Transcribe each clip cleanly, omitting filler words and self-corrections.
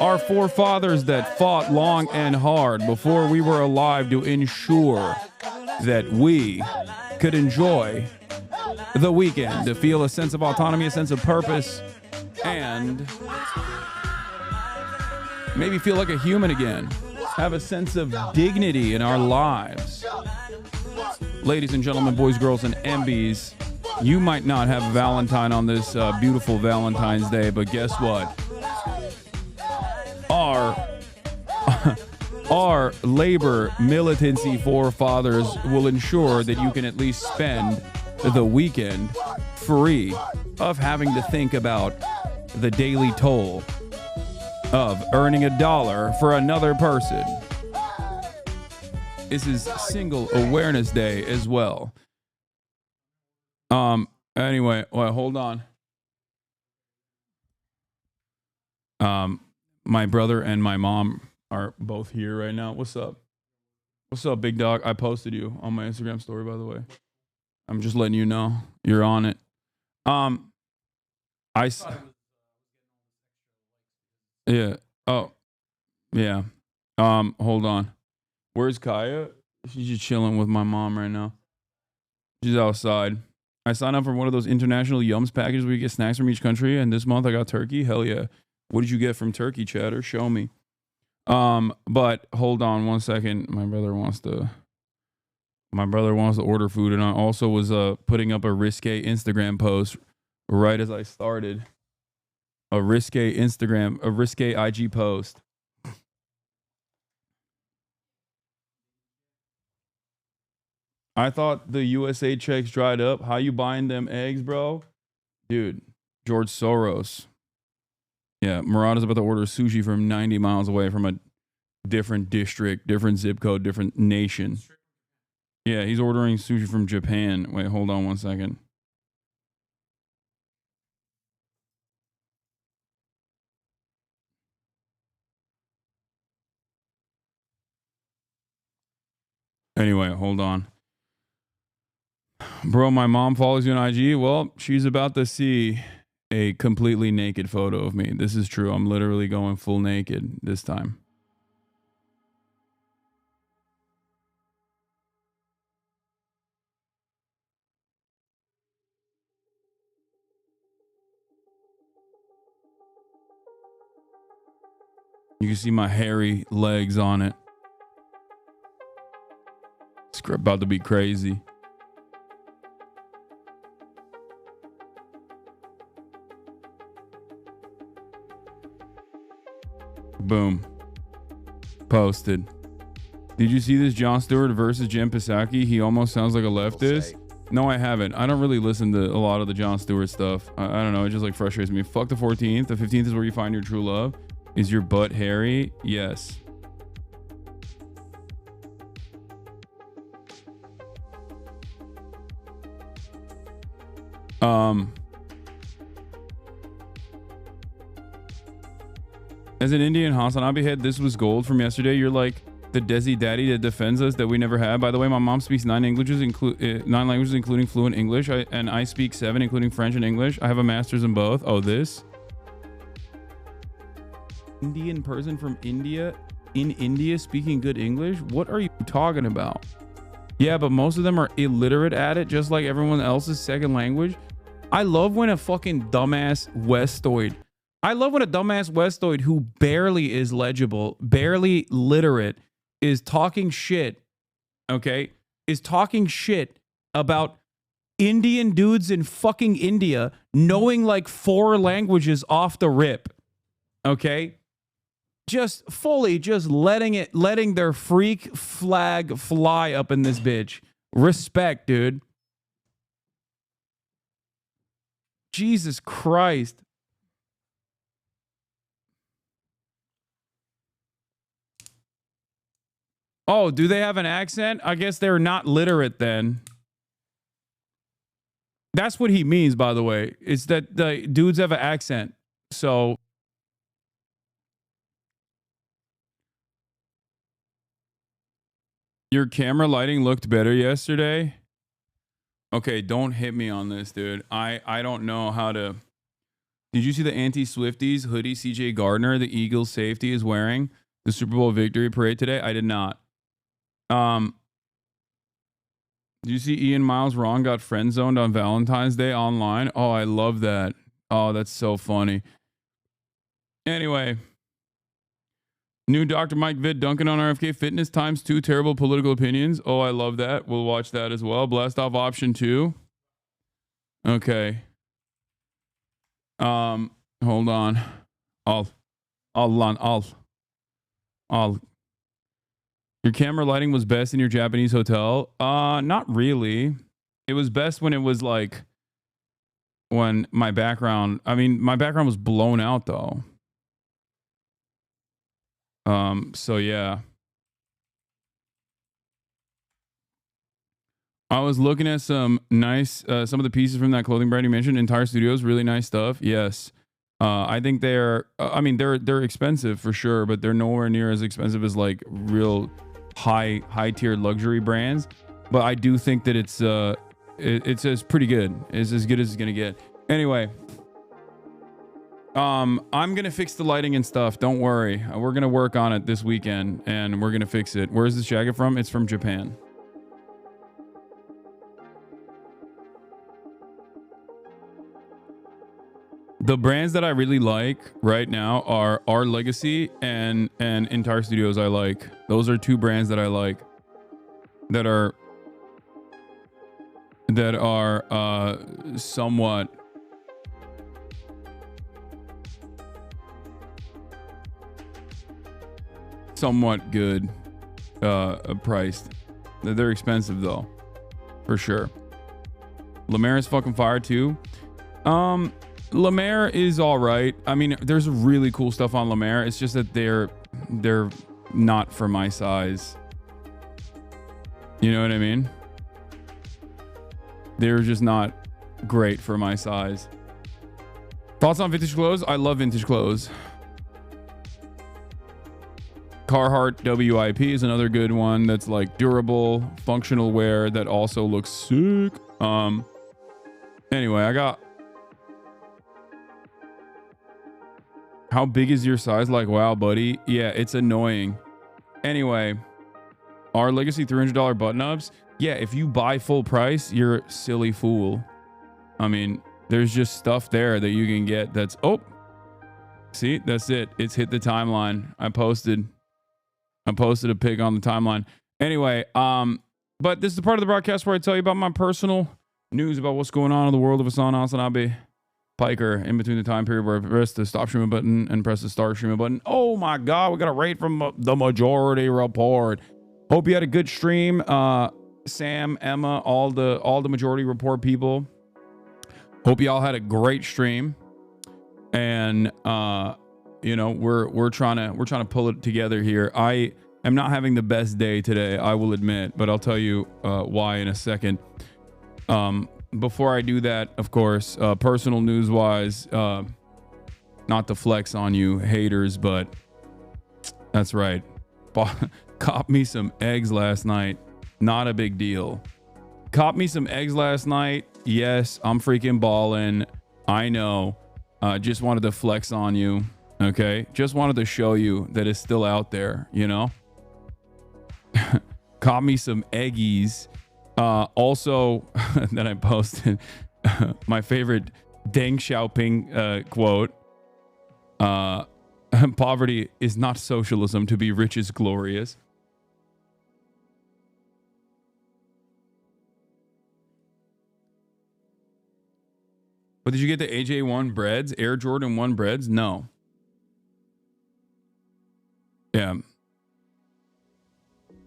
Our forefathers that fought long and hard before we were alive to ensure that we could enjoy the weekend, to feel a sense of autonomy, a sense of purpose, and maybe feel like a human again. Have a sense of dignity in our lives. Ladies and gentlemen, boys, girls, and MBs, you might not have a Valentine on this beautiful Valentine's Day, but guess what? Our labor militancy forefathers will ensure that you can at least spend the weekend free of having to think about the daily toll of earning $1 for another person. This is Single Awareness Day as well. Anyway, well, hold on. My brother and my mom are both here right now. What's up? What's up, big dog? I posted you on my Instagram story, by the way. I'm just letting you know you're on it. Yeah. Oh, yeah. Hold on. Where's Kaya? She's just chilling with my mom right now. She's outside. I signed up for one of those international Yums packages where you get snacks from each country, and this month I got turkey. Hell yeah. What did you get from Turkey, Chatter? Show me. But hold on one second. My brother wants to order food, and I also was putting up a risque Instagram post right as I started. A risque IG post. I thought the USA checks dried up. How you buying them eggs, bro? Dude, George Soros. Yeah, Murad is about to order sushi from 90 miles away from a different district, different zip code, different nation. Yeah, he's ordering sushi from Japan. Wait, hold on one second. Anyway, hold on. Bro, my mom follows you on IG. Well, she's about to see a completely naked photo of me. This is true. I'm literally going full naked this time. You can see my hairy legs on it. It's about to be crazy. Boom. Posted. Did you see this Jon Stewart versus Jen Psaki? He almost sounds like a leftist. No, I haven't. I don't really listen to a lot of the Jon Stewart stuff. I don't know. It just like frustrates me. Fuck the 14th. The 15th is where you find your true love. Is your butt hairy? Yes. As an Indian HasanAbi head, this was gold from yesterday. You're like the Desi daddy that defends us that we never had. By the way, my mom speaks 9 languages, including fluent English, and I speak 7, including French and English. I have a master's in both. Oh, this Indian person from India in India speaking good English? What are you talking about? Yeah, but most of them are illiterate at it, just like everyone else's second language. I love when a fucking dumbass Westoid. I love when a dumbass Westoid who barely is legible, barely literate, is talking shit, okay? Is talking shit about Indian dudes in fucking India knowing like 4 languages off the rip, okay? Just fully just letting their freak flag fly up in this bitch. Respect, dude. Jesus Christ. Oh, do they have an accent? I guess they're not literate then. That's what he means, by the way. It's that the dudes have an accent. So your camera lighting looked better yesterday. Okay, don't hit me on this, dude. I don't know how to Did you see the anti-Swifties hoodie CJ Gardner, the Eagles safety, is wearing the Super Bowl victory parade today? I did not. Did you see Ian Miles wrong got friend zoned on Valentine's Day online? Oh, I love that. Oh, that's so funny. Anyway, new Dr. Mike Vitt dunking on RFK Fitness times 2 terrible political opinions. Oh, I love that. We'll watch that as well. Blast off option 2. Okay. Hold on. Your camera lighting was best in your Japanese hotel? Not really. It was best when it was like when my background was blown out though. So yeah. I was looking at some nice some of the pieces from that clothing brand you mentioned, Entire Studios, really nice stuff. Yes. I think they're they're expensive for sure, but they're nowhere near as expensive as like real high tier luxury brands. But I do think that it's pretty good. It's as good as it's gonna get. Anyway, I'm gonna fix the lighting and stuff. Don't worry. We're gonna work on it this weekend and we're gonna fix it. Where's this jacket from? It's from Japan. The brands that I really like right now are Our Legacy and Entire Studios. I like. Those are 2 brands that I like that are somewhat good priced. They're expensive though, for sure. La Mer is fucking fire too. La Mer is all right. I mean, there's really cool stuff on La Mer. It's just that they're not for my size. You know what I mean? They're just not great for my size. Thoughts on vintage clothes? I love vintage clothes. Carhartt WIP is another good one that's like durable, functional wear that also looks sick. Anyway, I got... How big is your size? Like, wow, buddy. Yeah, it's annoying. Anyway, Our Legacy $300 button-ups. Yeah, if you buy full price, you're a silly fool. I mean, there's just stuff there that you can get that's... Oh! See? That's it. It's hit the timeline. I posted a pic on the timeline. Anyway, but this is the part of the broadcast where I tell you about my personal news about what's going on in the world of HasanAbi. Piker, in between the time period where I press the stop streaming button and press the start streaming button. Oh my God, we got a rate from the majority report. Hope you had a good stream. Sam, Emma, all the majority report people. Hope y'all had a great stream. And you know, we're trying to pull it together here. I am not having the best day today, I will admit, but I'll tell you why in a second. Before I do that, of course, personal news wise, not to flex on you haters, but that's right. Caught me some eggs last night. Not a big deal. Caught me some eggs last night. Yes, I'm freaking balling. I know. Just wanted to flex on you. Okay. Just wanted to show you that it's still out there, you know? Caught me some eggies. Also, that I posted my favorite Deng Xiaoping quote. Poverty is not socialism. To be rich is glorious. But did you get the AJ1 breads? Air Jordan 1 breads? No. Yeah.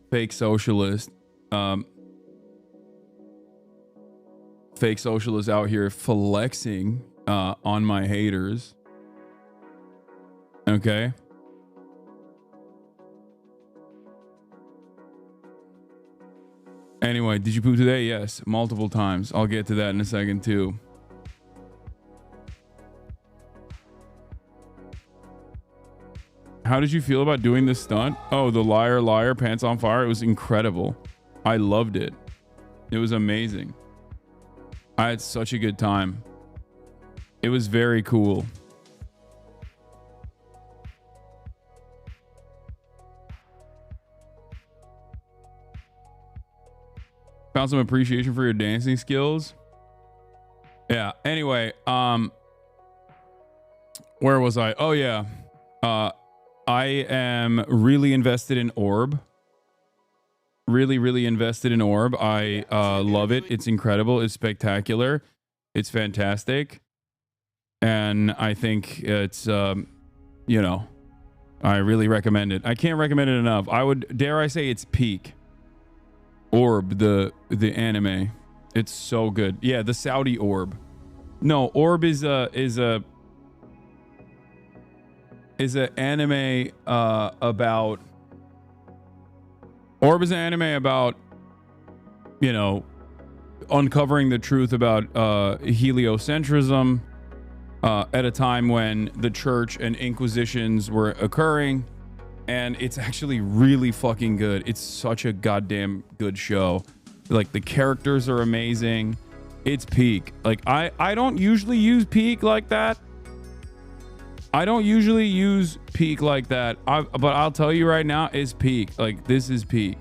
Fake socialist. Fake socialist out here flexing on my haters. Okay. Anyway, did you poop today? Yes, multiple times. I'll get to that in a second too. How did you feel about doing this stunt? Oh, the liar, pants on fire. It was incredible. I loved it. It was amazing. I had such a good time. It was very cool. Found some appreciation for your dancing skills. Yeah. Anyway, where was I? Oh yeah. I am really invested in Orb. Really invested in Orb. I love it. It's incredible. It's spectacular. It's fantastic. And I think it's, you know, I really recommend it. I can't recommend it enough. I would, dare I say, it's peak. Orb, the anime. It's so good. Yeah, the Saudi Orb. No, Orb is a anime about. Orb is an anime about, you know, uncovering the truth about heliocentrism at a time when the church and inquisitions were occurring, and it's actually really fucking good. It's such a goddamn good show. Like, the characters are amazing. It's peak. Like, I don't usually use peak like that. I don't usually use peak like that. But I'll tell you right now, it's peak. Like, this is peak.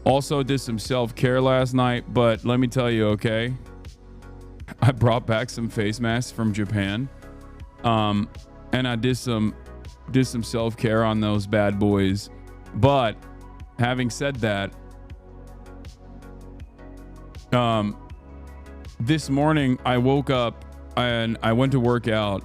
Also did some self-care last night, but let me tell you, okay? I brought back some face masks from Japan. And I did some self-care on those bad boys. But having said that, this morning I woke up and I went to work out,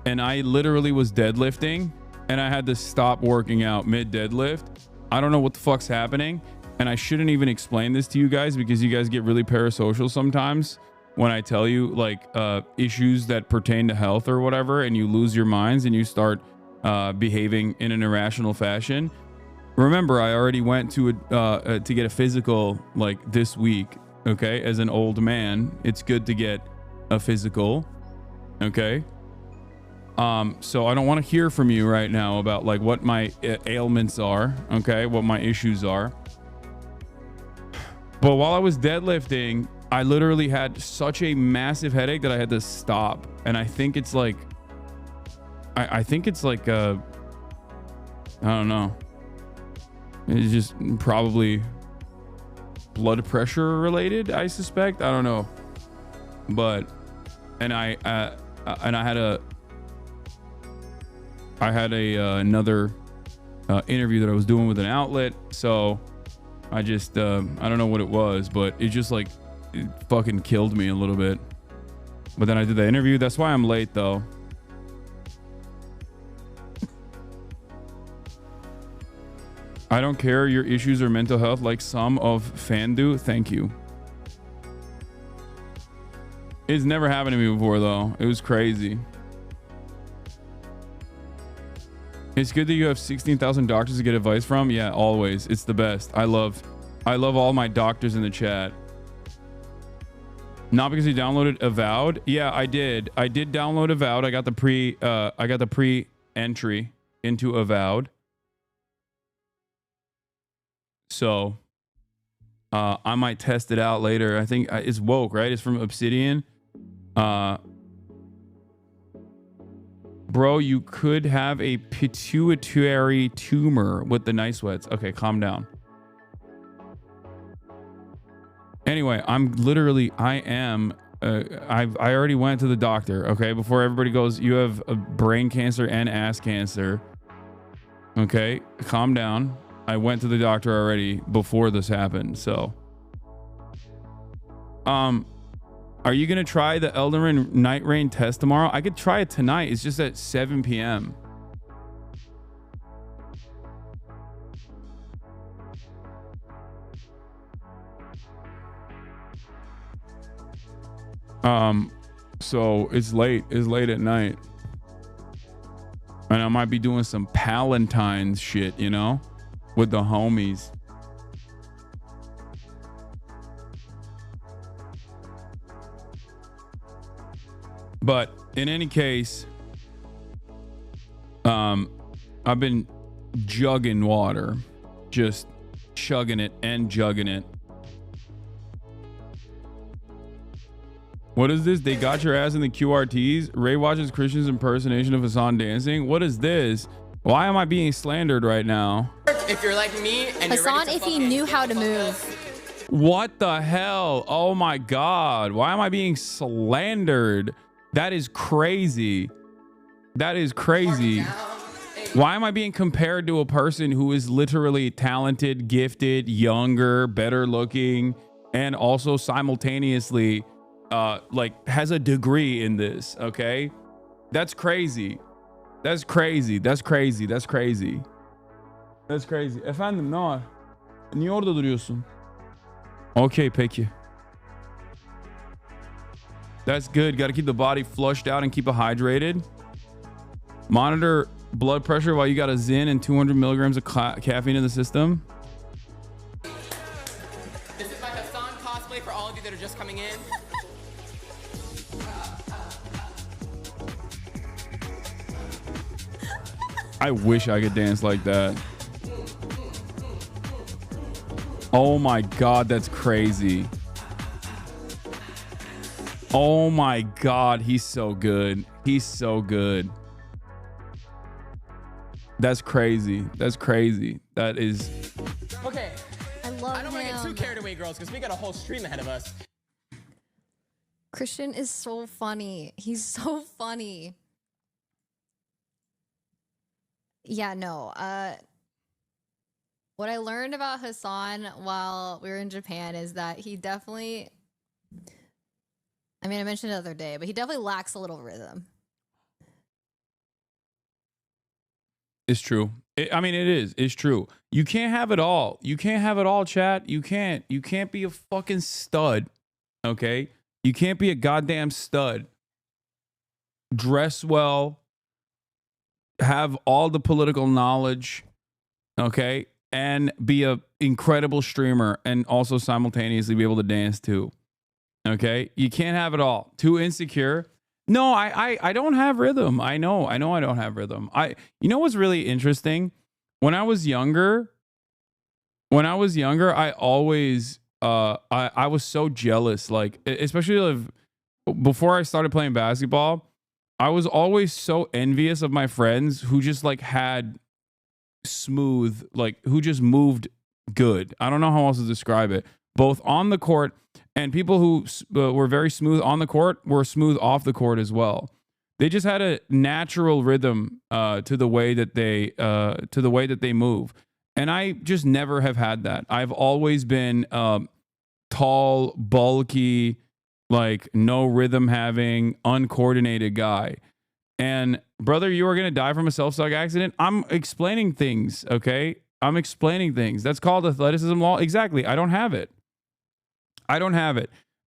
and I literally was deadlifting, and I had to stop working out mid deadlift. I don't know what the fuck's happening, and I shouldn't even explain this to you guys because you guys get really parasocial sometimes when I tell you, like, issues that pertain to health or whatever, and you lose your minds and you start behaving in an irrational fashion. Remember, I already went to get a physical like this week. Okay, as an old man, it's good to get a physical. Okay. So I don't want to hear from you right now about like what my ailments are. Okay, what my issues are. But while I was deadlifting, I literally had such a massive headache that I had to stop. And I think it's like, I think it's like, I don't know. It's just probably blood pressure related, I suspect. I don't know. But, and I had another interview that I was doing with an outlet. So I just, I don't know what it was, but it just like, it fucking killed me a little bit. But then I did the interview. That's why I'm late though. I don't care your issues or mental health like some of fan do. Thank you. It's never happened to me before though. It was crazy. It's good that you have 16,000 doctors to get advice from. Yeah, always. It's the best. I love all my doctors in the chat. Not because you downloaded Avowed. Yeah, I did. I did download Avowed. I got the pre-entry into Avowed. So I might test it out later. I think it's woke, right? It's from Obsidian. Bro, you could have a pituitary tumor with the night sweats. Okay, calm down. Anyway, I already went to the doctor. Okay, before everybody goes, you have a brain cancer and ass cancer. Okay, calm down. I went to the doctor already before this happened. So, are you gonna try the Elden Ring Night Rain test tomorrow? I could try it tonight. It's just at 7 p.m. So it's late. It's late at night, and I might be doing some Palantines shit, you know, with the homies. But in any case, I've been jugging water, just chugging it and jugging it. What is this? They got your ass in the QRTs. Ray watches Christian's impersonation of Hasan dancing. What is this? Why am I being slandered right now? If you're like me and Hasan, if he knew how to move. What the hell? Oh my God. Why am I being slandered? That is crazy. That is crazy. Why am I being compared to a person who is literally talented, gifted, younger, better looking, and also simultaneously like has a degree in this? Okay, that's crazy. That's crazy. That's crazy. That's crazy. That's crazy. Efendim ne var? Niye orada duruyorsun? Okay, peki. That's good. Got to keep the body flushed out and keep it hydrated. Monitor blood pressure while you got a Zyn and 200 milligrams of caffeine in the system. This is my Hasan cosplay for all of you that are just coming in. I wish I could dance like that. Oh my God, that's crazy. Oh my God, he's so good. He's so good. That's crazy. That's crazy. That is. Okay. I love I don't want to get too carried away, girls, because we got a whole stream ahead of us. Christian is so funny. He's so funny. Yeah, no. What I learned about Hasan while we were in Japan is that he definitely, I mean, I mentioned it the other day, but he definitely lacks a little rhythm. It's true. I mean, it is. It's true. You can't have it all. You can't have it all, chat. You can't. You can't be a fucking stud. Okay? You can't be a goddamn stud. Dress well. Have all the political knowledge. Okay? And be a incredible streamer and also simultaneously be able to dance too. Okay? You can't have it all. Too insecure. No, I don't have rhythm. I know I don't have rhythm. You know what's really interesting? When I was younger, I always I was so jealous, like especially before I started playing basketball, I was always so envious of my friends who just like had smooth, like who just moved good. I don't know how else to describe it. Both on the court and people who were very smooth on the court were smooth off the court as well. They just had a natural rhythm to the way that they move, and I just never have had that. I've always been tall, bulky, like no rhythm having, uncoordinated guy. And brother, you are gonna die from a self-suck accident. I'm explaining things, okay? I'm explaining things. That's called athleticism law. Exactly. I don't have it.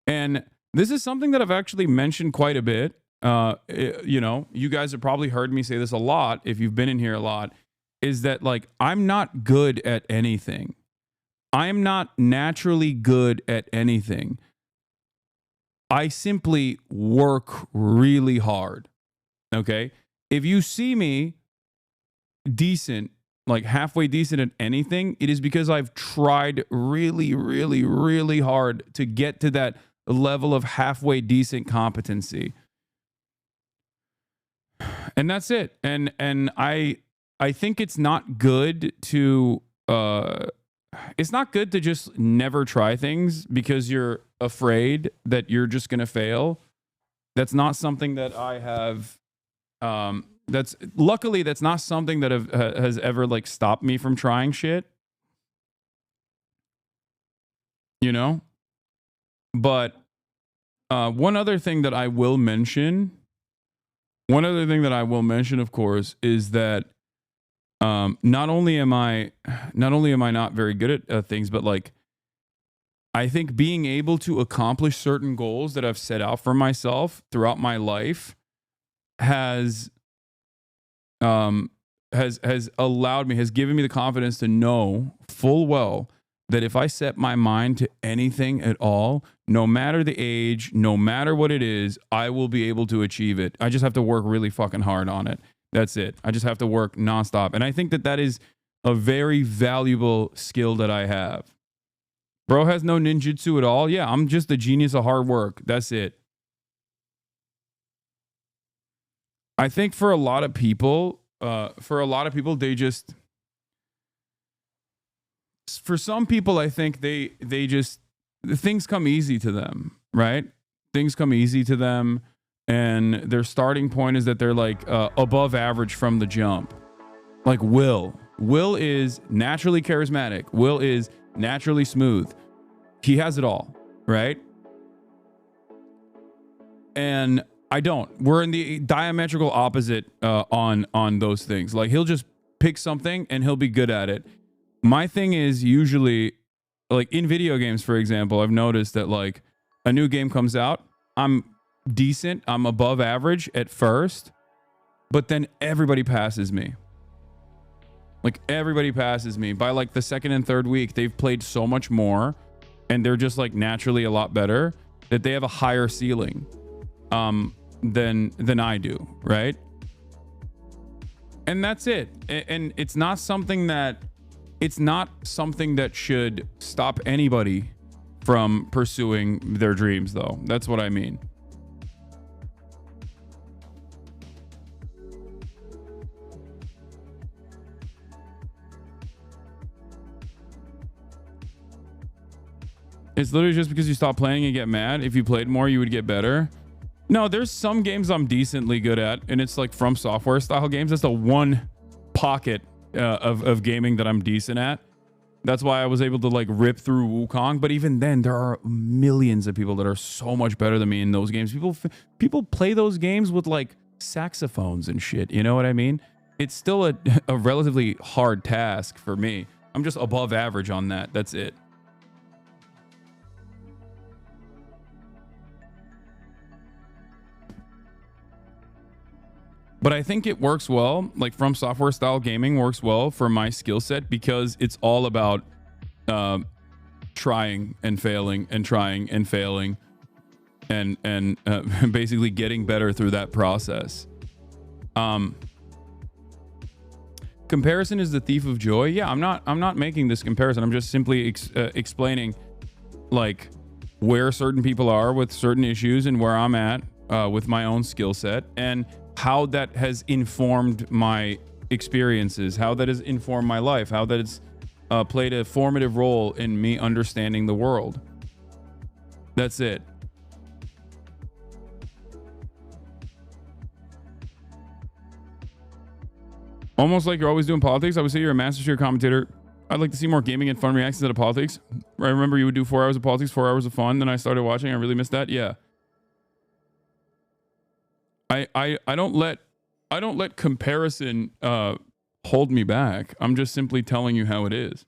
And this is something that I've actually mentioned quite a bit. You know, you guys have probably heard me say this a lot if you've been in here a lot, is that like I'm not good at anything. I'm not naturally good at anything. I simply work really hard. Okay? If you see me decent, like halfway decent at anything, it is because I've tried really, really, really hard to get to that level of halfway decent competency. And that's it. And I think it's not good to just never try things because you're afraid that you're just gonna fail. That's not something that I have that's not something that has ever like stopped me from trying shit, you know. But one other thing that I will mention, of course, is that not only am I not very good at things, but like I think being able to accomplish certain goals that I've set out for myself throughout my life has allowed me, has given me the confidence to know full well that if I set my mind to anything at all, no matter the age, no matter what it is, I will be able to achieve it. I just have to work really fucking hard on it. That's it. I just have to work nonstop. And I think that is a very valuable skill that I have. Bro has no ninjutsu at all. Yeah, I'm just a genius of hard work. That's it. I think for a lot of people, they just, for some people, I think they just, things come easy to them, right? Things come easy to them, and their starting point is that they're like above average from the jump. Like Will is naturally charismatic. Will is naturally smooth. He has it all, right? And I don't. We're in the diametrical opposite on those things. Like he'll just pick something and he'll be good at it. My thing is usually, like in video games, for example, I've noticed that like a new game comes out, I'm decent, I'm above average at first, but then everybody passes me. Like everybody passes me by like the second and third week. They've played so much more and they're just like naturally a lot better that they have a higher ceiling than I do, right? And that's it. And it's not something that should stop anybody from pursuing their dreams, though. That's what I mean. It's literally just because you stop playing and get mad. If you played more, you would get better. No, there's some games I'm decently good at, and it's like From Software style games. That's the one pocket of gaming that I'm decent at. That's why I was able to like rip through Wukong. But even then, there are millions of people that are so much better than me in those games. People play those games with like saxophones and shit. You know what I mean? It's still a relatively hard task for me. I'm just above average on that. That's it. But I think it works well, like From Software style gaming works well for my skill set because it's all about trying and failing and trying and failing and basically getting better through that process. Comparison is the thief of joy. Yeah, I'm not making this comparison. I'm just simply explaining like where certain people are with certain issues and where I'm at with my own skill set and how that has informed my experiences, how that has informed my life, how that it's played a formative role in me understanding the world. That's it. Almost like you're always doing politics. I would say you're a master tier commentator. I'd like to see more gaming and fun reactions to politics. I remember you would do 4 hours of politics, 4 hours of fun. Then I started watching. I really missed that. Yeah. I don't let comparison hold me back. I'm just simply telling you how it is.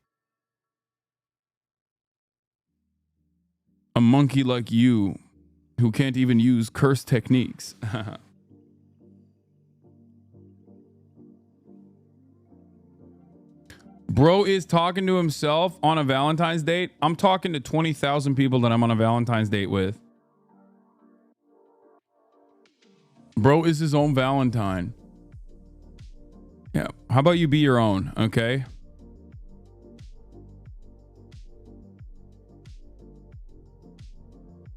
A monkey like you who can't even use curse techniques. Bro is talking to himself on a Valentine's date. I'm talking to 20,000 people that I'm on a Valentine's date with. Bro is his own Valentine. Yeah. How about you be your own, okay?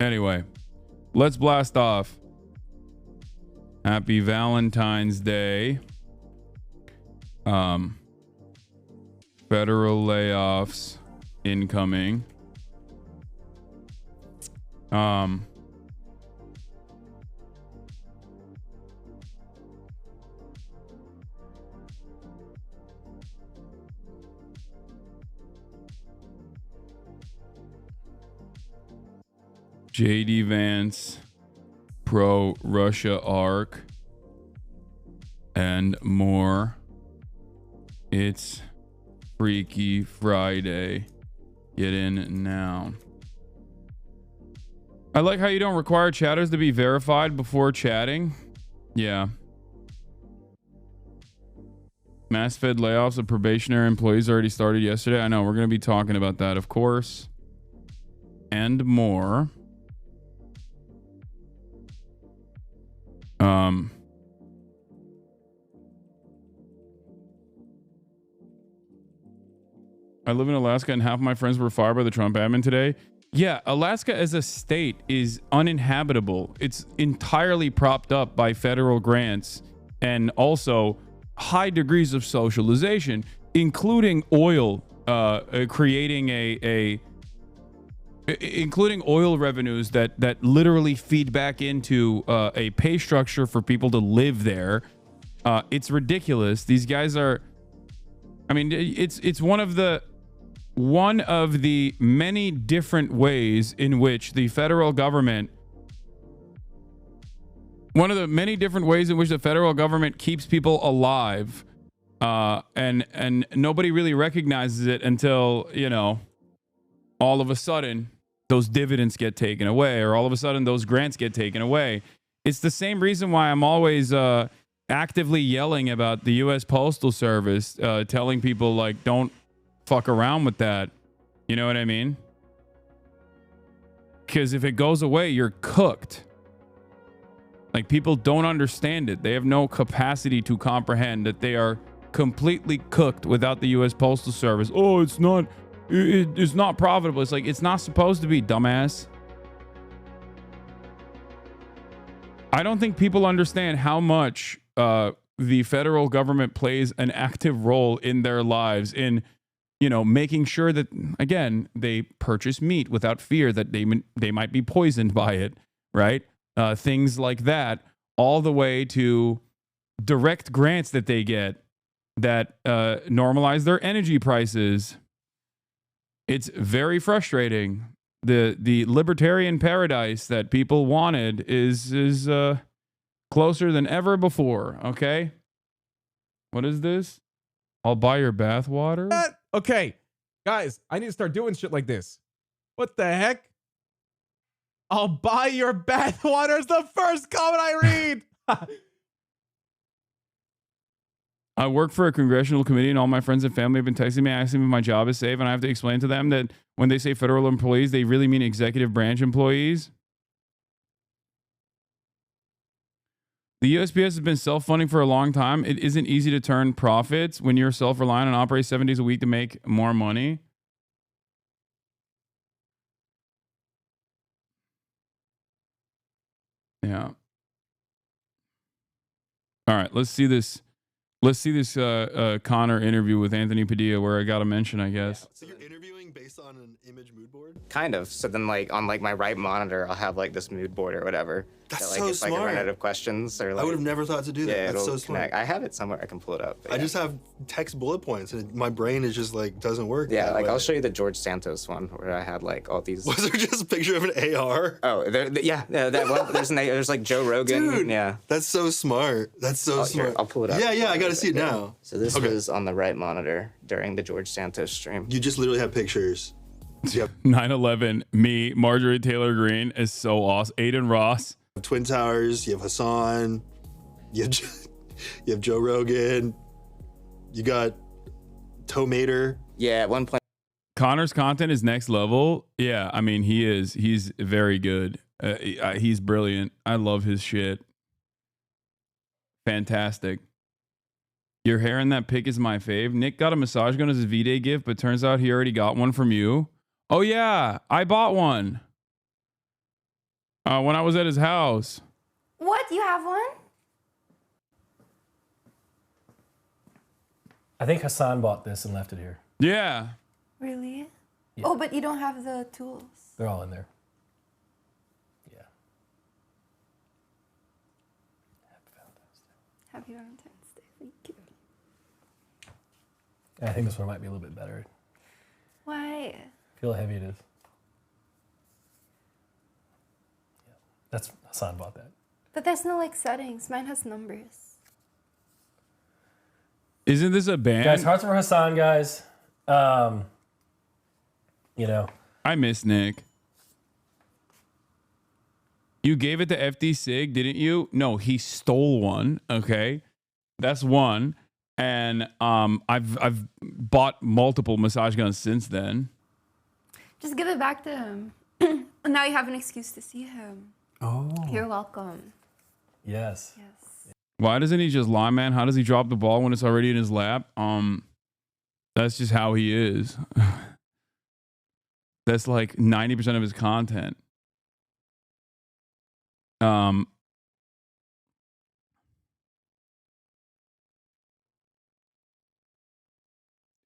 Anyway, let's blast off. Happy Valentine's Day. Federal layoffs incoming. JD Vance, pro-Russia arc, and more. It's Freaky Friday. Get in now. I like how you don't require chatters to be verified before chatting. Yeah. Mass Fed layoffs of probationary employees already started yesterday. I know, we're going to be talking about that, of course. And more. I live in Alaska and half of my friends were fired by the Trump admin today. Yeah, Alaska as a state is uninhabitable. It's entirely propped up by federal grants and also high degrees of socialization, including oil, creating including oil revenues that literally feed back into a pay structure for people to live there. It's ridiculous. These guys are, I mean, it's one of the many different ways in which the federal government keeps people alive, and nobody really recognizes it until, you know, all of a sudden those dividends get taken away, or all of a sudden those grants get taken away. It's the same reason why I'm always actively yelling about the U.S. Postal Service, telling people, like, don't fuck around with that. You know what I mean? Because if it goes away, you're cooked. Like, people don't understand it. They have no capacity to comprehend that they are completely cooked without the U.S. Postal Service. Oh, it's not profitable. It's like, it's not supposed to be, dumbass. I don't think people understand how much the federal government plays an active role in their lives, in, you know, making sure that, again, they purchase meat without fear that they might be poisoned by it, right? Things like that, all the way to direct grants that they get that normalize their energy prices. It's very frustrating. The libertarian paradise that people wanted is closer than ever before. Okay, what is this? I'll buy your bathwater. Okay, guys, I need to start doing shit like this. What the heck? I'll buy your bathwater is the first comment I read. I work for a congressional committee, and all my friends and family have been texting me asking if my job is safe, and I have to explain to them that when they say federal employees, they really mean executive branch employees. The USPS has been self-funding for a long time. It isn't easy to turn profits when you're self-reliant and operate 7 days a week to make more money. Yeah. All right, let's see this. Let's see this Connor interview with Anthony Padilla, where I got to mention, I guess. So you're interviewing based on an image mood board? Kind of. So then, like, on like my right monitor, I'll have like this mood board or whatever. That's that, like, so if I smart. run out of questions or like, I would have never thought to do that. Yeah, That's it'll so smart. connect. I have it somewhere. I can pull it up. I just have text bullet points, and my brain is just like doesn't work. Yeah, that like way. I'll show you the George Santos one where I had like all these. Was there just a picture of an AR? Oh, yeah, that one. There's like Joe Rogan. Dude, yeah. That's so smart. That's so smart. Here, I'll pull it up. Yeah, I got to see it now. So this was on the right monitor during the George Santos stream. You just literally have pictures. Yep. 9/11, me, Marjorie Taylor Greene is so awesome. Aiden Ross. Twin Towers. You have Hasan. You have Joe Rogan. You got Tomater. Yeah, at one point. Connor's content is next level. Yeah, I mean, he is. He's very good. He's brilliant. I love his shit. Fantastic. Your hair in that pic is my fave. Nick got a massage gun as his V-Day gift, but turns out he already got one from you. Oh, yeah. I bought one. When I was at his house. What? You have one? I think Hasan bought this and left it here. Yeah. Really? Yeah. Oh, but you don't have the tools. They're all in there. Yeah. Happy Valentine's Day. Thank you. I think this one might be a little bit better. Why? Feel how heavy it is. Yeah. That's Hasan bought that. But there's no like settings. Mine has numbers. Isn't this a band? Guys, hearts for Hasan, guys. You know. I miss Nick. You gave it to FD Sig, didn't you? No, he stole one. Okay. That's one. And I've bought multiple massage guns since then. Just give it back to him. Now you have an excuse to see him. Oh. You're welcome. Yes. Yes. Why doesn't he just lie, man? How does he drop the ball when it's already in his lap? That's just how he is. That's like 90% of his content.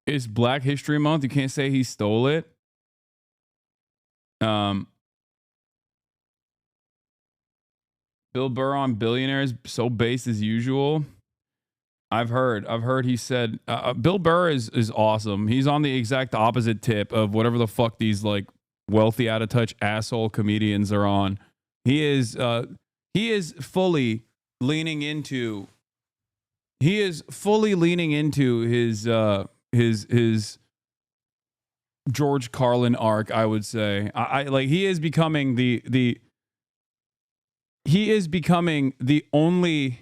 It's Black History Month. You can't say he stole it. Bill Burr on billionaires, so based as usual. I've heard he said Bill Burr is awesome. He's on the exact opposite tip of whatever the fuck these like wealthy out of touch asshole comedians are on. He is fully leaning into his George Carlin arc, I would say. I like he is becoming the only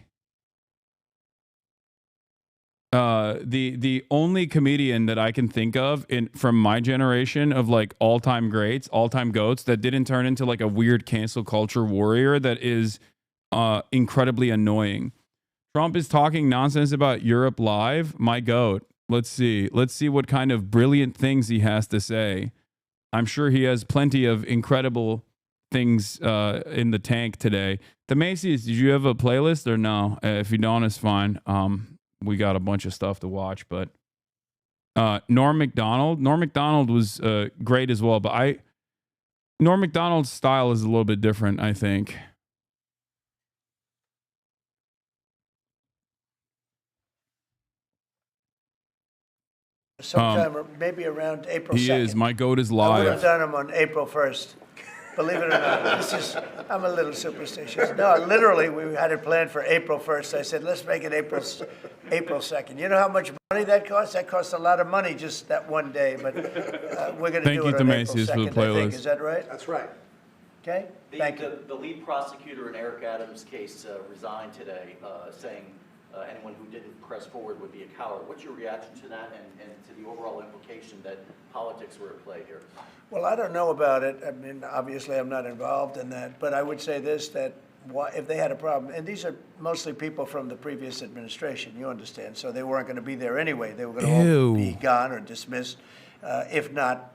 the only comedian that I can think of from my generation of like all-time greats, all-time goats that didn't turn into like a weird cancel culture warrior that is incredibly annoying. Trump is talking nonsense about Europe Live. My goat. Let's see what kind of brilliant things he has to say. I'm sure he has plenty of incredible things in the tank today. The Macy's, did you have a playlist or no? If you don't, it's fine. We got a bunch of stuff to watch, but Norm Macdonald was great as well, but Norm Macdonald's style is a little bit different, I think. Sometime maybe around April 2nd. He is. My goat is I live. would have done him on April 1st. Believe it or not, I'm a little superstitious. No, literally, we had it planned for April 1st. I said, let's make it April 2nd. You know how much money that costs? That costs a lot of money just that one day, but we're going to do it on April 2nd, for the playlist. I think. Is that right? That's right. Okay, thank you. The lead prosecutor in Eric Adams' case resigned today, saying anyone who didn't press forward would be a coward. What's your reaction to that and to the overall implication that politics were at play here? Well, I don't know about it. I mean, obviously, I'm not involved in that. But I would say this, that if they had a problem, and these are mostly people from the previous administration, you understand, so they weren't going to be there anyway. They were going to all be gone or dismissed. If not,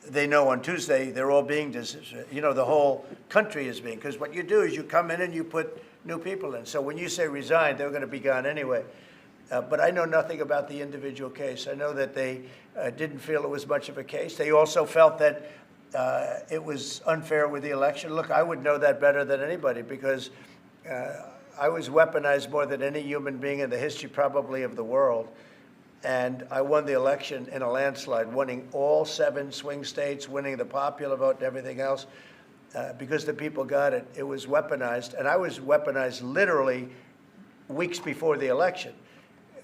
they know on Tuesday they're all being dismissed. You know, the whole country is being, because what you do is you come in and you put new people in. So when you say resign, they're going to be gone anyway. But I know nothing about the individual case. I know that they didn't feel it was much of a case. They also felt that it was unfair with the election. Look, I would know that better than anybody because I was weaponized more than any human being in the history probably of the world. And I won the election in a landslide, winning all 7 swing states, winning the popular vote and everything else. Because the people got it. It was weaponized. And I was weaponized literally weeks before the election.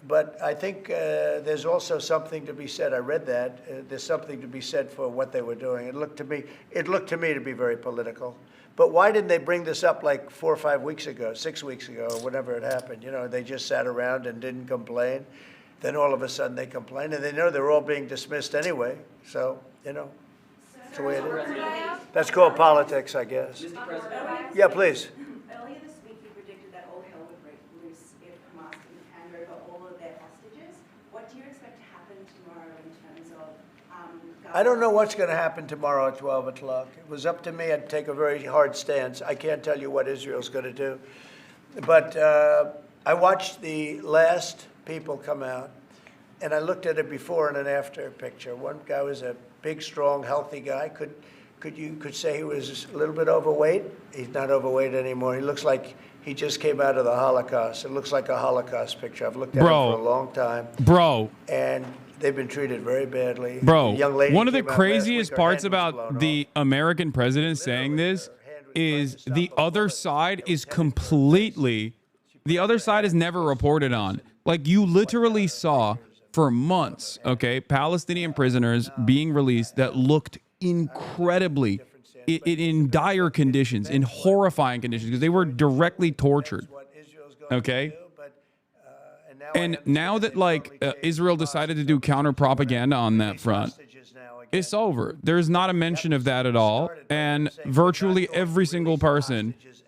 But I think there's also something to be said. I read that. There's something to be said for what they were doing. It looked to me to be very political. But why didn't they bring this up like 4 or 5 weeks ago, 6 weeks ago, or whenever it happened? You know, they just sat around and didn't complain. Then all of a sudden they complain, and they know they're all being dismissed anyway. So, you know, that's the way it is. That's called politics, I guess. Yeah, please. Earlier this week, you predicted that all hell would break loose if Hamas didn't hand over all of their hostages. What do you expect to happen tomorrow in terms of I don't know what's going to happen tomorrow at 12 o'clock. It was up to me. I'd take a very hard stance. I can't tell you what Israel's going to do. But I watched the last people come out, and I looked at a before and an after picture. One guy was a big, strong, healthy guy. You could say he was a little bit overweight. He's not overweight anymore. He looks like he just came out of the Holocaust. It looks like a Holocaust picture. I've looked at him for a long time. And they've been treated very badly. Young lady one of the craziest parts about the American president saying this is the other side is never reported on. Like, you literally saw for months, okay, Palestinian prisoners being released that looked incredibly in dire conditions, in horrifying conditions, because they were directly tortured. Okay. And now that like Israel decided to do counter propaganda on that front, it's over. There's not a mention of that at all. And virtually every single person is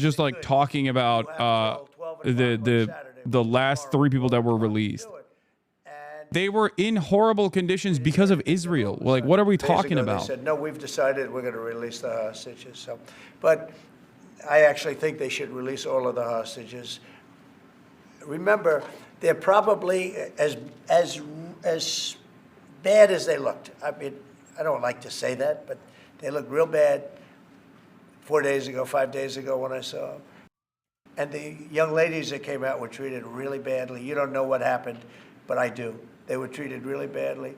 just like talking about the last 3 people that were released. They were in horrible conditions because of Israel. Like, what are we talking about? They said, no, we've decided we're going to release the hostages. So, but I actually think they should release all of the hostages. Remember, they're probably as bad as they looked. I mean, I don't like to say that, but they looked real bad 4 days ago, 5 days ago when I saw them. And the young ladies that came out were treated really badly. You don't know what happened, but I do. They were treated really badly.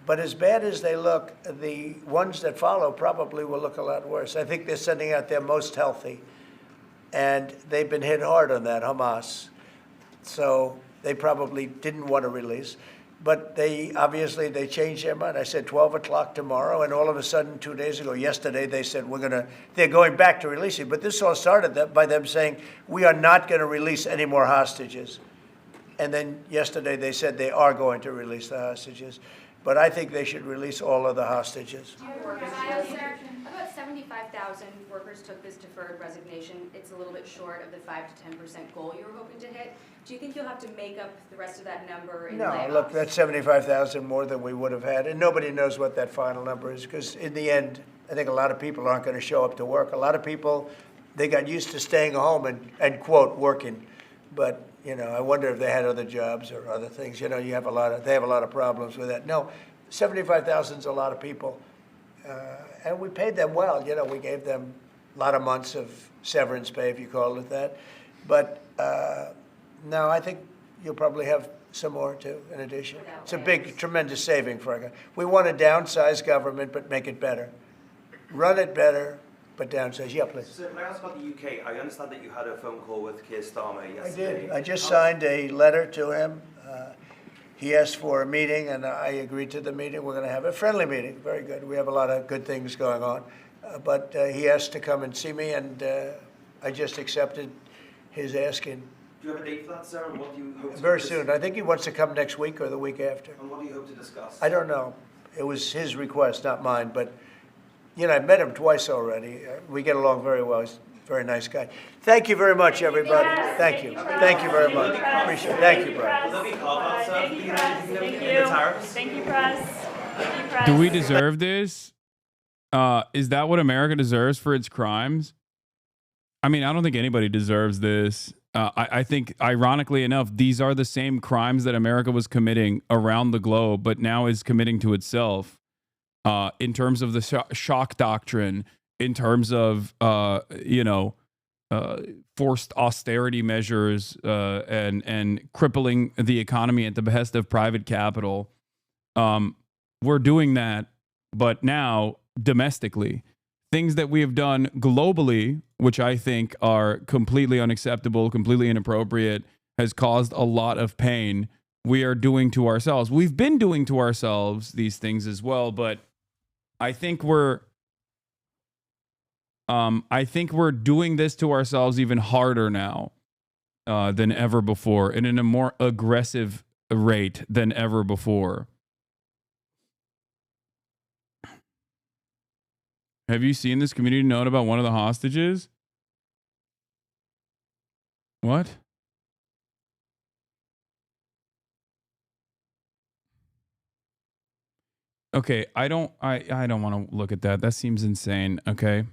But as bad as they look, the ones that follow probably will look a lot worse. I think they're sending out their most healthy. And they've been hit hard on that, Hamas. So they probably didn't want to release. But they changed their mind. I said 12 o'clock tomorrow, and all of a sudden, 2 days ago, yesterday, they said they're going back to releasing. But this all started by them saying, we are not going to release any more hostages. And then yesterday they said they are going to release the hostages. But I think they should release all of the hostages. About 75,000 workers took this deferred resignation. It's a little bit short of the 5 to 10% goal you were hoping to hit. Do you think you'll have to make up the rest of that number in layoffs? No, look, that's 75,000 more than we would have had. And nobody knows what that final number is, because in the end, I think a lot of people aren't going to show up to work. A lot of people, they got used to staying home and quote, working. But, you know, I wonder if they had other jobs or other things. You know, they have a lot of problems with that. No, 75,000 is a lot of people. And we paid them well. You know, we gave them a lot of months of severance pay, if you call it that. But no, I think you'll probably have some more, too, in addition. It's a big, tremendous saving for us. We want to downsize government, but make it better. Run it better, but downsize. Yeah, please. So, can I ask about the UK? I understand that you had a phone call with Keir Starmer yesterday. I did. I just signed a letter to him. He asked for a meeting, and I agreed to the meeting. We're going to have a friendly meeting. Very good. We have a lot of good things going on. But he asked to come and see me, and I just accepted his asking. Do you have a date for that, sir? And what do you hope to Very soon. I think he wants to come next week or the week after. And what do you hope to discuss? I don't know. It was his request, not mine. But, you know, I've met him twice already. We get along very well. He's a very nice guy. Thank you very much, everybody. Thank you. Thank you very much. Appreciate it. Thank you, Brian. Thank you, press. Do we deserve this? Is that what America deserves for its crimes? I mean, I don't think anybody deserves this. I think, ironically enough, these are the same crimes that America was committing around the globe, but now is committing to itself in terms of the shock doctrine, in terms of, forced austerity measures and crippling the economy at the behest of private capital. We're doing that, but now domestically. Things that we have done globally, which I think are completely unacceptable, completely inappropriate, has caused a lot of pain. We are doing to ourselves. We've been doing to ourselves these things as well, but I think we're doing this to ourselves even harder now than ever before, and in a more aggressive rate than ever before. Have you seen this community note about one of the hostages? What? Okay, I don't want to look at that. That seems insane. Okay.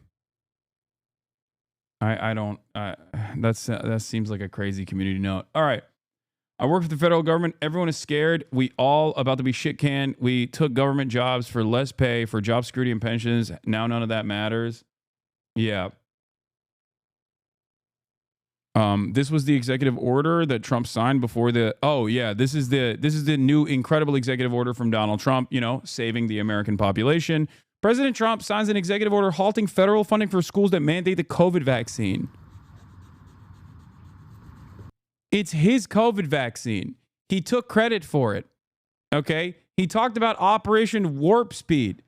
That seems like a crazy community note. All right. I work for the federal government. Everyone is scared. We all about to be shit canned. We took government jobs for less pay, for job security and pensions. Now none of that matters. Yeah. This was the executive order that Trump signed before the. Oh yeah, this is the new incredible executive order from Donald Trump. You know, saving the American population. President Trump signs an executive order halting federal funding for schools that mandate the COVID vaccine. It's his COVID vaccine. He took credit for it. Okay? He talked about Operation Warp Speed.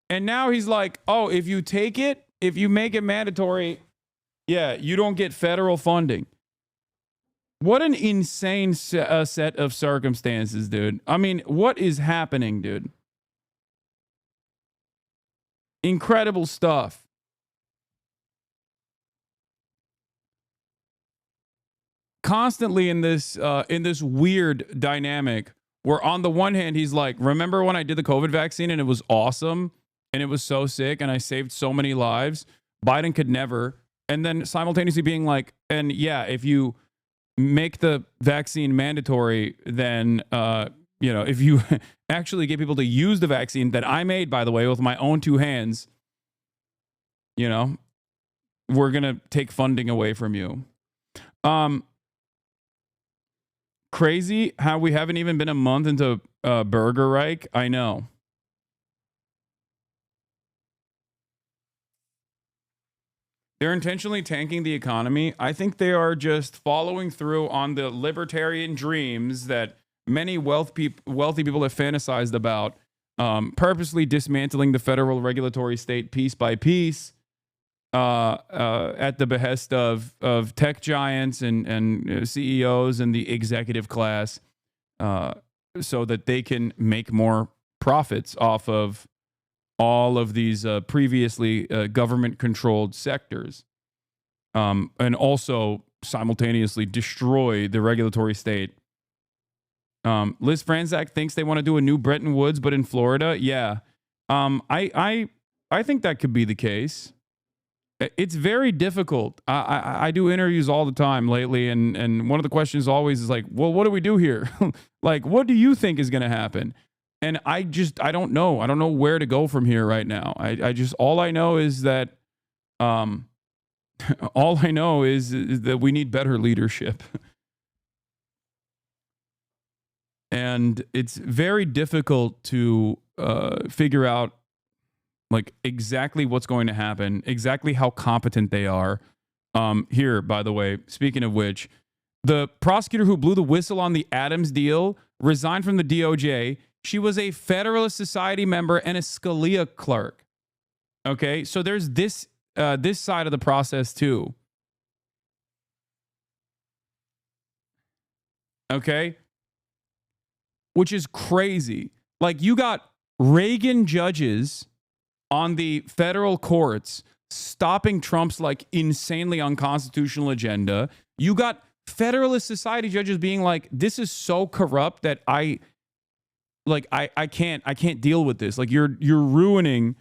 And now he's like, oh, if you take it, if you make it mandatory, yeah, you don't get federal funding. What an insane set of circumstances, dude. I mean, what is happening, dude? Incredible stuff. Constantly in this weird dynamic where on the one hand he's like, remember when I did the COVID vaccine and it was awesome and it was so sick and I saved so many lives? Biden could never. And then simultaneously being like, and yeah, if you make the vaccine mandatory, then if you actually get people to use the vaccine that I made, by the way, with my own 2 hands, we're gonna take funding away from you. Crazy how we haven't even been a month into Burger Reich. I know. They're intentionally tanking the economy. I think they are just following through on the libertarian dreams that many wealthy people have fantasized about, purposely dismantling the federal regulatory state piece by piece, at the behest of tech giants and CEOs and the executive class, so that they can make more profits off of all of these previously government-controlled sectors, and also simultaneously destroy the regulatory state. Liz Franzak thinks they want to do a new Bretton Woods, but in Florida. Yeah, I think that could be the case. It's very difficult. I do interviews all the time lately, and one of the questions always is like, well, what do we do here? Like, what do you think is going to happen? And I don't know. I don't know where to go from here right now. All I know is that we need better leadership. And it's very difficult to figure out like exactly what's going to happen, exactly how competent they are. Here, by the way, speaking of which, the prosecutor who blew the whistle on the Adams deal resigned from the DOJ. She was a Federalist Society member and a Scalia clerk. Okay, so there's this side of the process too. Okay, which is crazy. Like, you got Reagan judges on the federal courts stopping Trump's like insanely unconstitutional agenda. You got Federalist Society judges being like, this is so corrupt that I can't deal with this. Like, you're ruining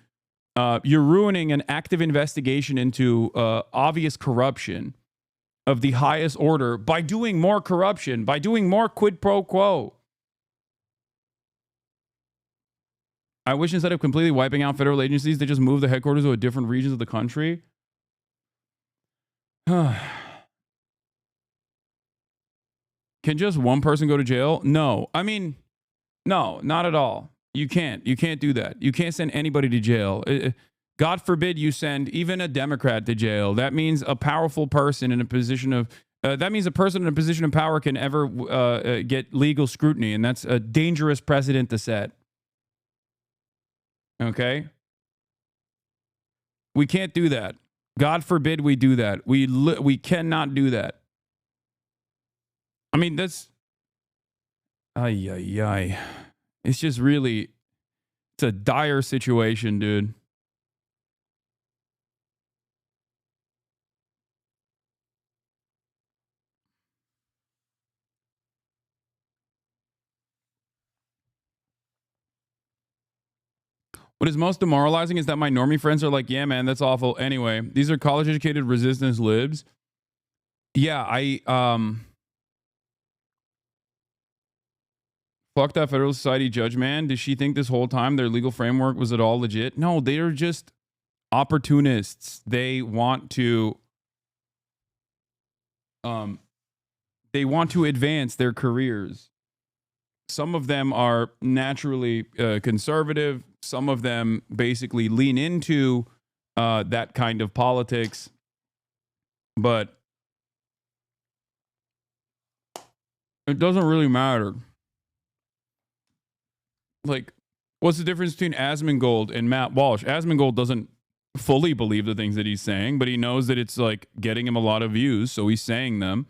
an active investigation into obvious corruption of the highest order by doing more corruption, by doing more quid pro quo. I wish instead of completely wiping out federal agencies, they just move the headquarters to a different regions of the country. Can just one person go to jail? No. I mean, no, not at all. You can't. You can't do that. You can't send anybody to jail. God forbid you send even a Democrat to jail. That means a powerful person in a position of that means a person in a position of power can ever get legal scrutiny, and that's a dangerous precedent to set. Okay? We can't do that. God forbid we do that. We cannot do that. I mean, that's it's just really, it's a dire situation, dude. What is most demoralizing is that my normie friends are like, yeah, man, that's awful. Anyway, these are college-educated resistance libs. Yeah, fuck that Federal Society judge, man. Does she think this whole time their legal framework was at all legit? No, they are just opportunists. They want to advance their careers. Some of them are naturally conservative. Some of them basically lean into that kind of politics. But it doesn't really matter. Like, what's the difference between Asmongold and Matt Walsh? Asmongold doesn't fully believe the things that he's saying, but he knows that it's like getting him a lot of views, so he's saying them,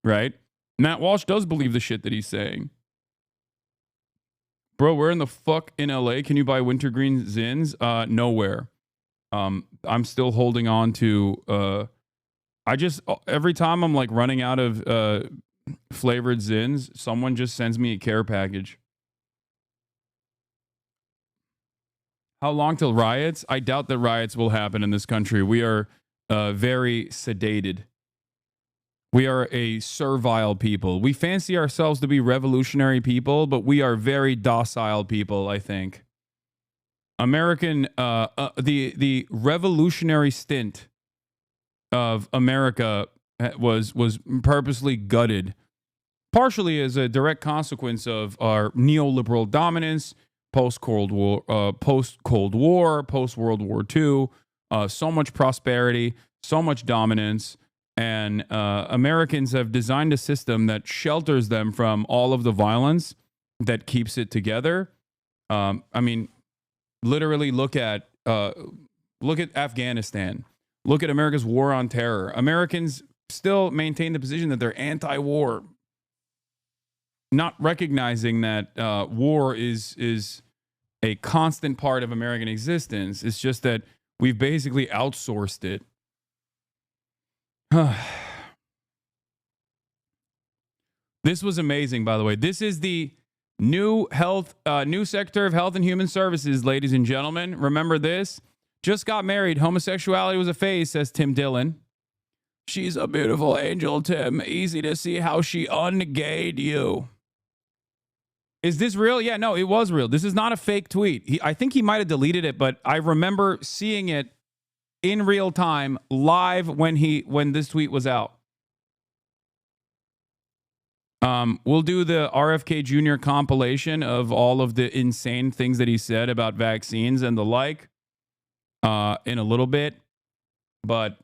right? Matt Walsh does believe the shit that he's saying. Bro, where in the fuck in LA can you buy wintergreen Zins? Nowhere. I'm still holding on to every time I'm like running out of flavored Zins, someone just sends me a care package. How long till riots? I doubt that riots will happen in this country. We are very sedated. We are a servile people. We fancy ourselves to be revolutionary people, but we are very docile people, I think. The revolutionary stint of America was purposely gutted, partially as a direct consequence of our neoliberal dominance, post-Cold War, post-World War II, so much prosperity, so much dominance, and Americans have designed a system that shelters them from all of the violence that keeps it together. I mean, literally look at Afghanistan. Look at America's war on terror. Americans still maintain the position that they're anti-war, not recognizing that war is a constant part of American existence. It's just that we've basically outsourced it. This was amazing, by the way. This is the new sector of health and human services, ladies and gentlemen. Remember this? Just got married. Homosexuality was a phase, says Tim Dillon. She's a beautiful angel, Tim. Easy to see how she ungayed you. Is this real? Yeah, no, it was real. This is not a fake tweet. I think he might have deleted it, but I remember seeing it in real time, live when this tweet was out. We'll do the RFK Jr. compilation of all of the insane things that he said about vaccines and the like in a little bit. But,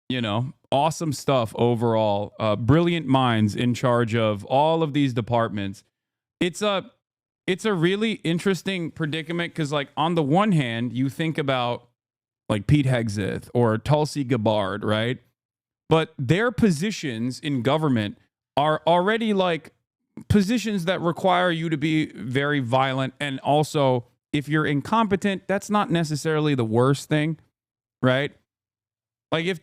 you know, awesome stuff overall. Brilliant minds in charge of all of these departments. It's a really interesting predicament because, like, on the one hand, you think about like Pete Hegseth or Tulsi Gabbard, right? But their positions in government are already like positions that require you to be very violent. And also, if you're incompetent, that's not necessarily the worst thing, right? Like if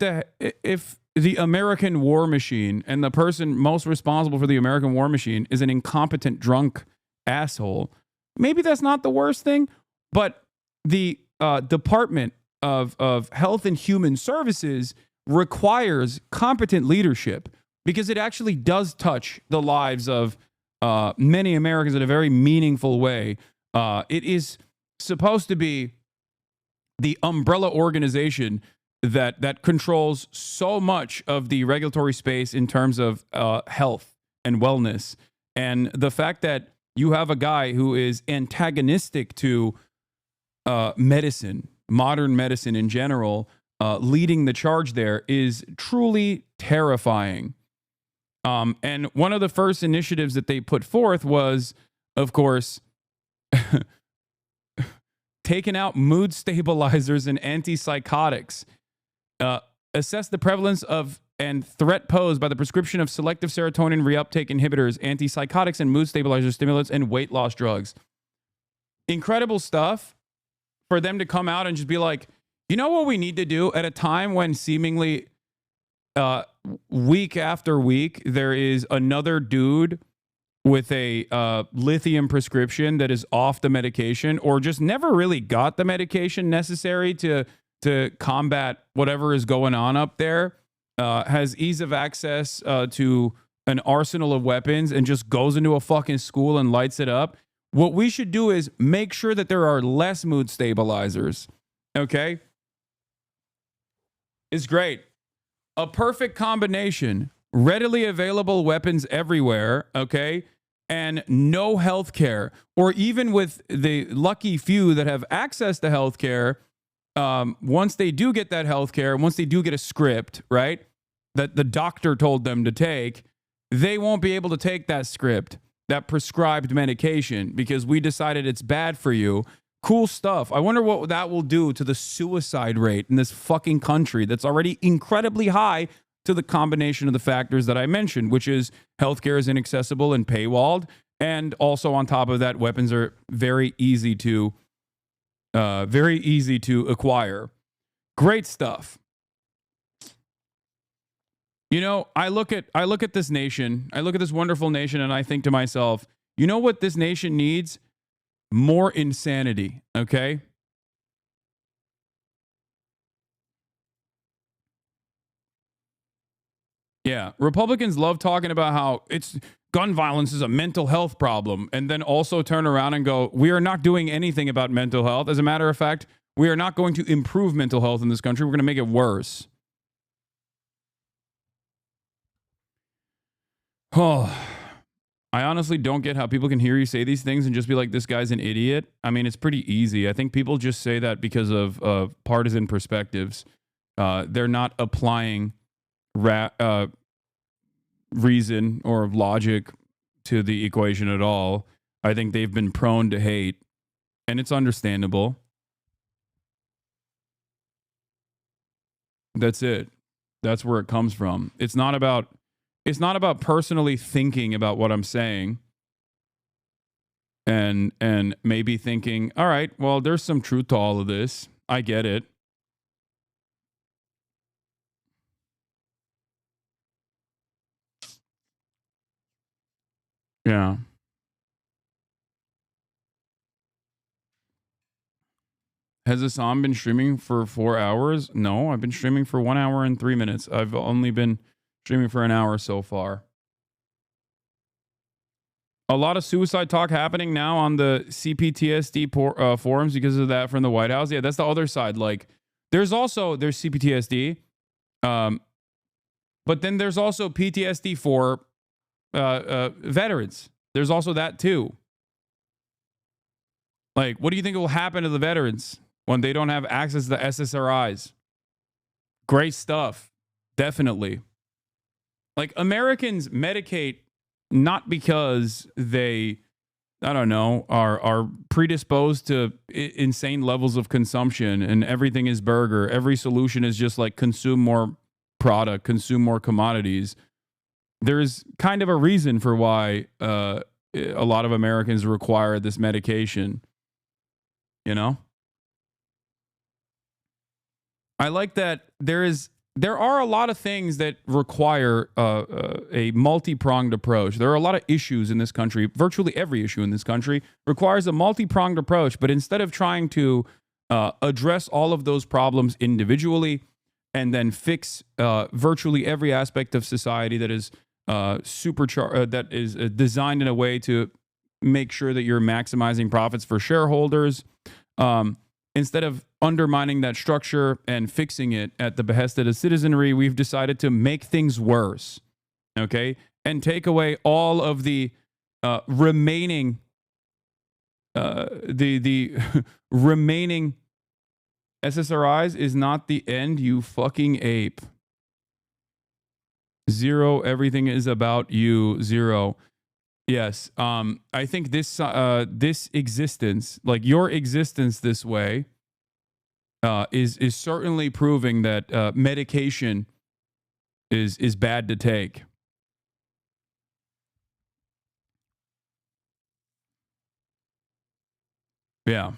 the American war machine and the person most responsible for the American war machine is an incompetent, drunk asshole, maybe that's not the worst thing. But the Department of Health and Human Services requires competent leadership because it actually does touch the lives of many Americans in a very meaningful way. It is supposed to be the umbrella organization that controls so much of the regulatory space in terms of health and wellness. And the fact that you have a guy who is antagonistic to medicine, modern medicine in general, leading the charge there is truly terrifying. And one of the first initiatives that they put forth was, of course, taking out mood stabilizers and antipsychotics. Assess the prevalence of and threat posed by the prescription of selective serotonin reuptake inhibitors, antipsychotics and mood stabilizers, stimulants, and weight loss drugs. Incredible stuff for them to come out and just be like, you know what we need to do at a time when seemingly week after week, there is another dude with a lithium prescription that is off the medication or just never really got the medication necessary to combat whatever is going on up there, has ease of access to an arsenal of weapons and just goes into a fucking school and lights it up. What we should do is make sure that there are less mood stabilizers. Okay? It's great. A perfect combination. Readily available weapons everywhere, okay? And no health care. Or even with the lucky few that have access to health care, once they do get that health care, once they do get a script, right, that the doctor told them to take, they won't be able to take that script, that prescribed medication, because we decided it's bad for you. Cool stuff. I wonder what that will do to the suicide rate in this fucking country that's already incredibly high to the combination of the factors that I mentioned, which is healthcare is inaccessible and paywalled. And also on top of that, weapons are very easy to acquire. Great stuff. You know, I look at this nation, I look at this wonderful nation, and I think to myself, you know what this nation needs? More insanity, okay? Yeah, Republicans love talking about how it's gun violence is a mental health problem, and then also turn around and go, we are not doing anything about mental health. As a matter of fact, we are not going to improve mental health in this country. We're going to make it worse. Oh, I honestly don't get how people can hear you say these things and just be like, this guy's an idiot. I mean, it's pretty easy. I think people just say that because of partisan perspectives. They're not applying reason or logic to the equation at all. I think they've been prone to hate, and it's understandable. That's it. That's where it comes from. It's not about personally thinking about what I'm saying and maybe thinking, all right, well, there's some truth to all of this. I get it. Yeah. Has Hasan been streaming for 4 hours? No, I've been streaming for 1 hour and 3 minutes. I've only been streaming for an hour so far. A lot of suicide talk happening now on the CPTSD forums because of that from the White House. Yeah, that's the other side. Like, there's CPTSD, but then there's also PTSD for veterans. There's also that too. Like, what do you think will happen to the veterans when they don't have access to the SSRIs? Great stuff. Definitely. Like, Americans medicate not because they, I don't know, are predisposed to insane levels of consumption and everything is burger. Every solution is just like consume more product, consume more commodities. There's kind of a reason for why a lot of Americans require this medication. You know? I like that there are a lot of things that require a multi-pronged approach. There are a lot of issues in this country. Virtually every issue in this country requires a multi-pronged approach. But instead of trying to address all of those problems individually and then fix virtually every aspect of society that is that is designed in a way to make sure that you're maximizing profits for shareholders, instead of undermining that structure and fixing it at the behest of the citizenry, we've decided to make things worse, okay? And take away all of the remaining the remaining SSRIs is not the end, you fucking ape. Zero, everything is about you. Zero. Yes. I think this existence, like your existence this way, is certainly proving that medication is bad to take. Yeah.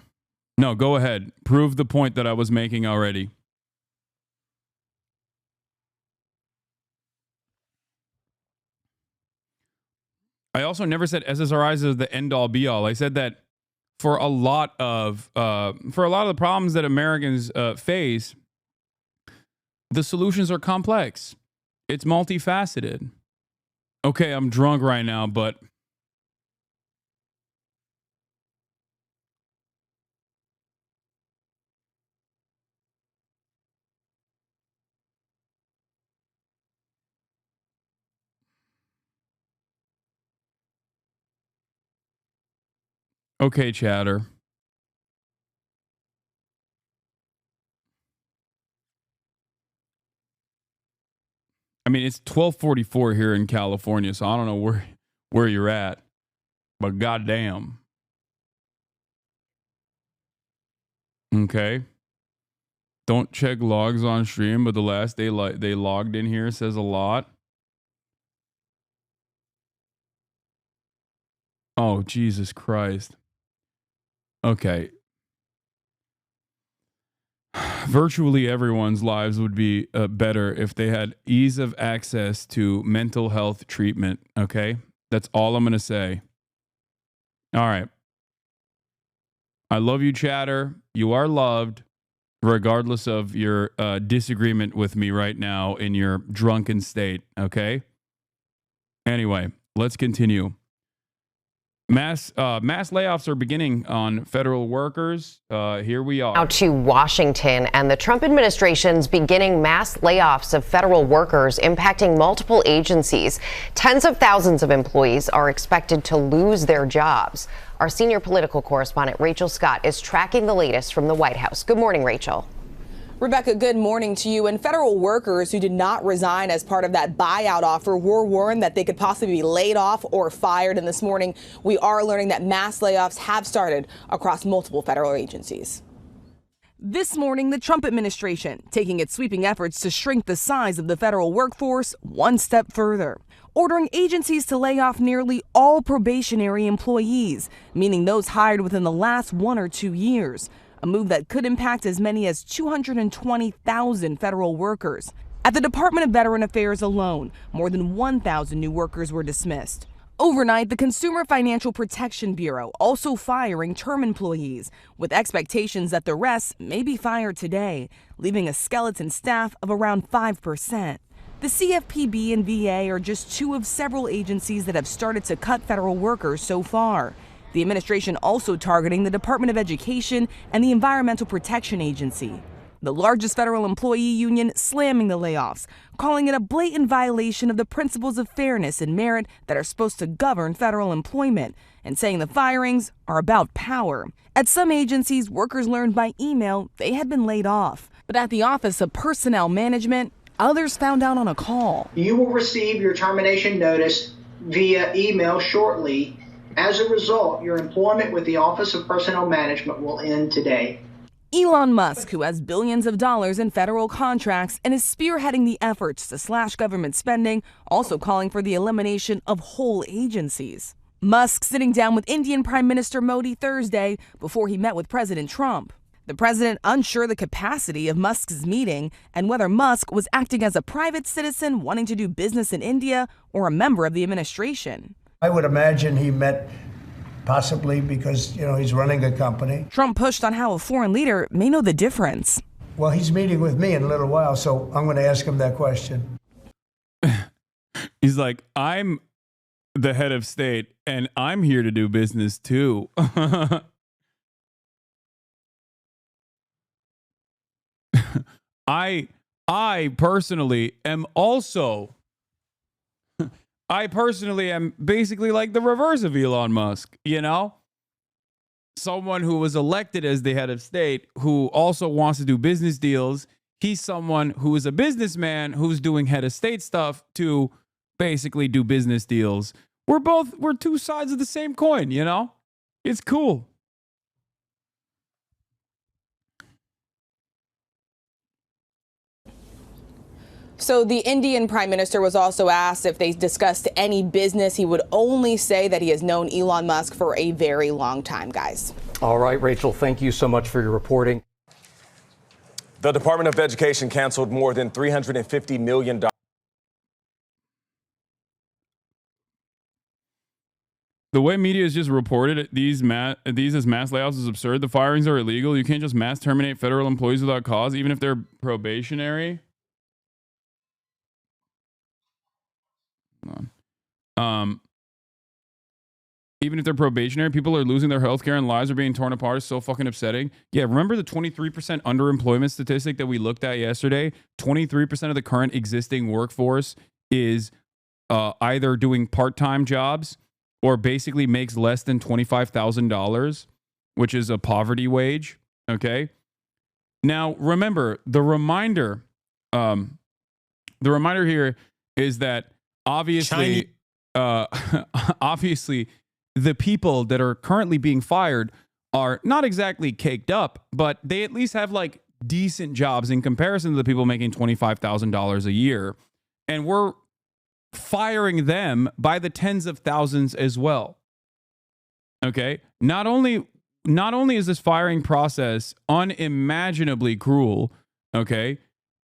No, go ahead. Prove the point that I was making already. I also never said SSRIs is the end all be all. I said that for a lot of the problems that Americans face, the solutions are complex. It's multifaceted. Okay, I'm drunk right now, but okay, chatter. I mean, it's 12:44 here in California, so I don't know where you're at, but goddamn. Okay. Don't check logs on stream, but the last day they logged in here says a lot. Oh, Jesus Christ. Okay. Virtually everyone's lives would be better if they had ease of access to mental health treatment. Okay. That's all I'm going to say. All right. I love you, chatter. You are loved. regardless of your disagreement with me right now in your drunken state. Okay. Anyway, let's continue. Mass layoffs are beginning on federal workers. Here we are. Now to Washington, and the Trump administration's beginning mass layoffs of federal workers impacting multiple agencies. Tens of thousands of employees are expected to lose their jobs. Our senior political correspondent, Rachel Scott, is tracking the latest from the White House. Good morning, Rachel. Rebecca, good morning to you. And federal workers who did not resign as part of that buyout offer were warned that they could possibly be laid off or fired. And this morning, we are learning that mass layoffs have started across multiple federal agencies. This morning, the Trump administration taking its sweeping efforts to shrink the size of the federal workforce one step further, ordering agencies to lay off nearly all probationary employees, meaning those hired within the last 1 or 2 years. A move that could impact as many as 220,000 federal workers. At the Department of Veteran Affairs alone, more than 1,000 new workers were dismissed. Overnight, the Consumer Financial Protection Bureau also firing term employees, with expectations that the rest may be fired today, leaving a skeleton staff of around 5%. The CFPB and VA are just two of several agencies that have started to cut federal workers so far. The administration also targeting the Department of Education and the Environmental Protection Agency. The largest federal employee union slamming the layoffs, calling it a blatant violation of the principles of fairness and merit that are supposed to govern federal employment, and saying the firings are about power. At some agencies, workers learned by email they had been laid off. But at the Office of Personnel Management, others found out on a call. You will receive your termination notice via email shortly. As a result, your employment with the Office of Personnel Management will end today. Elon Musk, who has billions of dollars in federal contracts and is spearheading the efforts to slash government spending, also calling for the elimination of whole agencies. Musk sitting down with Indian Prime Minister Modi Thursday before he met with President Trump. The president unsure the capacity of Musk's meeting and whether Musk was acting as a private citizen wanting to do business in India or a member of the administration. I would imagine he met possibly because, he's running a company. Trump pushed on how a foreign leader may know the difference. Well, he's meeting with me in a little while, so I'm going to ask him that question. He's like, I'm the head of state and I'm here to do business too. I personally am also basically like the reverse of Elon Musk, Someone who was elected as the head of state who also wants to do business deals. He's someone who is a businessman who's doing head of state stuff to basically do business deals. We're two sides of the same coin, It's cool. So the Indian prime minister was also asked if they discussed any business. He would only say that he has known Elon Musk for a very long time, guys. All right, Rachel, thank you so much for your reporting. The Department of Education canceled more than $350 million. The way media has just reported these as mass layoffs is absurd. The firings are illegal. You can't just mass terminate federal employees without cause, even if they're probationary. Even if they're probationary, people are losing their health care and lives are being torn apart. It's so fucking upsetting. Yeah, remember the 23% underemployment statistic that we looked at yesterday? 23% of the current existing workforce is either doing part-time jobs or basically makes less than $25,000, which is a poverty wage. Okay. Now, remember, the reminder here is that obviously, the people that are currently being fired are not exactly caked up, but they at least have like decent jobs in comparison to the people making $25,000 a year. And we're firing them by the tens of thousands as well. Okay. Not only is this firing process unimaginably cruel, okay,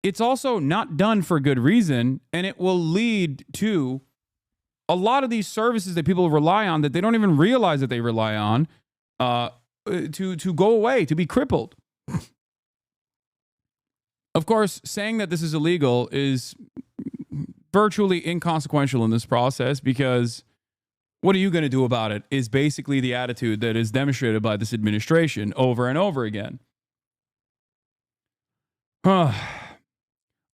it's also not done for good reason, and it will lead to a lot of these services that people rely on that they don't even realize that they rely on to go away, to be crippled. Of course, saying that this is illegal is virtually inconsequential in this process because what are you going to do about it is basically the attitude that is demonstrated by this administration over and over again. A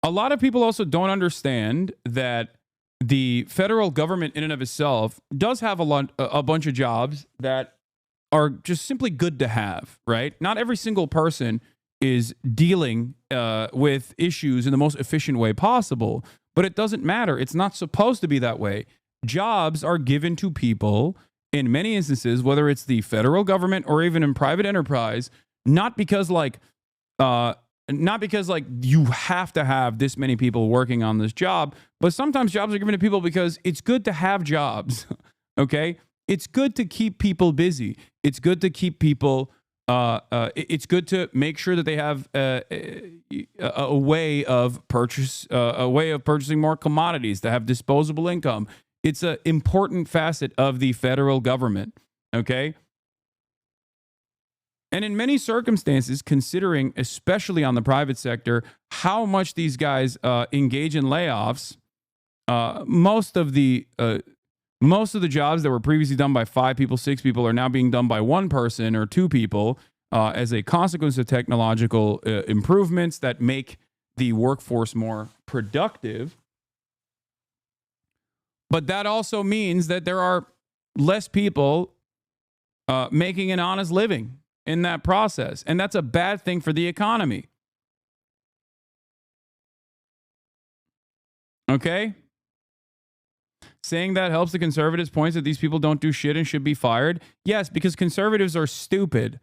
lot of people also don't understand that the federal government in and of itself does have a bunch of jobs that are just simply good to have, right? Not every single person is dealing with issues in the most efficient way possible, but it doesn't matter. It's not supposed to be that way. Jobs are given to people in many instances, whether it's the federal government or even in private enterprise, not because you have to have this many people working on this job, but sometimes jobs are given to people because it's good to have jobs. Okay? It's good to keep people busy. It's good to keep people it's good to make sure that they have a way of purchasing more commodities, to have disposable income. It's an important facet of the federal government, okay? And in many circumstances, considering, especially on the private sector, how much these guys engage in layoffs, most of the jobs that were previously done by 5 people, 6 people are now being done by 1 person or 2 people as a consequence of technological improvements that make the workforce more productive. But that also means that there are less people making an honest living in that process. And that's a bad thing for the economy. Okay? Saying that helps the conservatives' points that these people don't do shit and should be fired. Yes, because conservatives are stupid.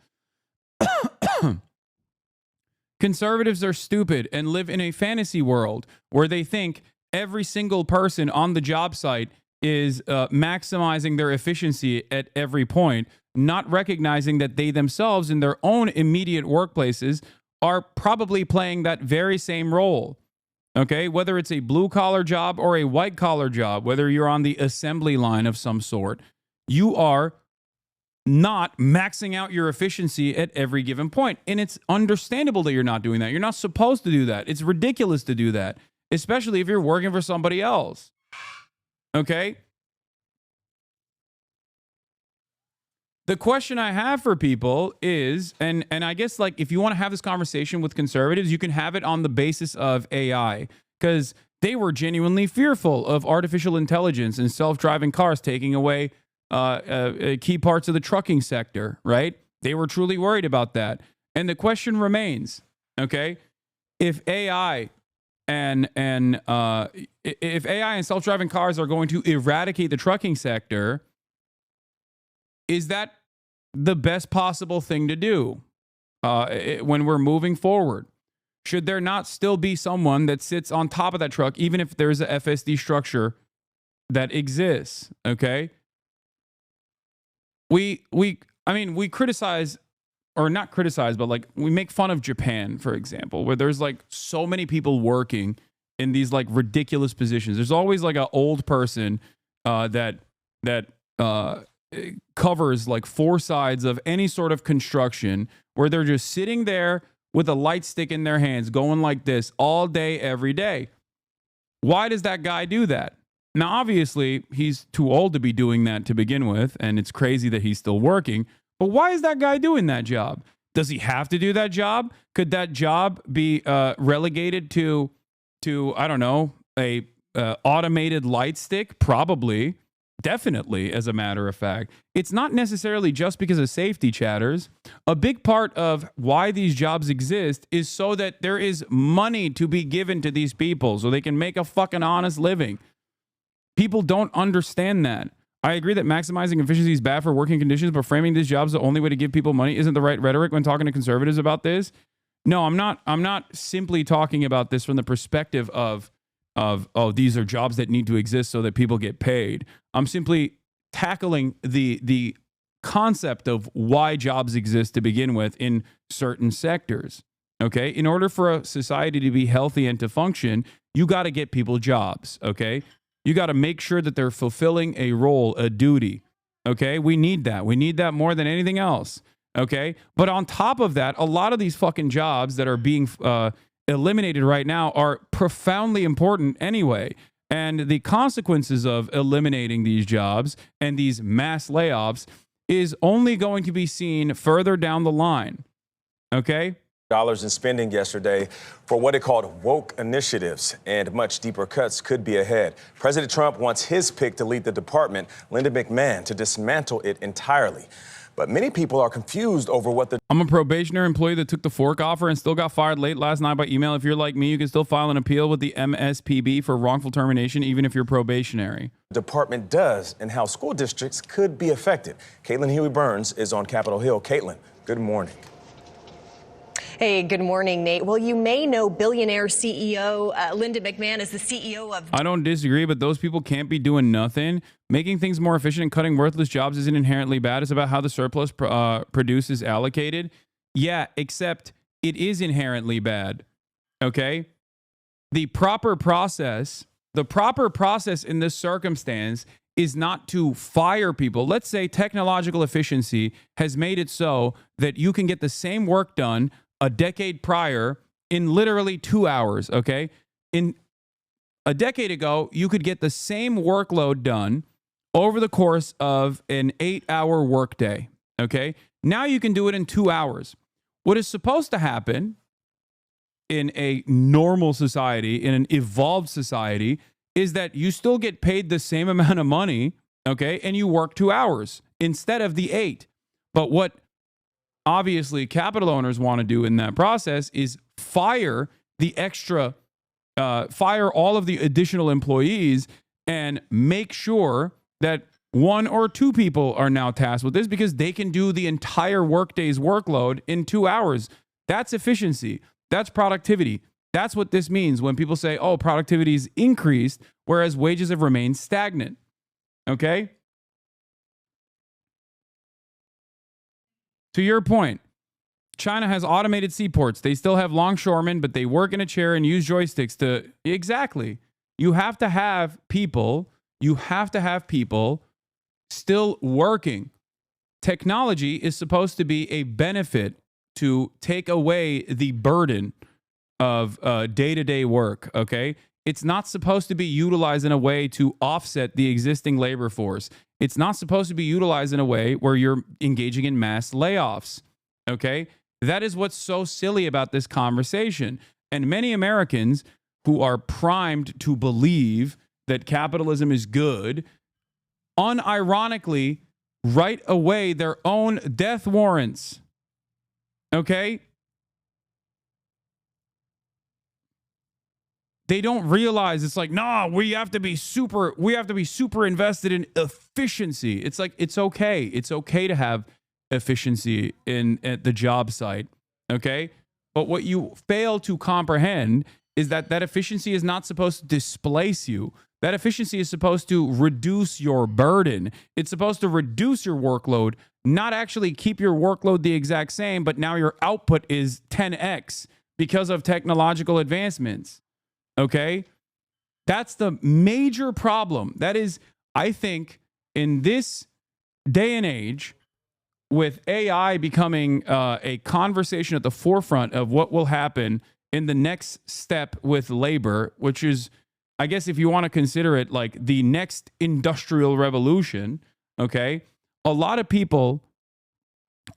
Conservatives are stupid and live in a fantasy world where they think every single person on the job site is maximizing their efficiency at every point, not recognizing that they themselves in their own immediate workplaces are probably playing that very same role. Okay, whether it's a blue collar job or a white collar job, whether you're on the assembly line of some sort, you are not maxing out your efficiency at every given point. And it's understandable that you're not doing that. You're not supposed to do that. It's ridiculous to do that, especially if you're working for somebody else. Okay? The question I have for people is, and I guess like if you want to have this conversation with conservatives, you can have it on the basis of AI, because they were genuinely fearful of artificial intelligence and self-driving cars taking away key parts of the trucking sector, right? They were truly worried about that. And the question remains, okay, if AI and self-driving cars are going to eradicate the trucking sector, is that the best possible thing to do when we're moving forward? Should there not still be someone that sits on top of that truck, even if there's a FSD structure that exists? Okay. We criticize, or not criticize, but like we make fun of Japan, for example, where there's like so many people working in these like ridiculous positions. There's always like an old person that covers like 4 sides of any sort of construction, where they're just sitting there with a light stick in their hands going like this all day, every day. Why does that guy do that? Now, obviously, he's too old to be doing that to begin with, and it's crazy that he's still working. But why is that guy doing that job? Does he have to do that job? Could that job be relegated to I don't know, a automated light stick? Probably. Definitely, as a matter of fact. It's not necessarily just because of safety, chatters. A big part of why these jobs exist is so that there is money to be given to these people so they can make a fucking honest living. People don't understand that. I agree that maximizing efficiency is bad for working conditions, but framing these jobs the only way to give people money isn't the right rhetoric when talking to conservatives about this. No, I'm not simply talking about this from the perspective of these are jobs that need to exist so that people get paid. I'm simply tackling the concept of why jobs exist to begin with in certain sectors. Okay? In order for a society to be healthy and to function, you got to get people jobs. Okay? You got to make sure that they're fulfilling a role, a duty. Okay? We need that. We need that more than anything else. Okay? But on top of that, a lot of these fucking jobs that are being eliminated right now are profoundly important anyway. And the consequences of eliminating these jobs and these mass layoffs is only going to be seen further down the line. Okay? Dollars in spending yesterday for what it called woke initiatives, and much deeper cuts could be ahead. President Trump wants his pick to lead the department, Linda McMahon, to dismantle it entirely. But many people are confused over what the... I'm a probationary employee that took the fork offer and still got fired late last night by email. If you're like me, you can still file an appeal with the MSPB for wrongful termination, even if you're probationary. department does and how school districts could be affected. Caitlin Huey-Burns is on Capitol Hill. Caitlin, good morning. Hey, good morning, Nate. Well, you may know billionaire CEO Linda McMahon is the CEO of... I don't disagree, but those people can't be doing nothing. Making things more efficient and cutting worthless jobs isn't inherently bad. It's about how the surplus produced is allocated. Yeah, except it is inherently bad. Okay? The proper process in this circumstance is not to fire people. Let's say technological efficiency has made it so that you can get the same work done a decade prior in literally 2 hours, okay? In a decade ago, you could get the same workload done over the course of an 8-hour workday, okay? Now you can do it in 2 hours. What is supposed to happen in a normal society, in an evolved society, is that you still get paid the same amount of money, okay? And you work 2 hours instead of the 8. But what obviously capital owners want to do in that process is fire all of the additional employees and make sure that 1 or 2 people are now tasked with this because they can do the entire workday's workload in 2 hours. That's efficiency. That's productivity. That's what this means when people say, oh, productivity is increased, whereas wages have remained stagnant. Okay? To your point, China has automated seaports. They still have longshoremen, but they work in a chair and use joysticks to... Exactly. You have to have people still working. Technology is supposed to be a benefit to take away the burden of day-to-day work, okay? It's not supposed to be utilized in a way to offset the existing labor force. It's not supposed to be utilized in a way where you're engaging in mass layoffs, okay? That is what's so silly about this conversation. And many Americans who are primed to believe that capitalism is good, unironically write away their own death warrants, okay? They don't realize it's like, no, we have to be super invested in efficiency. It's like, it's okay. It's okay to have efficiency at the job site. Okay. But what you fail to comprehend is that efficiency is not supposed to displace you. That efficiency is supposed to reduce your burden. It's supposed to reduce your workload, not actually keep your workload the exact same, but now your output is 10x because of technological advancements. Okay, that's the major problem. That is, I think, in this day and age, with AI becoming a conversation at the forefront of what will happen in the next step with labor, which is, I guess, if you want to consider it like the next industrial revolution, okay, a lot of people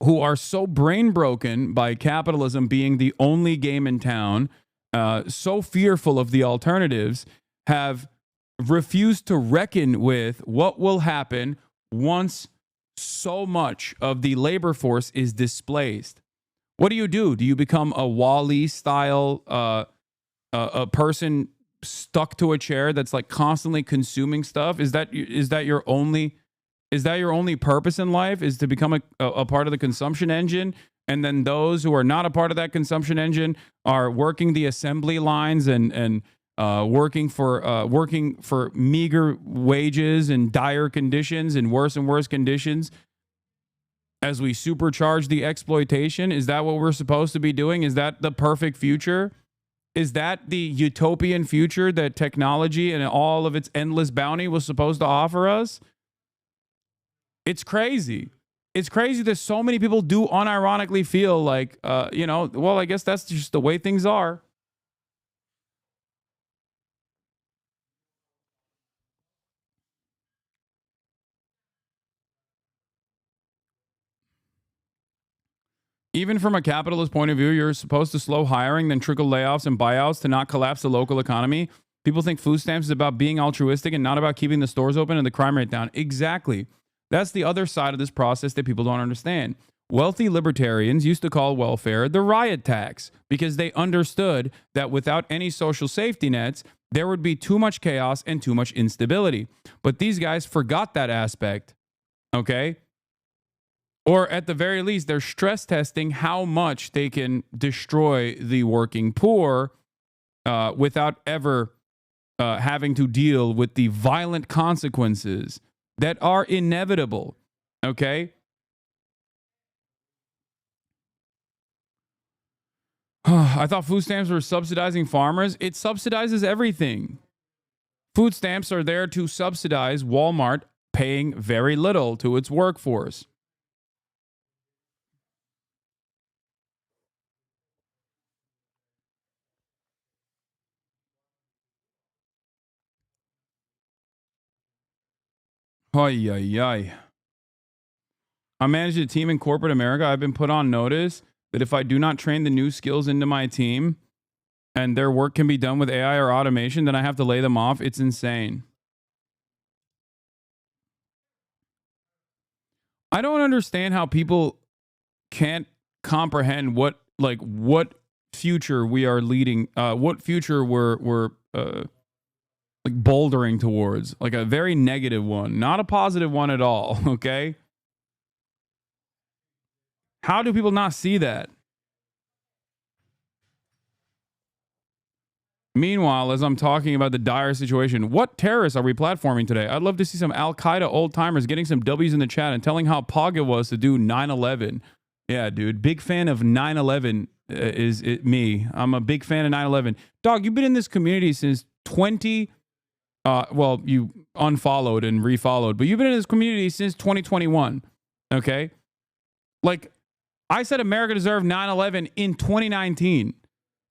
who are so brain broken by capitalism being the only game in town, so fearful of the alternatives, have refused to reckon with what will happen once so much of the labor force is displaced. What do? Do you become a Wall-E style a person stuck to a chair that's like constantly consuming stuff? Is that your only purpose in life, is to become a part of the consumption engine? And then those who are not a part of that consumption engine are working the assembly lines and working for meager wages and dire conditions and worse conditions as we supercharge the exploitation. Is that what we're supposed to be doing? Is that the perfect future? Is that the utopian future that technology and all of its endless bounty was supposed to offer us? It's crazy. It's crazy that so many people do unironically feel like, well, I guess that's just the way things are. Even from a capitalist point of view, you're supposed to slow hiring, then trickle layoffs and buyouts to not collapse the local economy. People think food stamps is about being altruistic and not about keeping the stores open and the crime rate down. Exactly. That's the other side of this process that people don't understand. Wealthy libertarians used to call welfare the riot tax because they understood that without any social safety nets, there would be too much chaos and too much instability. But these guys forgot that aspect, okay? Or at the very least, they're stress testing how much they can destroy the working poor without ever having to deal with the violent consequences that are inevitable, okay? I thought food stamps were subsidizing farmers. It subsidizes everything. Food stamps are there to subsidize Walmart paying very little to its workforce. Ay, ay, ay. I manage a team in corporate America. I've been put on notice that if I do not train the new skills into my team and their work can be done with AI or automation, then I have to lay them off. It's insane. I don't understand how people can't comprehend what future we are leading, what future we're like bouldering towards, like a very negative one, not a positive one at all, okay? How do people not see that? Meanwhile, as I'm talking about the dire situation, what terrorists are we platforming today? I'd love to see some Al-Qaeda old-timers getting some W's in the chat and telling how pog it was to do 9/11. Yeah, dude. Big fan of 9/11 is me. I'm a big fan of 9/11. Dog, you've been in this community since well, you unfollowed and refollowed, but you've been in this community since 2021, okay? Like, I said America deserved 9/11 in 2019.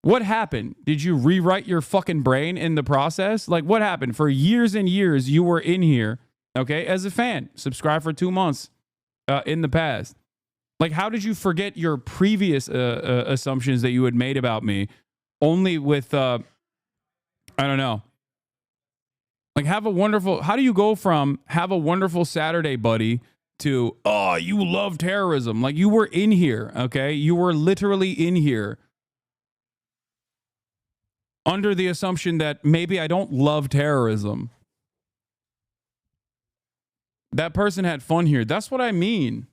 What happened? Did you rewrite your fucking brain in the process? Like, what happened? For years and years, you were in here, okay, as a fan. Subscribe for 2 months in the past. Like, how did you forget your previous assumptions that you had made about me only with, I don't know. Like, how do you go from have a wonderful Saturday, buddy, to, oh, you love terrorism? Like, you were in here, okay? You were literally in here under the assumption that maybe I don't love terrorism. That person had fun here. That's what I mean.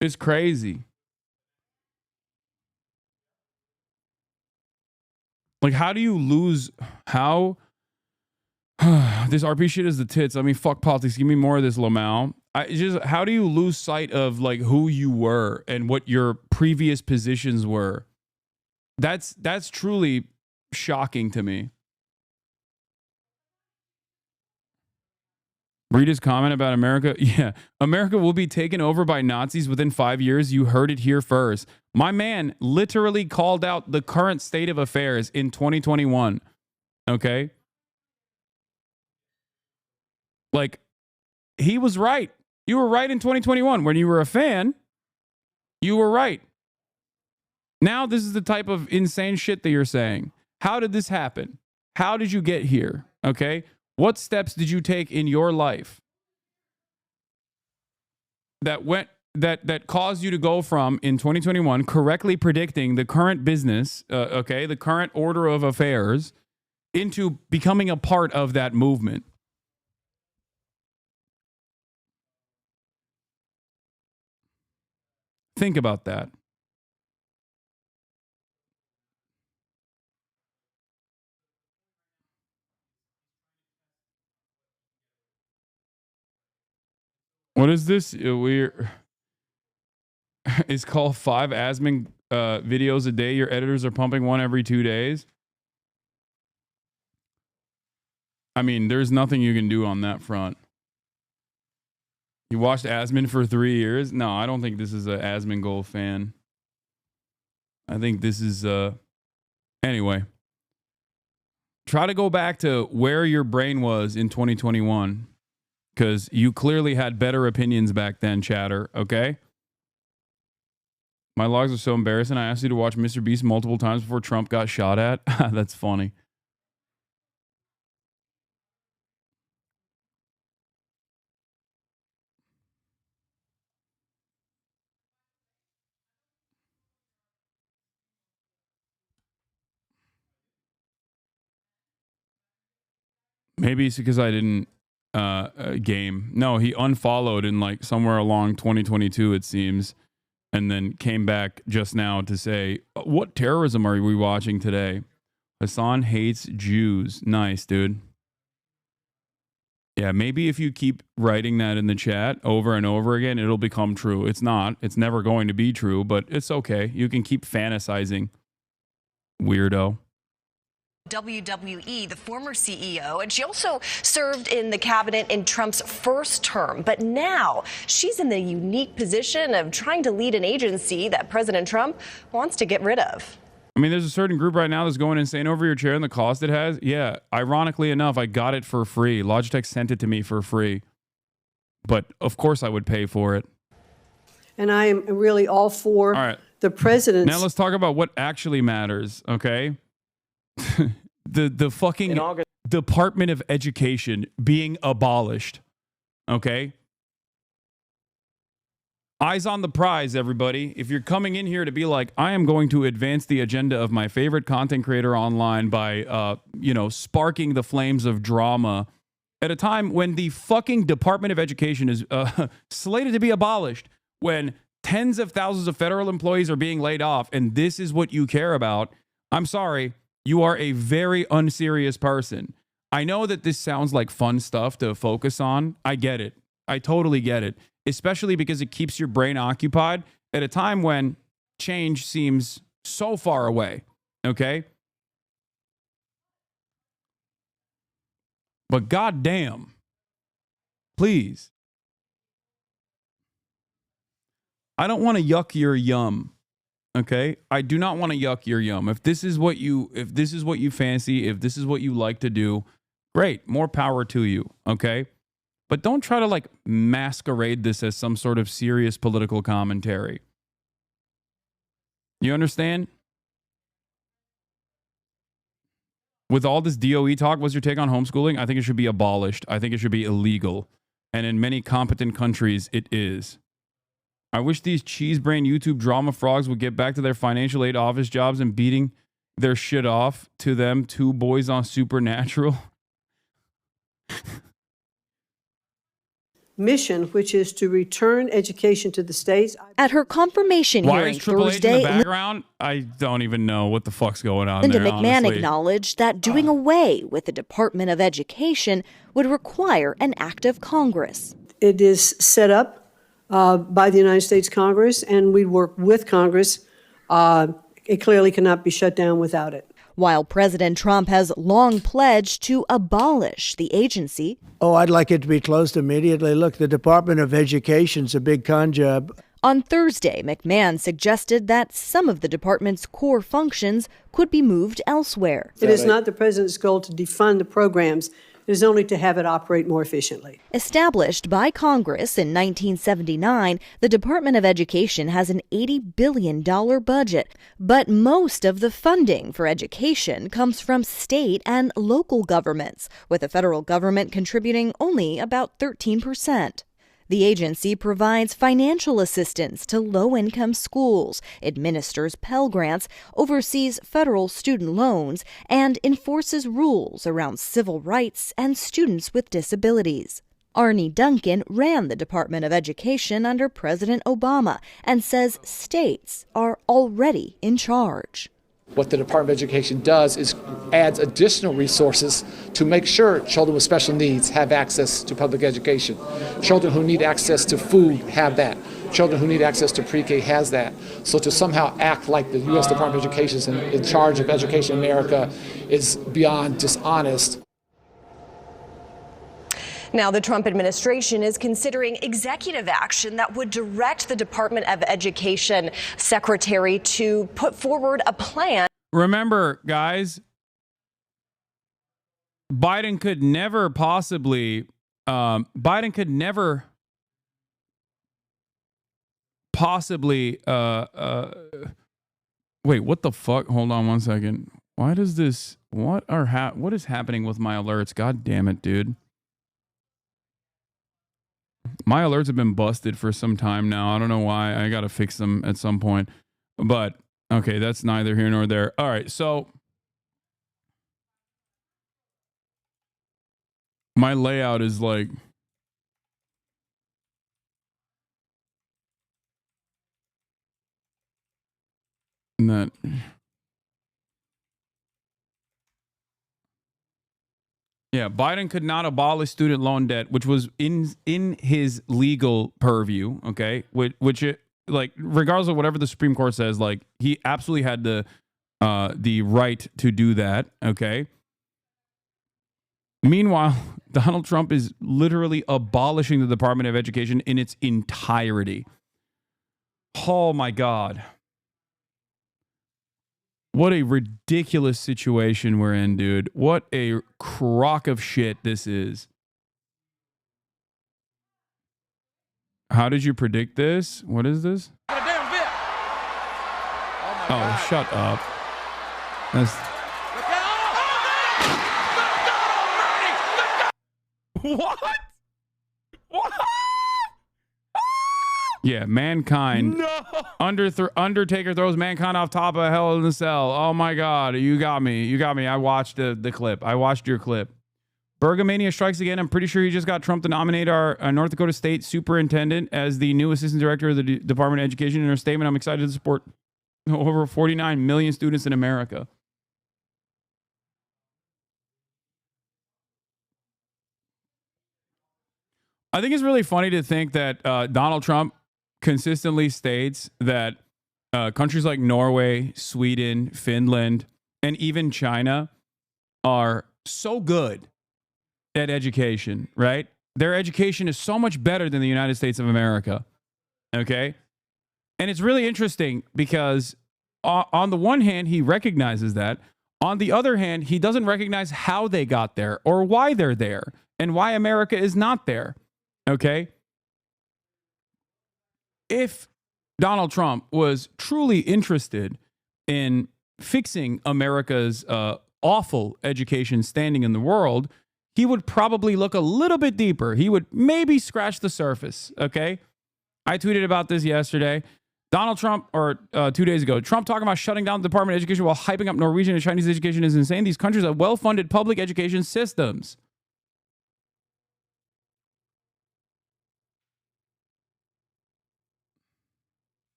It's crazy. Like, how do you lose? How? This RP shit is the tits. I mean, fuck politics. Give me more of this, Lamau. How do you lose sight of like who you were and what your previous positions were? That's truly shocking to me. Read his comment about America. Yeah, America will be taken over by Nazis within 5 years. You heard it here first. My man literally called out the current state of affairs in 2021. Okay? Like, he was right. You were right in 2021. When you were a fan, you were right. Now this is the type of insane shit that you're saying. How did this happen? How did you get here? Okay? What steps did you take in your life that caused you to go from, in 2021, correctly predicting the current business, okay, the current order of affairs, into becoming a part of that movement? Think about that. What is this? It's called 5 Asmin videos a day. Your editors are pumping one every 2 days. I mean, there's nothing you can do on that front. You watched Asmin for 3 years? No, I don't think this is an Asmongold fan. I think this is anyway. Try to go back to where your brain was in 2021. because you clearly had better opinions back then, chatter, okay? My logs are so embarrassing. I asked you to watch Mr. Beast multiple times before Trump got shot at. That's funny. Maybe it's because I didn't game. No, he unfollowed in like somewhere along 2022, it seems, and then came back just now to say, what terrorism are we watching today? Hasan hates Jews. Nice, dude. Yeah, maybe if you keep writing that in the chat over and over again, it'll become true. It's not. It's never going to be true, but it's okay. You can keep fantasizing. Weirdo. WWE, the former CEO, and she also served in the cabinet in Trump's first term. But now she's in the unique position of trying to lead an agency that President Trump wants to get rid of. I mean, there's a certain group right now that's going insane over your chair and the cost it has. Yeah, ironically enough, I got it for free. Logitech sent it to me for free. But of course I would pay for it. And I am really all for the president's. Now let's talk about what actually matters, okay? the fucking Department of Education being abolished, okay? Eyes on the prize, everybody. If you're coming in here to be like, I am going to advance the agenda of my favorite content creator online by, sparking the flames of drama at a time when the fucking Department of Education is slated to be abolished, when tens of thousands of federal employees are being laid off, and this is what you care about, I'm sorry. You are a very unserious person. I know that this sounds like fun stuff to focus on. I get it. I totally get it. Especially because it keeps your brain occupied at a time when change seems so far away. Okay? But goddamn, please. I don't want to yuck your yum. Okay, I do not want to yuck your yum. If this is what you fancy, if this is what you like to do, great, more power to you. Okay, but don't try to like masquerade this as some sort of serious political commentary. You understand? With all this DOE talk, what's your take on homeschooling? I think it should be abolished. I think it should be illegal, and in many competent countries, it is. I wish these cheese brain YouTube drama frogs would get back to their financial aid office jobs and beating their shit off to them two boys on Supernatural. Mission, which is to return education to the states. At her confirmation Why hearing is Triple H in the Thursday, background? I don't even know what the fuck's going on Linda there, McMahon honestly. acknowledged that doing away with the Department of Education would require an act of Congress. It is set up by the United States Congress, and we work with Congress. It clearly cannot be shut down without it. While President Trump has long pledged to abolish the agency. Oh, I'd like it to be closed immediately. Look, the Department of Education's a big con job. On Thursday, McMahon suggested that some of the department's core functions could be moved elsewhere. It is not the president's goal to defund the programs. It is only to have it operate more efficiently. Established by Congress in 1979, the Department of Education has an $80 billion budget. But most of the funding for education comes from state and local governments, with the federal government contributing only about 13%. The agency provides financial assistance to low-income schools, administers Pell Grants, oversees federal student loans, and enforces rules around civil rights and students with disabilities. Arne Duncan ran the Department of Education under President Obama and says states are already in charge. What the Department of Education does is adds additional resources to make sure children with special needs have access to public education. Children who need access to food have that. Children who need access to pre-K has that. So to somehow act like the U.S. Department of Education is in charge of education in America is beyond dishonest. Now, the Trump administration is considering executive action that would direct the Department of Education secretary to put forward a plan. Remember, guys, Biden could never possibly Biden could never possibly wait, what the fuck? Hold on one second. Why does this what is happening with my alerts? God damn it, dude. My alerts have been busted for some time now. I don't know why. I got to fix them at some point. But okay, that's neither here nor there. All right, so my layout is like that. Yeah, Biden could not abolish student loan debt, which was in his legal purview. Okay, which it, like, regardless of whatever the Supreme Court says, like, he absolutely had the right to do that. Okay. Meanwhile, Donald Trump is literally abolishing the Department of Education in its entirety. Oh my God. What a ridiculous situation we're in, dude. What a crock of shit this is. How did you predict this? What is this? Oh, shut up. That's... What? What? Yeah, Mankind. No. Undertaker throws Mankind off top of a Hell in a Cell. Oh my God, you got me. You got me. I watched the clip. I watched your clip. Bergamania strikes again. I'm pretty sure he just got Trump to nominate our North Dakota State Superintendent as the new Assistant Director of the Department of Education. In her statement, I'm excited to support over 49 million students in America. I think it's really funny to think that Donald Trump consistently states that countries like Norway, Sweden, Finland, and even China are so good at education, right? Their education is so much better than the United States of America. Okay? And it's really interesting because on the one hand, he recognizes that. On the other hand, he doesn't recognize how they got there or why they're there and why America is not there. Okay? If Donald Trump was truly interested in fixing America's awful education standing in the world, he would probably look a little bit deeper. He would maybe scratch the surface, okay? I tweeted about this yesterday. Donald Trump, or 2 days ago, Trump talking about shutting down the Department of Education while hyping up Norwegian and Chinese education is insane. These countries have well-funded public education systems.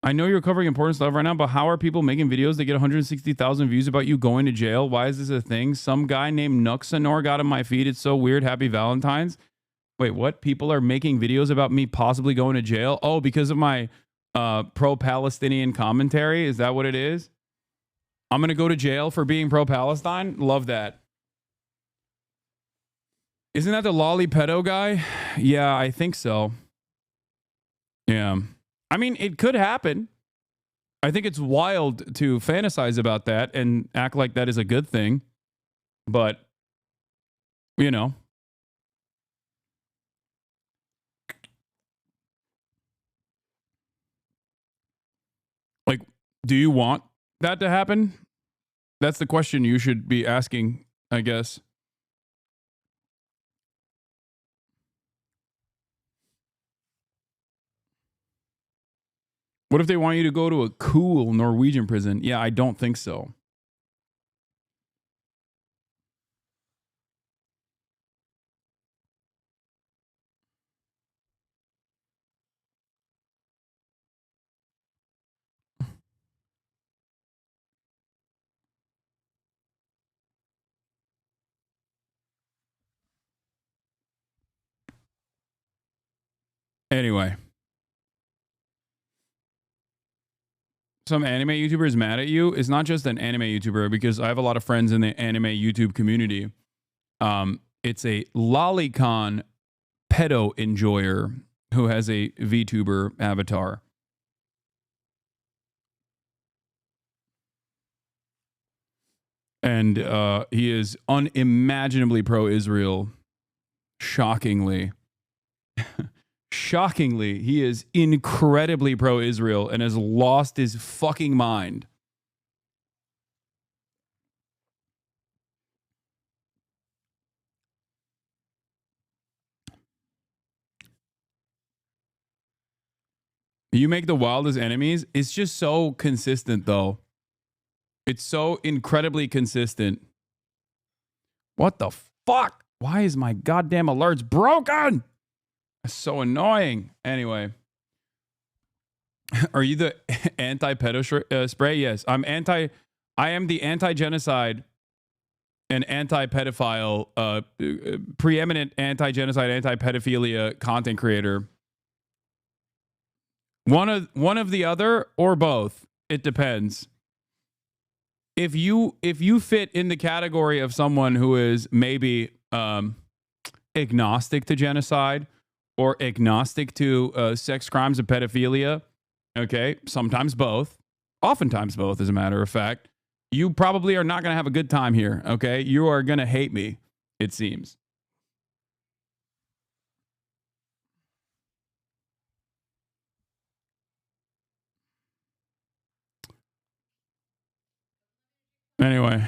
I know you're covering important stuff right now, but how are people making videos that get 160,000 views about you going to jail? Why is this a thing? Some guy named Nuxanor got in my feed. It's so weird. Happy Valentine's. Wait, what? People are making videos about me possibly going to jail? Oh, because of my pro-Palestinian commentary? Is that what it is? I'm going to go to jail for being pro-Palestine? Love that. Isn't that the lolly pedo guy? Yeah, I think so. Yeah. I mean, it could happen. I think it's wild to fantasize about that and act like that is a good thing. But, you know. Like, do you want that to happen? That's the question you should be asking, I guess. What if they want you to go to a cool Norwegian prison? Yeah, I don't think so. Anyway. Some anime YouTuber is mad at you. It's not just an anime YouTuber, because I have a lot of friends in the anime YouTube community. It's a lolicon pedo enjoyer who has a VTuber avatar. And he is unimaginably pro-Israel. Shockingly. Shockingly, he is incredibly pro-Israel and has lost his fucking mind. You make the wildest enemies. It's just so consistent, though. It's so incredibly consistent. What the fuck? Why is my goddamn alerts broken? That's so annoying. Anyway. Are you the anti-pedo spray? Yes. I am the anti-genocide and anti-pedophile, preeminent anti-genocide, anti-pedophilia content creator. One of the other or both. It depends. If you fit in the category of someone who is maybe agnostic to genocide or agnostic to sex crimes and pedophilia, okay, sometimes both, oftentimes both, as a matter of fact, you probably are not going to have a good time here, okay? You are going to hate me, it seems. Anyway.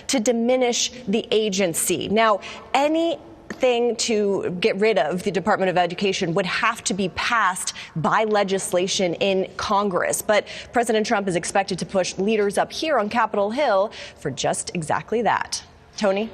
To diminish the agency. Now, anything to get rid of the Department of Education would have to be passed by legislation in Congress. But President Trump is expected to push leaders up here on Capitol Hill for just exactly that. Tony?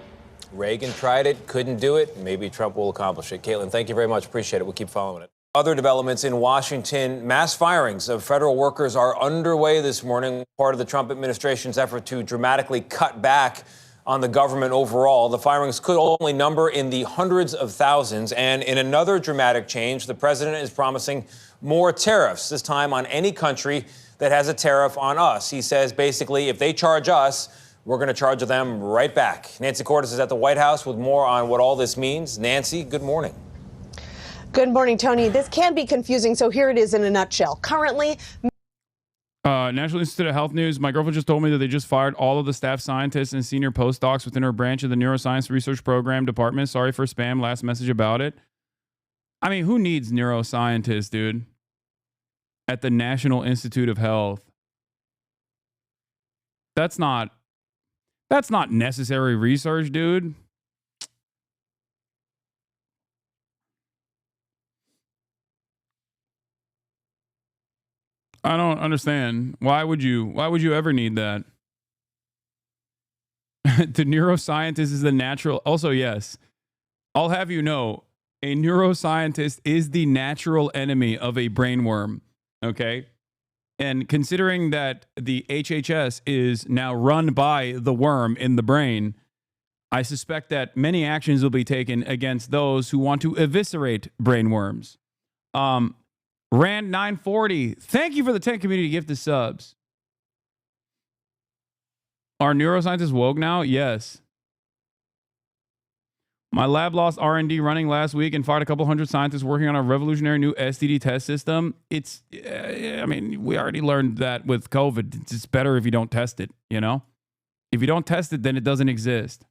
Reagan tried it, couldn't do it. Maybe Trump will accomplish it. Caitlin, thank you very much. Appreciate it. We'll keep following it. Other developments in Washington, mass firings of federal workers are underway this morning, part of the Trump administration's effort to dramatically cut back on the government overall. The firings could only number in the hundreds of thousands. And in another dramatic change, the president is promising more tariffs, this time on any country that has a tariff on us. He says basically, if they charge us, we're going to charge them right back. Nancy Cordes is at the White House with more on what all this means. Nancy, good morning. Good morning, Tony. This can be confusing, so here it is in a nutshell. Currently, National Institute of Health News. My girlfriend just told me that they just fired all of the staff scientists and senior postdocs within her branch of the Neuroscience Research Program Department. Sorry for spam. Last message about it. I mean, who needs neuroscientists, dude? At the National Institute of Health. That's not necessary research, dude. I don't understand. Why would you ever need that? The neuroscientist is the natural. Also, yes, I'll have you know, a neuroscientist is the natural enemy of a brainworm. Okay. And considering that the HHS is now run by the worm in the brain, I suspect that many actions will be taken against those who want to eviscerate brainworms. Rand 940, thank you for the 10 community gifted subs. Are neuroscientists woke now? Yes. My lab lost R&D running last week and fired a couple hundred scientists working on a revolutionary new STD test system. It's, I mean, we already learned that with COVID. It's better if you don't test it, you know? If you don't test it, then it doesn't exist.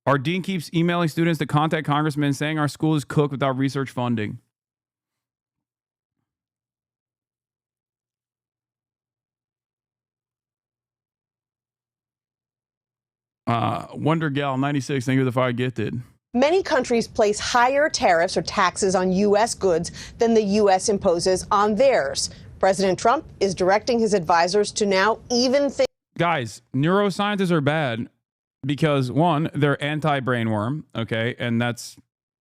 Our dean keeps emailing students to contact congressmen saying our school is cooked without research funding. Wonder Gal 96, thank you for the fire gifted. many countries place higher tariffs or taxes on U.S. goods than the U.S. imposes on theirs. President Trump is directing his advisors to now even think. Guys, neuroscientists are bad because, one, they're anti-brainworm, okay, and that's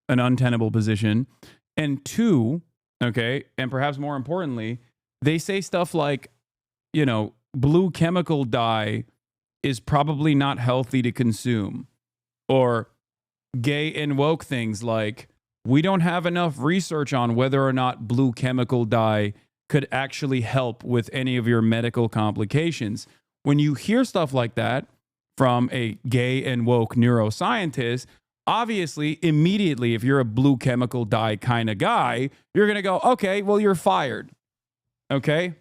an untenable position. And two, okay, and perhaps more importantly, they say stuff like, you know, blue chemical dye is probably not healthy to consume. Or gay and woke things like, we don't have enough research on whether or not blue chemical dye could actually help with any of your medical complications. When you hear stuff like that from a gay and woke neuroscientist, obviously, immediately, if you're a blue chemical dye kind of guy, you're going to go, okay, well, you're fired. Okay?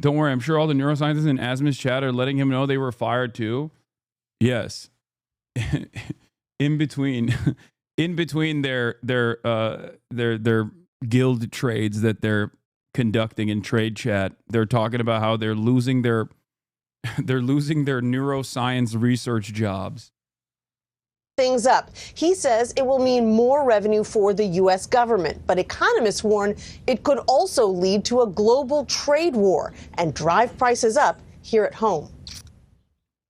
Don't worry, I'm sure all the neuroscientists in Asmus chat are letting him know they were fired too. Yes. in between their guild trades that they're conducting in trade chat, they're talking about how they're losing their neuroscience research jobs. Things up. He says it will mean more revenue for the U.S. government, but economists warn it could also lead to a global trade war and drive prices up here at home.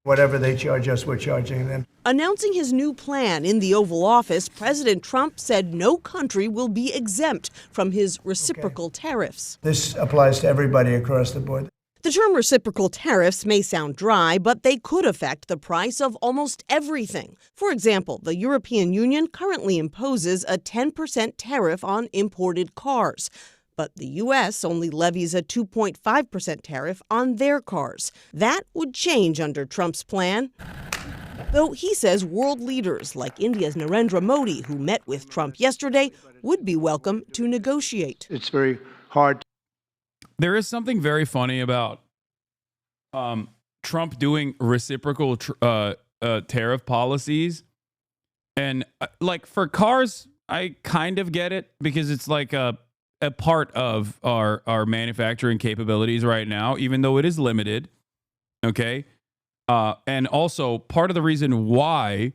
Whatever they charge us, we're charging them. Announcing his new plan in the Oval Office, President Trump said no country will be exempt from his reciprocal tariffs. This applies to everybody across the board. The term reciprocal tariffs may sound dry, but they could affect the price of almost everything. For example, the European Union currently imposes a 10% tariff on imported cars. But the U.S. only levies a 2.5% tariff on their cars. That would change under Trump's plan. Though he says world leaders like India's Narendra Modi, who met with Trump yesterday, would be welcome to negotiate. It's very hard. There is something very funny about Trump doing reciprocal tariff policies. And like for cars, I kind of get it because it's like a part of our manufacturing capabilities right now, even though it is limited. Okay. And also part of the reason why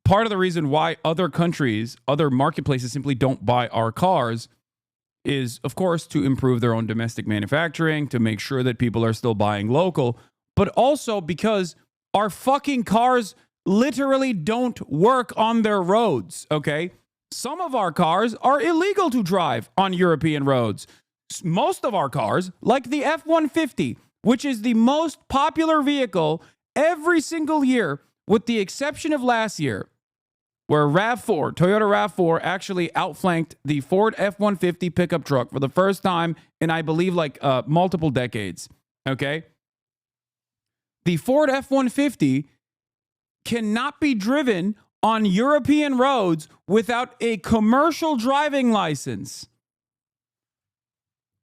other countries, other marketplaces simply don't buy our cars is, of course, to improve their own domestic manufacturing, to make sure that people are still buying local, but also because our fucking cars literally don't work on their roads, okay? Some of our cars are illegal to drive on European roads. Most of our cars, like the F-150, which is the most popular vehicle every single year, with the exception of last year, where Toyota RAV4 actually outflanked the Ford F-150 pickup truck for the first time in, I believe, like multiple decades, okay? The Ford F-150 cannot be driven on European roads without a commercial driving license.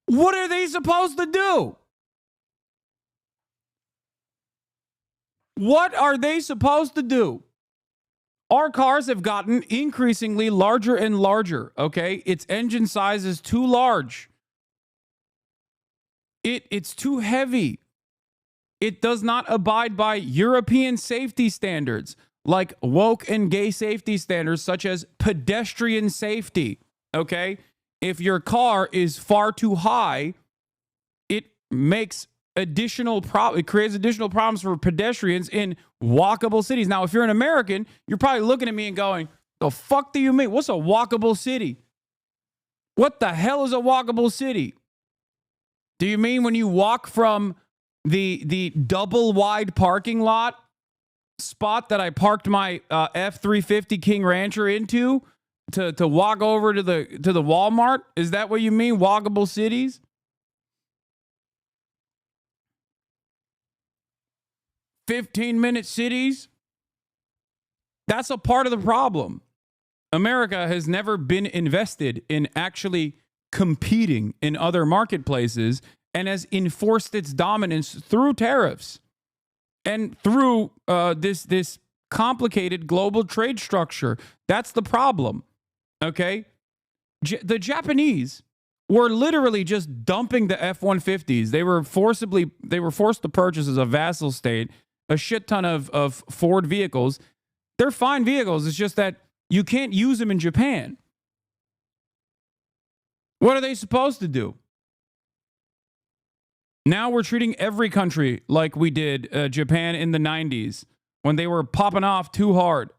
What are they supposed to do? What are they supposed to do? Our cars have gotten increasingly larger and larger, okay? Its engine size is too large. It's too heavy. It does not abide by European safety standards, like woke and gay safety standards, such as pedestrian safety, okay? If your car is far too high, it makes it creates additional problems for pedestrians in walkable cities. Now, if you're an American, you're probably looking at me and going, the fuck do you mean? What's a walkable city? What the hell is a walkable city? Do you mean when you walk from the double wide parking lot spot that I parked my F-350 King Rancher into to walk over to the Walmart? Is that what you mean, walkable cities? 15-minute cities? That's a part of the problem. America has never been invested in actually competing in other marketplaces and has enforced its dominance through tariffs and through this complicated global trade structure. That's the problem, okay? The Japanese were literally just dumping the F-150s. They were forced to purchase as a vassal state a shit ton of Ford vehicles. They're fine vehicles. It's just that you can't use them in Japan. What are they supposed to do? Now we're treating every country like we did Japan in the 90s when they were popping off too hard.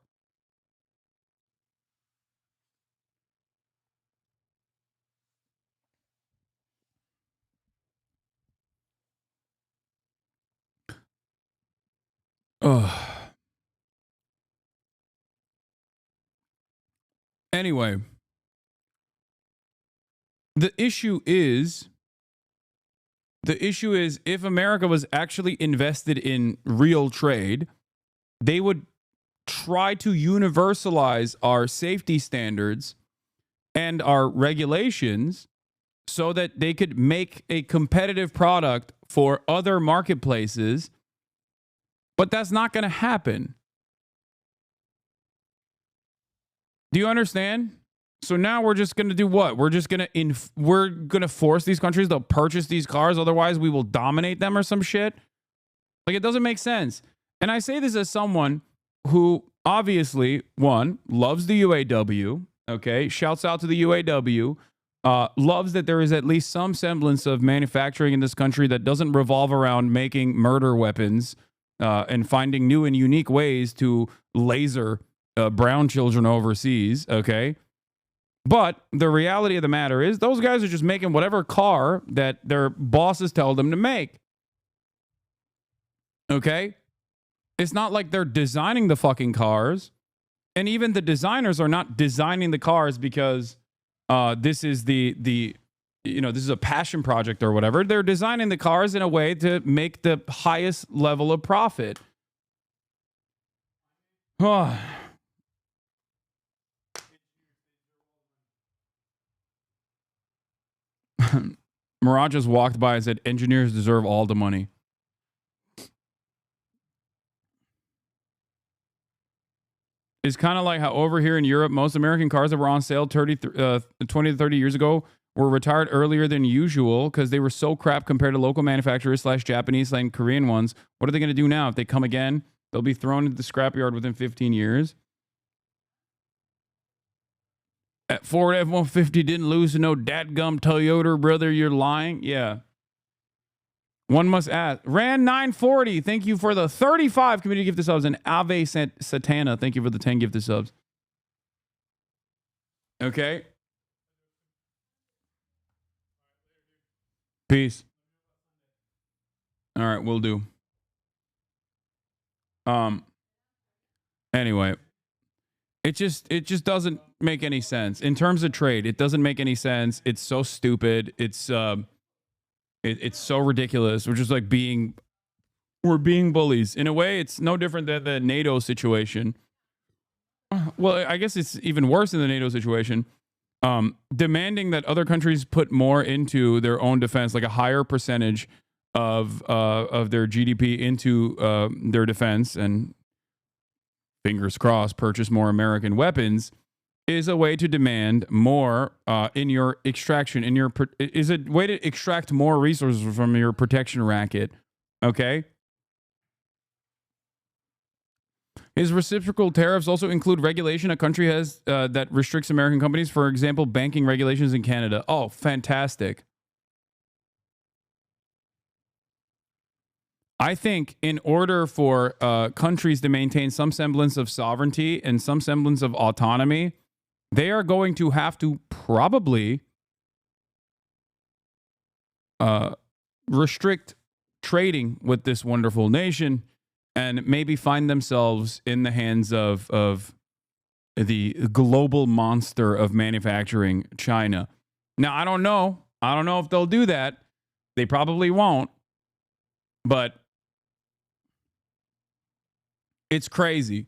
Anyway, the issue is if America was actually invested in real trade, they would try to universalize our safety standards and our regulations so that they could make a competitive product for other marketplaces. But that's not going to happen. Do you understand? So now we're just going to do what? We're just going to force these countries to purchase these cars. Otherwise, we will dominate them or some shit. Like, it doesn't make sense. And I say this as someone who obviously, one, loves the UAW. Okay. Shouts out to the UAW. Loves that there is at least some semblance of manufacturing in this country that doesn't revolve around making murder weapons and finding new and unique ways to laser brown children overseas. Okay. But the reality of the matter is those guys are just making whatever car that their bosses tell them to make. Okay? It's not like they're designing the fucking cars. And even the designers are not designing the cars because this is this is a passion project or whatever. They're designing the cars in a way to make the highest level of profit. Mirage just walked by and said, engineers deserve all the money. It's kind of like how over here in Europe, most American cars that were on sale 20 to 30 years ago were retired earlier than usual because they were so crap compared to local manufacturers / Japanese / Korean ones. What are they going to do now? If they come again, they'll be thrown into the scrapyard within 15 years. That Ford F-150 didn't lose to no dadgum Toyota, brother. You're lying. Yeah. One must ask. Ran 940. Thank you for the 35 community gifted subs. And Ave Satana. Thank you for the 10 gifted subs. Okay. Peace. All right, we'll do. Anyway, it just doesn't make any sense in terms of trade. It doesn't make any sense. It's so stupid. It's so ridiculous. We're just like we're being bullies. In a way, it's no different than the NATO situation. Well, I guess it's even worse than the NATO situation. Demanding that other countries put more into their own defense, like a higher percentage of their GDP into their defense, and fingers crossed, purchase more American weapons, is a way to demand more in your extraction, is a way to extract more resources from your protection racket. Okay. Is reciprocal tariffs also include regulation a country has that restricts American companies? For example, banking regulations in Canada. Oh, fantastic. I think in order for countries to maintain some semblance of sovereignty and some semblance of autonomy, they are going to have to probably restrict trading with this wonderful nation and maybe find themselves in the hands of the global monster of manufacturing, China. Now, I don't know. I don't know if they'll do that. They probably won't. But it's crazy.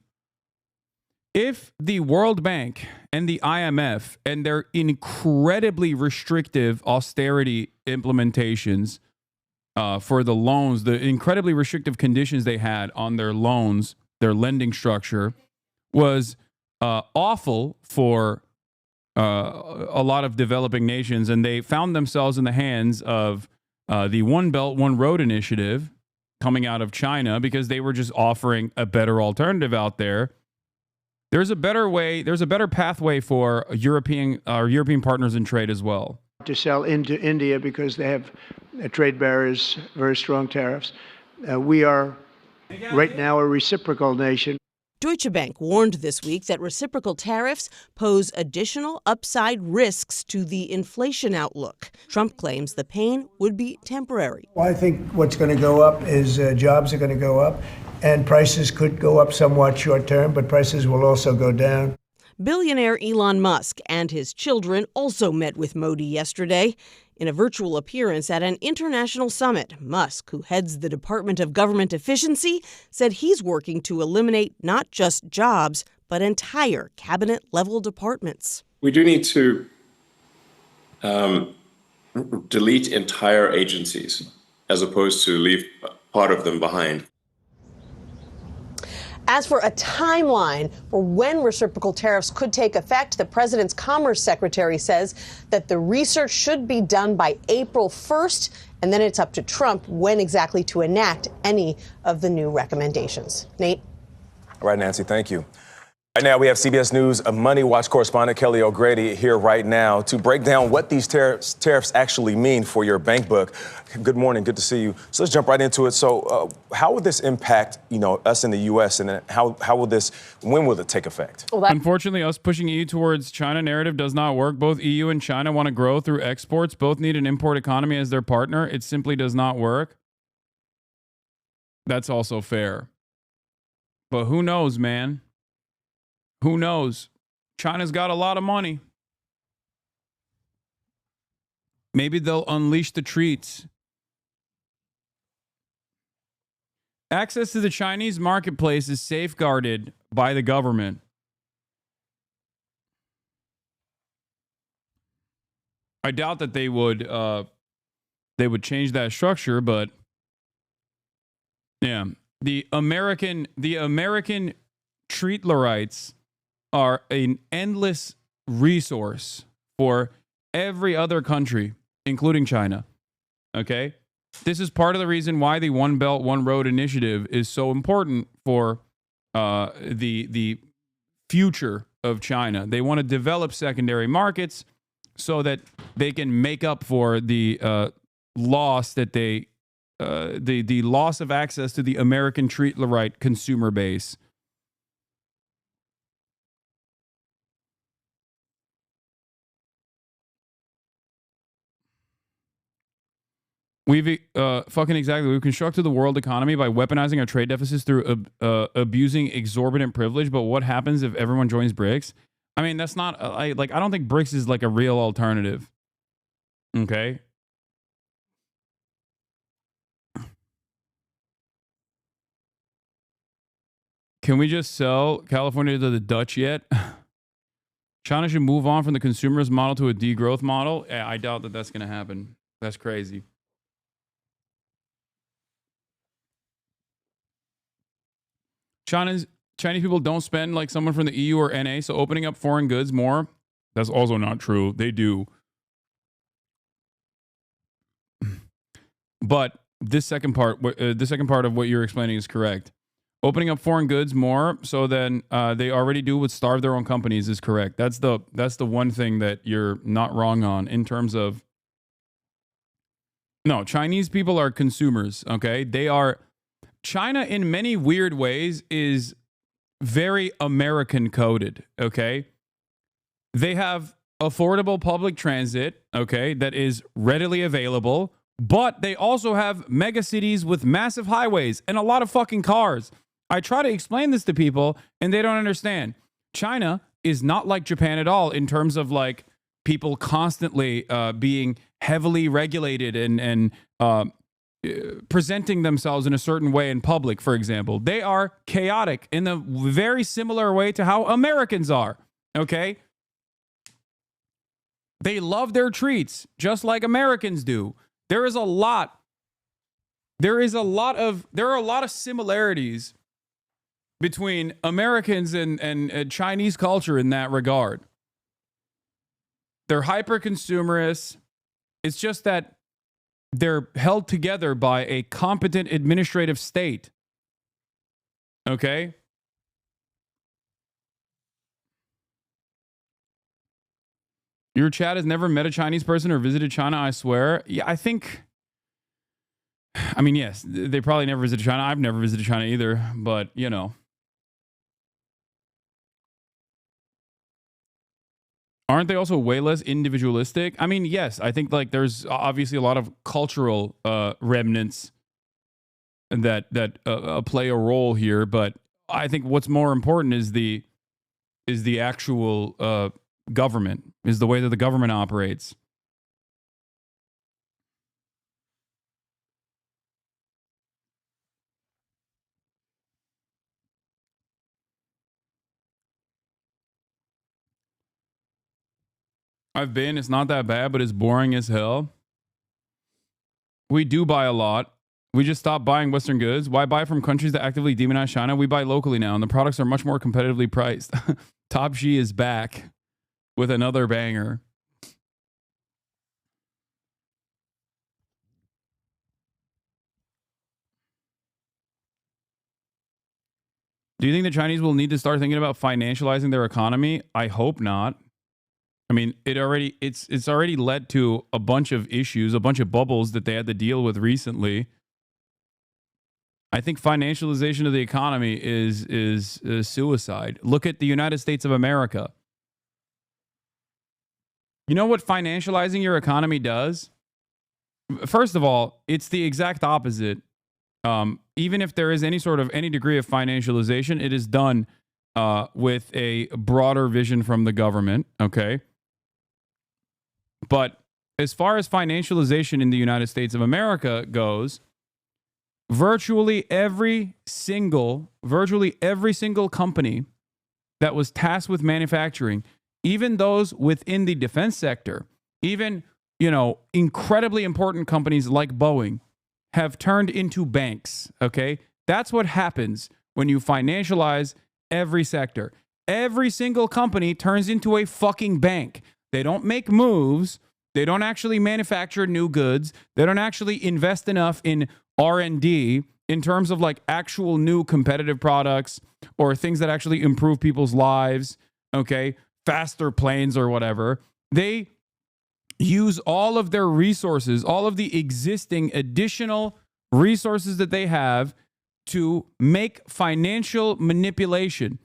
If the World Bank and the IMF and their incredibly restrictive austerity implementations for the loans, the incredibly restrictive conditions they had on their loans, their lending structure, was awful for a lot of developing nations, and they found themselves in the hands of the One Belt, One Road initiative coming out of China because they were just offering a better alternative out there. There's a better way. There's a better pathway for European partners in trade as well. To sell into India because they have trade barriers, very strong tariffs. We are right now a reciprocal nation. Deutsche Bank warned this week that reciprocal tariffs pose additional upside risks to the inflation outlook. Trump claims the pain would be temporary. Well, I think what's going to go up is jobs are going to go up, and prices could go up somewhat short term, but prices will also go down. Billionaire Elon Musk and his children also met with Modi yesterday. In a virtual appearance at an international summit, Musk, who heads the Department of Government Efficiency, said he's working to eliminate not just jobs, but entire cabinet-level departments. We do need to delete entire agencies as opposed to leave part of them behind. As for a timeline for when reciprocal tariffs could take effect, the president's commerce secretary says that the research should be done by April 1st, and then it's up to Trump when exactly to enact any of the new recommendations. Nate? All right, Nancy, thank you. Right now, we have CBS News Money Watch correspondent Kelly O'Grady here right now to break down what these tariffs actually mean for your bank book. Good morning. Good to see you. So let's jump right into it. So how would this impact, us in the U.S. and when will it take effect? Unfortunately, us pushing EU towards China narrative does not work. Both EU and China want to grow through exports. Both need an import economy as their partner. It simply does not work. That's also fair. But who knows, man? Who knows? China's got a lot of money. Maybe they'll unleash the treats. Access to the Chinese marketplace is safeguarded by the government. I doubt that they would change that structure, but yeah, the American treatlerites are an endless resource for every other country, including China. Okay? This is part of the reason why the One Belt, One Road initiative is so important for the future of China. They want to develop secondary markets so that they can make up for the loss that the loss of access to the American treatlerite consumer base. We've we've constructed the world economy by weaponizing our trade deficits through abusing exorbitant privilege. But what happens if everyone joins BRICS? I mean, that's not I don't think BRICS is like a real alternative. Okay. Can we just sell California to the Dutch yet? China should move on from the consumerist model to a degrowth model. I doubt that that's going to happen. That's crazy. Chinese people don't spend like someone from the EU or NA, so opening up foreign goods more, that's also not true. They do. But this second part of what you're explaining is correct. Opening up foreign goods more so then they already do would starve their own companies is correct. That's the one thing that you're not wrong on in terms of. No, Chinese people are consumers, okay? China in many weird ways is very American coded, okay? They have affordable public transit, okay, that is readily available, but they also have mega cities with massive highways and a lot of fucking cars. I try to explain this to people and they don't understand. China is not like Japan at all in terms of like people constantly being heavily regulated and presenting themselves in a certain way in public, for example. They are chaotic in a very similar way to how Americans are, okay? They love their treats, just like Americans do. There are a lot of similarities between Americans and Chinese culture in that regard. They're hyper-consumerists. It's just that they're held together by a competent administrative state. Okay? Your chat has never met a Chinese person or visited China, I swear. Yeah, I mean, yes, they probably never visited China. I've never visited China either, but, you know. Aren't they also way less individualistic? I mean, yes, I think like there's obviously a lot of cultural remnants that play a role here, but I think what's more important is the actual government, is the way that the government operates. I've been. It's not that bad, but it's boring as hell. We do buy a lot. We just stopped buying Western goods. Why buy from countries that actively demonize China? We buy locally now, and the products are much more competitively priced. Top G is back with another banger. Do you think the Chinese will need to start thinking about financializing their economy? I hope not. I mean, it's already led to a bunch of issues, a bunch of bubbles that they had to deal with recently. I think financialization of the economy is suicide. Look at the United States of America. You know what financializing your economy does? First of all, it's the exact opposite. Even if there is any degree of financialization, it is done with a broader vision from the government. Okay. But as far as financialization in the United States of America goes, virtually every single company that was tasked with manufacturing, even those within the defense sector, even, incredibly important companies like Boeing, have turned into banks. Okay. That's what happens when you financialize every sector. Every single company turns into a fucking bank. They don't make moves. They don't actually manufacture new goods. They don't actually invest enough in R&D in terms of like actual new competitive products or things that actually improve people's lives. Okay. Faster planes or whatever. They use all of their resources, all of the existing additional resources that they have to make financial manipulation,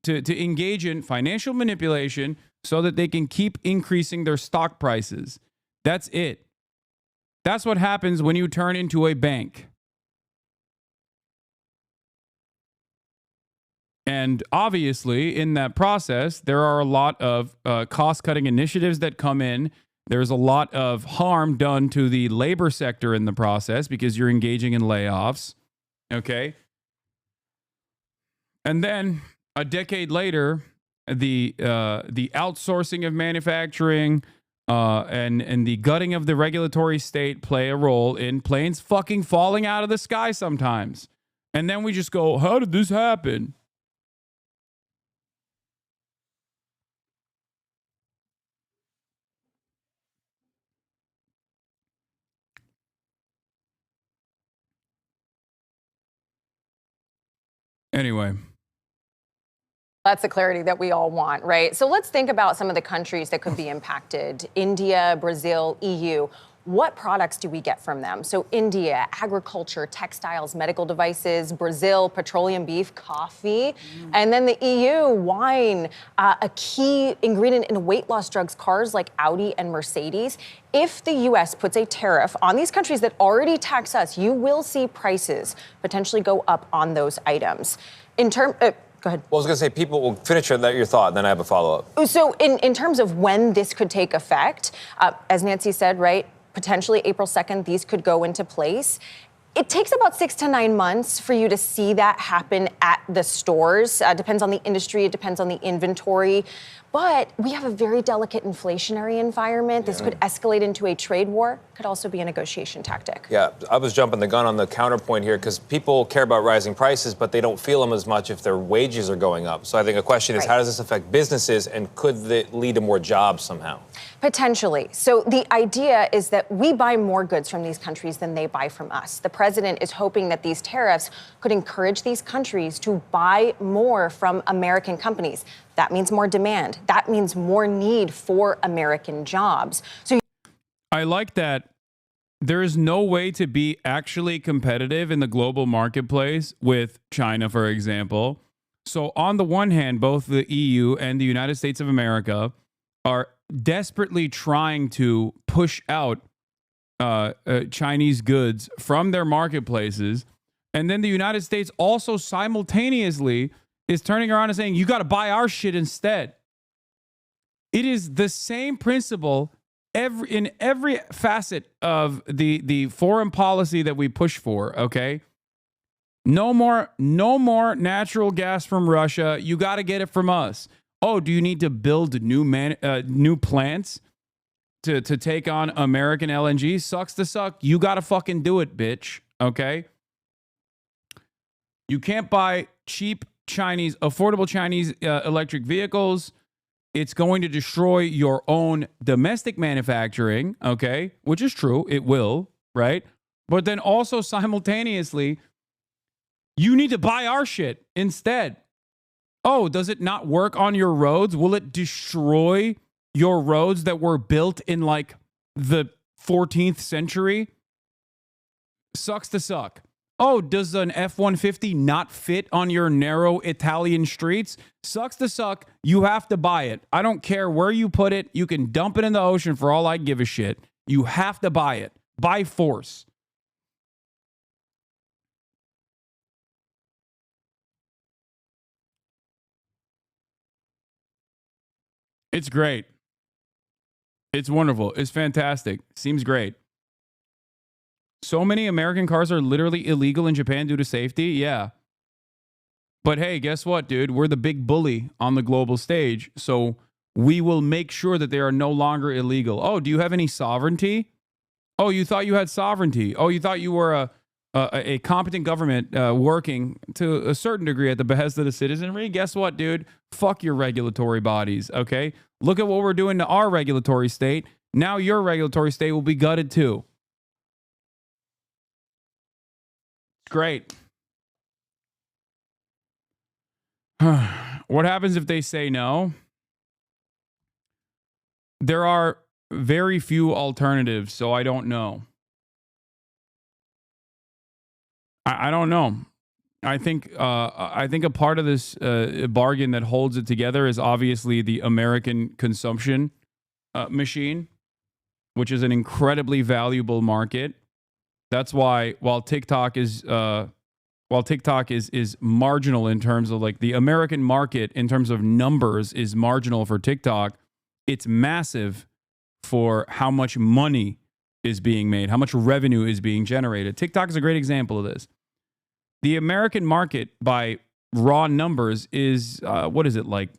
to engage in financial manipulation so that they can keep increasing their stock prices. That's it. That's what happens when you turn into a bank. And obviously, in that process, there are a lot of cost-cutting initiatives that come in. There's a lot of harm done to the labor sector in the process because you're engaging in layoffs. Okay. And then a decade later, the outsourcing of manufacturing and the gutting of the regulatory state play a role in planes fucking falling out of the sky sometimes. And then we just go, how did this happen? Anyway. That's the clarity that we all want, right? So let's think about some of the countries that could be impacted. India, Brazil, EU. What products do we get from them? So India, agriculture, textiles, medical devices. Brazil, petroleum, beef, coffee. And then the EU, wine, a key ingredient in weight loss drugs, cars like Audi and Mercedes. If the U.S. puts a tariff on these countries that already tax us, you will see prices potentially go up on those items. Go ahead. Well, I was going to say, people will finish your thought, and then I have a follow-up. So in terms of when this could take effect, as Nancy said, right, potentially April 2nd, these could go into place. It takes about 6 to 9 months for you to see that happen at the stores. Depends on the industry. It depends on the inventory. But we have a very delicate inflationary environment. This could escalate into a trade war. Could also be a negotiation tactic. Yeah, I was jumping the gun on the counterpoint here because people care about rising prices, but they don't feel them as much if their wages are going up. So I think a question is, how does this affect businesses, and could it lead to more jobs somehow? Potentially. So the idea is that we buy more goods from these countries than they buy from us. The president is hoping that these tariffs could encourage these countries to buy more from American companies. That means more demand. That means more need for American jobs. So I like that there is no way to be actually competitive in the global marketplace with China, for example. So on the one hand, both the EU and the United States of America are desperately trying to push out Chinese goods from their marketplaces. And then the United States also simultaneously is turning around and saying, you got to buy our shit instead. It is the same principle in every facet of the foreign policy that we push for, okay? No more natural gas from Russia. You got to get it from us. Oh, do you need to build new plants? to take on American LNG, sucks to suck. You got to fucking do it, bitch. Okay? You can't buy cheap affordable Chinese electric vehicles. It's going to destroy your own domestic manufacturing, okay? Which is true. It will, right? But then also simultaneously, you need to buy our shit instead. Oh, does it not work on your roads? Will it destroy your roads that were built in like the 14th century? Sucks to suck. Oh, does an F-150 not fit on your narrow Italian streets? Sucks to suck. You have to buy it. I don't care where you put it. You can dump it in the ocean for all I give a shit. You have to buy it. By force. It's great. It's wonderful. It's fantastic. Seems great. So many American cars are literally illegal in Japan due to safety. Yeah. But hey, guess what, dude? We're the big bully on the global stage. So we will make sure that they are no longer illegal. Oh, do you have any sovereignty? Oh, you thought you had sovereignty. Oh, you thought you were a competent government working to a certain degree at the behest of the citizenry. Guess what, dude? Fuck your regulatory bodies, okay? Look at what we're doing to our regulatory state. Now your regulatory state will be gutted too. Great. What happens if they say no? There are very few alternatives, so I don't know. I don't know. I think a part of this bargain that holds it together is obviously the American consumption machine, which is an incredibly valuable market. That's why while TikTok is marginal in terms of like the American market in terms of numbers is marginal for TikTok, it's massive for how much money is being made, how much revenue is being generated. TikTok is a great example of this. The American market by raw numbers is what is it like?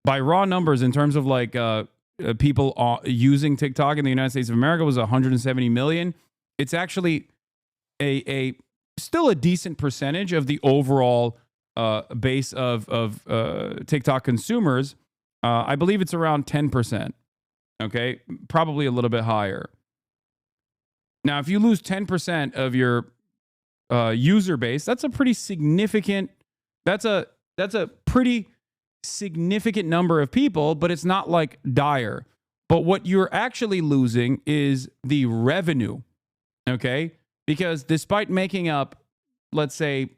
By raw numbers in terms of like people using TikTok in the United States of America was 170 million. It's actually a still a decent percentage of the overall base of TikTok consumers. I believe it's around 10%. Okay, probably a little bit higher. Now, if you lose 10% of your user base, that's a pretty significant. That's a pretty significant number of people, but it's not like dire. But what you're actually losing is the revenue. Okay, because despite making up, let's say,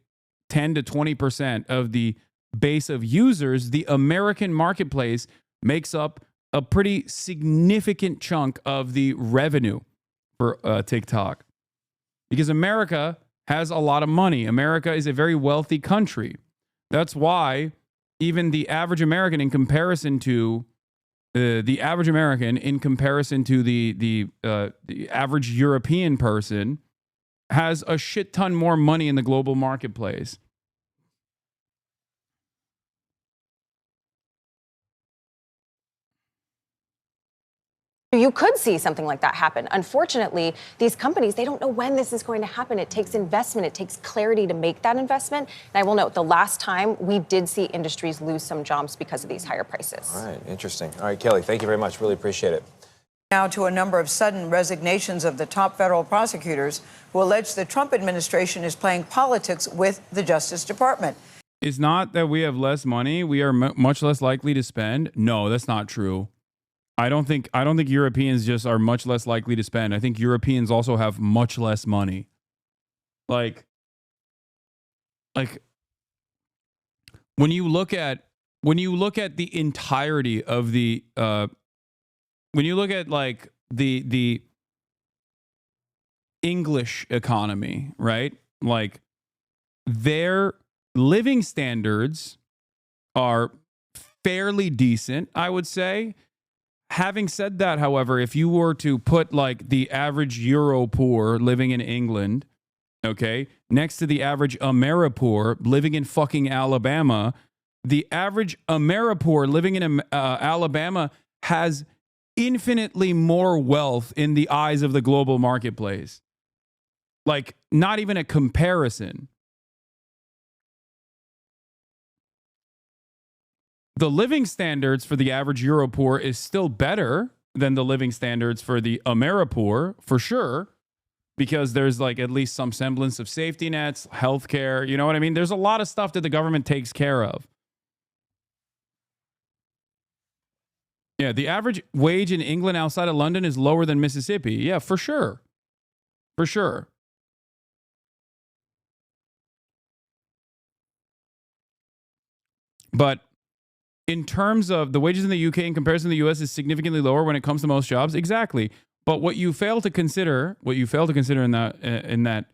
10 to 20% of the base of users, the American marketplace makes up a pretty significant chunk of the revenue for TikTok. Because America has a lot of money. America is a very wealthy country. That's why even the average American in comparison to the average European person has a shit ton more money in the global marketplace. You could see something like that happen. Unfortunately, these companies, they don't know when this is going to happen. It takes investment. It takes clarity to make that investment. And I will note, the last time we did see industries lose some jobs because of these higher prices. All right, interesting. All right, Kelly, thank you very much. Really appreciate it. Now to a number of sudden resignations of the top federal prosecutors who allege the Trump administration is playing politics with the Justice Department. It's not that we have less money. We are much less likely to spend. No, that's not true. I don't think Europeans just are much less likely to spend. I think Europeans also have much less money. Like when you look at the entirety of the when you look at like the English economy, right? Like their living standards are fairly decent, I would say. Having said that, however, if you were to put like the average Euro poor living in England, okay, next to the average Ameripoor living in fucking Alabama, the average Ameripoor living in Alabama has infinitely more wealth in the eyes of the global marketplace. Like, not even a comparison. The living standards for the average Euro poor is still better than the living standards for the Ameripoor, for sure, because there's like at least some semblance of safety nets, healthcare, you know what I mean? There's a lot of stuff that the government takes care of. Yeah, the average wage in England outside of London is lower than Mississippi. Yeah, for sure. For sure. But in terms of the wages in the UK in comparison to the US is significantly lower when it comes to most jobs. Exactly. But what you fail to consider in that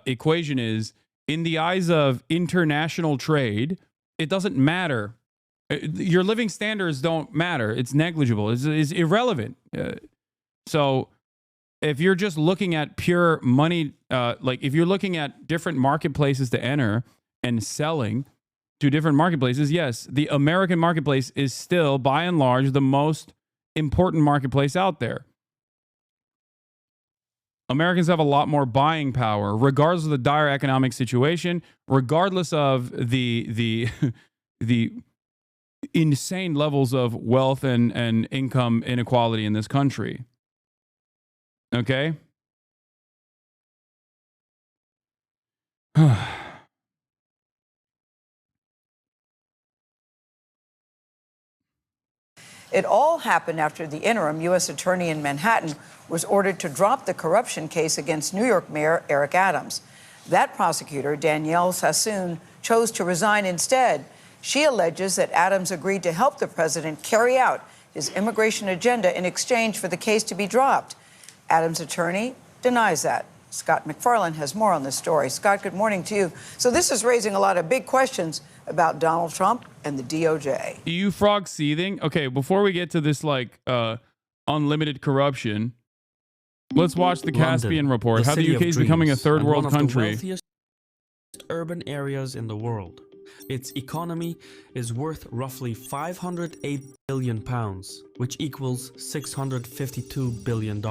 equation is, in the eyes of international trade, it doesn't matter. Your living standards don't matter. It's negligible. It's irrelevant. So if you're just looking at pure money, like if you're looking at different marketplaces to enter and selling to different marketplaces, yes, the American marketplace is still, by and large, the most important marketplace out there. Americans have a lot more buying power, regardless of the dire economic situation, regardless of the insane levels of wealth and income inequality in this country. Okay? It all happened after the interim U.S. attorney in Manhattan was ordered to drop the corruption case against New York Mayor Eric Adams. That prosecutor, Danielle Sassoon, chose to resign instead. She alleges that Adams agreed to help the president carry out his immigration agenda in exchange for the case to be dropped. Adams' attorney denies that. Scott McFarland has more on this story. Scott, good morning to you. So this is raising a lot of big questions about Donald Trump and the DOJ. EU frog seething. Okay, before we get to this unlimited corruption, let's watch the Caspian report. How the UK is becoming a third world country. One of the wealthiest urban areas in the world. Its economy is worth roughly £508 billion, which equals $652 billion.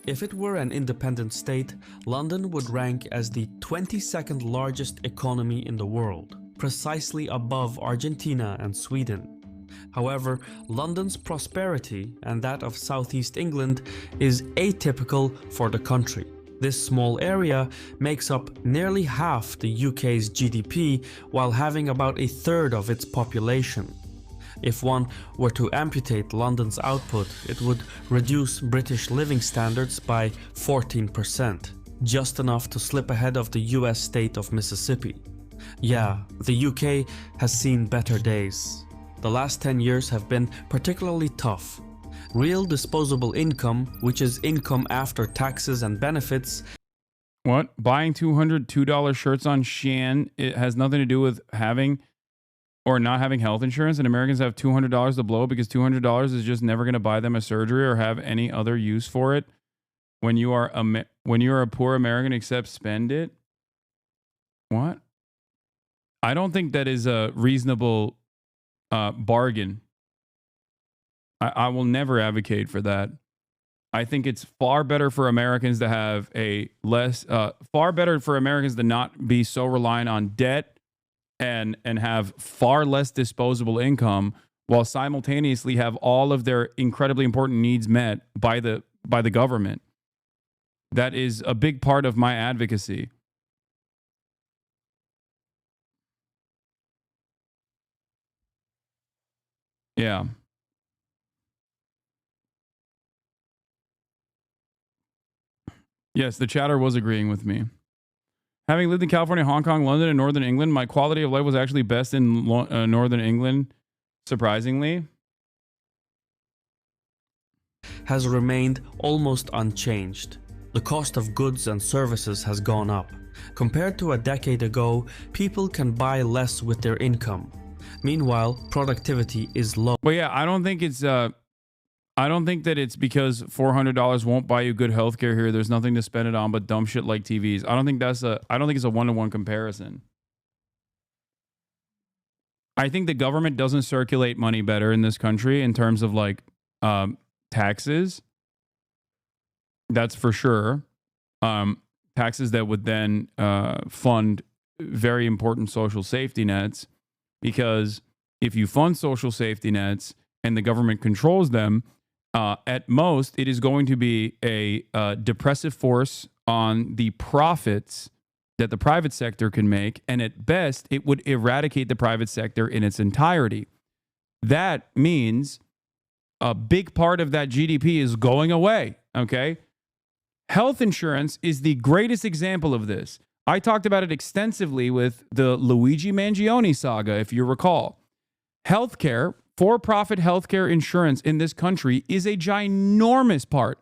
If it were an independent state, London would rank as the 22nd largest economy in the world, precisely above Argentina and Sweden. However, London's prosperity and that of southeast England is atypical for the country. This small area makes up nearly half the UK's GDP, while having about a third of its population. If one were to amputate London's output, it would reduce British living standards by 14%, just enough to slip ahead of the US state of Mississippi. Yeah, the UK has seen better days. The last 10 years have been particularly tough. Real disposable income, which is income after taxes and benefits. What? Buying $202 shirts on Shein, it has nothing to do with having or not having health insurance, and Americans have $200 to blow because $200 is just never going to buy them a surgery or have any other use for it. When you are a poor American, except spend it. What? I don't think that is a reasonable bargain. I will never advocate for that. I think it's far better for Americans to have far better for Americans to not be so reliant on debt and have far less disposable income, while simultaneously have all of their incredibly important needs met by the government. That is a big part of my advocacy. Yeah. Yes, the chatter was agreeing with me. Having lived in California, Hong Kong, London, and Northern England, my quality of life was actually best in Northern England, surprisingly. Has remained almost unchanged. The cost of goods and services has gone up. Compared to a decade ago, people can buy less with their income. Meanwhile, productivity is low. Well, yeah, I don't think that it's because $400 won't buy you good healthcare here. There's nothing to spend it on but dumb shit like TVs. I don't think it's a one-to-one comparison. I think the government doesn't circulate money better in this country in terms of taxes. That's for sure. Taxes that would then fund very important social safety nets, because if you fund social safety nets and the government controls them, at most, it is going to be a depressive force on the profits that the private sector can make, and at best, it would eradicate the private sector in its entirety. That means a big part of that GDP is going away, okay? Health insurance is the greatest example of this. I talked about it extensively with the Luigi Mangione saga, if you recall. Healthcare, for-profit healthcare insurance in this country is a ginormous part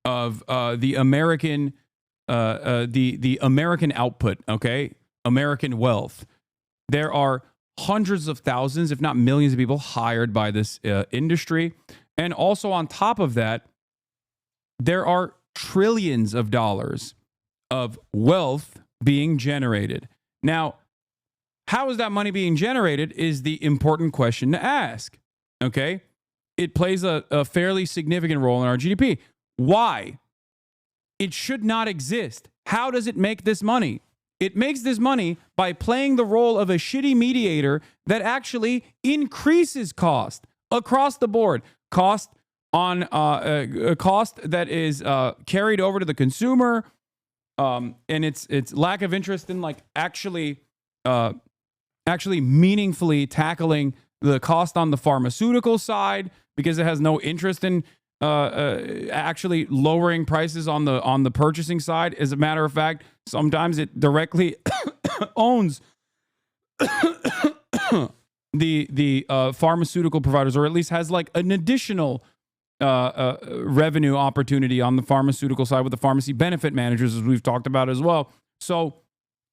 of the American the American output, okay? American wealth. There are hundreds of thousands, if not millions of people hired by this industry. And also on top of that, there are trillions of dollars of wealth being generated. Now, how is that money being generated is the important question to ask, okay? It plays a fairly significant role in our GDP. Why? It should not exist. How does it make this money? It makes this money by playing the role of a shitty mediator that actually increases cost across the board. Cost on a cost that is carried over to the consumer, and it's lack of interest in like actually meaningfully tackling the cost on the pharmaceutical side, because it has no interest in actually lowering prices on the purchasing side. As a matter of fact, sometimes it directly owns the pharmaceutical providers, or at least has like an additional revenue opportunity on the pharmaceutical side with the pharmacy benefit managers, as we've talked about as well. So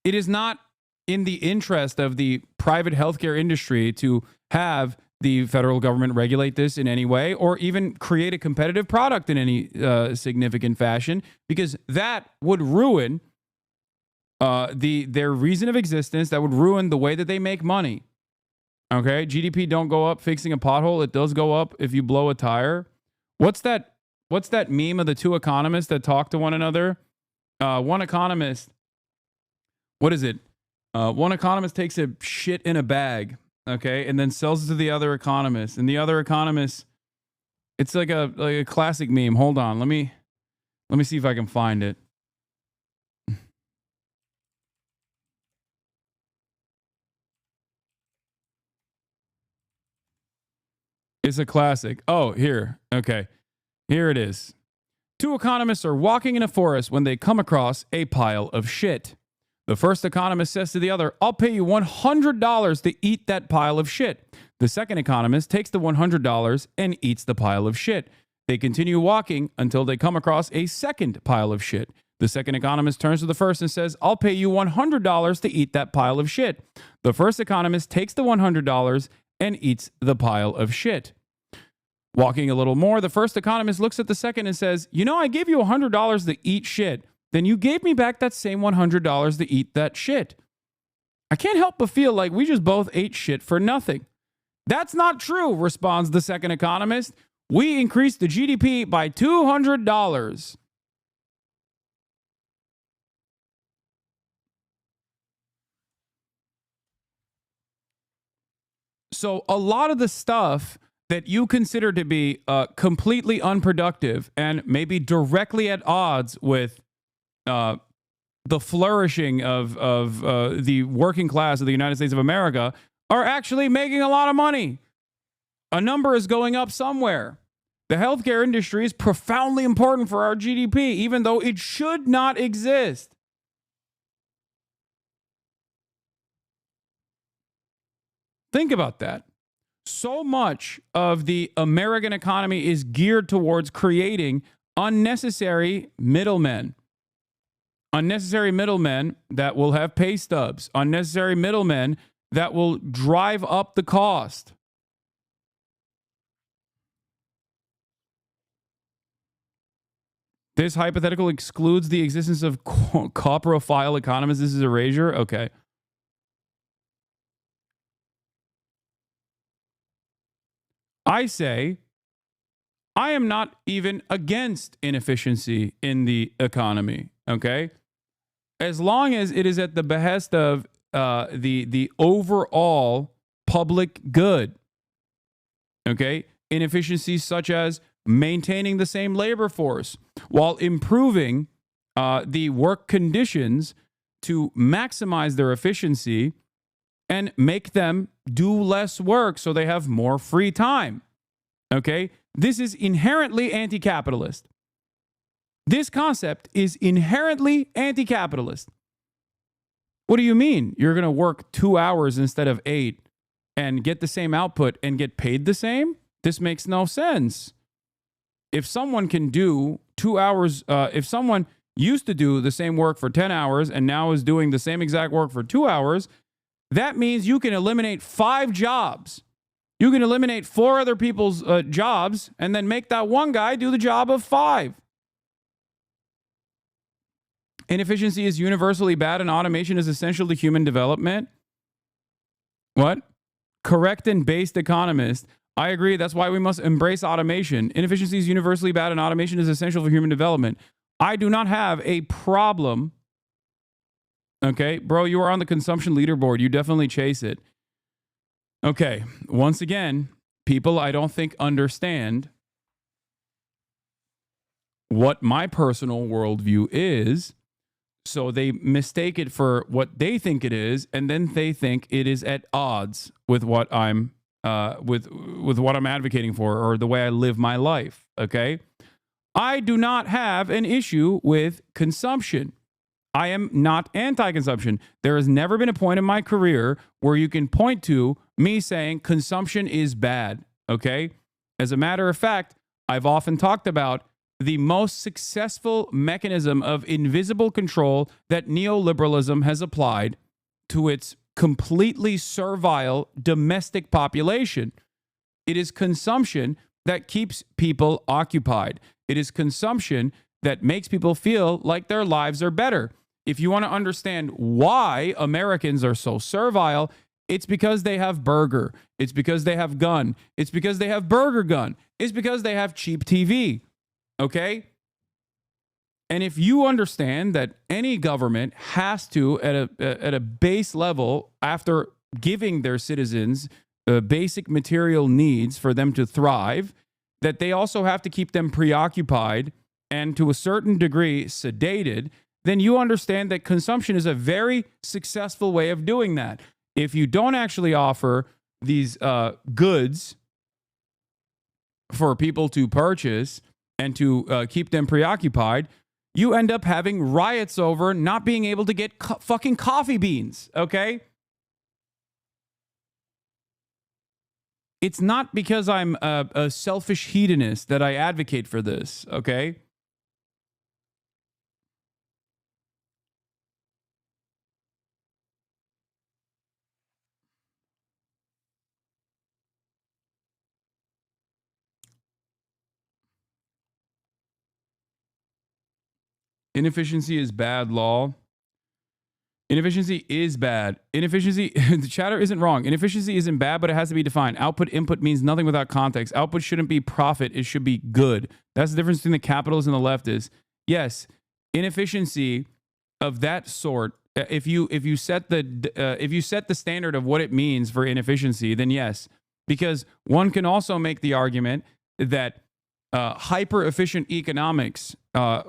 it is not in the interest of the private healthcare industry to have the federal government regulate this in any way, or even create a competitive product in any significant fashion, because that would ruin their reason of existence. That would ruin the way that they make money. Okay, GDP don't go up fixing a pothole. It does go up if you blow a tire. What's that meme of the two economists that talk to one another? One economist, what is it? One economist takes a shit in a bag, okay, and then sells it to the other economist. And the other economist, it's like a classic meme. Hold on, let me see if I can find it. It's a classic. Oh, here. Okay. Here it is. Two economists are walking in a forest when they come across a pile of shit. The first economist says to the other, "I'll pay you $100 to eat that pile of shit." The second economist takes the $100 and eats the pile of shit. They continue walking until they come across a second pile of shit. The second economist turns to the first and says, "I'll pay you $100 to eat that pile of shit." The first economist takes the $100 and eats the pile of shit. Walking a little more, the first economist looks at the second and says, "You know, I gave you $100 to eat shit. Then you gave me back that same $100 to eat that shit. I can't help but feel like we just both ate shit for nothing." "That's not true," responds the second economist. "We increased the GDP by $200. So a lot of the stuff that you consider to be completely unproductive and maybe directly at odds with the flourishing of the working class of the United States of America are actually making a lot of money. A number is going up somewhere. The healthcare industry is profoundly important for our GDP, even though it should not exist. Think about that. So much of the American economy is geared towards creating unnecessary middlemen. Unnecessary middlemen that will have pay stubs. Unnecessary middlemen that will drive up the cost. This hypothetical excludes the existence of coprophile economists. This is erasure? Okay. I say I am not even against inefficiency in the economy, okay? As long as it is at the behest of the overall public good, okay? Inefficiencies such as maintaining the same labor force while improving the work conditions to maximize their efficiency and make them do less work so they have more free time, okay? This is inherently anti-capitalist. This concept is inherently anti-capitalist. What do you mean? You're going to work 2 hours instead of 8 and get the same output and get paid the same? This makes no sense. If someone can do 2 hours, if someone used to do the same work for 10 hours and now is doing the same exact work for 2 hours, that means you can eliminate 5 jobs. You can eliminate 4 other people's jobs and then make that one guy do the job of 5. Inefficiency is universally bad and automation is essential to human development. What? Correct and based economist. I agree. That's why we must embrace automation. Inefficiency is universally bad and automation is essential for human development. I do not have a problem. Okay, bro, you are on the consumption leaderboard. You definitely chase it. Okay, once again, people I don't think understand what my personal worldview is, so they mistake it for what they think it is, and then they think it is at odds with what I'm with what I'm advocating for or the way I live my life. Okay, I do not have an issue with consumption. I am not anti-consumption. There has never been a point in my career where you can point to me saying consumption is bad, okay? As a matter of fact, I've often talked about the most successful mechanism of invisible control that neoliberalism has applied to its completely servile domestic population. It is consumption that keeps people occupied. It is consumption that makes people feel like their lives are better. If you want to understand why Americans are so servile, it's because they have burger. It's because they have gun. It's because they have burger gun. It's because they have cheap TV. Okay? And if you understand that any government has to, at a base level, after giving their citizens basic material needs for them to thrive, that they also have to keep them preoccupied and to a certain degree sedated, then you understand that consumption is a very successful way of doing that. If you don't actually offer these goods for people to purchase and to keep them preoccupied, you end up having riots over not being able to get fucking coffee beans, okay? It's not because I'm a selfish hedonist that I advocate for this, okay? Inefficiency is bad, law. Inefficiency is bad. Inefficiency, the chatter isn't wrong. Inefficiency isn't bad, but it has to be defined. Output input means nothing without context. Output shouldn't be profit. It should be good. That's the difference between the capitalists and the leftists. Yes, inefficiency of that sort, if you set the standard of what it means for inefficiency, then yes. Because one can also make the argument that hyper-efficient economics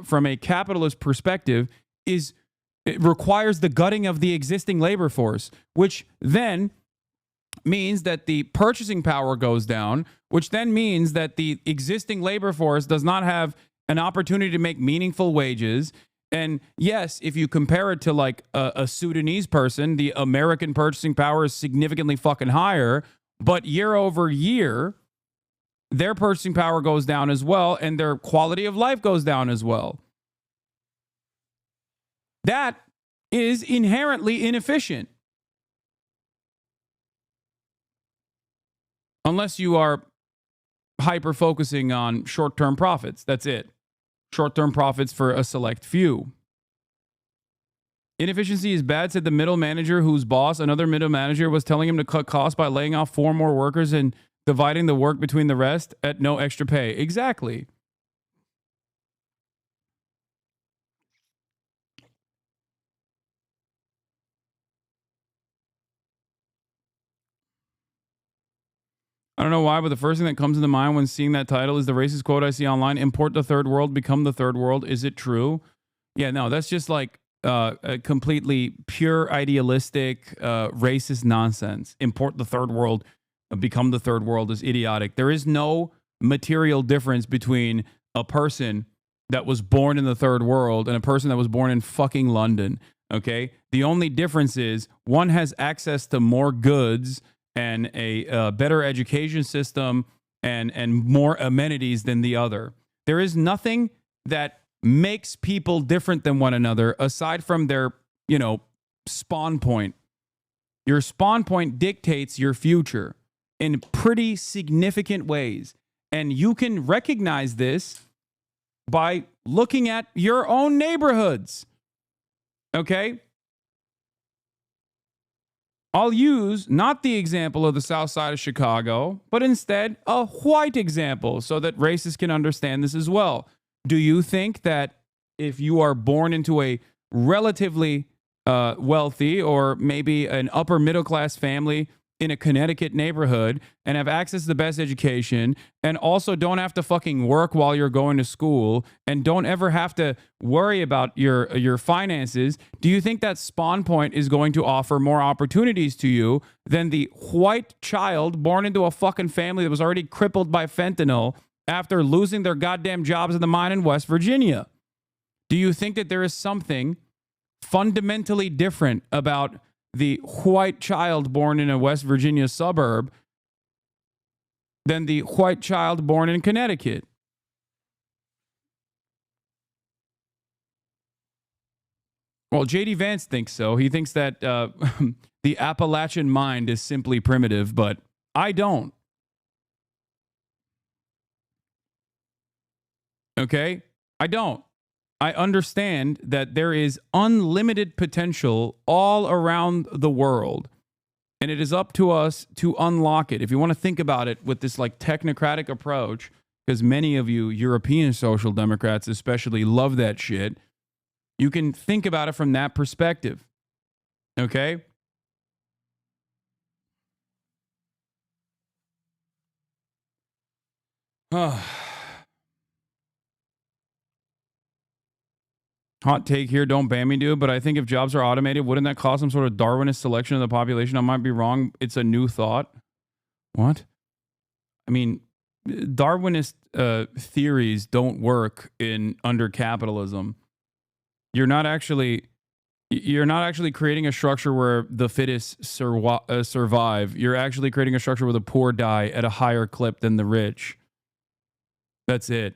from a capitalist perspective it requires the gutting of the existing labor force, which then means that the purchasing power goes down, which then means that the existing labor force does not have an opportunity to make meaningful wages. And yes, if you compare it to like a Sudanese person, the American purchasing power is significantly fucking higher, but year over year, their purchasing power goes down as well, and their quality of life goes down as well. That is inherently inefficient. Unless you are hyper-focusing on short-term profits. That's it. Short-term profits for a select few. Inefficiency is bad, said the middle manager whose boss, another middle manager, was telling him to cut costs by laying off 4 more workers and dividing the work between the rest at no extra pay. Exactly. I don't know why, but the first thing that comes into mind when seeing that title is the racist quote I see online: import the third world, become the third world. Is it true? Yeah, no, that's just like a completely pure idealistic racist nonsense. Import the third world, become the third world is idiotic. There is no material difference between a person that was born in the third world and a person that was born in fucking London. Okay? The only difference is one has access to more goods and a better education system and more amenities than the other. There is nothing that makes people different than one another aside from their, spawn point. Your spawn point dictates your future in pretty significant ways. And you can recognize this by looking at your own neighborhoods. Okay? I'll use not the example of the South Side of Chicago, but instead a white example so that racists can understand this as well. Do you think that if you are born into a relatively wealthy or maybe an upper middle class family in a Connecticut neighborhood and have access to the best education and also don't have to fucking work while you're going to school and don't ever have to worry about your finances, do you think that spawn point is going to offer more opportunities to you than the white child born into a fucking family that was already crippled by fentanyl after losing their goddamn jobs in the mine in West Virginia? Do you think that there is something fundamentally different about the white child born in a West Virginia suburb than the white child born in Connecticut? Well, J.D. Vance thinks so. He thinks that the Appalachian mind is simply primitive, but I don't. Okay? I don't. I understand that there is unlimited potential all around the world, and it is up to us to unlock it. If you want to think about it with this like technocratic approach, because many of you European social democrats especially love that shit, you can think about it from that perspective. Okay? Hot take here, don't ban me, dude, but I think if jobs are automated, wouldn't that cause some sort of Darwinist selection of the population? I might be wrong. It's a new thought. What? I mean, Darwinist theories don't work under capitalism. You're not actually creating a structure where the fittest survive. You're actually creating a structure where the poor die at a higher clip than the rich. That's it.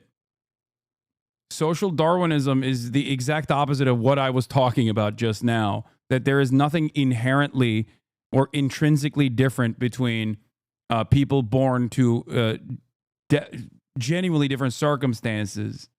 Social Darwinism is the exact opposite of what I was talking about just now, that there is nothing inherently or intrinsically different between people born to genuinely different circumstances.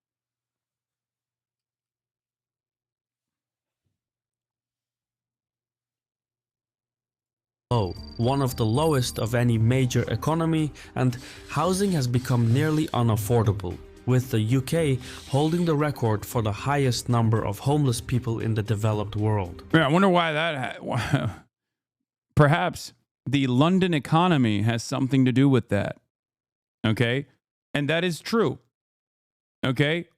One of the lowest of any major economy, and housing has become nearly unaffordable, with the UK holding the record for the highest number of homeless people in the developed world. Yeah, I wonder why that... Perhaps the London economy has something to do with that. Okay? And that is true. Okay?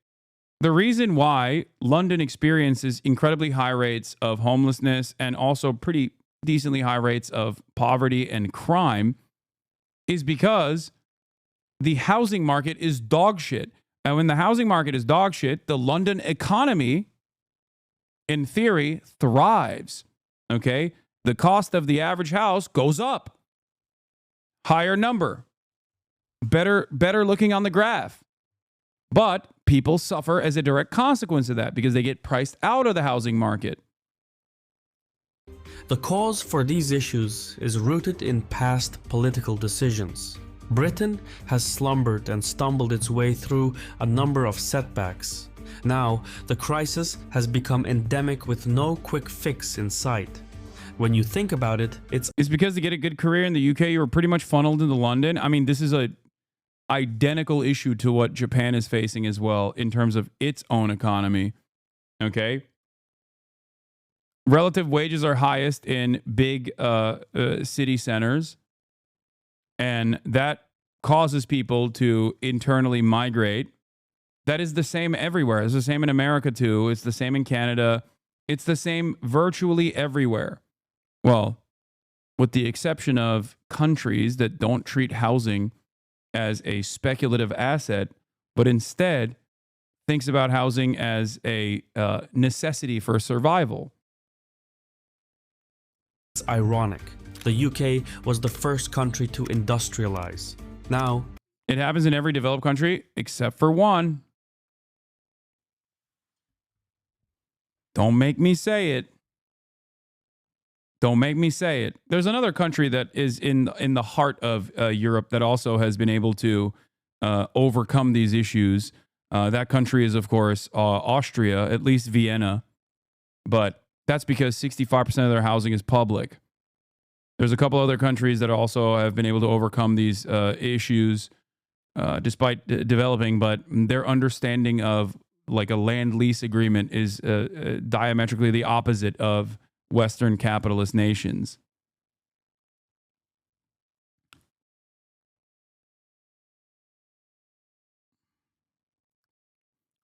The reason why London experiences incredibly high rates of homelessness and also pretty decently high rates of poverty and crime is because the housing market is dog shit. And when the housing market is dog shit, the London economy, in theory, thrives. Okay? The cost of the average house goes up. Higher number. Better looking on the graph. But people suffer as a direct consequence of that because they get priced out of the housing market. The cause for these issues is rooted in past political decisions. Britain has slumbered and stumbled its way through a number of setbacks. Now, the crisis has become endemic with no quick fix in sight. When you think about it, it's because to get a good career in the UK, you were pretty much funneled into London. I mean, this is a identical issue to what Japan is facing as well in terms of its own economy. Okay. Relative wages are highest in big city centers, and that causes people to internally migrate. That is the same everywhere. It's the same in America too. It's the same in Canada. It's the same virtually everywhere. Well, with the exception of countries that don't treat housing as a speculative asset, but instead thinks about housing as a necessity for survival. It's ironic. The UK was the first country to industrialize. Now, it happens in every developed country except for one. Don't make me say it. Don't make me say it. There's another country that is in the heart of Europe that also has been able to overcome these issues. That country is, of course, Austria, at least Vienna. But that's because 65% of their housing is public. There's a couple other countries that also have been able to overcome these issues despite developing, but their understanding of like a land lease agreement is diametrically the opposite of Western capitalist nations.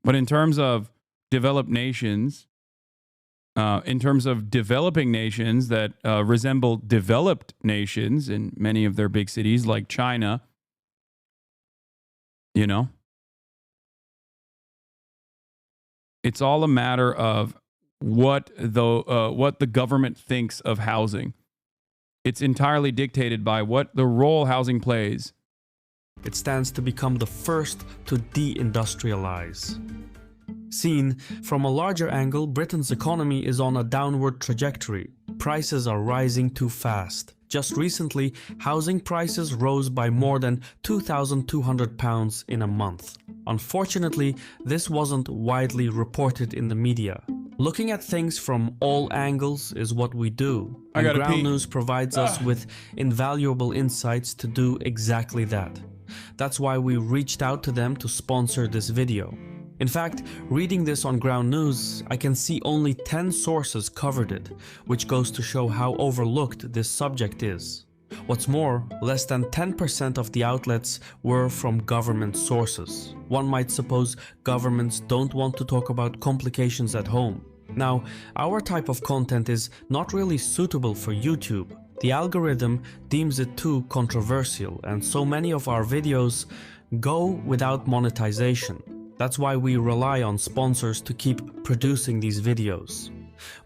But in terms of developed nations, in terms of developing nations that resemble developed nations in many of their big cities like China, you know, it's all a matter of what the government thinks of housing. It's entirely dictated by what the role housing plays. it stands to become the first to deindustrialize. Seen from a larger angle, Britain's economy is on a downward trajectory. Prices are rising too fast. Just recently, housing prices rose by more than £2,200 in a month. Unfortunately, this wasn't widely reported in the media. Looking at things from all angles is what we do, and Ground News provides us with invaluable insights to do exactly that. That's why we reached out to them to sponsor this video. In fact, reading this on Ground News, I can see only 10 sources covered it, which goes to show how overlooked this subject is. What's more, less than 10% of the outlets were from government sources. One might suppose governments don't want to talk about complications at home. Now, our type of content is not really suitable for YouTube. The algorithm deems it too controversial, and so many of our videos go without monetization. That's why we rely on sponsors to keep producing these videos.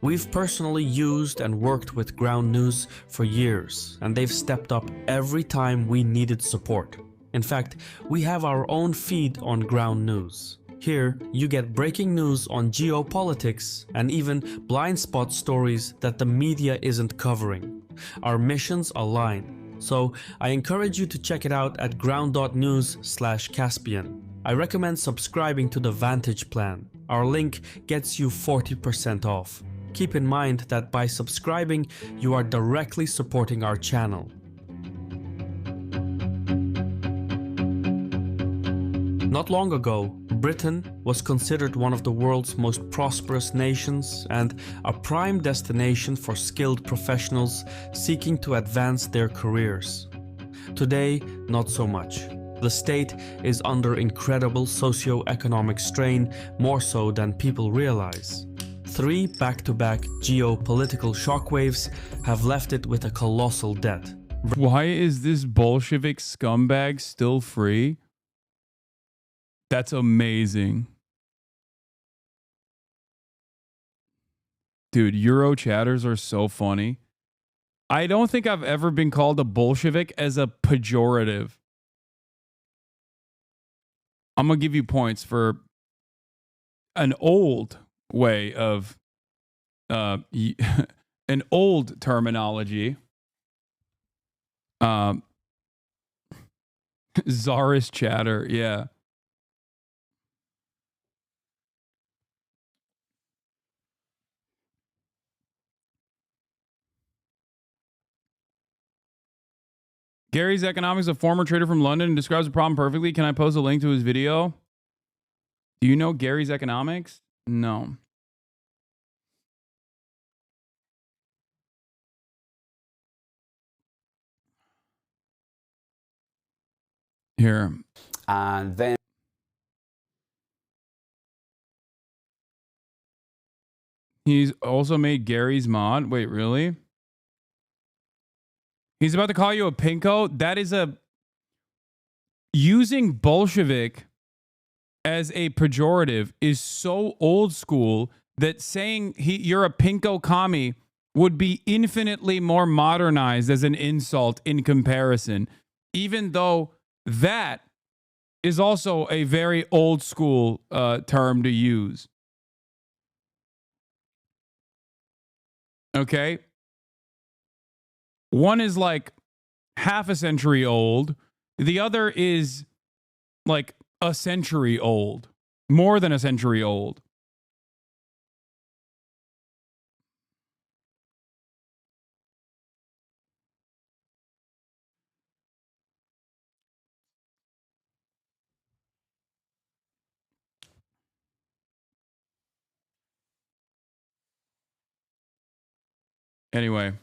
We've personally used and worked with Ground News for years, and they've stepped up every time we needed support. In fact, we have our own feed on Ground News. Here, you get breaking news on geopolitics and even blind spot stories that the media isn't covering. Our missions align, so I encourage you to check it out at ground.news/Caspian. I recommend subscribing to the Vantage plan. Our link gets you 40% off. Keep in mind that by subscribing, you are directly supporting our channel. Not long ago, Britain was considered one of the world's most prosperous nations and a prime destination for skilled professionals seeking to advance their careers. Today, not so much. The state is under incredible socio-economic strain, more so than people realize. 3 back-to-back geopolitical shockwaves have left it with a colossal debt. Why is this Bolshevik scumbag still free? That's amazing. Dude, Euro chatters are so funny. I don't think I've ever been called a Bolshevik as a pejorative. I'm going to give you points for an old way of, an old terminology. Czarist chatter, yeah. Gary's Economics, a former trader from London, describes the problem perfectly. Can I post a link to his video? Do you know Gary's Economics? No. Here. And then He's also made Gary's mod. Wait, really? He's about to call you a pinko? That is a... Using Bolshevik as a pejorative is so old school that saying you're a pinko commie would be infinitely more modernized as an insult in comparison, even though that is also a very old school term to use. Okay? One is like half a century old. The other is like a century old. More than a century old. Anyway.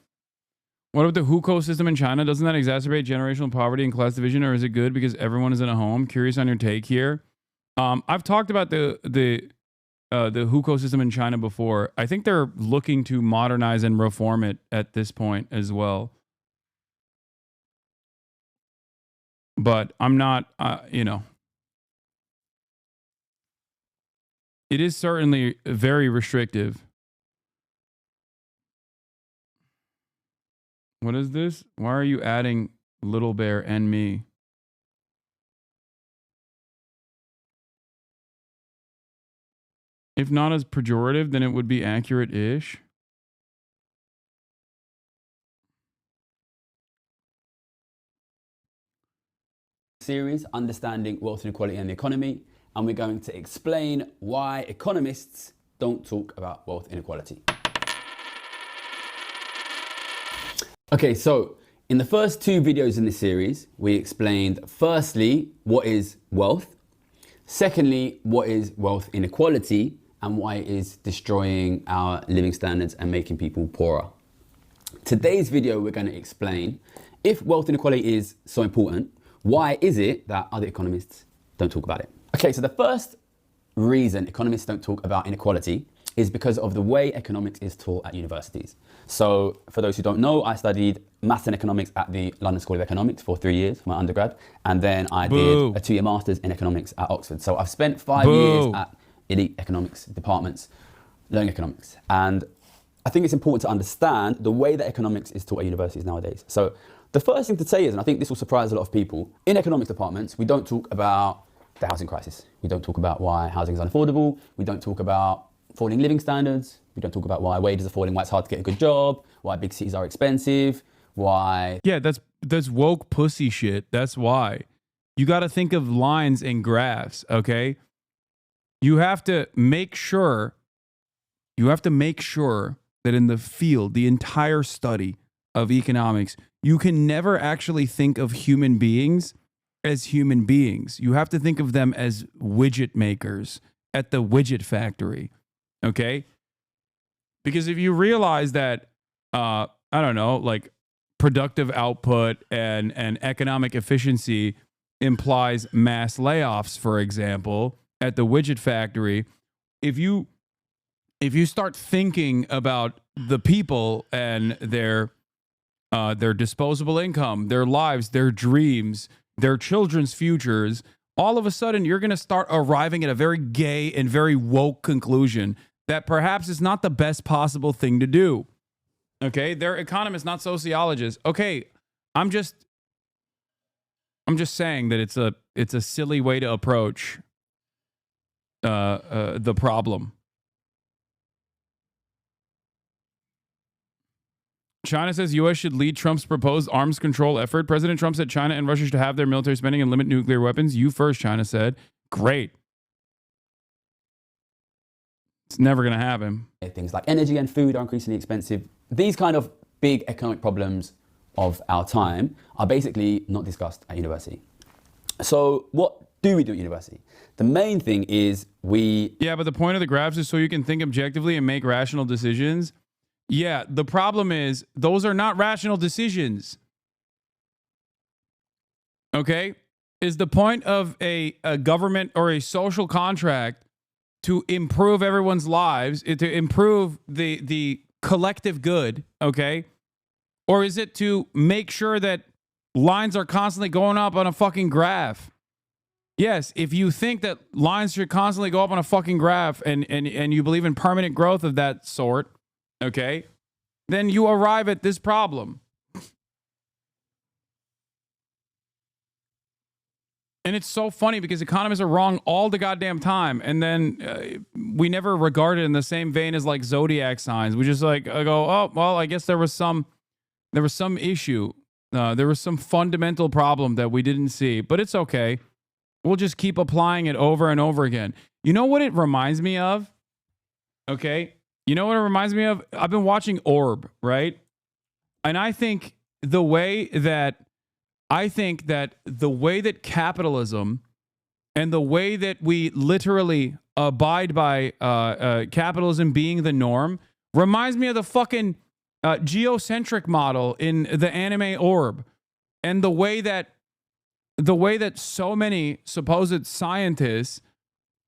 What about the hukou system in China? Doesn't that exacerbate generational poverty and class division, or is it good because everyone is in a home? Curious on your take here. I've talked about the hukou system in China before. I think they're looking to modernize and reform it at this point as well. But I'm not, you know. It is certainly very restrictive. What is this? Why are you adding Little Bear and me? If not as pejorative, then it would be accurate-ish. Series, Understanding Wealth Inequality and the Economy, and we're going to explain why economists don't talk about wealth inequality. Okay, so in the first two videos in this series, we explained firstly, what is wealth? Secondly, what is wealth inequality and why it is destroying our living standards and making people poorer. Today's video, we're going to explain if wealth inequality is so important, why is it that other economists don't talk about it? Okay, so the first reason economists don't talk about inequality is because of the way economics is taught at universities. So for those who don't know, I studied maths and economics at the London School of Economics for 3 years for my undergrad. And then I did a 2-year master's in economics at Oxford. So I've spent 5 years at elite economics departments learning economics. And I think it's important to understand the way that economics is taught at universities nowadays. So the first thing to say is, and I think this will surprise a lot of people, in economics departments, we don't talk about the housing crisis. We don't talk about why housing is unaffordable. We don't talk about falling living standards. We don't talk about why wages are falling, why it's hard to get a good job, why big cities are expensive, why... Yeah, that's woke pussy shit. That's why. You got to think of lines and graphs, okay? You have to make sure that in the field, the entire study of economics, you can never actually think of human beings as human beings. You have to think of them as widget makers at the widget factory. Okay? Because if you realize that, I don't know, like productive output and economic efficiency implies mass layoffs, for example, at the widget factory, if you start thinking about the people and their disposable income, their lives, their dreams, their children's futures, all of a sudden you're going to start arriving at a very gay and very woke conclusion that perhaps is not the best possible thing to do. Okay, they're economists, not sociologists. Okay, I'm just saying that it's a silly way to approach the problem. China says U.S. should lead Trump's proposed arms control effort. President Trump said China and Russia should have their military spending and limit nuclear weapons. You first, China said. Great. It's never going to happen. Things like energy and food are increasingly expensive. These kind of big economic problems of our time are basically not discussed at university. So what do we do at university? The main thing is Yeah, but the point of the graphs is so you can think objectively and make rational decisions. Yeah, the problem is those are not rational decisions. Okay? Is the point of a government or a social contract to improve everyone's lives, to improve the collective good, okay? Or is it to make sure that lines are constantly going up on a fucking graph? Yes, if you think that lines should constantly go up on a fucking graph and you believe in permanent growth of that sort, okay, then you arrive at this problem. And it's so funny because economists are wrong all the goddamn time. And then we never regard it in the same vein as like zodiac signs. We just like go, oh, well, I guess there was some issue. There was some fundamental problem that we didn't see, but it's okay. We'll just keep applying it over and over again. You know what it reminds me of? Okay. You know what it reminds me of? I've been watching Orb, right? And I think the way that capitalism and the way that we literally abide by capitalism being the norm reminds me of the fucking geocentric model in the anime Orb, and the way that so many supposed scientists,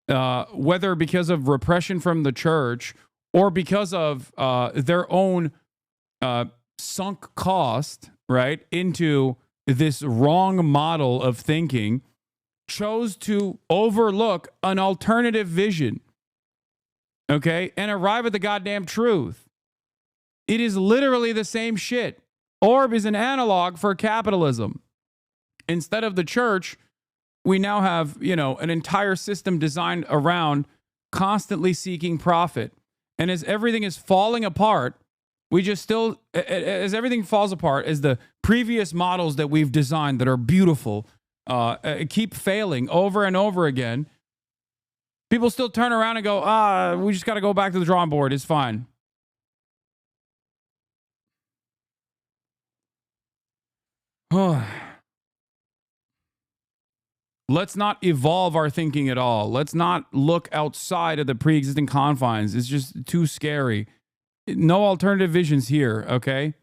whether because of repression from the church or because of their own sunk cost, right, into this wrong model of thinking, chose to overlook an alternative vision, okay, and arrive at the goddamn truth. It is literally the same shit. Orb is an analog for capitalism. Instead of the church, we now have, an entire system designed around constantly seeking profit. And as everything is falling apart, as everything falls apart, as the previous models that we've designed that are beautiful keep failing over and over again, people still turn around and go, we just got to go back to the drawing board. It's fine. Let's not evolve our thinking at all. Let's not look outside of the pre-existing confines. It's just too scary. No alternative visions here, okay?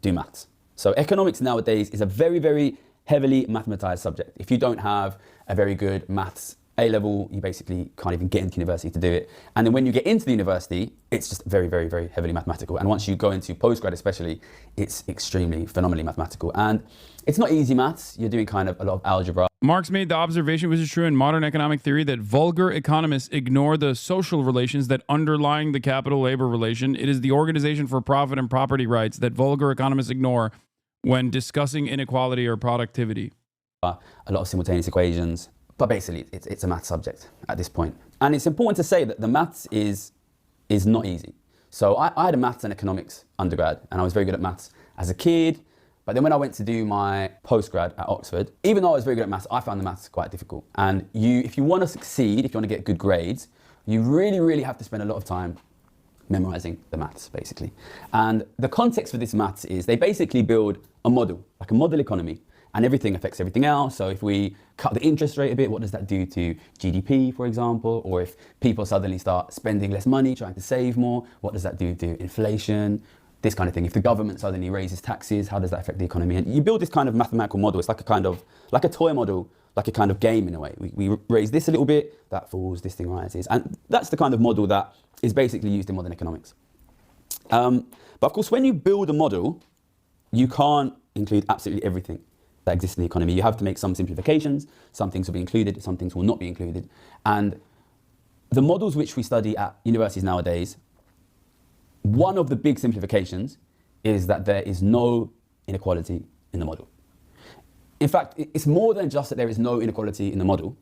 Do maths. So economics nowadays is a very, very heavily mathematized subject. If you don't have a very good maths A-level, you basically can't even get into university to do it. And then when you get into the university, it's just very, very, very heavily mathematical. And once you go into postgrad especially, it's extremely, phenomenally mathematical. And it's not easy maths. You're doing kind of a lot of algebra. Marx made the observation, which is true in modern economic theory, that vulgar economists ignore the social relations that underlying the capital-labor relation. It is the organization for profit and property rights that vulgar economists ignore when discussing inequality or productivity. A lot of simultaneous equations. But basically, it's a maths subject at this point. And it's important to say that the maths is not easy. So I had a maths and economics undergrad, and I was very good at maths as a kid. But then when I went to do my postgrad at Oxford, even though I was very good at maths, I found the maths quite difficult. And if you want to succeed, if you want to get good grades, you really, really have to spend a lot of time memorizing the maths, basically. And the context for this maths is they basically build a model, like a model economy, and everything affects everything else. So if we cut the interest rate a bit, what does that do to GDP, for example? Or if people suddenly start spending less money, trying to save more, what does that do to inflation? This kind of thing. If the government suddenly raises taxes, how does that affect the economy? And you build this kind of mathematical model. It's like a toy model, like a kind of game in a way. We raise this a little bit, that falls, this thing rises. And that's the kind of model that is basically used in modern economics. But of course, when you build a model, you can't include absolutely everything that exists in the economy. You have to make some simplifications. Some things will be included, some things will not be included. And the models which we study at universities nowadays, one of the big simplifications is that there is no inequality in the model. In fact, it's more than just that there is no inequality in the model.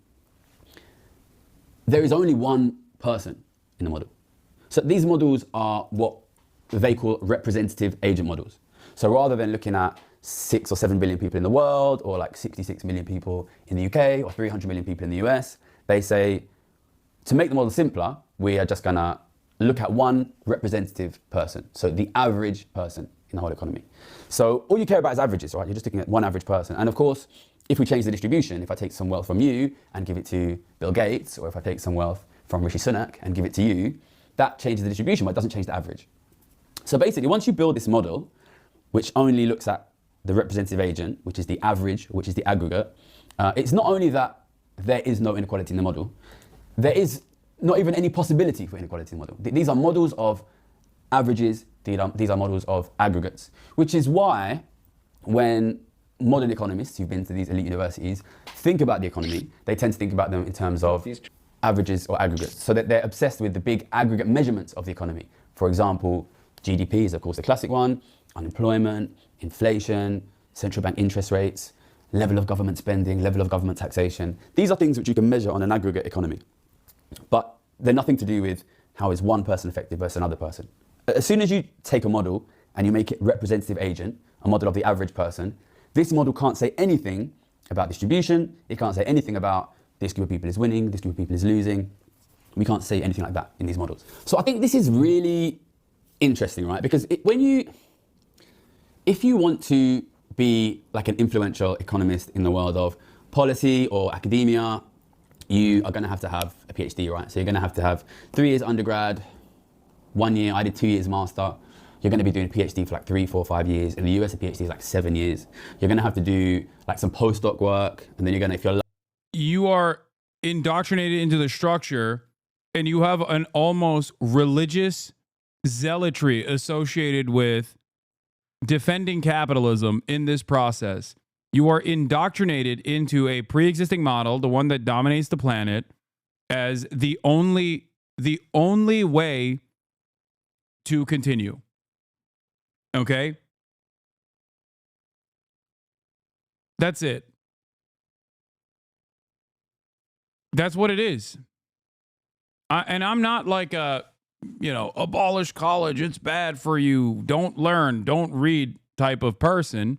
There is only one person in the model. So these models are what they call representative agent models. So rather than looking at 6 or 7 billion people in the world, or like 66 million people in the UK, or 300 million people in the US, they say, to make the model simpler, we are just gonna look at one representative person, so the average person in the whole economy. So all you care about is averages, right? You're just looking at one average person. And of course, if we change the distribution, if I take some wealth from you and give it to Bill Gates, or if I take some wealth from Rishi Sunak and give it to you, that changes the distribution, but it doesn't change the average. So basically, once you build this model, which only looks at the representative agent, which is the average, which is the aggregate, it's not only that there is no inequality in the model, there is not even any possibility for inequality in the model. These are models of averages, these are models of aggregates, which is why when modern economists who've been to these elite universities think about the economy, they tend to think about them in terms of averages or aggregates, so that they're obsessed with the big aggregate measurements of the economy. For example, GDP is of course the classic one, unemployment, inflation, central bank interest rates, level of government spending, level of government taxation. These are things which you can measure on an aggregate economy, but they're nothing to do with how is one person effective versus another person. As soon as you take a model and you make it representative agent, a model of the average person, this model can't say anything about distribution. It can't say anything about this group of people is winning, this group of people is losing. We can't say anything like that in these models. So I think this is really interesting, right? Because if you want to be like an influential economist in the world of policy or academia, you are going to have a PhD, right? So you're going to have 3 years undergrad, 1 year, I did 2 years master. You're going to be doing a PhD for like 3, 4, 5 years. In the US, a PhD is like 7 years. You're going to have to do like some postdoc work, and then you're going to, if you're... You are indoctrinated into the structure, and you have an almost religious zealotry associated with defending capitalism in this process. You are indoctrinated into a pre-existing model, the one that dominates the planet, as the only way to continue. Okay? That's it. That's what it is. And I'm not like abolish college, it's bad for you, don't learn, don't read type of person.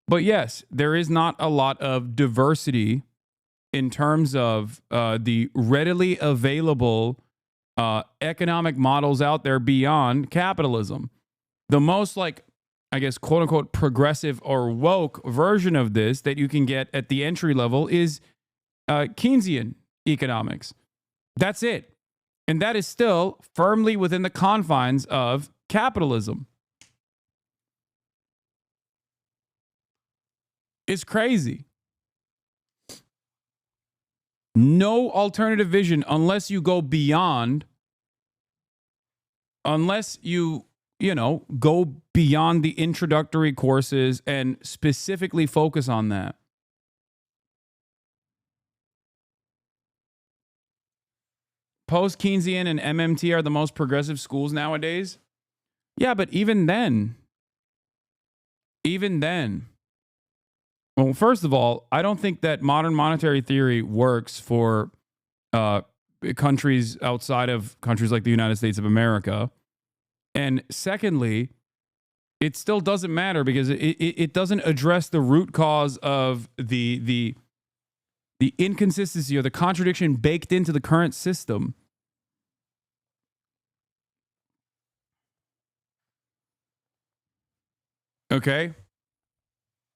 But yes, there is not a lot of diversity in terms of the readily available economic models out there beyond capitalism. The most, like, I guess, quote unquote, progressive or woke version of this that you can get at the entry level is Keynesian economics. That's it. And that is still firmly within the confines of capitalism. It's crazy. No alternative vision unless you go beyond, unless you go beyond the introductory courses and specifically focus on that. Post-Keynesian and MMT are the most progressive schools nowadays. Yeah, but even then. Well, first of all, I don't think that modern monetary theory works for countries outside of countries like the United States of America. And secondly, it still doesn't matter because it doesn't address the root cause of the inconsistency or the contradiction baked into the current system. Okay?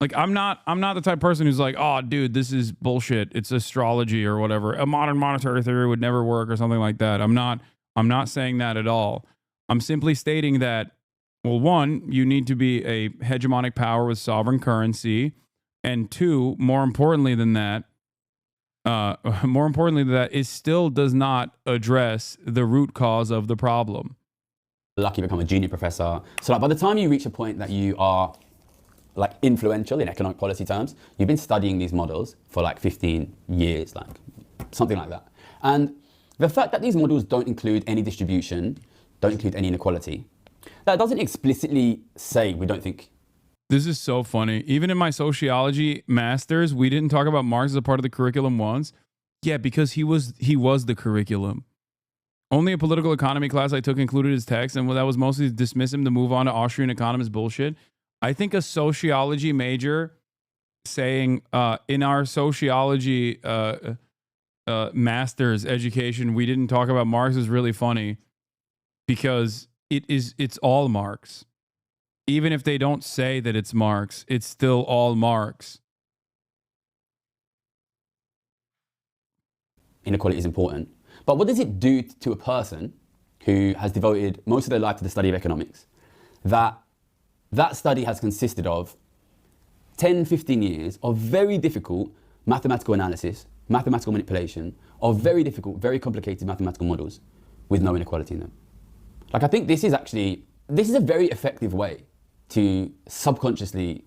Like, I'm not the type of person who's like, oh, dude, this is bullshit. It's astrology or whatever. A modern monetary theory would never work or something like that. I'm not saying that at all. I'm simply stating that, well, one, you need to be a hegemonic power with sovereign currency. And two, more importantly than that, it still does not address the root cause of the problem. Lucky become a junior professor. So like, by the time you reach a point that you are like influential in economic policy terms, you've been studying these models for like 15 years, like something like that. And the fact that these models don't include any distribution, don't include any inequality, that doesn't explicitly say we don't think. This is so funny. Even in my sociology masters, we didn't talk about Marx as a part of the curriculum once. Yeah, because he was the curriculum. Only a political economy class I took included his text, and that was mostly to dismiss him to move on to Austrian economist bullshit. I think a sociology major saying in our sociology master's education we didn't talk about Marx is really funny because it's all Marx. Even if they don't say that it's Marx, it's still all Marx. Inequality is important. But what does it do to a person who has devoted most of their life to the study of economics? That study has consisted of 10, 15 years of very difficult mathematical analysis, mathematical manipulation, of very difficult, very complicated mathematical models with no inequality in them. Like, I think this is a very effective way to subconsciously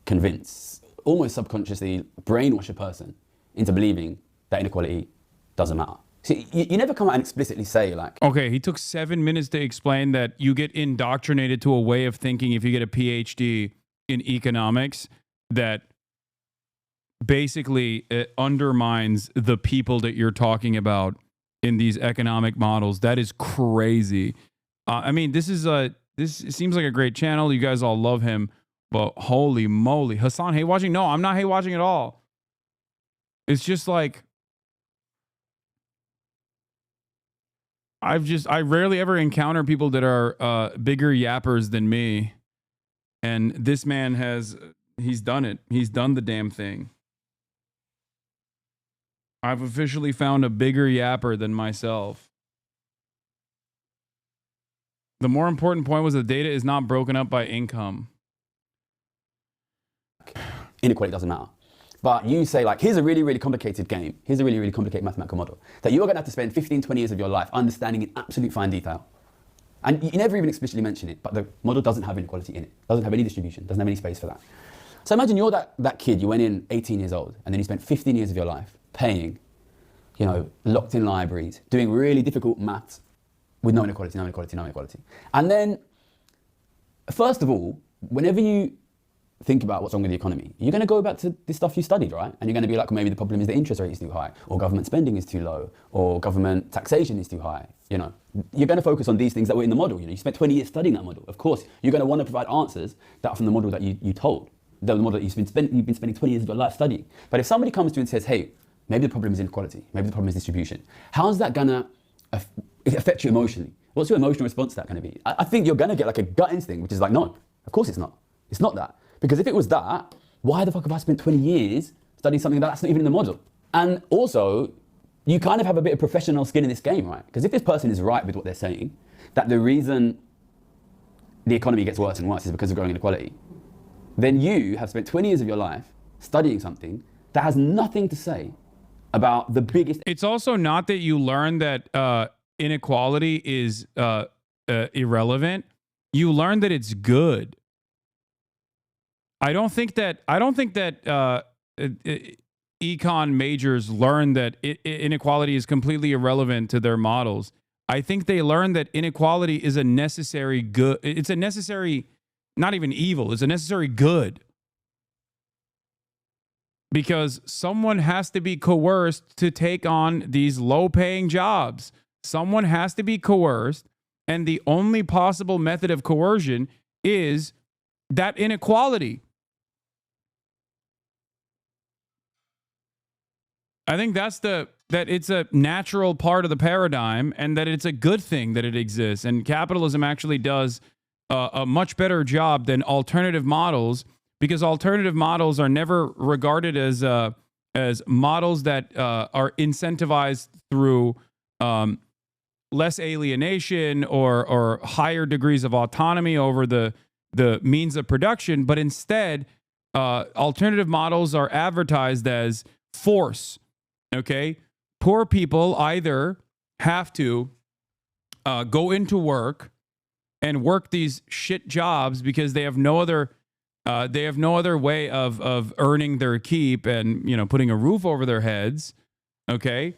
convince, almost subconsciously brainwash a person into believing that inequality doesn't matter. See, you never come out and explicitly say, like... Okay, he took 7 minutes to explain that you get indoctrinated to a way of thinking if you get a PhD in economics that basically undermines the people that you're talking about in these economic models. That is crazy. I mean, this seems like a great channel. You guys all love him, but holy moly. Hasan, hate watching? No, I'm not hate watching at all. It's just like... I rarely ever encounter people that are bigger yappers than me. And this man he's done it. He's done the damn thing. I've officially found a bigger yapper than myself. The more important point was the data is not broken up by income. Inequality doesn't matter. But you say, like, here's a really, really complicated game. Here's a really, really complicated mathematical model that you're going to have to spend 15, 20 years of your life understanding in absolute fine detail. And you never even explicitly mention it, but the model doesn't have inequality in it. Doesn't have any distribution, doesn't have any space for that. So imagine you're that kid, you went in 18 years old, and then you spent 15 years of your life paying, you know, locked in libraries, doing really difficult maths with no inequality, no inequality, no inequality. And then, first of all, whenever you think about what's wrong with the economy, you're going to go back to the stuff you studied, right? And you're going to be like, maybe the problem is the interest rate is too high, or government spending is too low, or government taxation is too high. You know, you're going to focus on these things that were in the model. You know, you spent 20 years studying that model. Of course, you're going to want to provide answers that are from the model that you told, the model that you've been spending 20 years of your life studying. But if somebody comes to you and says, hey, maybe the problem is inequality, maybe the problem is distribution, how's that going to affect you emotionally? What's your emotional response to that going to be? I think you're going to get like a gut instinct, which is like, no, of course it's not. It's not that. Because if it was that, why the fuck have I spent 20 years studying something that's not even in the model? And also, you kind of have a bit of professional skin in this game, right? Because if this person is right with what they're saying, that the reason the economy gets worse and worse is because of growing inequality, then you have spent 20 years of your life studying something that has nothing to say about the biggest... It's also not that you learn that inequality is irrelevant. You learn that it's good. I don't think that econ majors learn that inequality is completely irrelevant to their models. I think they learn that inequality is a necessary good. It's a necessary, not even evil. It's a necessary good. Because someone has to be coerced to take on these low-paying jobs. Someone has to be coerced, and the only possible method of coercion is that inequality. I think that it's a natural part of the paradigm, and that it's a good thing that it exists. And capitalism actually does a much better job than alternative models, because alternative models are never regarded as models that are incentivized through less alienation or higher degrees of autonomy over the means of production, but instead alternative models are advertised as force. Okay, poor people either have to go into work and work these shit jobs because they have no other way of earning their keep and, you know, putting a roof over their heads. Okay,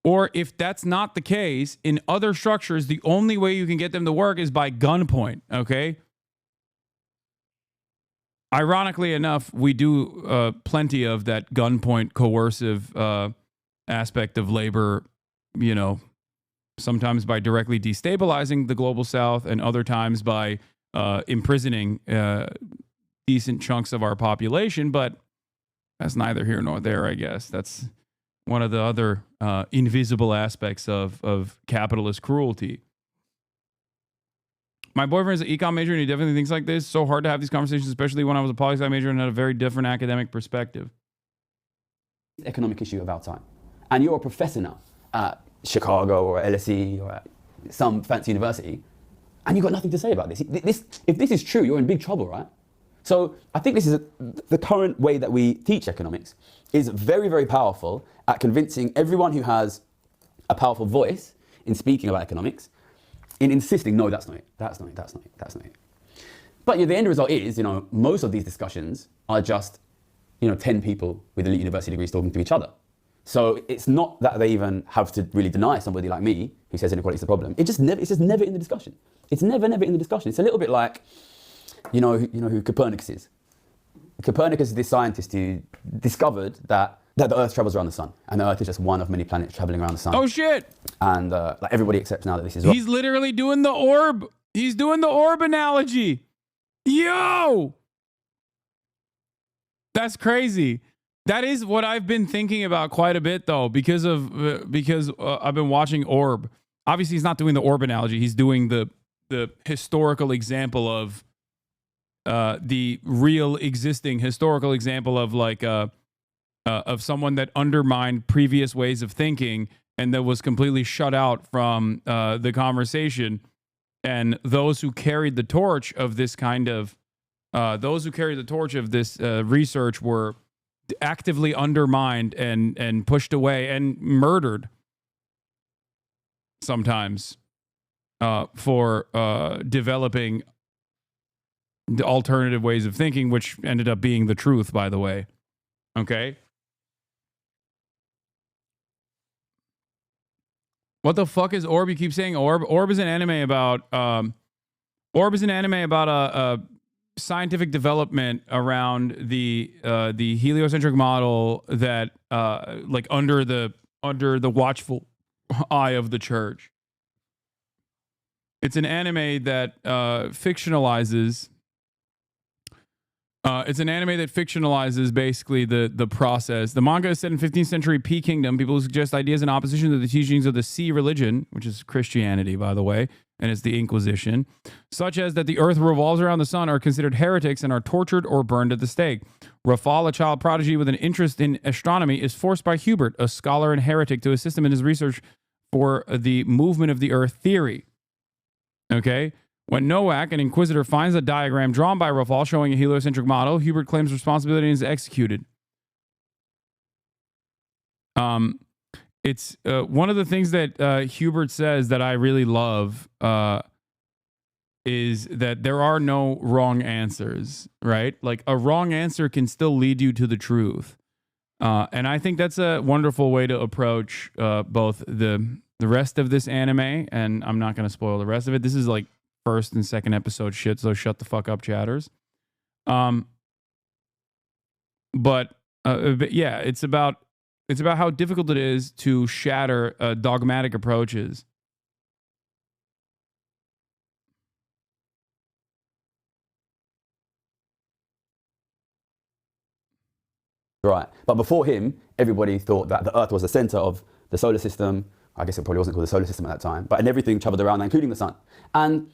or if that's not the case, in other structures, the only way you can get them to work is by gunpoint. Okay. Ironically enough, we do plenty of that gunpoint coercive aspect of labor, you know, sometimes by directly destabilizing the global south and other times by imprisoning decent chunks of our population. But that's neither here nor there, I guess. That's one of the other invisible aspects of capitalist cruelty. My boyfriend's an econ major and he definitely thinks like this. So hard to have these conversations, especially when I was a poli-sci major and had a very different academic perspective. Economic issue of our time. And you're a professor now at Chicago or LSE or at some fancy university, and you've got nothing to say about this. If this is true, you're in big trouble, right? So I think this is the current way that we teach economics is very, very powerful at convincing everyone who has a powerful voice in speaking about economics, in insisting, no, that's not it, that's not it, that's not it, that's not it. But the end result is, most of these discussions are just, 10 people with elite university degrees talking to each other. So it's not that they even have to really deny somebody like me who says inequality is the problem. It's just never in the discussion. It's never in the discussion. It's a little bit like, who Copernicus is. Copernicus is this scientist who discovered that the Earth travels around the sun, and the Earth is just one of many planets traveling around the sun. Oh shit! And everybody accepts now that this is wrong. He's literally doing the orb. He's doing the orb analogy. Yo! That's crazy. That is what I've been thinking about quite a bit, though, because I've been watching Orb. Obviously, he's not doing the orb analogy. He's doing the historical example of the real existing historical example of of someone that undermined previous ways of thinking and that was completely shut out from the conversation. And those who carried the torch of this research were actively undermined and pushed away and murdered sometimes for developing the alternative ways of thinking, which ended up being the truth, by the way. Okay. What the fuck is Orb? You keep saying Orb. Orb is an anime about a scientific development around the heliocentric model that under the watchful eye of the church. It's an anime that fictionalizes. It's an anime that fictionalizes basically the process. The manga is set in 15th century P Kingdom. People who suggest ideas in opposition to the teachings of the C religion, which is Christianity, by the way, and it's the Inquisition, such as that the earth revolves around the sun, are considered heretics and are tortured or burned at the stake. Rafal, a child prodigy with an interest in astronomy, is forced by Hubert, a scholar and heretic, to assist him in his research for the movement of the earth theory. Okay? When Nowak, an inquisitor, finds a diagram drawn by Rafal showing a heliocentric model, Hubert claims responsibility and is executed. It's one of the things that Hubert says that I really love is that there are no wrong answers, right? Like a wrong answer can still lead you to the truth. And I think that's a wonderful way to approach both the rest of this anime, and I'm not going to spoil the rest of it. This is like first and second episode shit, so shut the fuck up, chatters. But yeah, it's about how difficult it is to shatter dogmatic approaches. Right. But before him, everybody thought that the Earth was the center of the solar system. I guess it probably wasn't called the solar system at that time, but and everything traveled around that, including the sun. And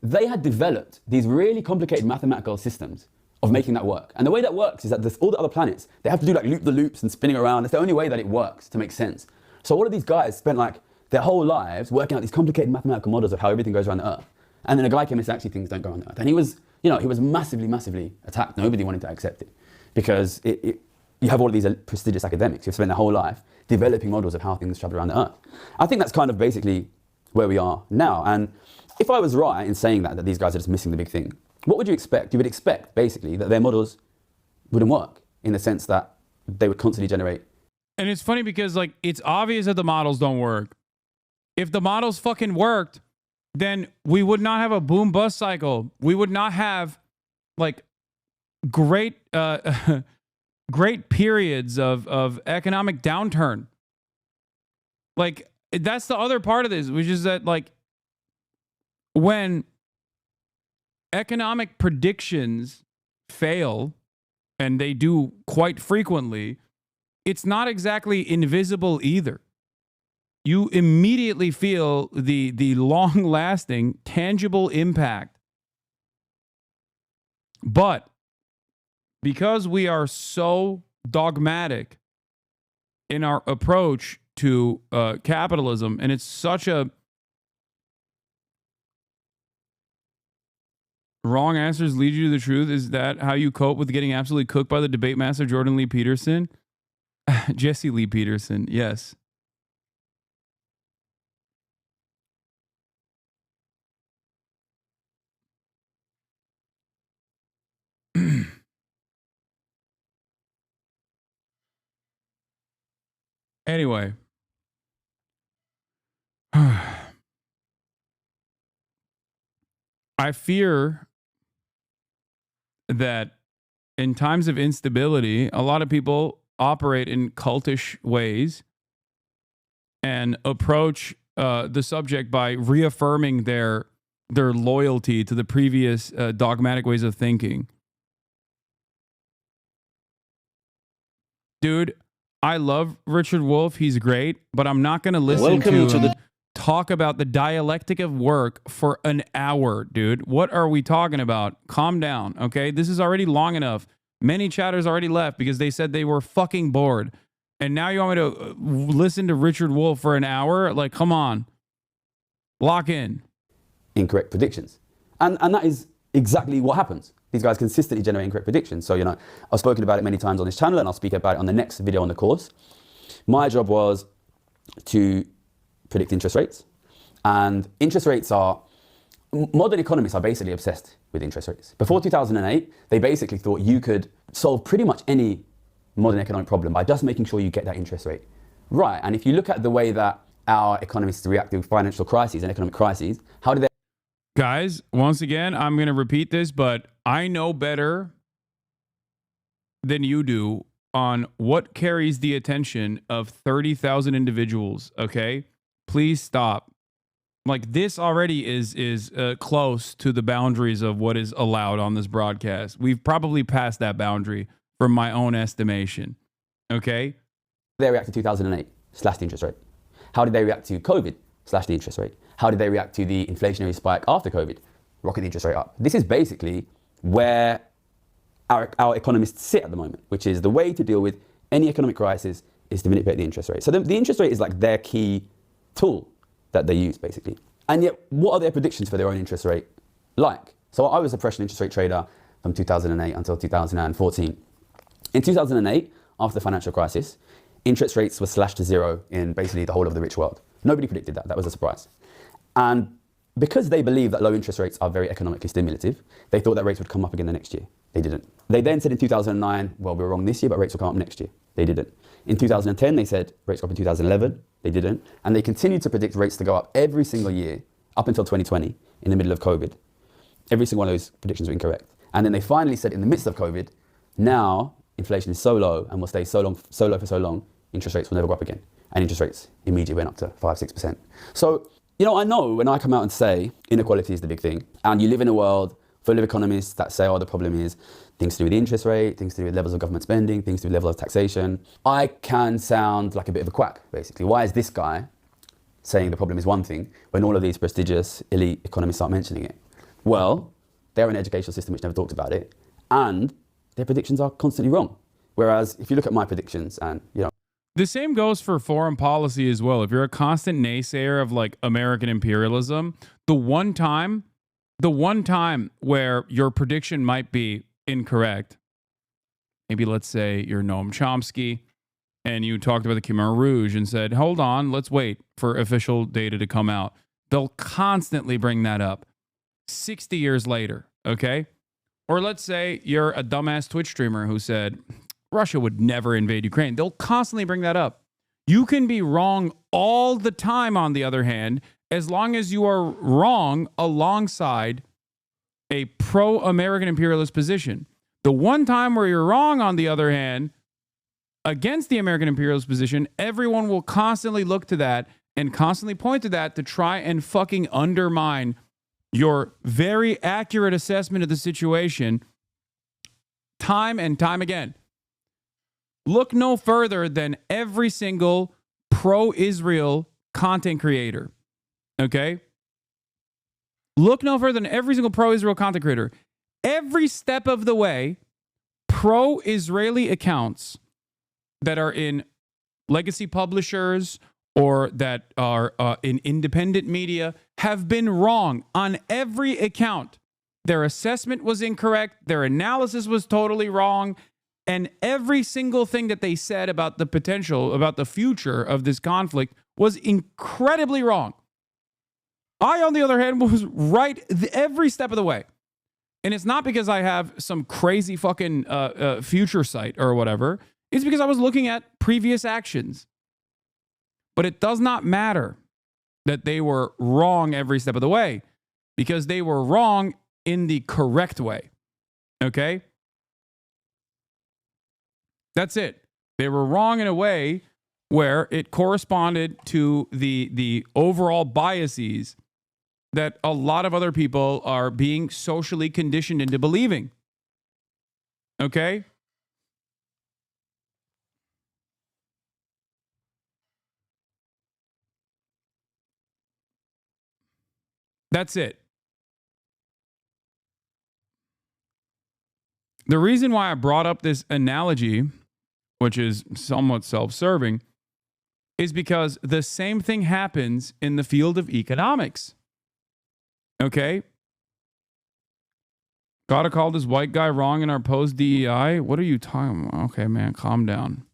they had developed these really complicated mathematical systems of making that work. And the way that works is that all the other planets, they have to do like loop-the-loops and spinning around. It's the only way that it works to make sense. So all of these guys spent like their whole lives working out these complicated mathematical models of how everything goes around the Earth. And then a guy came and said, actually, things don't go on the Earth. And he was, he was massively, massively attacked. Nobody wanted to accept it because you have all of these prestigious academics who've spent their whole life developing models of how things travel around the Earth. I think that's kind of basically where we are now. And if I was right in saying that these guys are just missing the big thing, what would you expect? You would expect, basically, that their models wouldn't work in the sense that they would constantly generate. And it's funny because, like, it's obvious that the models don't work. If the models fucking worked, then we would not have a boom-bust cycle. We would not have, like, great great periods of economic downturn. Like, that's the other part of this, which is that, like, when economic predictions fail, and they do quite frequently, it's not exactly invisible either. you immediately feel the long-lasting, tangible impact. But because we are so dogmatic in our approach to capitalism, and it's such a wrong answers lead you to the truth. Is that how you cope with getting absolutely cooked by the debate master Jordan Lee Peterson? Jesse Lee Peterson, yes. Anyway. I fear that in times of instability, a lot of people operate in cultish ways and approach the subject by reaffirming their loyalty to the previous dogmatic ways of thinking. Dude, I love Richard Wolff. He's great, but I'm not going to listen to him talk about the dialectic of work for an hour, dude. What are we talking about? Calm down, okay? This is already long enough. Many chatters already left because they said they were fucking bored. And now you want me to listen to Richard Wolff for an hour? Like, come on. Lock in. Incorrect predictions. And that is exactly what happens. These guys consistently generate incorrect predictions. So, you know, I've spoken about it many times on this channel, and I'll speak about it on the next video on the course. My job was to predict interest rates. And interest rates are, modern economists are basically obsessed with interest rates. Before 2008, they basically thought you could solve pretty much any modern economic problem by just making sure you get that interest rate right. And if you look at the way that our economists react to financial crises and economic crises, how do they... Guys, once again, I'm going to repeat this, but I know better than you do on what carries the attention of 30,000 individuals, okay? Please stop. Like, this already is close to the boundaries of what is allowed on this broadcast. We've probably passed that boundary from my own estimation, okay? They react to 2008, slash the interest rate. How did they react to COVID, slash the interest rate? How did they react to the inflationary spike after COVID? Rocket the interest rate up. This is basically where our economists sit at the moment, which is the way to deal with any economic crisis is to manipulate the interest rate. So the interest rate is like their key tool that they use, basically. And yet, what are their predictions for their own interest rate like? So I was a freshman interest rate trader from 2008 until 2014. In 2008, after the financial crisis, interest rates were slashed to zero in basically the whole of the rich world. Nobody predicted that. That was a surprise. And because they believe that low interest rates are very economically stimulative, they thought that rates would come up again the next year. They didn't. They then said in 2009, well, we were wrong this year, but rates will come up next year. They didn't. In 2010, they said rates go up in 2011. They didn't. And they continued to predict rates to go up every single year up until 2020, in the middle of COVID. Every single one of those predictions were incorrect. And then they finally said in the midst of COVID, now inflation is so low and will stay so low for so long, interest rates will never go up again. And interest rates immediately went up to 5-6%. So, you know, I know when I come out and say inequality is the big thing, and you live in a world full of economists that say, oh, the problem is things to do with the interest rate, things to do with levels of government spending, things to do with levels of taxation, I can sound like a bit of a quack, basically. Why is this guy saying the problem is one thing when all of these prestigious elite economists aren't mentioning it? Well, they're an educational system which never talked about it, and their predictions are constantly wrong. Whereas if you look at my predictions and, you know, the same goes for foreign policy as well. If you're a constant naysayer of like American imperialism, the one time where your prediction might be incorrect, maybe let's say you're Noam Chomsky and you talked about the Khmer Rouge and said, hold on, let's wait for official data to come out. They'll constantly bring that up 60 years later, okay? Or let's say you're a dumbass Twitch streamer who said, Russia would never invade Ukraine. They'll constantly bring that up. You can be wrong all the time, on the other hand, as long as you are wrong alongside a pro-American imperialist position. The one time where you're wrong, on the other hand, against the American imperialist position, everyone will constantly look to that and constantly point to that to try and fucking undermine your very accurate assessment of the situation time and time again. Look no further than every single pro-Israel content creator. Okay? Look no further than every single pro-Israel content creator. Every step of the way, pro-Israeli accounts that are in legacy publishers or that are in independent media have been wrong on every account. Their assessment was incorrect. Their analysis was totally wrong. And every single thing that they said about the potential, about the future of this conflict was incredibly wrong. I, on the other hand, was right every step of the way. And it's not because I have some crazy fucking future sight or whatever. It's because I was looking at previous actions. But it does not matter that they were wrong every step of the way, because they were wrong in the correct way. Okay? That's it. They were wrong in a way where it corresponded to the overall biases that a lot of other people are being socially conditioned into believing. Okay? That's it. The reason why I brought up this analogy, which is somewhat self-serving, is because the same thing happens in the field of economics. Okay? Gotta call this white guy wrong in our post-DEI? What are you talking about? Okay, man, calm down.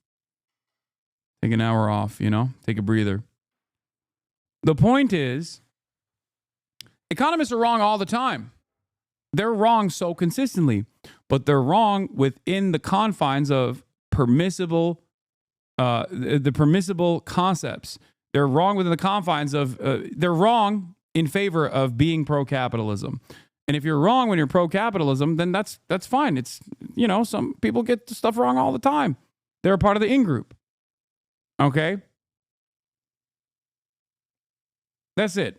Take an hour off, you know? Take a breather. The point is, economists are wrong all the time. They're wrong so consistently, but they're wrong within the confines of permissible, the permissible concepts. They're wrong within the confines of, they're wrong in favor of being pro-capitalism. And if you're wrong when you're pro-capitalism, then that's fine. It's, you know, some people get stuff wrong all the time. They're a part of the in-group. Okay? That's it.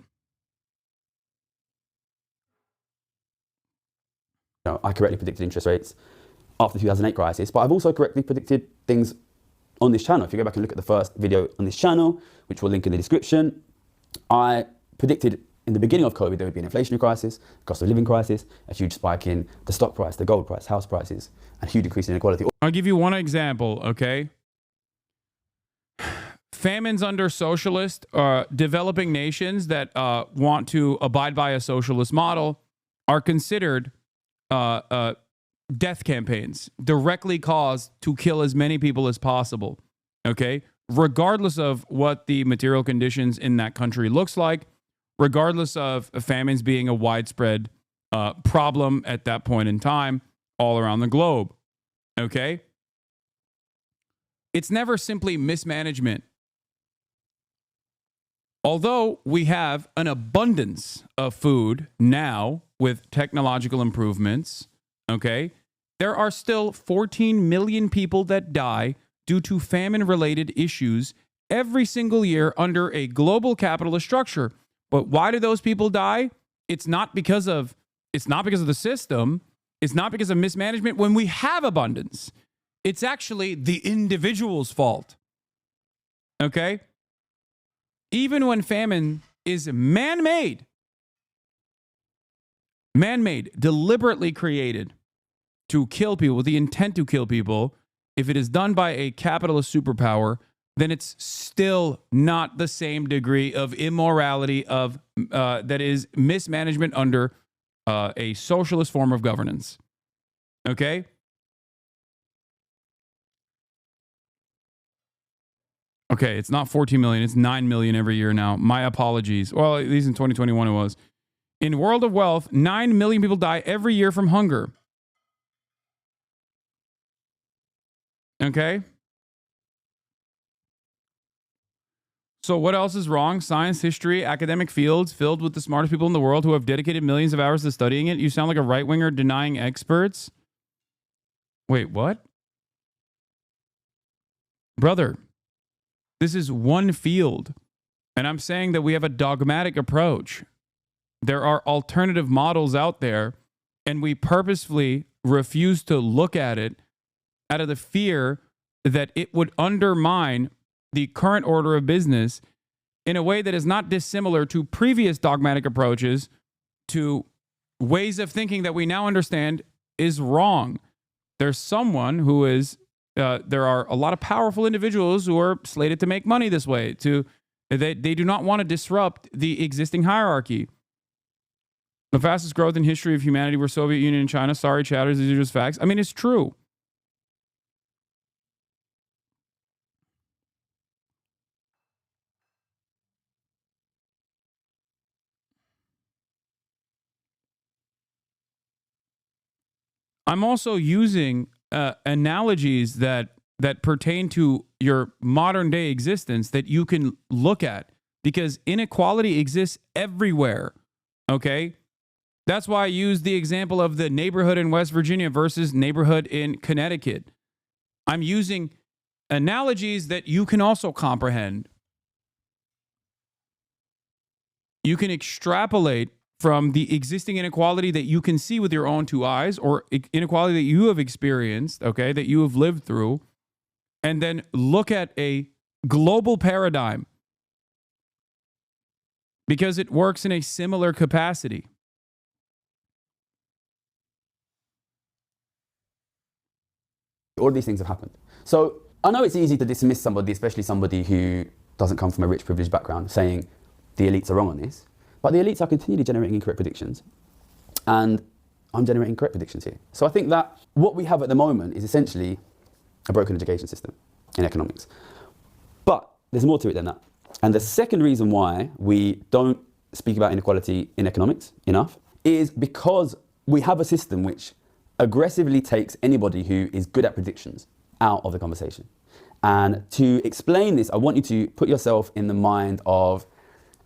You know, I correctly predicted interest rates after the 2008 crisis, but I've also correctly predicted things on this channel. If you go back and look at the first video on this channel, which we'll link in the description, I predicted in the beginning of COVID there would be an inflationary crisis, cost of living crisis, a huge spike in the stock price, the gold price, house prices, a huge decrease in inequality. I'll give you one example, okay? Famines under socialist developing nations that want to abide by a socialist model are considered death campaigns directly caused to kill as many people as possible, okay? Regardless of what the material conditions in that country looks like, regardless of famines being a widespread problem at that point in time all around the globe, okay? It's never simply mismanagement. Although we have an abundance of food now with technological improvements, okay, there are still 14 million people that die due to famine-related issues every single year under a global capitalist structure. But why do those people die? It's not because of the system. It's not because of mismanagement when we have abundance. It's actually the individual's fault. Okay? Even when famine is man-made, deliberately created to kill people with the intent to kill people, if it is done by a capitalist superpower, then it's still not the same degree of immorality of that is mismanagement under a socialist form of governance. Okay? Okay, it's not 14 million, it's 9 million every year now. My apologies. Well, at least in 2021 it was. In World of Wealth, 9 million people die every year from hunger. Okay? So what else is wrong? Science, history, academic fields filled with the smartest people in the world who have dedicated millions of hours to studying it. You sound like a right-winger denying experts. Wait, what? Brother, this is one field, and I'm saying that we have a dogmatic approach. There are alternative models out there, and we purposefully refuse to look at it out of the fear that it would undermine the current order of business in a way that is not dissimilar to previous dogmatic approaches to ways of thinking that we now understand is wrong. There's someone who is, there are a lot of powerful individuals who are slated to make money this way. They do not want to disrupt the existing hierarchy. The fastest growth in history of humanity were Soviet Union and China. Sorry, chatters, these are just facts. I mean, it's true. I'm also using analogies that pertain to your modern day existence that you can look at, because inequality exists everywhere. Okay? That's why I use the example of the neighborhood in West Virginia versus neighborhood in Connecticut. I'm using analogies that you can also comprehend. You can extrapolate from the existing inequality that you can see with your own two eyes, or inequality that you have experienced, okay, that you have lived through, and then look at a global paradigm, because it works in a similar capacity. All these things have happened. So I know it's easy to dismiss somebody, especially somebody who doesn't come from a rich, privileged background, saying the elites are wrong on this. But the elites are continually generating incorrect predictions. And I'm generating correct predictions here. So I think that what we have at the moment is essentially a broken education system in economics. But there's more to it than that. And the second reason why we don't speak about inequality in economics enough is because we have a system which aggressively takes anybody who is good at predictions out of the conversation. And to explain this, I want you to put yourself in the mind of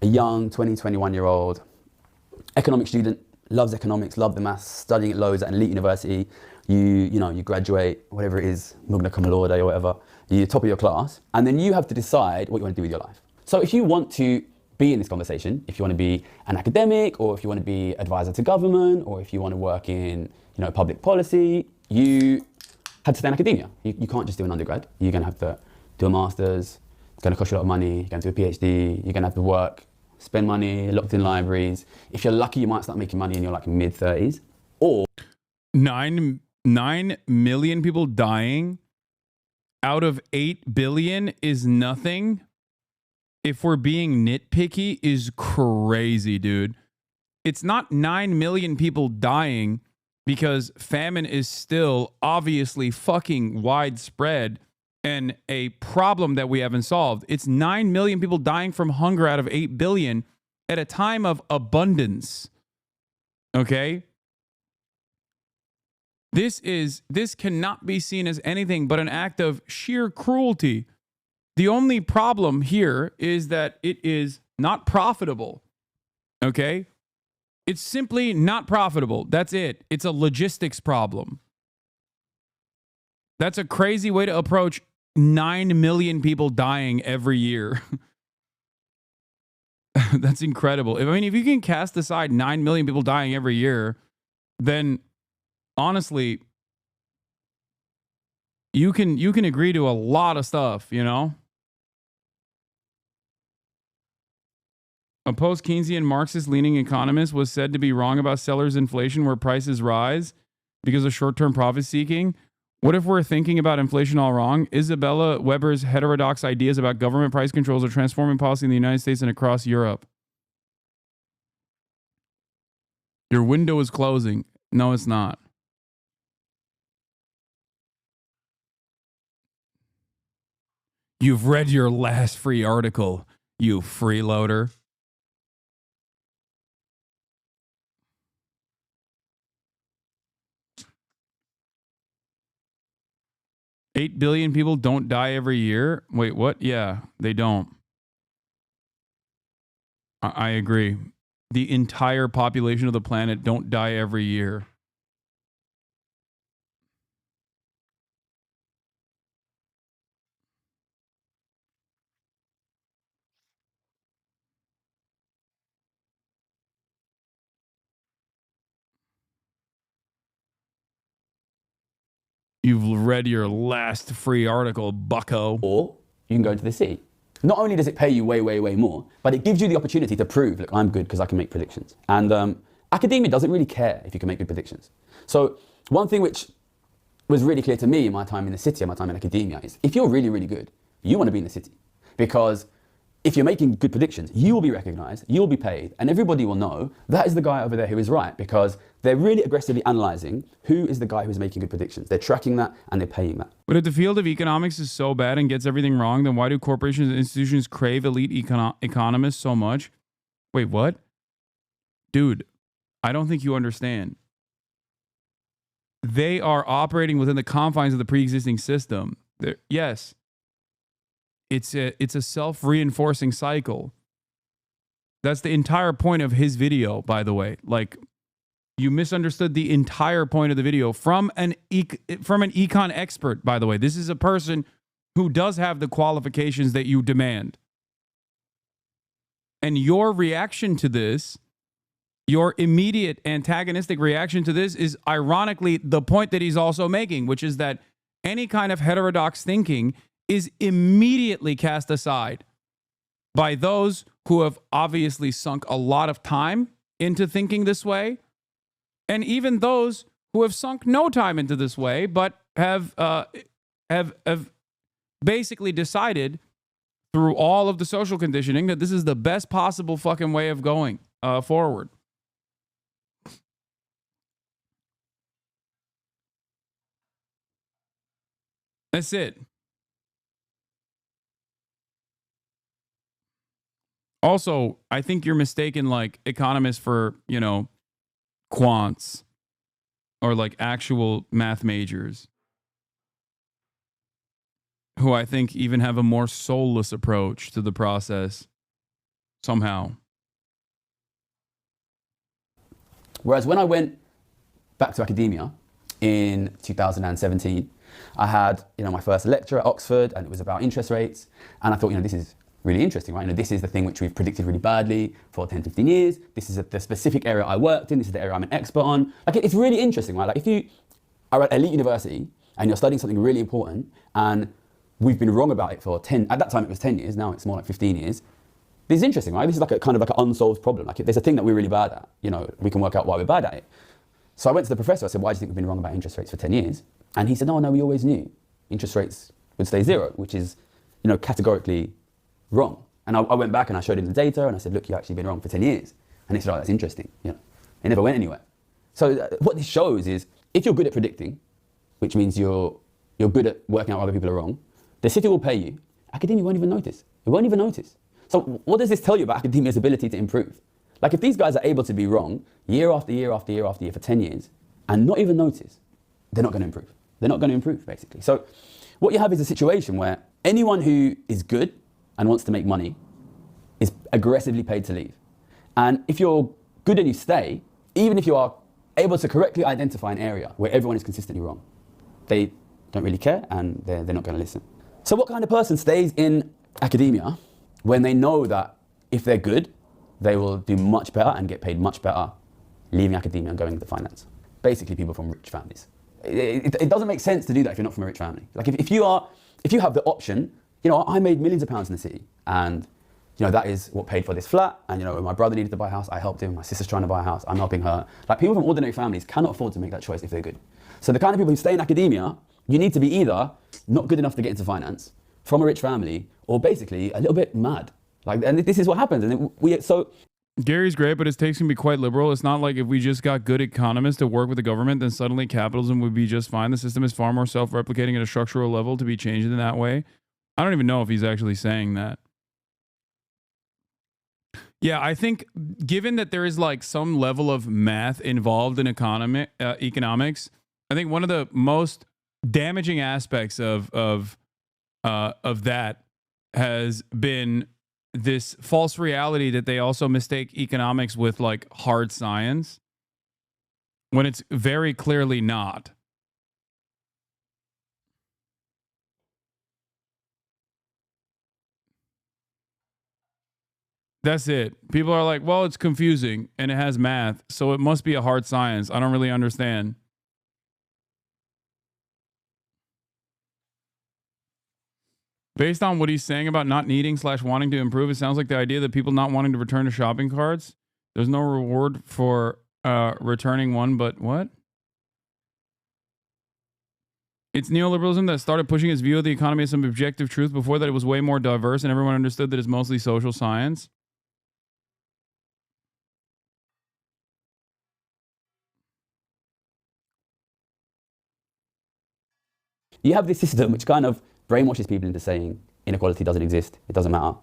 a young 20, 21-year-old economics student, loves economics, loves the maths, studying at loads at an elite university. You graduate, whatever it is, magna cum laude or whatever, you're top of your class, and then you have to decide what you want to do with your life. So if you want to be in this conversation, if you want to be an academic, or if you want to be advisor to government, or if you want to work in public policy, you have to stay in academia. You can't just do an undergrad. You're going to have to do a master's. It's going to cost you a lot of money. You're going to do a PhD. You're going to have to work, spend money, locked in libraries. If you're lucky, you might start making money in your mid-30s. Or 9 million people dying out of 8 billion is nothing. If we're being nitpicky, is crazy, dude. It's not 9 million people dying because famine is still obviously fucking widespread and a problem that we haven't solved. It's 9 million people dying from hunger out of 8 billion at a time of abundance. Okay? This cannot be seen as anything but an act of sheer cruelty. The only problem here is that it is not profitable. Okay? It's simply not profitable. That's it. It's a logistics problem. That's a crazy way to approach 9 million people dying every year. That's incredible. If you can cast aside 9 million people dying every year, then honestly, you can agree to a lot of stuff, A post-Keynesian Marxist-leaning economist was said to be wrong about sellers' inflation where prices rise because of short-term profit-seeking. What if we're thinking about inflation all wrong? Isabella Weber's heterodox ideas about government price controls are transforming policy in the United States and across Europe. Your window is closing. No, it's not. You've read your last free article, you freeloader. $8 billion people don't die every year? Wait, what? Yeah, they don't. I agree. The entire population of the planet don't die every year. You've read your last free article, bucko. Or you can go into the city. not only does it pay you way, way, way more, but it gives you the opportunity to prove, look, I'm good because I can make predictions. And academia doesn't really care if you can make good predictions. So one thing which was really clear to me in my time in the city and my time in academia is if you're really, really good, you want to be in the city. Because if you're making good predictions, you will be recognized, you'll be paid, and everybody will know that is the guy over there who is right, because they're really aggressively analyzing who is the guy who's making good predictions. They're tracking that and they're paying that. But if the field of economics is so bad and gets everything wrong, then why do corporations and institutions crave elite economists so much? Wait, what? Dude, I don't think you understand. They are operating within the confines of the pre-existing system. Yes. It's a self-reinforcing cycle. That's the entire point of his video, by the way. Like, you misunderstood the entire point of the video from an econ expert, by the way. This is a person who does have the qualifications that you demand. And your reaction to this, your immediate antagonistic reaction to this is ironically the point that he's also making, which is that any kind of heterodox thinking is immediately cast aside by those who have obviously sunk a lot of time into thinking this way, and even those who have sunk no time into this way, but have basically decided through all of the social conditioning that this is the best possible fucking way of going forward. That's it. Also, I think you're mistaken like economists for, you know, quants or like actual math majors who I think even have a more soulless approach to the process somehow. Whereas when I went back to academia in 2017, I had, you know, my first lecture at Oxford, and it was about interest rates. And I thought, you know, this is really interesting, right? You know, this is the thing which we've predicted really badly for 10, 15 years. This is the specific area I worked in. This is the area I'm an expert on. Like, it's really interesting, right? Like, if you are at elite university and you're studying something really important, and we've been wrong about it for 10, at that time it was 10 years, now it's more like 15 years. This is interesting, right? This is like a kind of like an unsolved problem. Like, there's a thing that we're really bad at, you know, we can work out why we're bad at it. So I went to the professor, I said, why do you think we've been wrong about interest rates for 10 years? And he said, no, we always knew interest rates would stay zero, which is, you know, categorically wrong. And I went back and I showed him the data and I said, look, you've actually been wrong for 10 years. And he said, oh, that's interesting. You know, it never went anywhere. So what this shows is if you're good at predicting, which means you're good at working out why other people are wrong, the city will pay you. Academia won't even notice. It won't even notice. So what does this tell you about academia's ability to improve? Like, if these guys are able to be wrong year after year after year after year for 10 years and not even notice, they're not going to improve. They're not going to improve, basically. So what you have is a situation where anyone who is good and wants to make money is aggressively paid to leave. And if you're good and you stay, even if you are able to correctly identify an area where everyone is consistently wrong, they don't really care and they're not going to listen. So what kind of person stays in academia when they know that if they're good, they will do much better and get paid much better leaving academia and going into finance? Basically, people from rich families. It doesn't make sense to do that if you're not from a rich family. Like, if you have the option, you know, I made millions of pounds in the city, and you know, that is what paid for this flat. And you know, when my brother needed to buy a house, I helped him. My sister's trying to buy a house, I'm helping her. Like, people from ordinary families cannot afford to make that choice if they're good. So the kind of people who stay in academia, you need to be either not good enough to get into finance, from a rich family, or basically a little bit mad. Like, and this is what happens. And so Gary's great, but his takes can be quite liberal. It's not like if we just got good economists to work with the government, then suddenly capitalism would be just fine. The system is far more self-replicating at a structural level to be changed in that way. I don't even know if he's actually saying that. Yeah, I think given that there is like some level of math involved in economics, I think one of the most damaging aspects of that has been this false reality that they also mistake economics with like hard science when it's very clearly not. That's it. People are like, well, it's confusing and it has math, so it must be a hard science. I don't really understand. Based on what he's saying about not needing / wanting to improve, it sounds like the idea that people not wanting to return to shopping carts, there's no reward for returning one, but what? It's neoliberalism that started pushing its view of the economy as some objective truth. Before that, it was way more diverse and everyone understood that it's mostly social science. You have this system which kind of brainwashes people into saying inequality doesn't exist, it doesn't matter.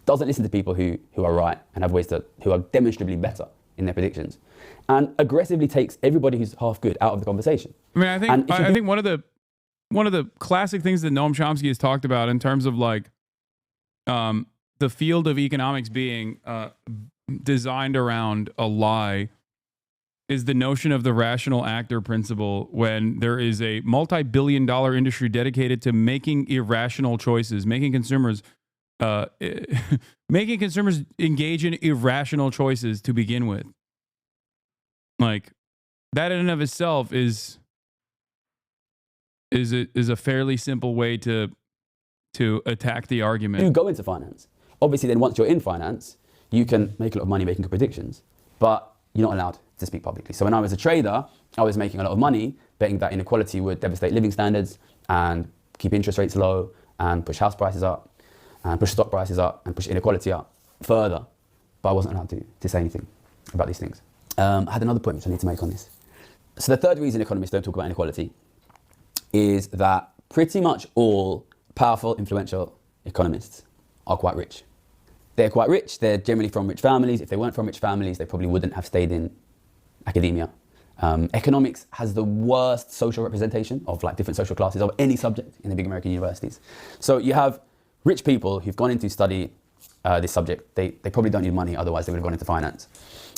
Doesn't listen to people who are right and have ways who are demonstrably better in their predictions, and aggressively takes everybody who's half good out of the conversation. I mean, I think one of the classic things that Noam Chomsky has talked about in terms of like the field of economics being designed around a lie is the notion of the rational actor principle, when there is a multi-billion-dollar industry dedicated to making irrational choices, making consumers engage in irrational choices to begin with. Like, that in and of itself is a fairly simple way to attack the argument. You go into finance. Obviously, then once you're in finance, you can make a lot of money making good predictions, but you're not allowed to speak publicly. So when I was a trader, I was making a lot of money betting that inequality would devastate living standards and keep interest rates low and push house prices up and push stock prices up and push inequality up further. But I wasn't allowed to say anything about these things. I had another point which I need to make on this. So the third reason economists don't talk about inequality is that pretty much all powerful, influential economists are quite rich. They're quite rich. They're generally from rich families. If they weren't from rich families, they probably wouldn't have stayed in academia. Economics has the worst social representation of like different social classes of any subject in the big American universities. So you have rich people who've gone in to study this subject. They probably don't need money, otherwise they would have gone into finance.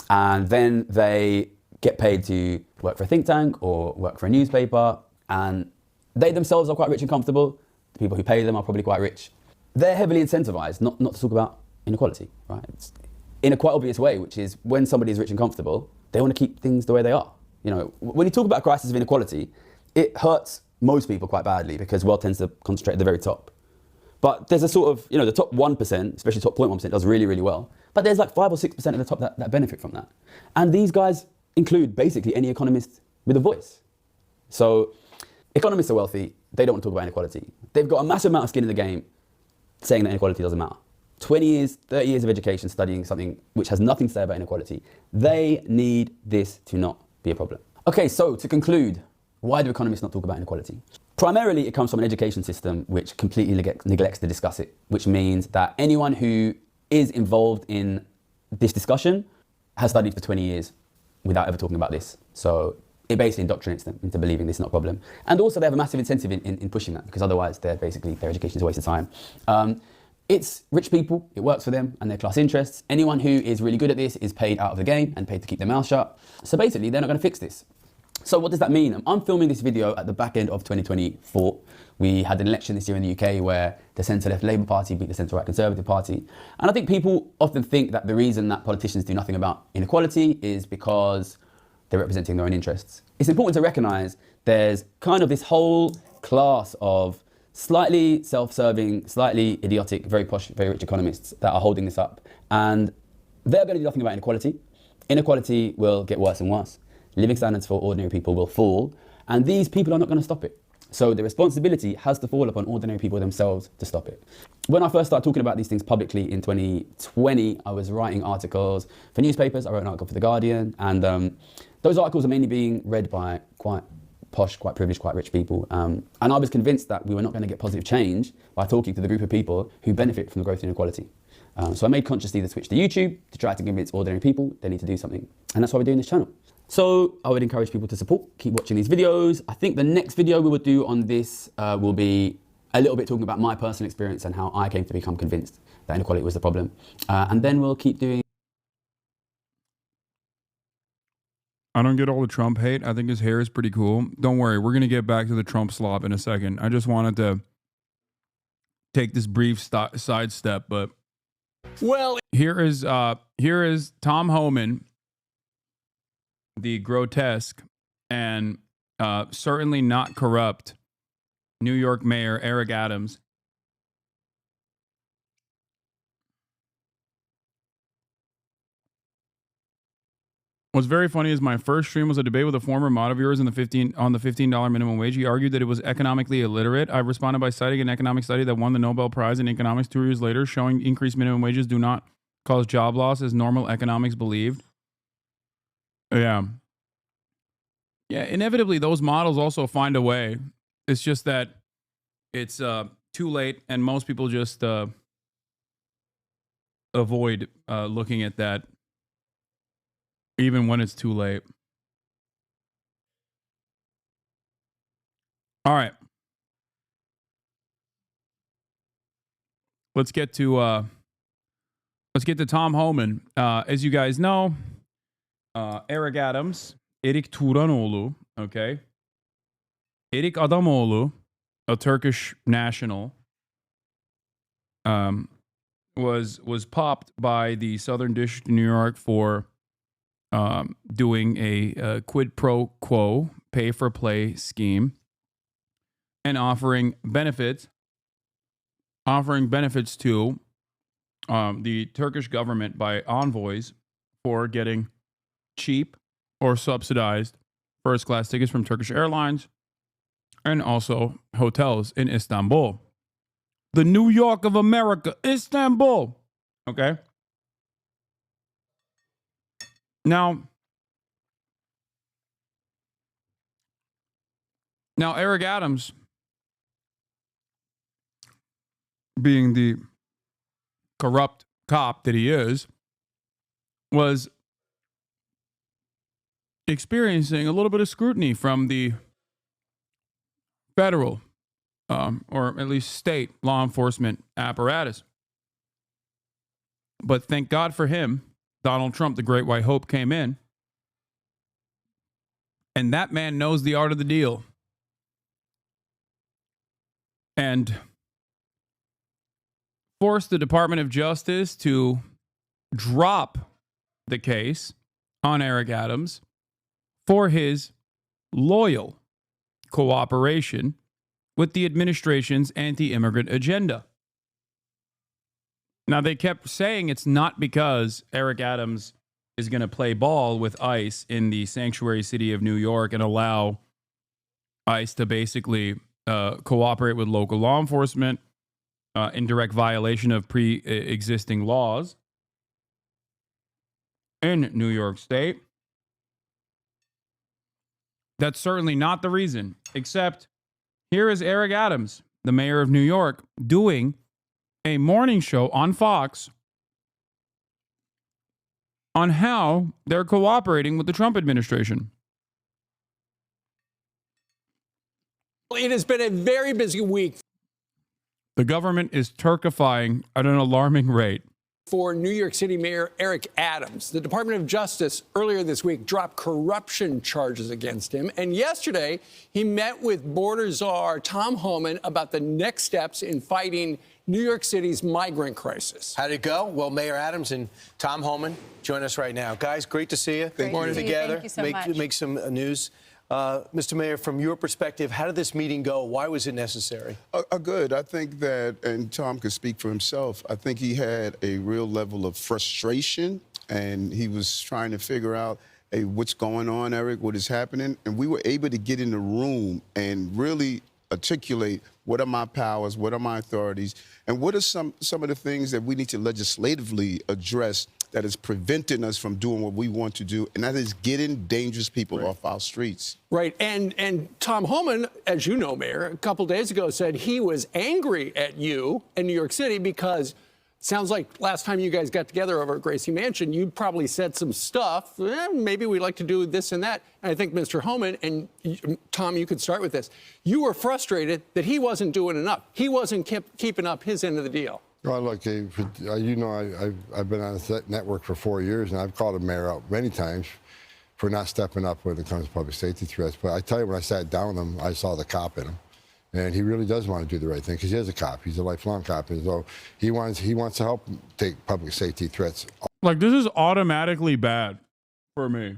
And then they get paid to work for a think tank or work for a newspaper, and they themselves are quite rich and comfortable. The people who pay them are probably quite rich. They're heavily incentivized not to talk about inequality, right? It's in a quite obvious way, which is when somebody is rich and comfortable, they want to keep things the way they are. You know, when you talk about a crisis of inequality, it hurts most people quite badly because wealth tends to concentrate at the very top. But there's a sort of, the top 1%, especially top 0.1%, does really, really well. But there's like 5 or 6% of the top that benefit from that. And these guys include basically any economist with a voice. So economists are wealthy. They don't want to talk about inequality. They've got a massive amount of skin in the game saying that inequality doesn't matter. 20 years, 30 years of education studying something which has nothing to say about inequality. They need this to not be a problem. Okay, so to conclude, why do economists not talk about inequality? Primarily, it comes from an education system which completely neglects to discuss it, which means that anyone who is involved in this discussion has studied for 20 years without ever talking about this. So it basically indoctrinates them into believing this is not a problem. And also they have a massive incentive in pushing that, because otherwise their education is a waste of time. It's rich people, it works for them and their class interests. Anyone who is really good at this is paid out of the game and paid to keep their mouth shut. So basically, they're not going to fix this. So what does that mean? I'm filming this video at the back end of 2024. We had an election this year in the UK where the centre-left Labour Party beat the centre-right Conservative Party. And I think people often think that the reason that politicians do nothing about inequality is because they're representing their own interests. It's important to recognise there's kind of this whole class of slightly self-serving, slightly idiotic, very posh, very rich economists that are holding this up. And they're going to do nothing about inequality. Inequality will get worse and worse. Living standards for ordinary people will fall. And these people are not going to stop it. So the responsibility has to fall upon ordinary people themselves to stop it. When I first started talking about these things publicly in 2020, I was writing articles for newspapers. I wrote an article for The Guardian. And those articles are mainly being read by quite posh, quite privileged, quite rich people. And I was convinced that we were not going to get positive change by talking to the group of people who benefit from the growth in inequality. So I made consciously the switch to YouTube to try to convince ordinary people they need to do something. And that's why we're doing this channel. So I would encourage people to support, keep watching these videos. I think the next video we would do on this will be a little bit talking about my personal experience and how I came to become convinced that inequality was the problem. And then we'll keep doing... I don't get all the Trump hate. I think his hair is pretty cool. Don't worry, we're going to get back to the Trump slop in a second. I just wanted to take this brief sidestep, but here is Tom Homan, the grotesque and certainly not corrupt New York Mayor Eric Adams, What's very funny is my first stream was a debate with a former mod of yours on the $15 minimum wage. He argued that it was economically illiterate. I responded by citing an economic study that won the Nobel Prize in economics 2 years later, showing increased minimum wages do not cause job loss as normal economics believed. Yeah. Yeah, inevitably those models also find a way. It's just that it's too late and most people just avoid looking at that even when it's too late. All right. Let's get to Tom Homan. As you guys know, Eric Adams, Erik Turanoğlu, okay? Erik Adamoğlu, a Turkish national, was popped by the Southern District of New York for doing a quid pro quo, pay-for-play scheme and offering benefits to the Turkish government by envoys for getting cheap or subsidized first-class tickets from Turkish Airlines and also hotels in Istanbul. The New York of America, Istanbul. Okay? Now, Eric Adams, being the corrupt cop that he is, was experiencing a little bit of scrutiny from the federal, or at least state law enforcement apparatus. But thank God for him, Donald Trump, the great white hope, came in. And that man knows the art of the deal. And forced the Department of Justice to drop the case on Eric Adams for his loyal cooperation with the administration's anti-immigrant agenda. Now, they kept saying it's not because Eric Adams is going to play ball with ICE in the sanctuary city of New York and allow ICE to basically cooperate with local law enforcement in direct violation of pre-existing laws in New York State. That's certainly not the reason, except here is Eric Adams, the mayor of New York, doing a morning show on Fox on how they're cooperating with the Trump administration. It has been a very busy week. The government is Turkifying at an alarming rate. For New York City Mayor Eric Adams, the Department of Justice earlier this week dropped corruption charges against him. And yesterday, he met with border czar Tom Homan about the next steps in fighting New York City's migrant crisis. How'd it go? Well, Mayor Adams and Tom Homan join us right now. Guys, great to see you. Great Morning to see you. together. Thank you so much. Make some news. Mr. Mayor, from your perspective, how did this meeting go? Why was it necessary? Good. I think that, and Tom could speak for himself, I think he had a real level of frustration, and he was trying to figure out, hey, what's going on, Eric? What is happening? And we were able to get in the room and really articulate what are my powers, what are my authorities, and what are some of the things that we need to legislatively address that is preventing us from doing what we want to do, and that is getting dangerous people off our streets. Right. And Tom Homan, as you know, Mayor, a couple days ago said he was angry at you in New York City because sounds like last time you guys got together over at Gracie Mansion, you probably said some stuff. Maybe we'd like to do this and that. And I think Mr. Homan, and Tom, you could start with this. You were frustrated that he wasn't doing enough. He wasn't keeping up his end of the deal. Well, look, you know, I've been on the network for 4 years, and I've called the mayor out many times for not stepping up when it comes to public safety threats. But I tell you, when I sat down with him, I saw the cop in him. And he really does want to do the right thing because he is a cop. He's a lifelong cop. And so he wants to help take public safety threats. Like, this is automatically bad for me.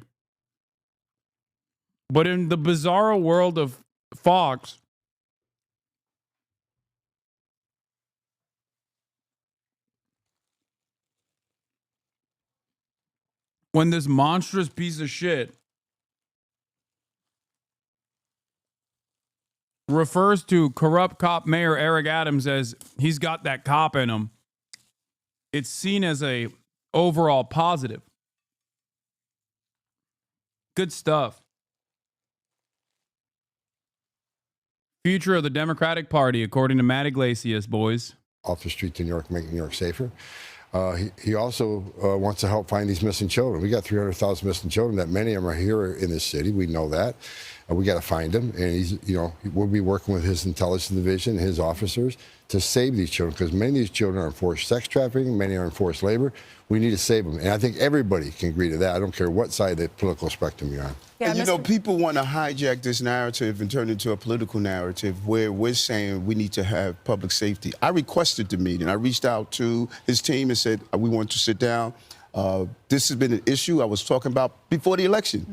But in the bizarro world of Fox, when this monstrous piece of shit refers to corrupt cop Mayor Eric Adams as he's got that cop in him, it's seen as a overall positive. Good stuff. Future of the Democratic Party, according to Matt Iglesias, boys. Off the street to New York, making New York safer. He also wants to help find these missing children. We got 300,000 missing children. That many of them are here in this city. We know that. We got to find them, and he's, we'll be working with his intelligence division, his officers, to save these children, because many of these children are in forced sex trafficking, many are in forced labor. We need to save them, and I think everybody can agree to that. I don't care what side of the political spectrum you're on. Yeah, and people want to hijack this narrative and turn it into a political narrative where we're saying we need to have public safety. I requested the meeting. I reached out to his team and said, we want to sit down. This has been an issue I was talking about before the election,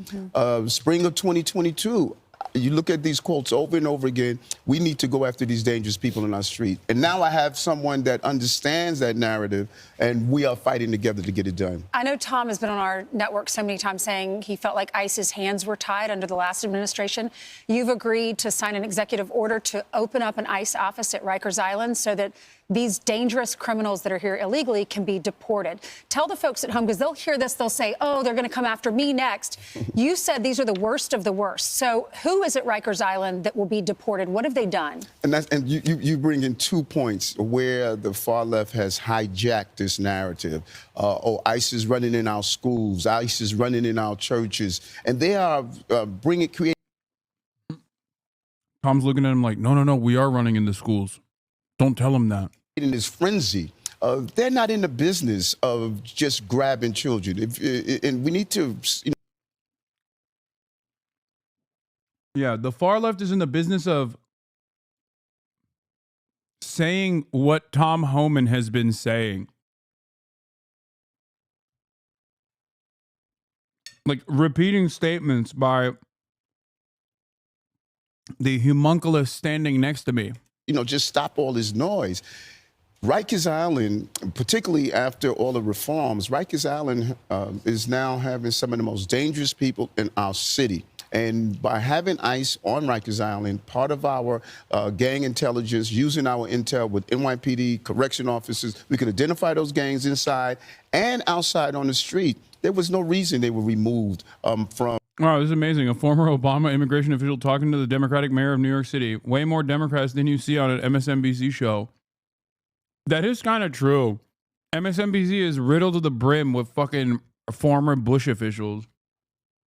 spring of 2022. You look at these quotes over and over again. We need to go after these dangerous people in our street. And now I have someone that understands that narrative, and we are fighting together to get it done. I know Tom has been on our network so many times saying he felt like ICE's hands were tied under the last administration. You've agreed to sign an executive order to open up an ICE office at Rikers Island so that these dangerous criminals that are here illegally can be deported. Tell the folks at home, because they'll hear this, they'll say, oh, they're going to come after me next. You said these are the worst of the worst. So who is at Rikers Island that will be deported? What have they done? And you bring in 2 points where the far left has hijacked this narrative. ICE is running in our schools, ICE is running in our churches, and they are creating. Tom's looking at him like, no, we are running in the schools. Don't tell him that. In this frenzy, they're not in the business of just grabbing children. And we need to, Yeah, the far left is in the business of saying what Tom Homan has been saying. Like repeating statements by the homunculus standing next to me. Just stop all this noise. Rikers Island, particularly after all the reforms, Rikers Island is now having some of the most dangerous people in our city. And by having ICE on Rikers Island, part of our gang intelligence, using our intel with NYPD, correction officers, we could identify those gangs inside and outside on the street. There was no reason they were removed from. Wow, this is amazing. A former Obama immigration official talking to the Democratic mayor of New York City. Way more Democrats than you see on an MSNBC show. That is kind of true. MSNBC is riddled to the brim with fucking former Bush officials.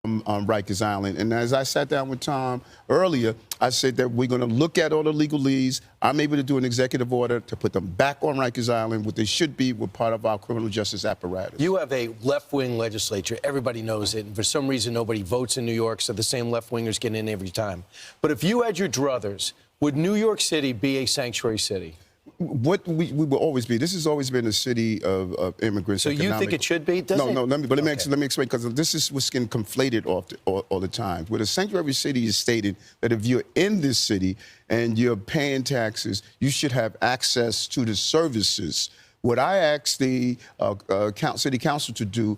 On Rikers Island. And as I sat down with Tom earlier, I said that we're going to look at all the legalese. I'm able to do an executive order to put them back on Rikers Island, what they should be with part of our criminal justice apparatus. You have a left-wing legislature. Everybody knows it. And for some reason, nobody votes in New York, so the same left-wingers get in every time. But if you had your druthers, would New York City be a sanctuary city? What we will always be. This has always been a city of immigrants. So you think it should be? No. Let me explain, because this is what's getting conflated all the time. Where the sanctuary city is stated that if you're in this city and you're paying taxes, you should have access to the services. What I asked the city council to do,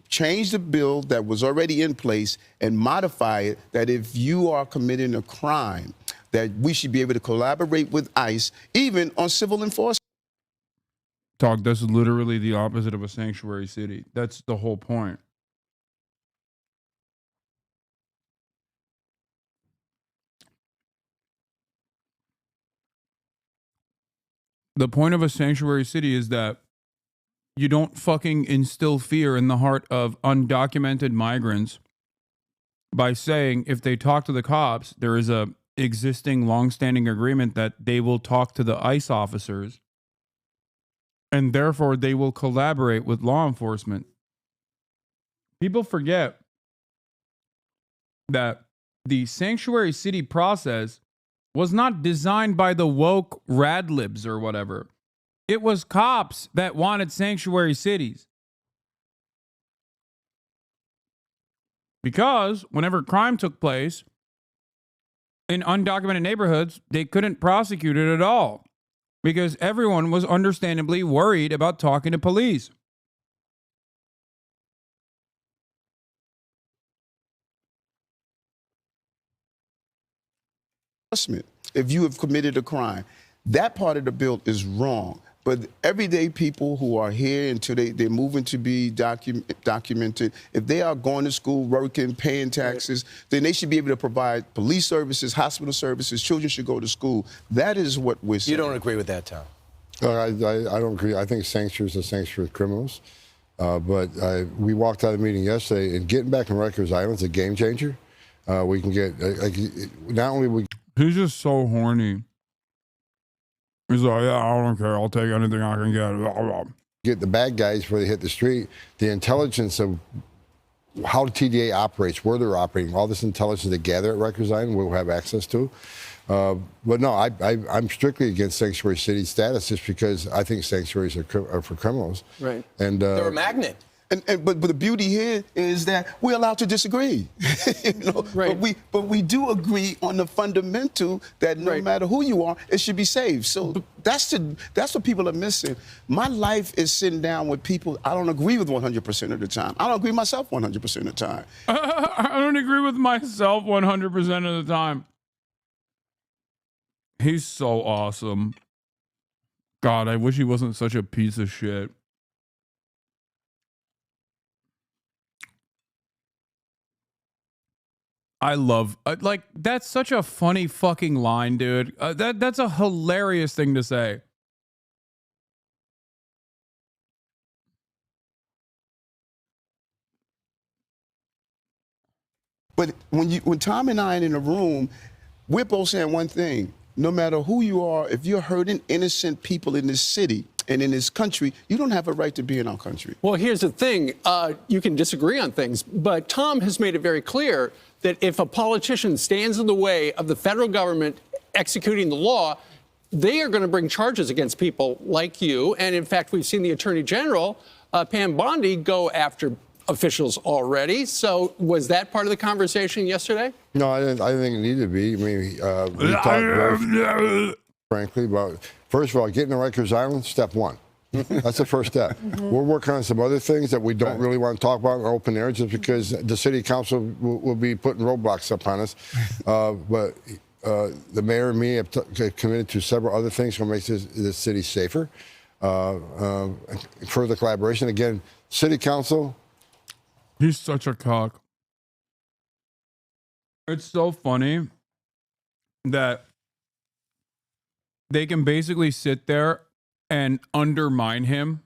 change the bill that was already in place and modify it, that if you are committing a crime, that we should be able to collaborate with ICE, even on civil enforcement. Talk, that's literally the opposite of a sanctuary city. That's the whole point. The point of a sanctuary city is that you don't fucking instill fear in the heart of undocumented migrants by saying if they talk to the cops, there is a existing long-standing agreement that they will talk to the ICE officers and therefore they will collaborate with law enforcement. People forget that the sanctuary city process was not designed by the woke radlibs or whatever. It was cops that wanted sanctuary cities. Because whenever crime took place in undocumented neighborhoods, they couldn't prosecute it at all because everyone was understandably worried about talking to police. adjustment if you have committed a crime. That part of the bill is wrong. But everyday people who are here until they're moving to be documented, if they are going to school, working, paying taxes, then they should be able to provide police services, hospital services. Children should go to school. That is what we're saying. You don't agree with that, Tom? I don't agree. I think sanctuaries are sanctuary criminals. But we walked out of the meeting yesterday, and getting back in Rikers Island is a game changer. We can get, not only we... He's just so horny. He's like, yeah, I don't care. I'll take anything I can get. Get the bad guys before they hit the street. The intelligence of how the TDA operates, where they're operating, all this intelligence they gather at Rikers Island, we'll have access to. But no, I'm strictly against sanctuary city status just because I think sanctuaries are for criminals. Right. And they're a magnet. But the beauty here is that we're allowed to disagree. Right. But we do agree on the fundamental that no matter who you are, it should be safe. So that's what people are missing. My life is sitting down with people I don't agree with 100% of the time. I don't agree with myself 100% of the time. I don't agree with myself 100% of the time. He's so awesome. God, I wish he wasn't such a piece of shit. I love, like, that's such a funny fucking line, dude. That's a hilarious thing to say. But when Tom and I are in a room, we're both saying one thing. No matter who you are, if you're hurting innocent people in this city and in this country, you don't have a right to be in our country. Well, here's the thing. You can disagree on things, but Tom has made it very clear that if a politician stands in the way of the federal government executing the law, they are going to bring charges against people like you. And in fact, we've seen the Attorney General, Pam Bondi, go after officials already. So was that part of the conversation yesterday? No, I didn't think it needed to be. I mean, we talked very frankly about, first of all, getting to Rikers Island, step one. That's the first step. We're working on some other things that we don't really want to talk about in open air just because the city council will be putting roadblocks up on us. But the mayor and me have committed to several other things to make this city safer. Further collaboration. Again, city council. He's such a cock. It's so funny that they can basically sit there and undermine him.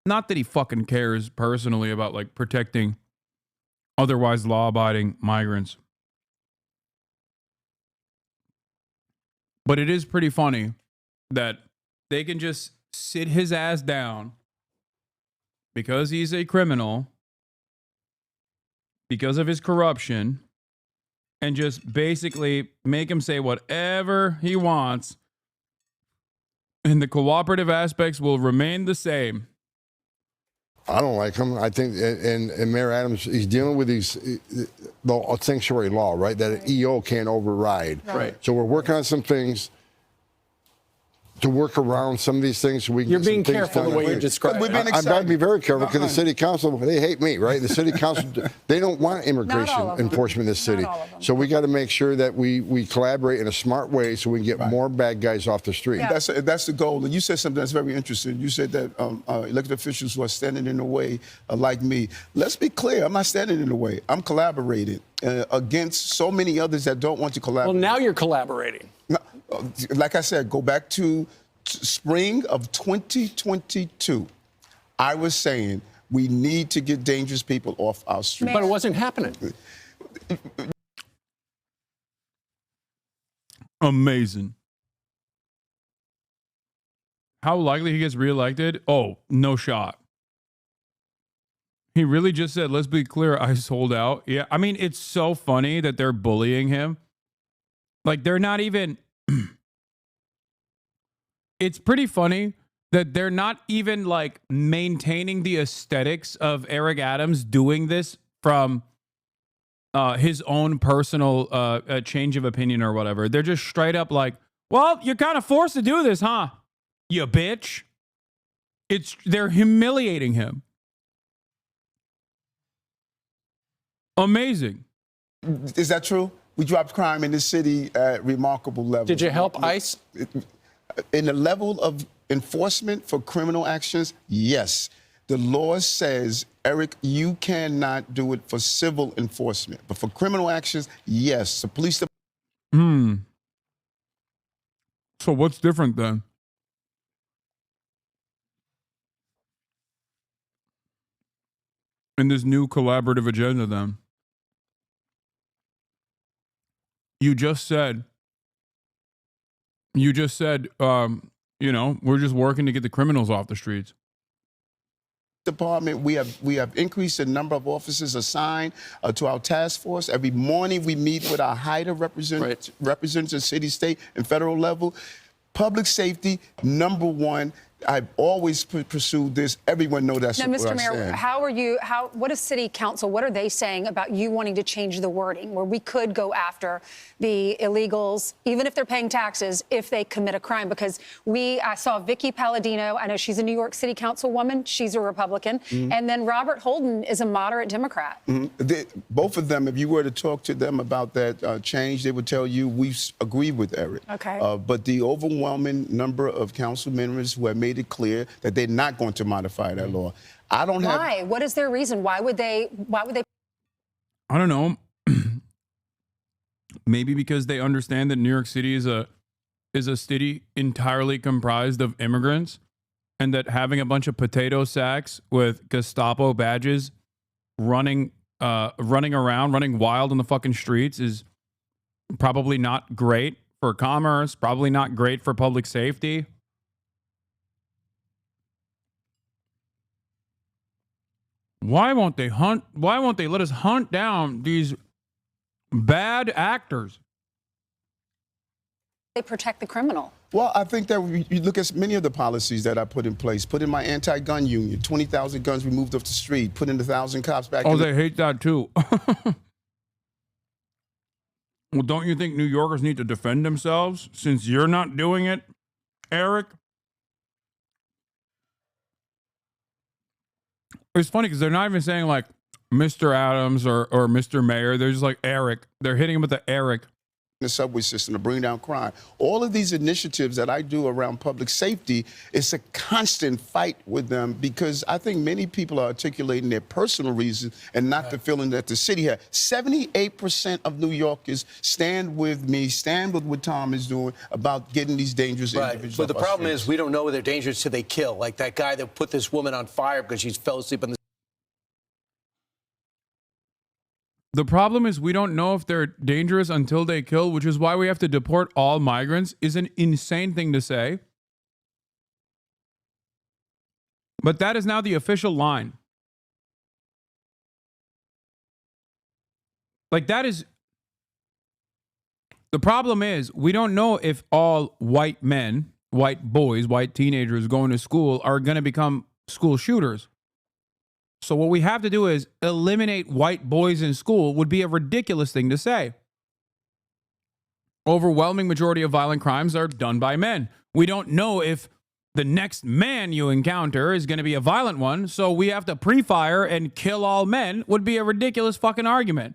Not that he fucking cares personally about like protecting otherwise law-abiding migrants. But it is pretty funny that they can just sit his ass down because he's a criminal, because of his corruption, and just basically make him say whatever he wants. And the cooperative aspects will remain the same. I don't like him. I think, and Mayor Adams, he's dealing with the sanctuary law, right? That an EO can't override. Right. So we're working on some things to work around some of these things. So we can You're get some being things careful done. the way you describe it. I've got to be very careful because the city council, they hate me, right? The city council, they don't want immigration enforcement in this city. So we got to make sure that we collaborate in a smart way so we can get more bad guys off the street. Yeah. That's the goal. And you said something that's very interesting. You said that elected officials who are standing in the way are like me. Let's be clear. I'm not standing in the way. I'm collaborating against so many others that don't want to collaborate. Well, now you're collaborating. Like I said, go back to spring of 2022. I was saying we need to get dangerous people off our streets. But it wasn't happening. Amazing. How likely he gets reelected? Oh, no shot. He really just said, let's be clear, I sold out. Yeah, I mean, it's so funny that they're bullying him. Like, they're not even... It's pretty funny that they're not even, like, maintaining the aesthetics of Eric Adams doing this from his own personal change of opinion or whatever. They're just straight up like, well, you're kind of forced to do this, huh? You bitch. They're humiliating him. Amazing. Is that true? We dropped crime in this city at remarkable levels. Did you help ICE? In the level of enforcement for criminal actions, yes. The law says, Eric, you cannot do it for civil enforcement. But for criminal actions, yes. The police department. So what's different then? In this new collaborative agenda then? You just said, you know, we're just working to get the criminals off the streets. Department, we have increased the number of officers assigned to our task force. Every morning we meet with our HIDA representatives, city, state, and federal level. Public safety, number one. I've always pursued this. Everyone knows that's now, what Mr. I Mayor, stand. what is City Council, what are they saying about you wanting to change the wording where we could go after the illegals, even if they're paying taxes, if they commit a crime? Because I saw Vicky Palladino. I know she's a New York City Councilwoman. She's a Republican. And then Robert Holden is a moderate Democrat. Both of them, if you were to talk to them about that change, they would tell you we agree with Eric. Okay. But the overwhelming number of council members who have made it clear that they're not going to modify that law. I don't have. Why? What is their reason? Why would they? I don't know. Maybe because they understand that New York City is a city entirely comprised of immigrants, and that having a bunch of potato sacks with Gestapo badges running around, running wild on the fucking streets is probably not great for commerce, probably not great for public safety. Why won't they let us hunt down these bad actors? They protect the criminal. Well, I think that you look at many of the policies that I put in place. Put in my anti-gun union, 20,000 guns removed off the street, put in 1,000 cops back. Oh, they hate that too. Well, don't you think New Yorkers need to defend themselves since you're not doing it, Eric? It's funny because they're not even saying like Mr. Adams or Mr. Mayor. They're just like Eric. They're hitting him with the Eric. The subway system to bring down crime. All of these initiatives that I do around public safety, it's a constant fight with them because I think many people are articulating their personal reasons and not the feeling that the city has. 78% of New Yorkers stand with me, stand with what Tom is doing about getting these dangerous individuals. But the problem is we don't know they're dangerous till they kill. Like that guy that put this woman on fire because she fell asleep on the. The problem is we don't know if they're dangerous until they kill, which is why we have to deport all migrants, is an insane thing to say. But that is now the official line. Like that is... The problem is we don't know if all white men, white boys, white teenagers going to school are going to become school shooters. So what we have to do is eliminate white boys in school would be a ridiculous thing to say. Overwhelming majority of violent crimes are done by men. We don't know if the next man you encounter is going to be a violent one, so we have to pre-fire and kill all men would be a ridiculous fucking argument.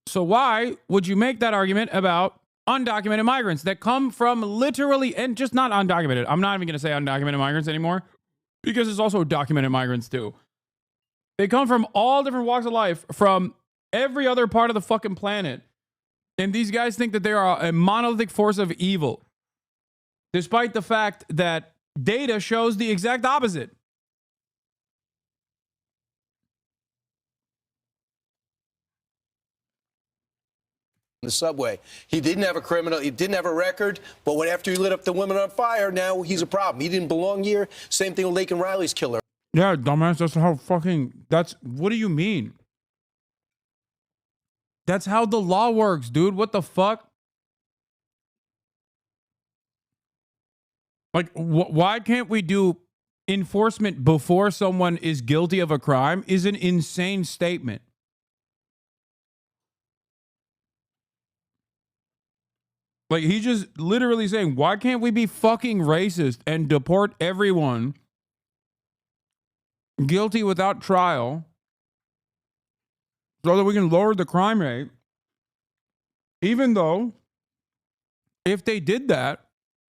So why would you make that argument about undocumented migrants that come from literally, and just not undocumented. I'm not even going to say undocumented migrants anymore, because it's also documented migrants too. They come from all different walks of life, from every other part of the fucking planet. And these guys think that they are a monolithic force of evil, despite the fact that data shows the exact opposite. The subway. He didn't have a criminal, he didn't have a record, but after he lit up the women on fire, now he's a problem. He didn't belong here. Same thing with Laken Riley's killer. Yeah, dumbass, that's how what do you mean? That's how the law works, dude. What the fuck? Like, why can't we do enforcement before someone is guilty of a crime is an insane statement. Like, he's just literally saying, why can't we be fucking racist and deport everyone guilty without trial so that we can lower the crime rate Even though if they did that,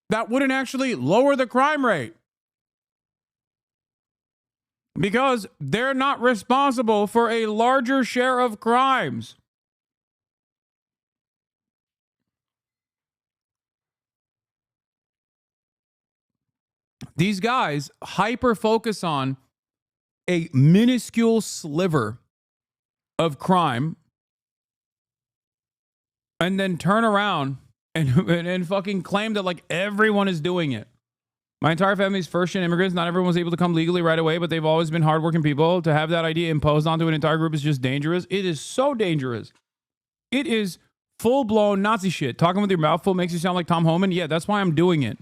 that wouldn't actually lower the crime rate. Because they're not responsible for a larger share of crimes. These guys hyper focus on a minuscule sliver of crime and then turn around and fucking claim that like everyone is doing it. My entire family's first-gen immigrants. Not everyone was able to come legally right away, but they've always been hardworking people. To have that idea imposed onto an entire group is just dangerous. It is so dangerous. It is full-blown Nazi shit. Talking with your mouth full makes you sound like Tom Homan. Yeah, that's why I'm doing it.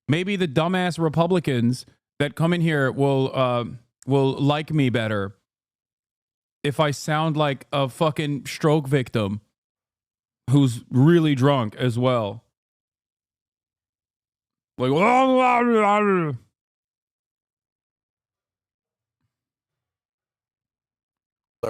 Maybe the dumbass Republicans that come in here will like me better if I sound like a fucking stroke victim who's really drunk as well. Like,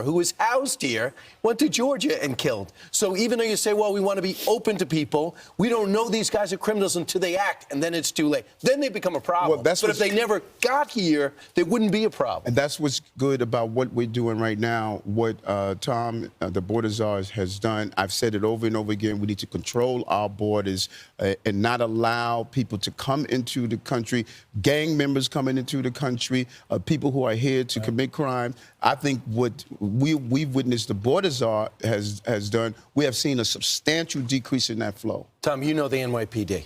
who was housed here, went to Georgia and killed. So even though you say, well, we want to be open to people, we don't know these guys are criminals until they act, and then it's too late. Then they become a problem. Well, but if they never got here, they wouldn't be a problem. And that's what's good about what we're doing right now, what Tom, the border czar, has done. I've said it over and over again. We need to control our borders and not allow people to come into the country, gang members coming into the country, people who are here to commit crime. I think what we've witnessed the border czar has done, we have seen a substantial decrease in that flow. Tom, you know the NYPD.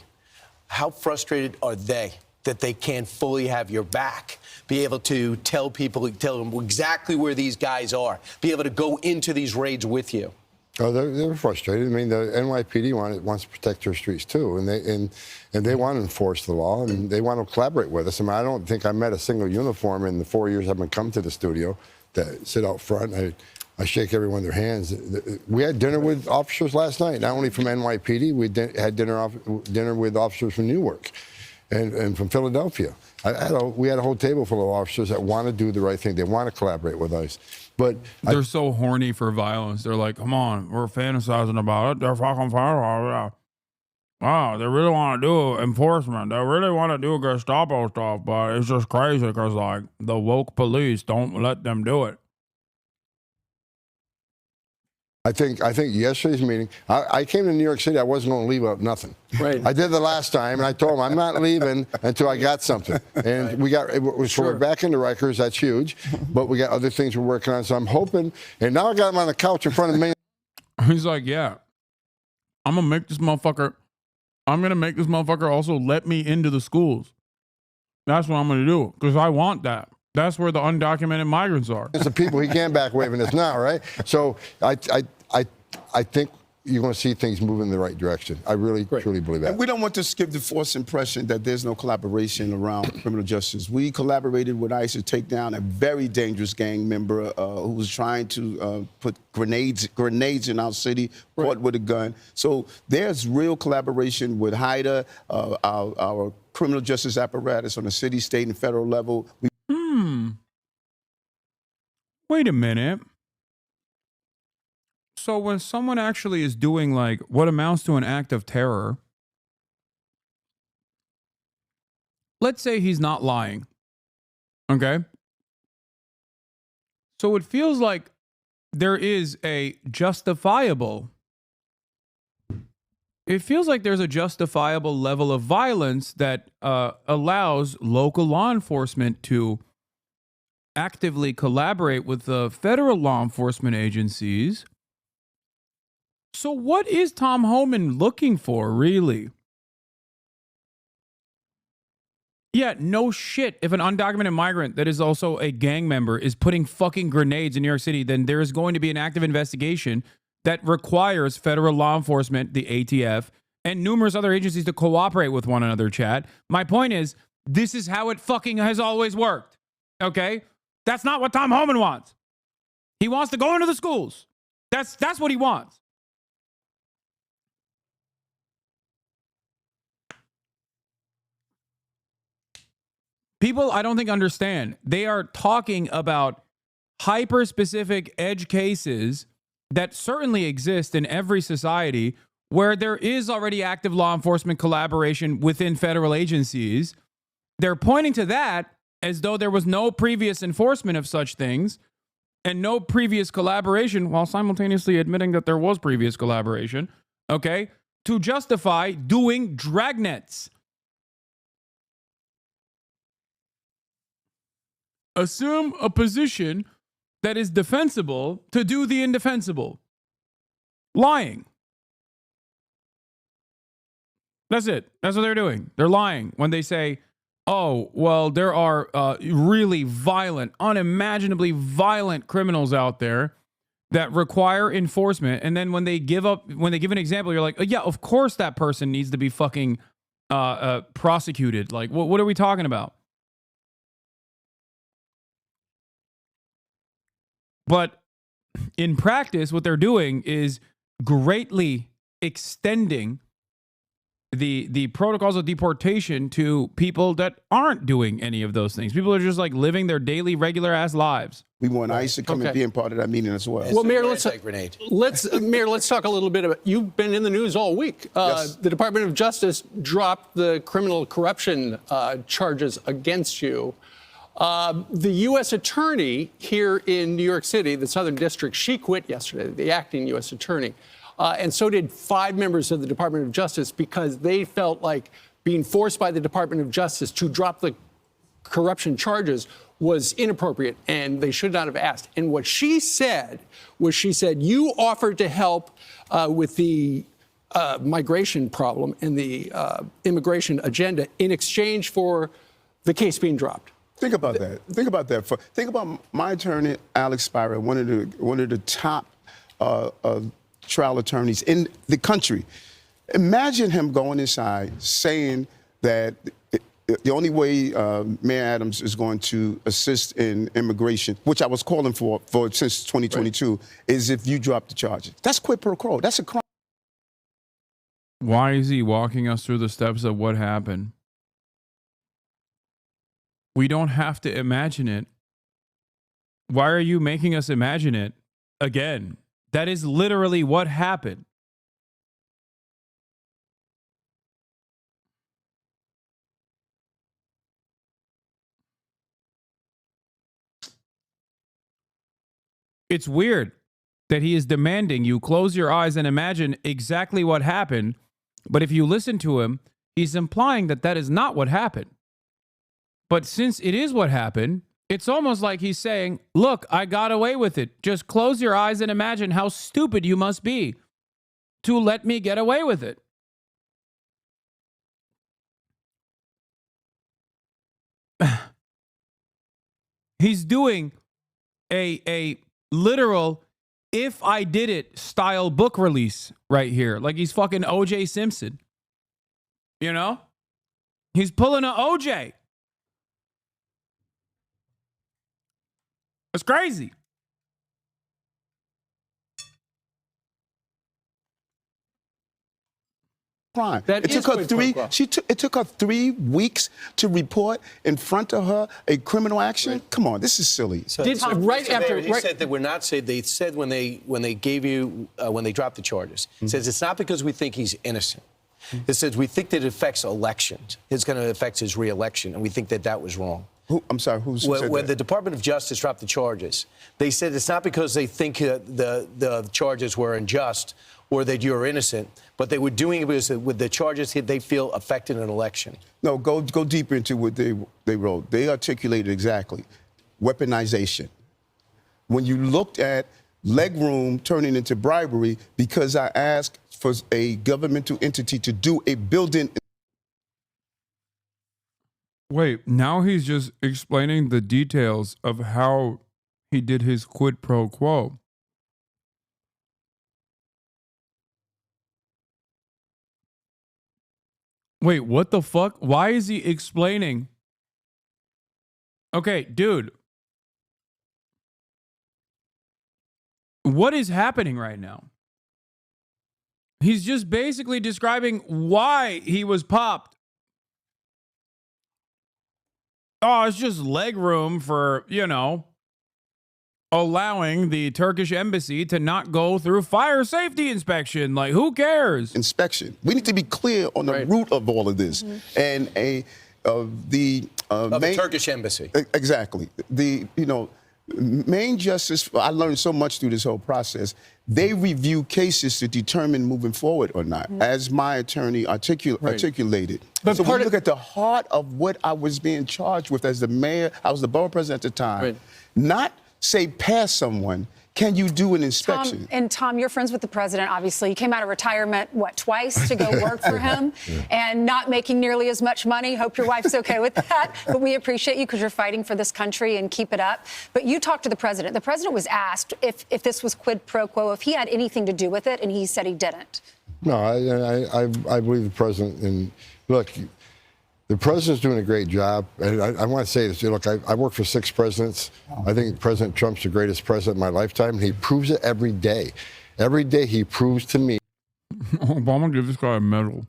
How frustrated are they that they can't fully have your back, be able to tell them exactly where these guys are, be able to go into these raids with you? Oh, they're frustrated. I mean, the NYPD wants to protect their streets too, and they want to enforce the law, and they want to collaborate with us. I mean, I don't think I met a single uniform in the 4 years I've been coming to the studio that sit out front. I shake everyone their hands. We had dinner with officers last night, not only from NYPD. We had dinner with officers from Newark and from Philadelphia. We had a whole table full of officers that want to do the right thing. They want to collaborate with us. But they're so horny for violence. They're like, come on, we're fantasizing about it. They're fucking fire. Wow, they really want to do enforcement. They really want to do Gestapo stuff, but it's just crazy because, like, the woke police don't let them do it. I think yesterday's meeting, I came to New York City, I wasn't going to leave out nothing. Right. I did the last time, and I told them I'm not leaving until I got something. And we're back into Rikers, that's huge, but we got other things we're working on, so I'm hoping, and now I got him on the couch in front of me. He's like, yeah, I'm going to make this motherfucker also let me into the schools. That's what I'm going to do, because I want that. That's where the undocumented migrants are. It's the people he can't back away from this now, right? So I think you're going to see things move in the right direction. I really, truly believe that. And we don't want to give the false impression that there's no collaboration around criminal justice. We collaborated with ICE to take down a very dangerous gang member who was trying to put grenades in our city, caught with a gun. So there's real collaboration with HIDA, our criminal justice apparatus on the city, state, and federal level. Wait a minute. So when someone actually is doing like what amounts to an act of terror, let's say he's not lying. Okay? So it feels like there is a justifiable level of violence that allows local law enforcement to actively collaborate with the federal law enforcement agencies. So what is Tom Homan looking for, really? Yeah, no shit. If an undocumented migrant that is also a gang member is putting fucking grenades in New York City, then there is going to be an active investigation that requires federal law enforcement, the ATF, and numerous other agencies to cooperate with one another, Chad. My point is, this is how it fucking has always worked. Okay? That's not what Tom Homan wants. He wants to go into the schools. That's what he wants. People, I don't think, understand. They are talking about hyper-specific edge cases that certainly exist in every society where there is already active law enforcement collaboration within federal agencies. They're pointing to that as though there was no previous enforcement of such things and no previous collaboration, while simultaneously admitting that there was previous collaboration, okay, to justify doing dragnets. Assume a position that is defensible to do the indefensible. Lying. That's it. That's what they're doing. They're lying when they say, oh, well, there are really violent, unimaginably violent criminals out there that require enforcement. And then when they give an example, you're like, oh, yeah, of course that person needs to be fucking prosecuted. Like, what are we talking about? But in practice, what they're doing is greatly extending the protocols of deportation to people that aren't doing any of those things. People are just like living their daily, regular ass lives. We want ICE to come and be a part of that meeting as well. Well, Mayor, let's talk a little bit about, you've been in the news all week. Yes. The Department of Justice dropped the criminal corruption charges against you. The U.S. attorney here in New York City, the Southern District, she quit yesterday, the acting U.S. attorney. And so did 5 members of the Department of Justice because they felt like being forced by the Department of Justice to drop the corruption charges was inappropriate and they should not have asked. And what she said was, she said, you offered to help with the migration problem and the immigration agenda in exchange for the case being dropped. Think about that. Think about that. Think about my attorney, Alex Spira, one of the top trial attorneys in the country. Imagine him going inside saying that the only way Mayor Adams is going to assist in immigration, which I was calling for since 2022, is if you drop the charges. That's quid pro quo. That's a crime. Why is he walking us through the steps of what happened? We don't have to imagine it. Why are you making us imagine it again? That is literally what happened. It's weird that he is demanding you close your eyes and imagine exactly what happened. But if you listen to him, he's implying that that is not what happened. But since it is what happened, it's almost like he's saying, look, I got away with it. Just close your eyes and imagine how stupid you must be to let me get away with it. He's doing a literal if I did it style book release right here. Like he's fucking OJ Simpson. You know? He's pulling an OJ. It's crazy. Crime. It took her 3 weeks to report in front of her a criminal action. Right. Come on, this is silly. So, he said that we're not saying. They said when they gave you when they dropped the charges, it says it's not because we think he's innocent. It says we think that it affects elections. It's going to affect his re-election, and we think that that was wrong. I'm sorry, who said that? When the Department of Justice dropped the charges, they said it's not because they think the charges were unjust or that you're innocent, but they were doing it because with the charges they feel affected an election. No, go deeper into what they wrote. They articulated exactly weaponization. When you looked at legroom turning into bribery because I asked for a governmental entity to do a building. Wait, now he's just explaining the details of how he did his quid pro quo. Wait, what the fuck? Why is he explaining? Okay, dude. What is happening right now? He's just basically describing why he was popped. Oh, it's just leg room for, you know, allowing the Turkish embassy to not go through fire safety inspection. Like, who cares? Inspection. We need to be clear on the root of all of this. And the Turkish embassy. Exactly. The main justice. I learned so much through this whole process. They review cases to determine moving forward or not, as my attorney articulated. But so when you look at the heart of what I was being charged with as the mayor, I was the borough president at the time. Not say pass someone. Can you do an inspection? Tom, you're friends with the president, obviously. You came out of retirement, twice to go work for him and not making nearly as much money. Hope your wife's okay with that. But we appreciate you because you're fighting for this country and keep it up. But you talked to the president. The president was asked if this was quid pro quo, if he had anything to do with it, and he said he didn't. No, I believe the president. And look, the president's doing a great job. And I want to say this. Look, I worked for 6 presidents. I think President Trump's the greatest president of my lifetime. And he proves it every day. Every day he proves to me. Obama give this guy a medal.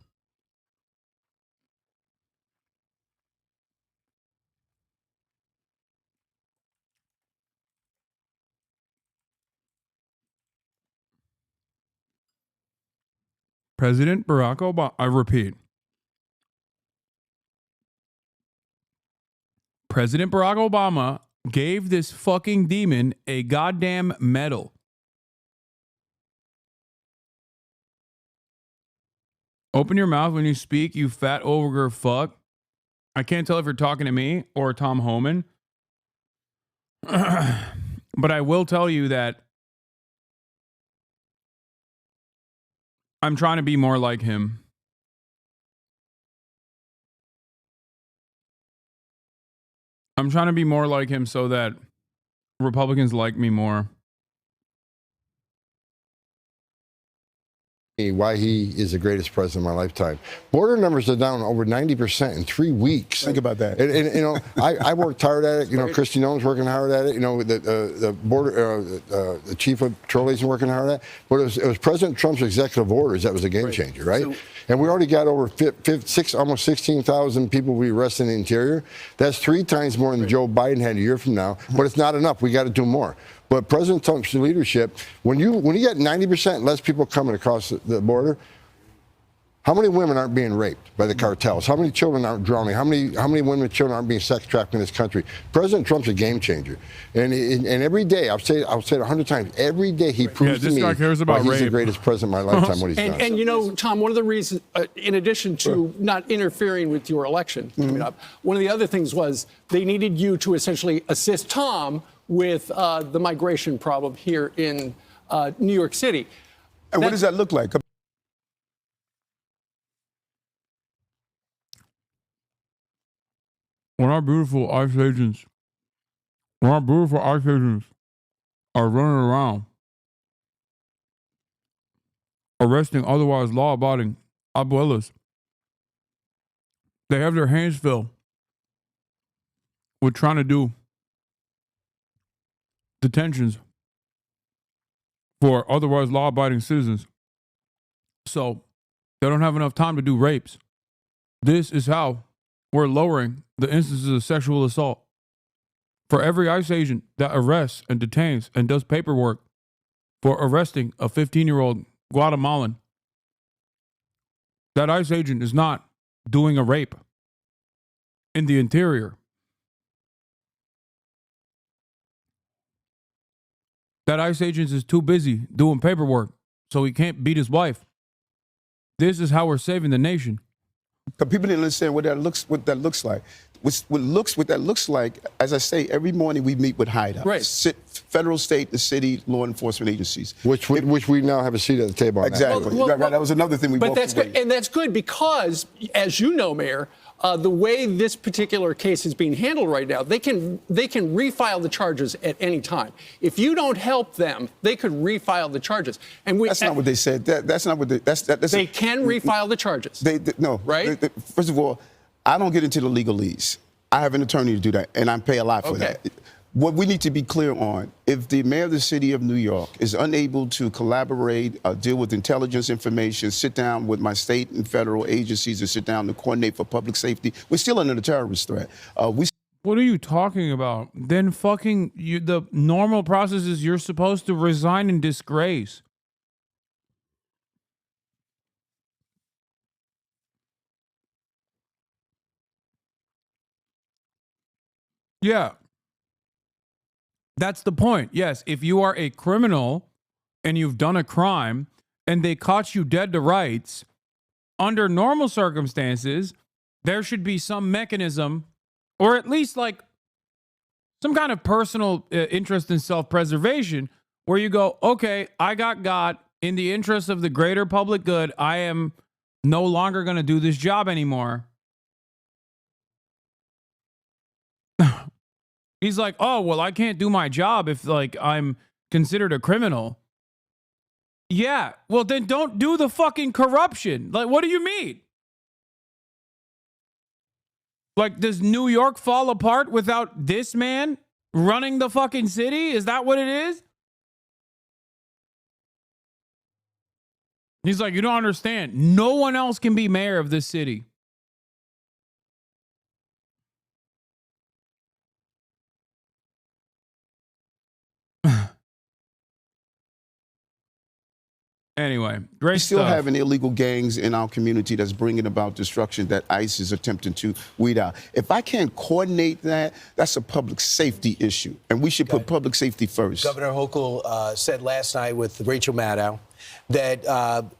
President Barack Obama, I repeat. President Barack Obama gave this fucking demon a goddamn medal. Open your mouth when you speak, you fat ogre fuck. I can't tell if you're talking to me or Tom Homan. But I will tell you that I'm trying to be more like him. I'm trying to be more like him so that Republicans like me more. Why he is the greatest president of my lifetime. Border numbers are down over 90% in 3 weeks. Think about that. And I worked hard at it. Christy Nolan's working hard at it. The border, the chief of patrol agent working hard at it. But it was President Trump's executive orders that was a game changer, right? And we already got over almost 16,000 people we arrested in the interior. That's 3 times more than Joe Biden had a year from now. But it's not enough. We got to do more. But President Trump's leadership, when you get 90% less people coming across the border, how many women aren't being raped by the cartels? How many children aren't drowning? How many women and children aren't being sex trafficked in this country? President Trump's a game changer, and every day I'll say it 100 times. Every day he proves to me why he's the greatest president of my lifetime. What he's done. And Tom, one of the reasons, in addition to not interfering with your election coming up, one of the other things was they needed you to essentially assist Tom with the migration problem here in New York City. And what does that look like? When our beautiful ICE agents are running around arresting otherwise law-abiding abuelas, they have their hands filled with trying to do detentions for otherwise law-abiding citizens. So they don't have enough time to do rapes. This is how we're lowering the instances of sexual assault. For every ICE agent that arrests and detains and does paperwork for arresting a 15-year-old Guatemalan, that ICE agent is not doing a rape in the interior. That ICE agent is too busy doing paperwork, so he can't beat his wife. This is how we're saving the nation. Because people didn't understand what that looks like. What that looks like, as I say, every morning we meet with hideouts, federal, state, and city law enforcement agencies, which we now have a seat at the table on. Exactly. Right. That was another thing we. But that's good, and that's good because, as you know, Mayor, the way this particular case is being handled right now, they can refile the charges at any time. If you don't help them, they could refile the charges. And that's not what they said. That's not what they. They can refile the charges. No. Right. First of all, I don't get into the legalese. I have an attorney to do that, and I pay a lot for that. What we need to be clear on, if the mayor of the city of New York is unable to collaborate, deal with intelligence information, sit down with my state and federal agencies and sit down to coordinate for public safety, we're still under the terrorist threat. What are you talking about? Then fucking the normal process is you're supposed to resign in disgrace. Yeah. That's the point. Yes, if you are a criminal and you've done a crime and they caught you dead to rights, under normal circumstances, there should be some mechanism or at least like some kind of personal interest in self-preservation where you go, okay, I got in the interest of the greater public good. I am no longer going to do this job anymore. He's like, oh, well, I can't do my job if like I'm considered a criminal. Yeah, well, then don't do the fucking corruption. Like, what do you mean? Like, does New York fall apart without this man running the fucking city? Is that what it is? He's like, you don't understand. No one else can be mayor of this city. Anyway, great We still stuff. having illegal gangs in our community that's bringing about destruction that ICE is attempting to weed out. If I can't coordinate that, that's a public safety issue, and we should put public safety first. Governor Hochul said last night with Rachel Maddow that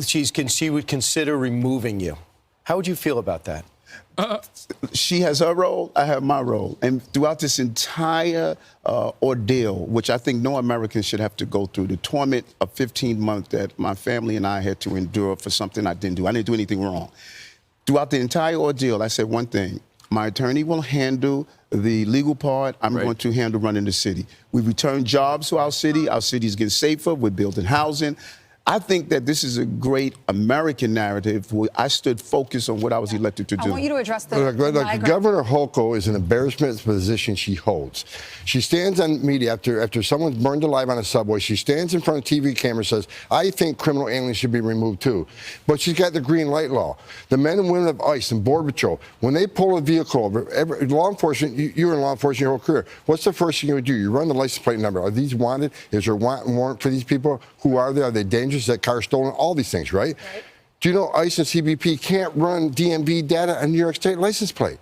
she would consider removing you. How would you feel about that? She has her role, I have my role. And throughout this entire ordeal, which I think no American should have to go through, the torment of 15 months that my family and I had to endure for something I didn't do. I didn't do anything wrong. Throughout the entire ordeal, I said one thing. My attorney will handle the legal part. I'm going to handle running the city. We return jobs to our city. Our city is getting safer. We're building housing. I think that this is a great American narrative where I stood focused on what I was elected to do. I want you to address the Look, Governor Hochul is an embarrassment to the position she holds. She stands on media after someone's burned alive on a subway. She stands in front of TV camera and says, I think criminal aliens should be removed too. But she's got the green light law. The men and women of ICE and Border Patrol, when they pull a vehicle over, law enforcement, you're in law enforcement your whole career. What's the first thing you would do? You run the license plate number. Are these wanted? Is there a warrant for these people? Who are they? Are they dangerous? Is that car stolen? All these things, right? Do you know ICE and CBP can't run DMV data on New York State license plate?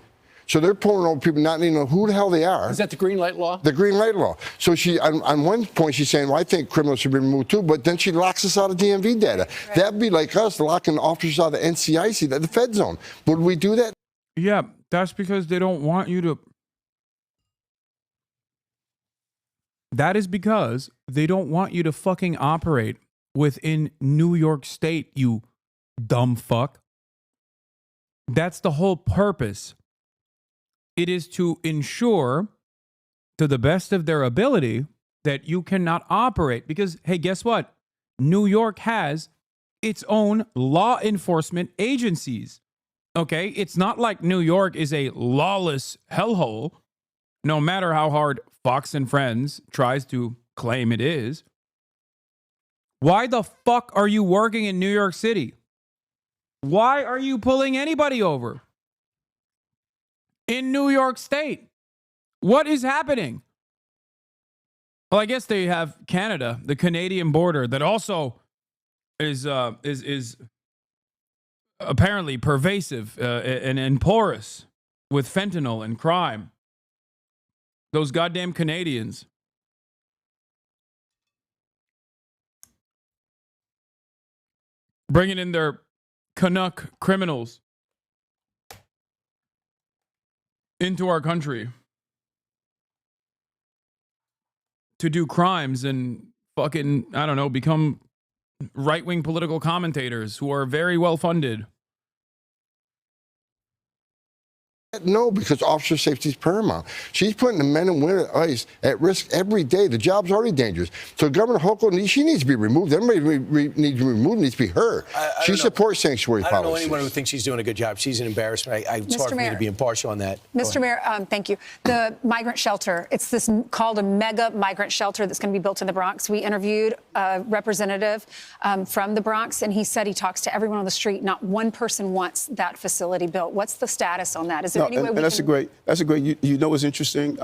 So they're pulling over people not even know who the hell they are. Is that the green light law? The green light law. So she, on one point, she's saying, well, I think criminals should be removed too, but then she locks us out of DMV data. Right. That'd be like us locking officers out of the NCIC, the Fed zone. Would we do that? Yeah, that's because they don't want you to. That is because they don't want you to fucking operate within New York State, you dumb fuck. That's the whole purpose. It is to ensure, to the best of their ability, that you cannot operate. Because, hey, guess what? New York has its own law enforcement agencies. Okay? It's not like New York is a lawless hellhole, no matter how hard Fox and Friends tries to claim it is. Why the fuck are you working in New York City? Why are you pulling anybody over in New York State? What is happening? Well, I guess they have Canada, the Canadian border, that also is apparently pervasive and porous with fentanyl and crime. Those goddamn Canadians. Bringing in their Canuck criminals into our country to do crimes and fucking, I don't know, become right-wing political commentators who are very well funded. No, because officer safety is paramount. She's putting the men and women at ICE at risk every day. The job's already dangerous. So Governor Hochul, she needs to be removed. Everybody needs to be removed. It needs to be her. She supports sanctuary policies. I don't know anyone who thinks she's doing a good job. She's an embarrassment. It's hard for me to be impartial on that. Mr. Mayor, thank you. The migrant shelter, it's this called a mega migrant shelter that's going to be built in the Bronx. We interviewed representative from the Bronx, and he said he talks to everyone on the street. Not one person wants that facility built. What's the status on that? Is there any way we that's can... That's a great. You know what's interesting?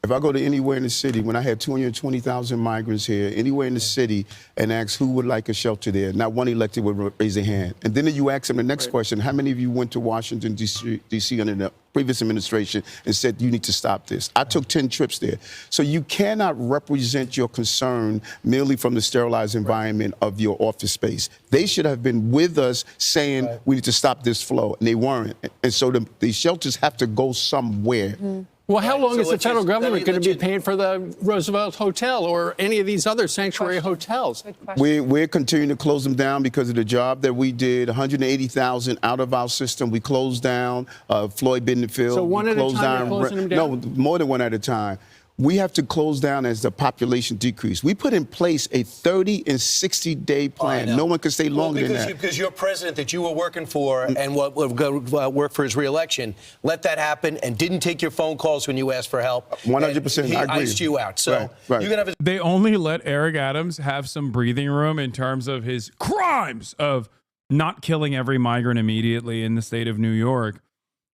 If I go to anywhere in the city, when I had 220,000 migrants here, anywhere in the city, and ask who would like a shelter there, not one elected would raise a hand. And then you ask them the next question: how many of you went to Washington, D.C. under the previous administration and said you need to stop this? I took 10 trips there. So you cannot represent your concern merely from the sterilized environment of your office space. They should have been with us saying we need to stop this flow, and they weren't. And so the shelters have to go somewhere. Mm-hmm. Well, how long is the federal government going to be paying for the Roosevelt Hotel or any of these other sanctuary hotels? We're continuing to close them down because of the job that we did. 180,000 out of our system. We closed down Floyd Bentonville. So one at a time, you're closing them down? No, more than one at a time. We have to close down as the population decrease. We put in place a 30 and 60-day plan. No one can stay longer than that. Because your president that you were working for and what worked for his reelection let that happen and didn't take your phone calls when you asked for help. 100%. He I agree. iced you out. So right. you're gonna have They only let Eric Adams have some breathing room in terms of his crimes of not killing every migrant immediately in the state of New York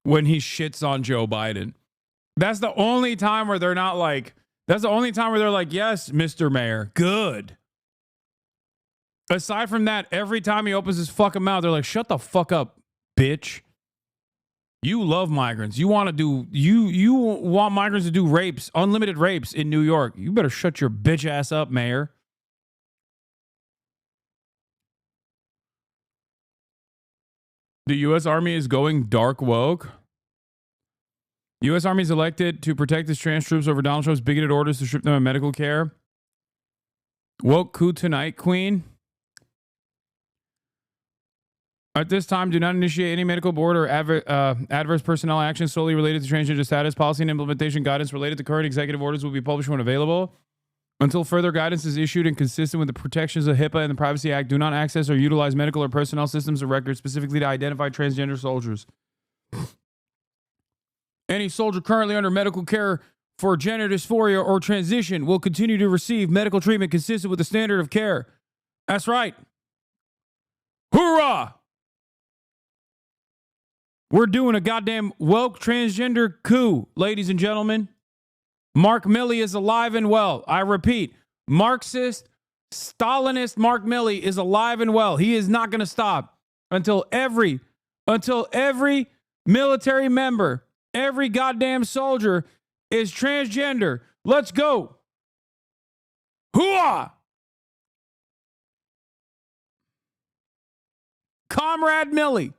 when he shits on Joe Biden. That's the only time where they're not like, that's the only time where they're like, yes, Mr. Mayor, good. Aside from that, every time he opens his fucking mouth, they're like, shut the fuck up, bitch. You love migrants. You want to do, you want migrants to do rapes, unlimited rapes in New York. You better shut your bitch ass up, Mayor. The U.S. Army is going dark woke. U.S. Army is elected to protect its trans troops over Donald Trump's bigoted orders to strip them of medical care. Woke coup tonight, Queen. At this time, do not initiate any medical board or adverse personnel actions solely related to transgender status. Policy and implementation guidance related to current executive orders will be published when available. Until further guidance is issued and consistent with the protections of HIPAA and the Privacy Act, do not access or utilize medical or personnel systems or records specifically to identify transgender soldiers. Any soldier currently under medical care for gender dysphoria or transition will continue to receive medical treatment consistent with the standard of care. That's right. Hoorah! We're doing a goddamn woke transgender coup, ladies and gentlemen. Mark Milley is alive and well. I repeat, Marxist, Stalinist Mark Milley is alive and well. He is not going to stop until every military member, every goddamn soldier is transgender. Let's go. Hooah! Comrade Milley.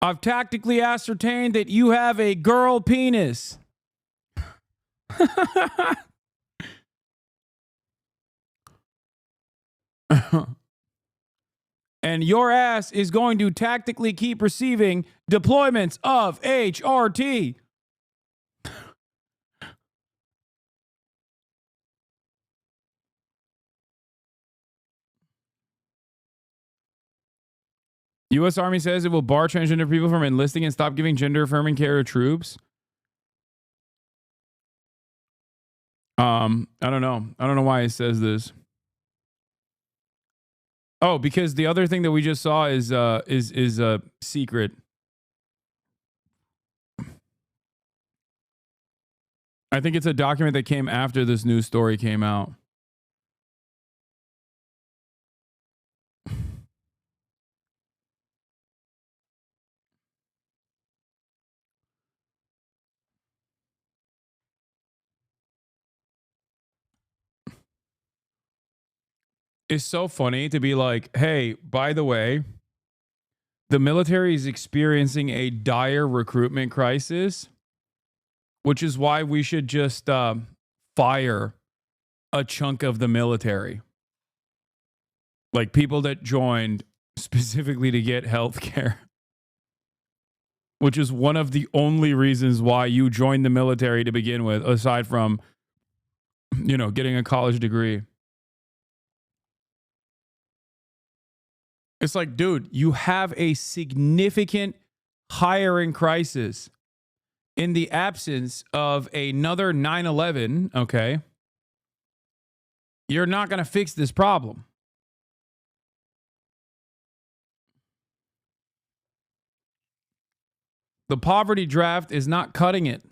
I've tactically ascertained that you have a girl penis. And your ass is going to tactically keep receiving deployments of HRT. U.S. Army says it will bar transgender people from enlisting and stop giving gender-affirming care to troops. I don't know. I don't know why it says this. Oh, because the other thing that we just saw is secret. I think it's a document that came after this news story came out. It's so funny to be like, hey, by the way, the military is experiencing a dire recruitment crisis, which is why we should just fire a chunk of the military. Like people that joined specifically to get health care, which is one of the only reasons why you joined the military to begin with, aside from, you know, getting a college degree. It's like, dude, you have a significant hiring crisis in the absence of another 9/11, okay, you're not going to fix this problem. The poverty draft is not cutting it.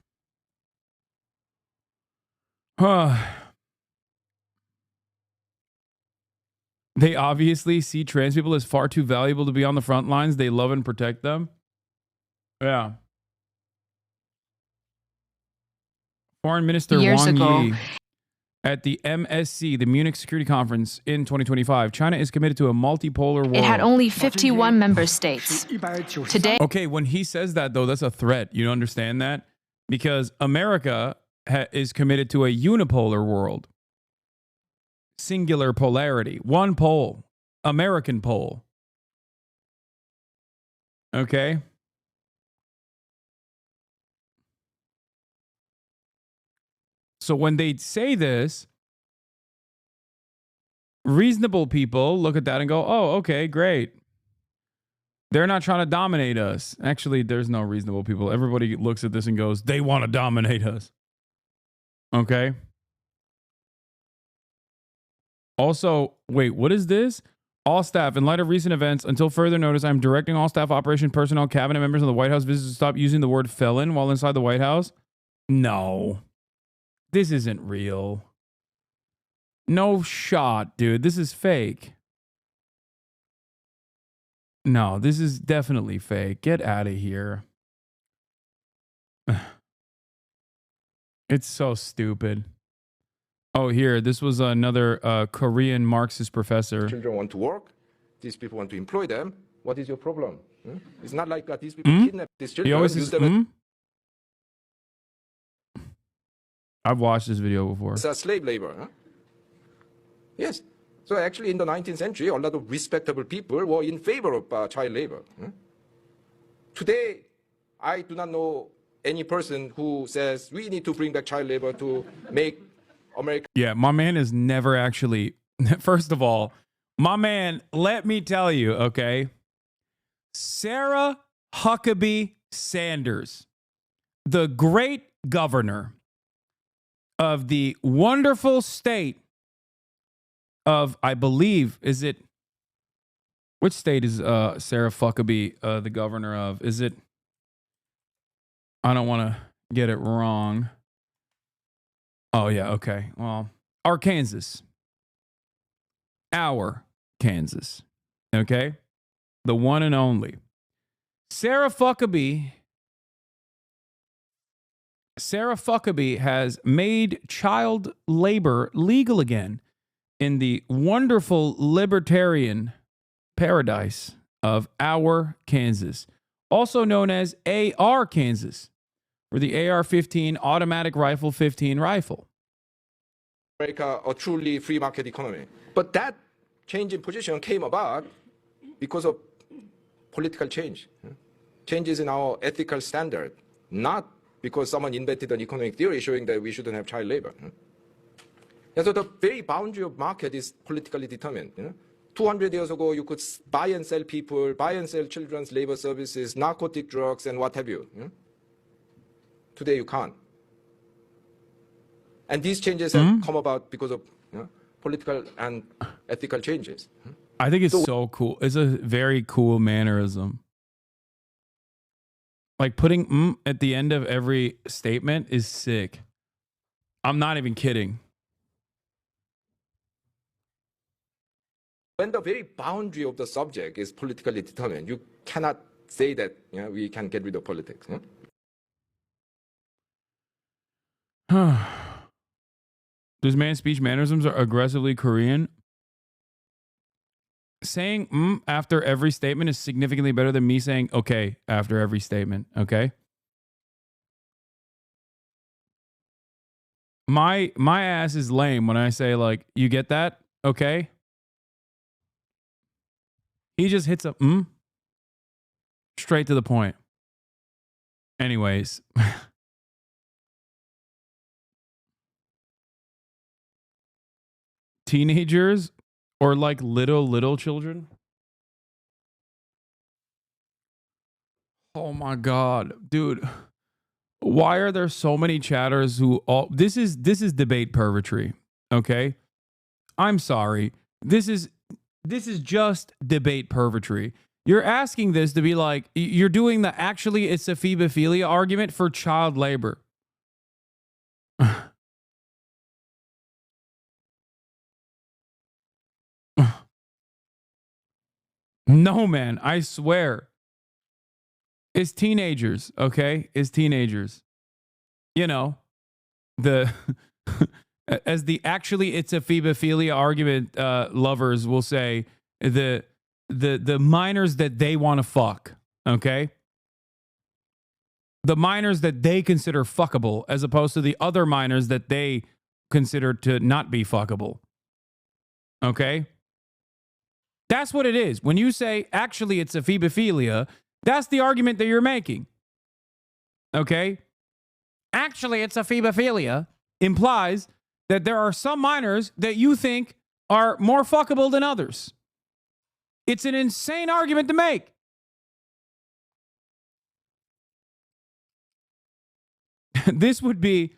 They obviously see trans people as far too valuable to be on the front lines. They love and protect them. Yeah. Foreign Minister Wang Yi at the MSC, the Munich Security Conference in 2025. China is committed to a multipolar world. It had only 51 member states. Today. Okay, when he says that, though, that's a threat. You understand that? Because America is committed to a unipolar world. Singular polarity. One pole. American pole. Okay? So when they say this, reasonable people look at that and go, oh, okay, great. They're not trying to dominate us. Actually, there's no reasonable people. Everybody looks at this and goes, they want to dominate us. Okay? Also, wait, what is this? All staff, in light of recent events, until further notice, I'm directing all staff, operation personnel, cabinet members, and the White House visitors to stop using the word felon while inside the White House. No. This isn't real. No shot, dude. This is fake. No, this is definitely fake. Get out of here. It's so stupid. Oh, here. This was another Korean Marxist professor. Children want to work. These people want to employ them. What is your problem? It's not like these people kidnap these children. He always use says, them I've watched this video before. as slave labor. Huh? Yes. So actually, in the 19th century, a lot of respectable people were in favor of child labor. Today, I do not know any person who says we need to bring back child labor to make America. Yeah, my man is never actually. First of all, my man, let me tell you, okay? Sarah Huckabee Sanders, the great governor of the wonderful state of, I believe, is it, which state is Sarah Huckabee the governor of? Is it, I don't want to get it wrong. Oh, yeah, okay. Well, Arkansas. Our Kansas. Okay? The one and only. Sarah Huckabee has made child labor legal again in the wonderful libertarian paradise of our Kansas, also known as AR Kansas, or the AR-15 automatic rifle 15 rifle. America a truly free market economy. But that change in position came about because of political change, changes in our ethical standard, not because someone invented an economic theory showing that we shouldn't have child labor. And so the very boundary of market is politically determined. 200 years ago, you could buy and sell people, buy and sell children's labor services, narcotic drugs, and what have you. Today, you can't. And these changes have come about because of political and ethical changes. I think it's so cool. It's a very cool mannerism. Like putting at the end of every statement is sick. I'm not even kidding. When the very boundary of the subject is politically determined, you cannot say that we can get rid of politics. This man's speech mannerisms are aggressively Korean. Saying after every statement is significantly better than me saying okay after every statement, okay? My ass is lame when I say, like, you get that? Okay? He just hits a straight to the point. Anyways. Teenagers or like little children. Oh my God, dude. why are there so many chatters who all this is debate purgatory, okay? I'm sorry. This is just debate purgatory. You're asking this to be like, you're doing the actually it's a phebophilia argument for child labor. No, man, I swear. It's teenagers, okay? It's teenagers. You know, the as the actually it's a phebophilia argument lovers will say, the minors that they want to fuck, okay? The minors that they consider fuckable as opposed to the other minors that they consider to not be fuckable. Okay? That's what it is. When you say, actually, it's a phebophilia, that's the argument that you're making. Okay? Actually, it's a phebophilia implies that there are some minors that you think are more fuckable than others. It's an insane argument to make. This would be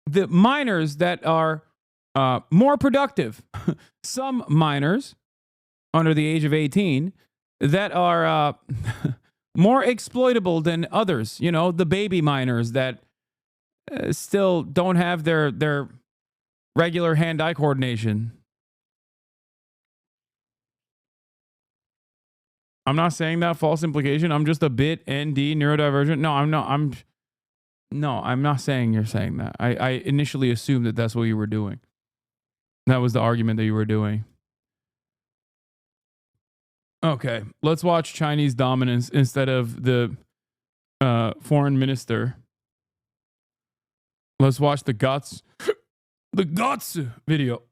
the minors that are more productive. Some minors under the age of 18 that are more exploitable than others. You know, the baby minors that still don't have their regular hand-eye coordination. I'm not saying that false implication. I'm just a bit ND neurodivergent. No, I'm not. I'm not saying you're saying that. I initially assumed that that's what you were doing. That was the argument that you were doing. Okay, let's watch Chinese dominance instead of the foreign minister. Let's watch the Gattsu video.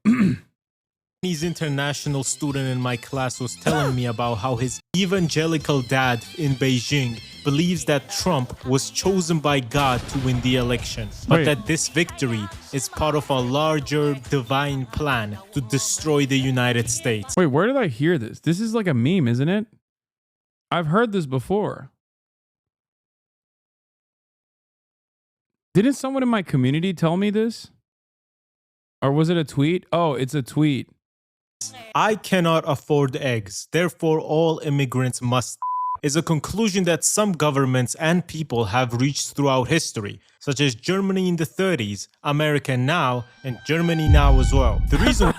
Chinese international student in my class was telling me about how his evangelical dad in Beijing believes that Trump was chosen by God to win the election, but that this victory is part of a larger divine plan to destroy the United States. Wait, where did I hear this? This is like a meme, isn't it? I've heard this before. Didn't someone in my community tell me this? Or was it a tweet? Oh, it's a tweet. I cannot afford eggs, therefore all immigrants must is a conclusion that some governments and people have reached throughout history, such as Germany in the 30s, America now, and Germany now as well. The reason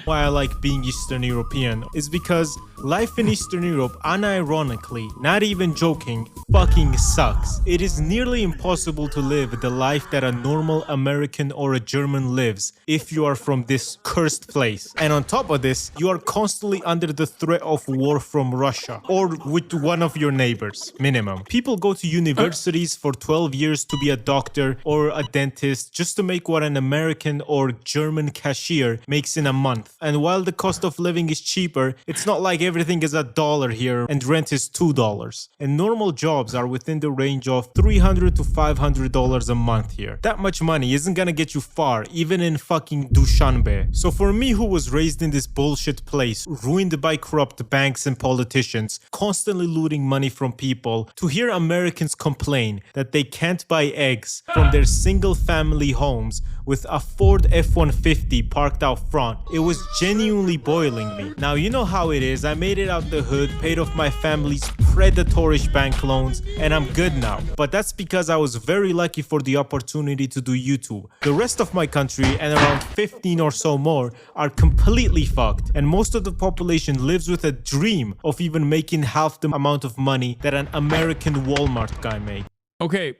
why I like being Eastern European is because life in Eastern Europe, unironically, not even joking, fucking sucks. It is nearly impossible to live the life that a normal American or a German lives if you are from this cursed place. And on top of this, you are constantly under the threat of war from Russia or with one of your neighbors, minimum. People go to universities for 12 years to be a doctor or a dentist just to make what an American or German cashier makes in a month. And while the cost of living is cheaper, it's not like everything is $1 here and rent is $2. And normal jobs are within the range of $300 to $500 a month here. That much money isn't gonna get you far, even in fucking Dushanbe. So for me, who was raised in this bullshit place, ruined by corrupt banks and politicians, constantly looting money from people, to hear Americans complain that they can't buy eggs from their single family homes with a Ford F-150 parked out front, it was genuinely boiling me. Now, you know how it is. I made it out the hood, paid off my family's predatorish bank loans, and I'm good now. But that's because I was very lucky for the opportunity to do YouTube. The rest of my country, and around 15 or so more, are completely fucked. And most of the population lives with a dream of even making half the amount of money that an American Walmart guy made. Okay,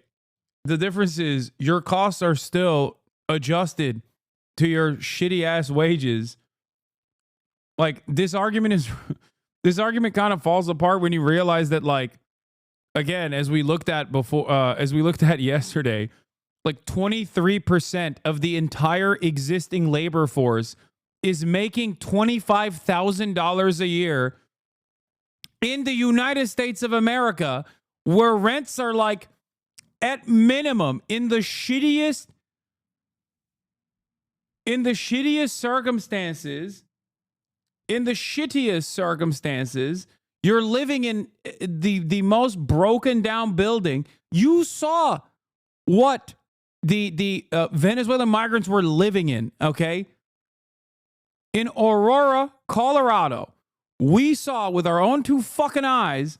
the difference is your costs are still adjusted to your shitty ass wages. Like this argument kind of falls apart when you realize that, like, again, as we looked at yesterday, like 23% of the entire existing labor force is making $25,000 a year in the United States of America, where rents are like at minimum in the shittiest circumstances, you're living in the most broken down building You saw what the Venezuelan migrants were living in, okay? In Aurora, Colorado, we saw with our own two fucking eyes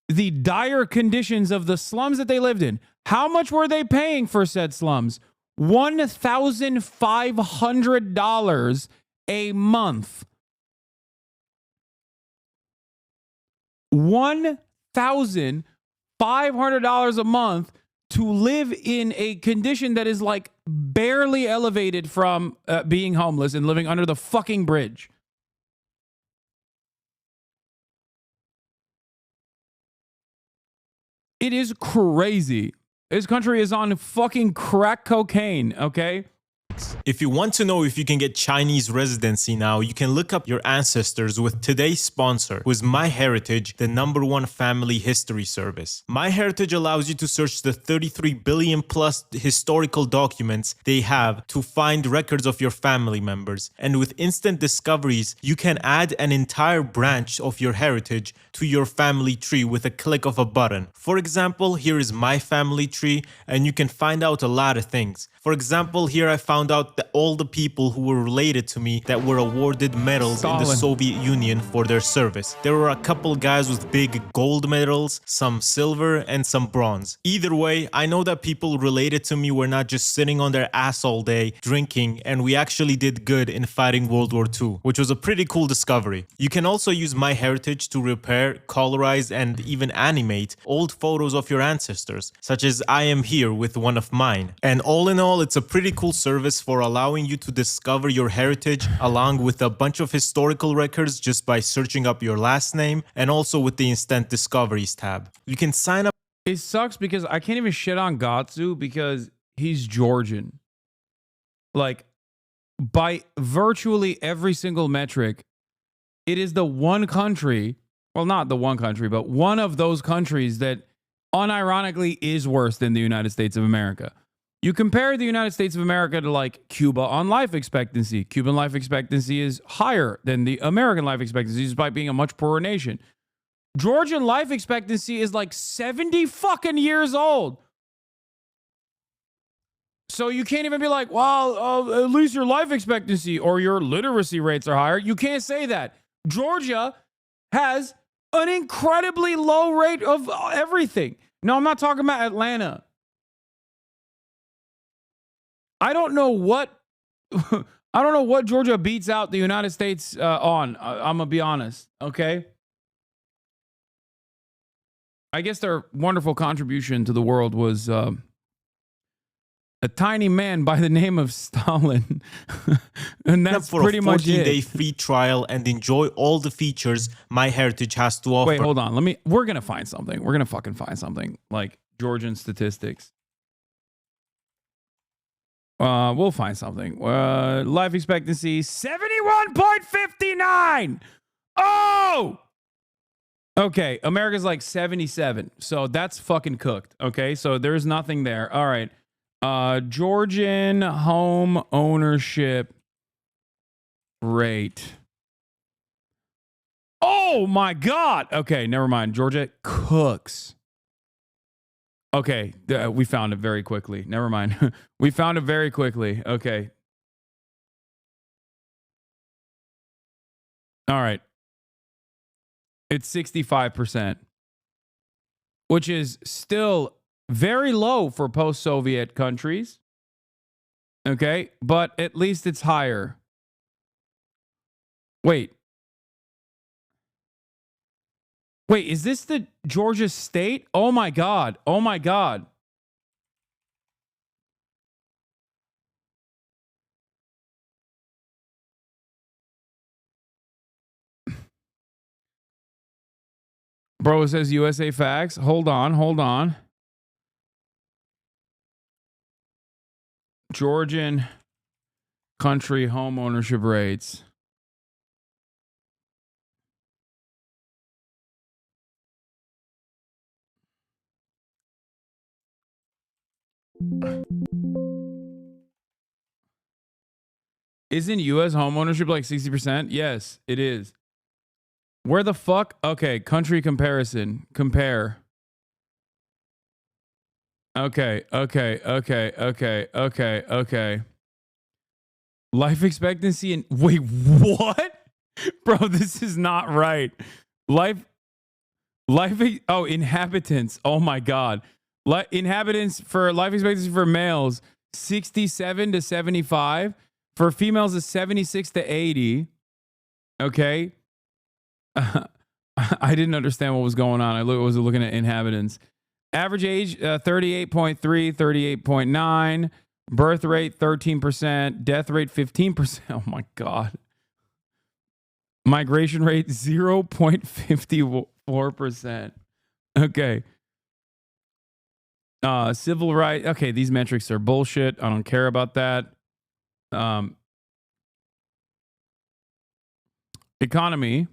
the dire conditions of the slums that they lived in. How much were they paying for said slums? $1,500 a month. $1,500 a month to live in a condition that is like barely elevated from being homeless and living under the fucking bridge. It is crazy. This country is on fucking crack cocaine, okay? If you want to know if you can get Chinese residency now, you can look up your ancestors with today's sponsor, who is MyHeritage, the #1 family history service. MyHeritage allows you to search the 33 billion plus historical documents they have to find records of your family members. And with instant discoveries, you can add an entire branch of your heritage to your family tree with a click of a button. For example, here is my family tree, and you can find out a lot of things. For example, here I found out that all the people who were related to me that were awarded medals in the Soviet Union for their service. There were a couple guys with big gold medals, some silver, and some bronze. Either way, I know that people related to me were not just sitting on their ass all day drinking, and we actually did good in fighting World War II, which was a pretty cool discovery. You can also use MyHeritage to repair, colorize, and even animate old photos of your ancestors, such as I am here with one of mine. And all in all, it's a pretty cool service for allowing you to discover your heritage along with a bunch of historical records just by searching up your last name, and also with the Instant Discoveries tab. You can sign up. It sucks because I can't even shit on Gattsu because he's Georgian. Like, by virtually every single metric, it is the one country, well, not the one country, but one of those countries that unironically is worse than the United States of America. You compare the United States of America to like Cuba on life expectancy. Cuban life expectancy is higher than the American life expectancy despite being a much poorer nation. Georgian life expectancy is like 70 fucking years old. So you can't even be like, well, at least your life expectancy or your literacy rates are higher. You can't say that. Georgia has an incredibly low rate of everything. No, I'm not talking about Atlanta. I don't know what Georgia beats out the United States on. I'm gonna be honest, okay? I guess their wonderful contribution to the world was a tiny man by the name of Stalin, and that's pretty much it. For a 14-day free trial and enjoy all the features MyHeritage has to offer. Wait, hold on. We're gonna find something. We're gonna fucking find something like Georgian statistics. We'll find something. Life expectancy 71.59. Oh, okay. America's like 77, so that's fucking cooked. Okay, so there's nothing there. All right. Georgian home ownership rate. Oh my God. Okay, never mind. Georgia cooks. Okay, we found it very quickly. Never mind. We found it very quickly. Okay. All right. It's 65%, which is still very low for post-Soviet countries. Okay, but at least it's higher. Wait, is this the Georgia state? Oh my God. Oh my God. Bro, it says USA Facts. Hold on. Georgian country home ownership rates. Isn't U.S. home ownership like 60%? Yes, it is. Where the fuck? Okay, country comparison. Compare. Okay. Life expectancy in wait, what? Bro, this is not right. Inhabitants. Oh my God. Inhabitants for life expectancy for males 67 to 75. For females is 76 to 80. Okay. I didn't understand what was going on. I was looking at inhabitants. Average age 38.3, 38.9. Birth rate 13%. Death rate 15%. Oh my God. Migration rate 0.54%. Okay. Civil rights. Okay, these metrics are bullshit. I don't care about that. Economy.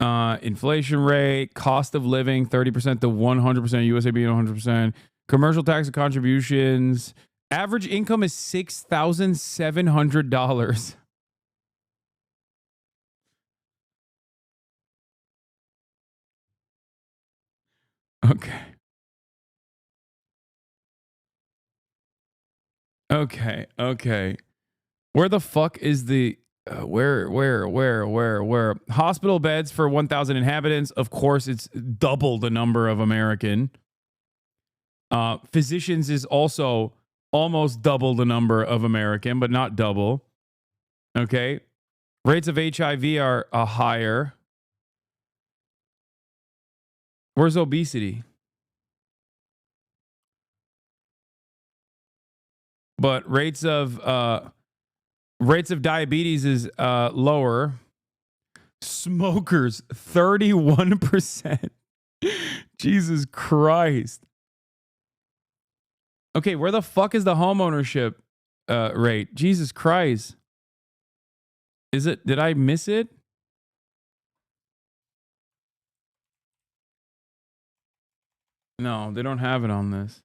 Inflation rate, cost of living 30% to 100%, USA being 100%. Commercial tax and contributions. Average income is $6,700. Okay. Where the fuck is the where? Hospital beds for 1,000 inhabitants. Of course, it's double the number of American. Physicians is also almost double the number of American, but not double. Okay. Rates of HIV are higher. Where's obesity? But rates of diabetes is lower. Smokers 31%. Jesus Christ. Okay, where the fuck is the homeownership rate? Jesus Christ. Is it? Did I miss it? No, they don't have it on this.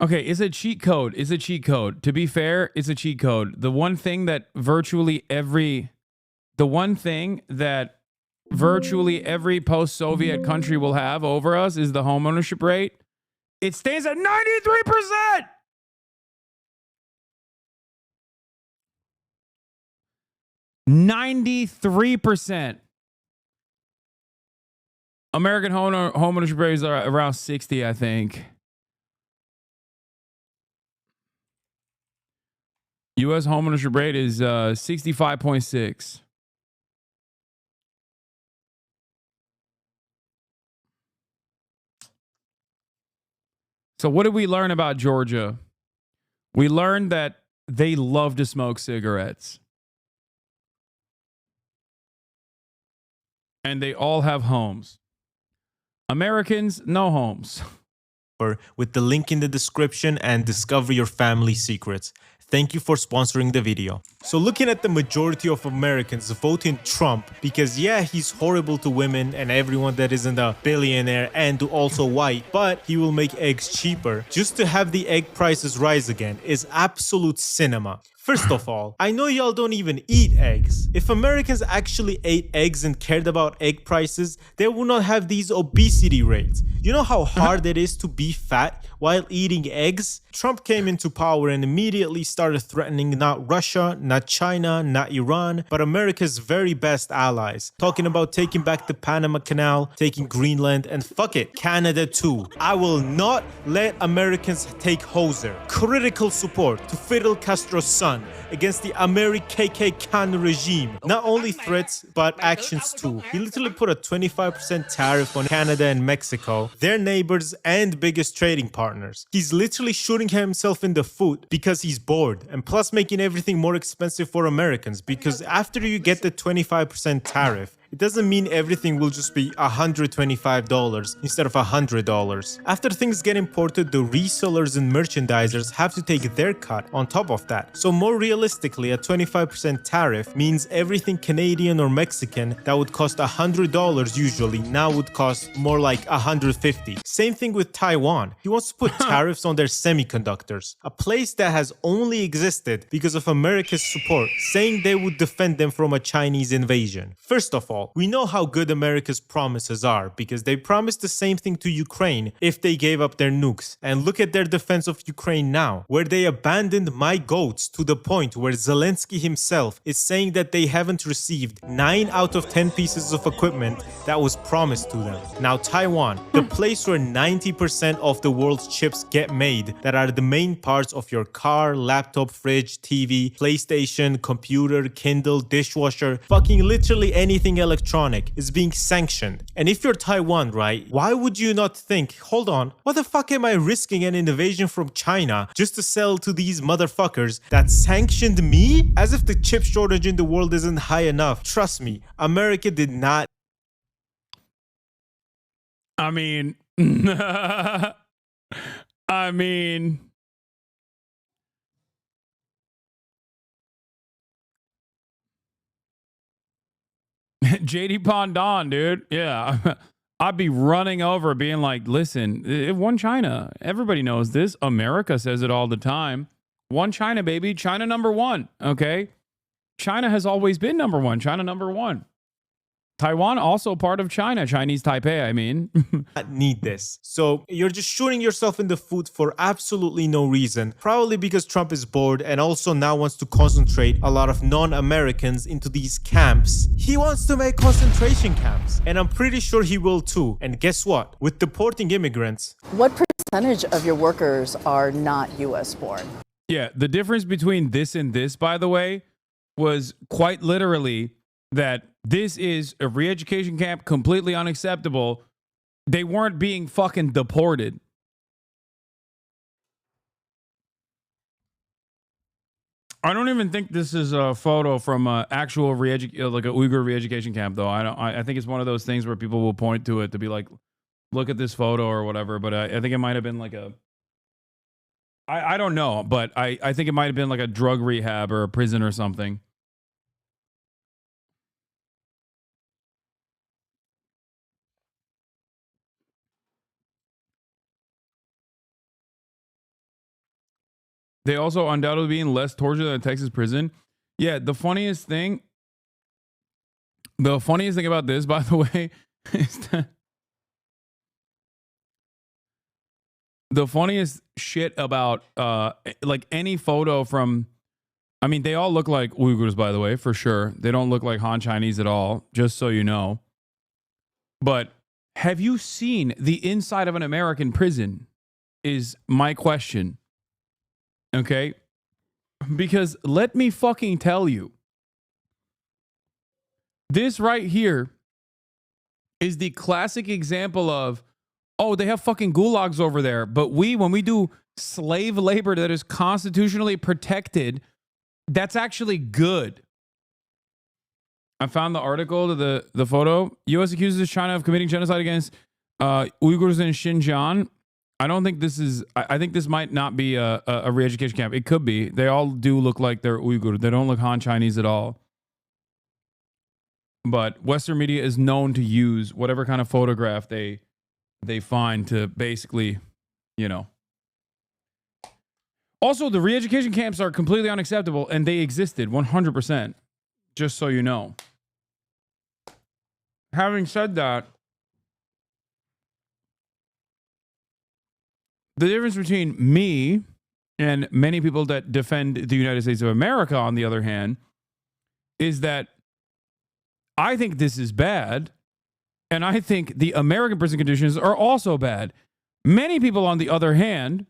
Okay, it's a cheat code. It's a cheat code. To be fair, it's a cheat code. The one thing that virtually every post-Soviet country will have over us is the homeownership rate. It stands at 93%. American homeownership rates are around 60, I think. U.S. homeownership rate is 65.6. So what did we learn about Georgia? We learned that they love to smoke cigarettes. And they all have homes. Americans, no homes. With the link in the description and discover your family secrets. Thank you for sponsoring the video. So looking at the majority of Americans voting Trump because yeah, he's horrible to women and everyone that isn't a billionaire and also white, but he will make eggs cheaper. Just to have the egg prices rise again is absolute cinema. First of all, I know y'all don't even eat eggs. If Americans actually ate eggs and cared about egg prices, they would not have these obesity rates. You know how hard it is to be fat while eating eggs? Trump came into power and immediately started threatening not Russia, not China, not Iran, but America's very best allies. Talking about taking back the Panama Canal, taking Greenland, and fuck it, Canada too. I will not let Americans take Hoser. Critical support to Fidel Castro's son against the American Khan regime. Not only threats, but actions too. He literally put a 25% tariff on Canada and Mexico, their neighbors and biggest trading partners. He's literally shooting himself in the foot because he's bored, and plus making everything more expensive for Americans, because after you get the 25% tariff, it doesn't mean everything will just be $125 instead of $100. After things get imported, the resellers and merchandisers have to take their cut on top of that. So more realistically, a 25% tariff means everything Canadian or Mexican that would cost $100 usually now would cost more like $150. Same thing with Taiwan. He wants to put tariffs on their semiconductors, a place that has only existed because of America's support, saying they would defend them from a Chinese invasion. First of all, all, we know how good America's promises are because they promised the same thing to Ukraine if they gave up their nukes. And look at their defense of Ukraine now, where they abandoned my goats to the point where Zelensky himself is saying that they haven't received 9 out of 10 pieces of equipment that was promised to them. Now Taiwan, the place where 90% of the world's chips get made that are the main parts of your car, laptop, fridge, TV, PlayStation, computer, Kindle, dishwasher, fucking literally anything electronic is being sanctioned. And if you're Taiwan, right, why would you not think, hold on, what the fuck am I risking an invasion from China just to sell to these motherfuckers that sanctioned me? As if the chip shortage in the world isn't high enough. Trust me, America did not. I mean, I mean, JD Pondon, dude. Yeah. I'd be running over being like, listen, it won China. Everybody knows this. America says it all the time. One China, baby. China number one. Okay. China has always been number one. China number one. Taiwan also part of China. Chinese Taipei, I mean. Need this. So you're just shooting yourself in the foot for absolutely no reason. Probably because Trump is bored and also now wants to concentrate a lot of non-Americans into these camps. He wants to make concentration camps. And I'm pretty sure he will too. And guess what? With deporting immigrants. What percentage of your workers are not US born? Yeah, the difference between this and this, by the way, was quite literally that this is a re-education camp, completely unacceptable. They weren't being fucking deported. I don't even think this is a photo from an actual like a Uyghur re-education camp, though. I think it's one of those things where people will point to it to be like, look at this photo or whatever. But I think it might have been like a, I don't know, but I think it might have been like a drug rehab or a prison or something. They also undoubtedly being less torture than a Texas prison. Yeah, the funniest thing about this, by the way, is that the funniest shit about like any photo from, I mean, they all look like Uyghurs, by the way, for sure. They don't look like Han Chinese at all, just so you know. But have you seen the inside of an American prison is my question. Okay? Because let me fucking tell you, this right here is the classic example of, oh, they have fucking gulags over there. But when we do slave labor that is constitutionally protected, that's actually good. I found the article to the photo. U.S. accuses China of committing genocide against Uyghurs in Xinjiang. I don't think this is, I think this might not be a re-education camp. It could be. They all do look like they're Uyghur. They don't look Han Chinese at all. But Western media is known to use whatever kind of photograph they find to basically, you know. Also, the re-education camps are completely unacceptable and they existed 100%, just so you know. Having said that, the difference between me and many people that defend the United States of America, on the other hand, is that I think this is bad, and I think the American prison conditions are also bad. Many people on the other hand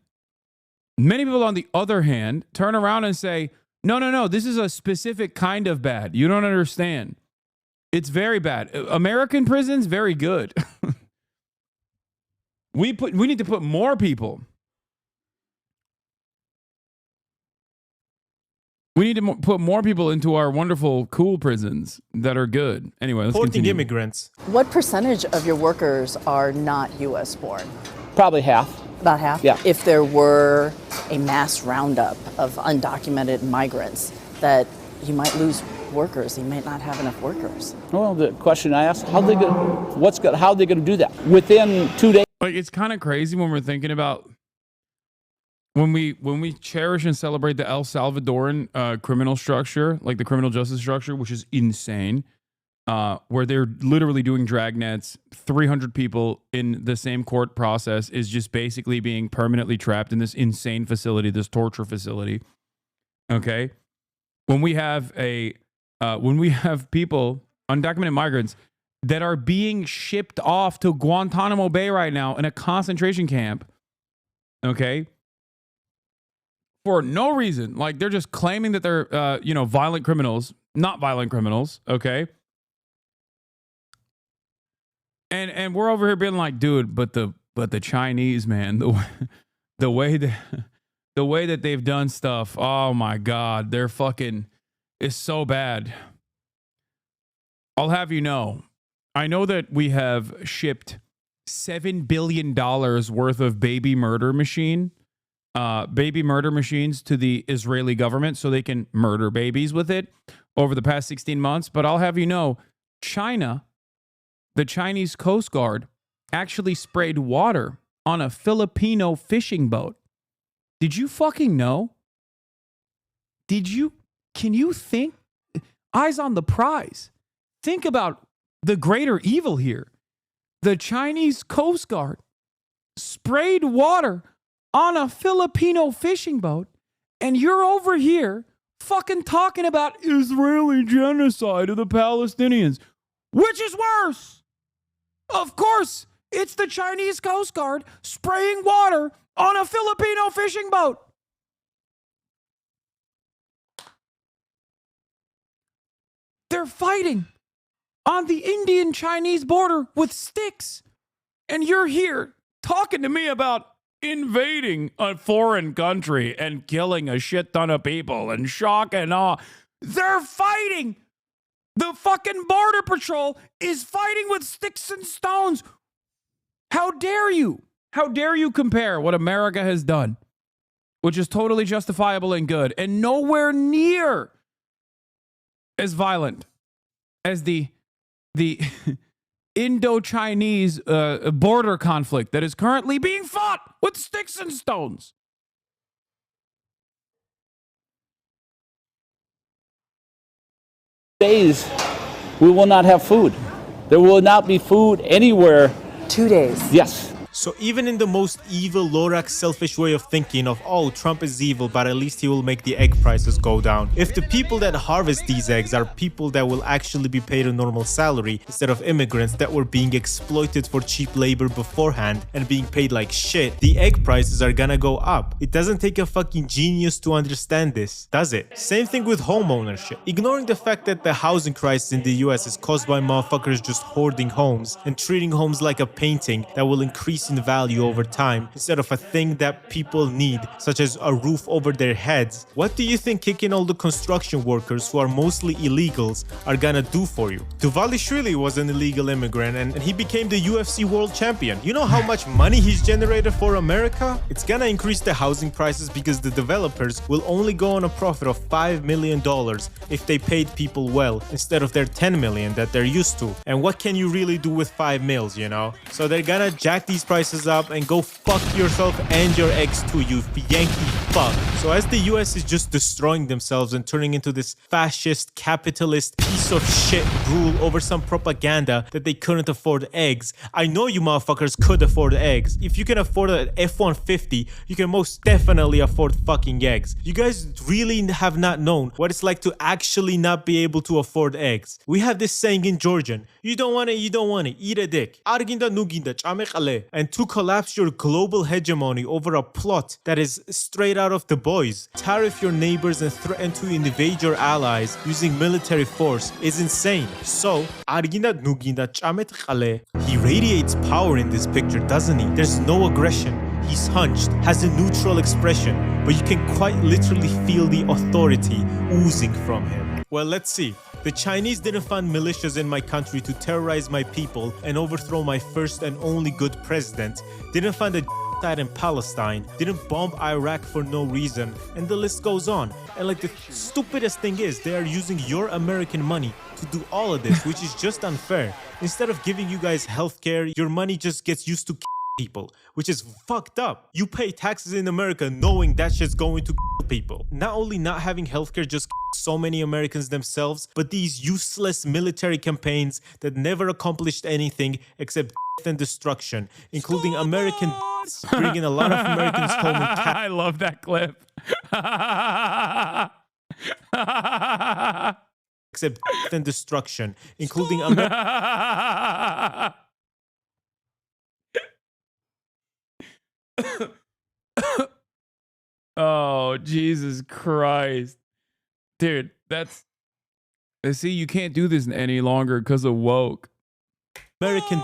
turn around and say, no, this is a specific kind of bad. You don't understand. It's very bad. American prisons, very good. We need to put more people. We need to put more people into our wonderful, cool prisons that are good. Anyway, let's continue. Immigrants. What percentage of your workers are not U.S. born? Probably half. About half? Yeah. If there were a mass roundup of undocumented migrants, that you might lose workers. You might not have enough workers. Well, the question I asked, how are they going to do that? Within 2 days? Like, it's kind of crazy when we're thinking about when we cherish and celebrate the El Salvadoran criminal structure, like the criminal justice structure, which is insane. where they're literally doing dragnets. 300 people in the same court process is just basically being permanently trapped in this insane facility, this torture facility. Okay, when we have people, undocumented migrants, that are being shipped off to Guantanamo Bay right now in a concentration camp. Okay, for no reason, like they're just claiming that they're violent criminals, not violent criminals. Okay. And we're over here being like, dude, but the Chinese, man, the way that they've done stuff, oh my God, they're fucking, it's so bad. I'll have you know, I know that we have shipped $7 billion worth of baby murder machines to the Israeli government so they can murder babies with it over the past 16 months. But I'll have you know, the Chinese Coast Guard actually sprayed water on a Filipino fishing boat. Did you fucking know? Can you think? Eyes on the prize. Think about the greater evil here. The Chinese Coast Guard sprayed water on a Filipino fishing boat, and you're over here fucking talking about Israeli genocide of the Palestinians. Which is worse? Of course, it's the Chinese Coast Guard spraying water on a Filipino fishing boat. They're fighting on the Indian-Chinese border with sticks. And you're here talking to me about invading a foreign country and killing a shit ton of people and shock and awe. They're fighting. The fucking border patrol is fighting with sticks and stones. How dare you? How dare you compare what America has done, which is totally justifiable and good, and nowhere near as violent as the Indo-Chinese border conflict that is currently being fought with sticks and stones. Days we will not have food. There will not be food anywhere. 2 days. Yes. So even in the most evil, Lorax, selfish way of thinking of, oh, Trump is evil, but at least he will make the egg prices go down. If the people that harvest these eggs are people that will actually be paid a normal salary instead of immigrants that were being exploited for cheap labor beforehand and being paid like shit, the egg prices are gonna go up. It doesn't take a fucking genius to understand this, does it? Same thing with home ownership. Ignoring the fact that the housing crisis in the US is caused by motherfuckers just hoarding homes and treating homes like a painting that will increase in value over time instead of a thing that people need, such as a roof over their heads. What do you think kicking all the construction workers who are mostly illegals are gonna do for you? Duvalishvili was an illegal immigrant and he became the UFC world champion. You know how much money he's generated for America? It's gonna increase the housing prices because the developers will only go on a profit of $5 million if they paid people well instead of their $10 million that they're used to. And what can you really do with 5 mils, you know? So they're gonna jack these prices up and go fuck yourself and your ex too, you Yankee fuck. So as the US is just destroying themselves and turning into this fascist, capitalist piece of shit rule over some propaganda that they couldn't afford eggs, I know you motherfuckers could afford eggs. If you can afford an F-150, you can most definitely afford fucking eggs. You guys really have not known what it's like to actually not be able to afford eggs. We have this saying in Georgian, you don't want it, you don't want it, eat a dick. And to collapse your global hegemony over a plot that is straight out of The Boys, tariff your neighbors and threaten to invade your allies using military force is insane. So, he radiates power in this picture, doesn't he? There's no aggression. He's hunched, has a neutral expression, but you can quite literally feel the authority oozing from him. Well, let's see. The Chinese didn't fund militias in my country to terrorize my people and overthrow my first and only good president, didn't fund a genocide in Palestine, didn't bomb Iraq for no reason, and the list goes on. And like the stupidest thing is, they are using your American money to do all of this, which is just unfair. Instead of giving you guys healthcare, your money just gets used to people, which is fucked up. You pay taxes in America knowing that shit's going to people. Not only not having healthcare just so many Americans themselves, but these useless military campaigns that never accomplished anything except and destruction, including American bringing a lot of Americans home in I love that clip. except and destruction, including Oh, Jesus Christ. Dude, that's... See, you can't do this any longer because of woke. American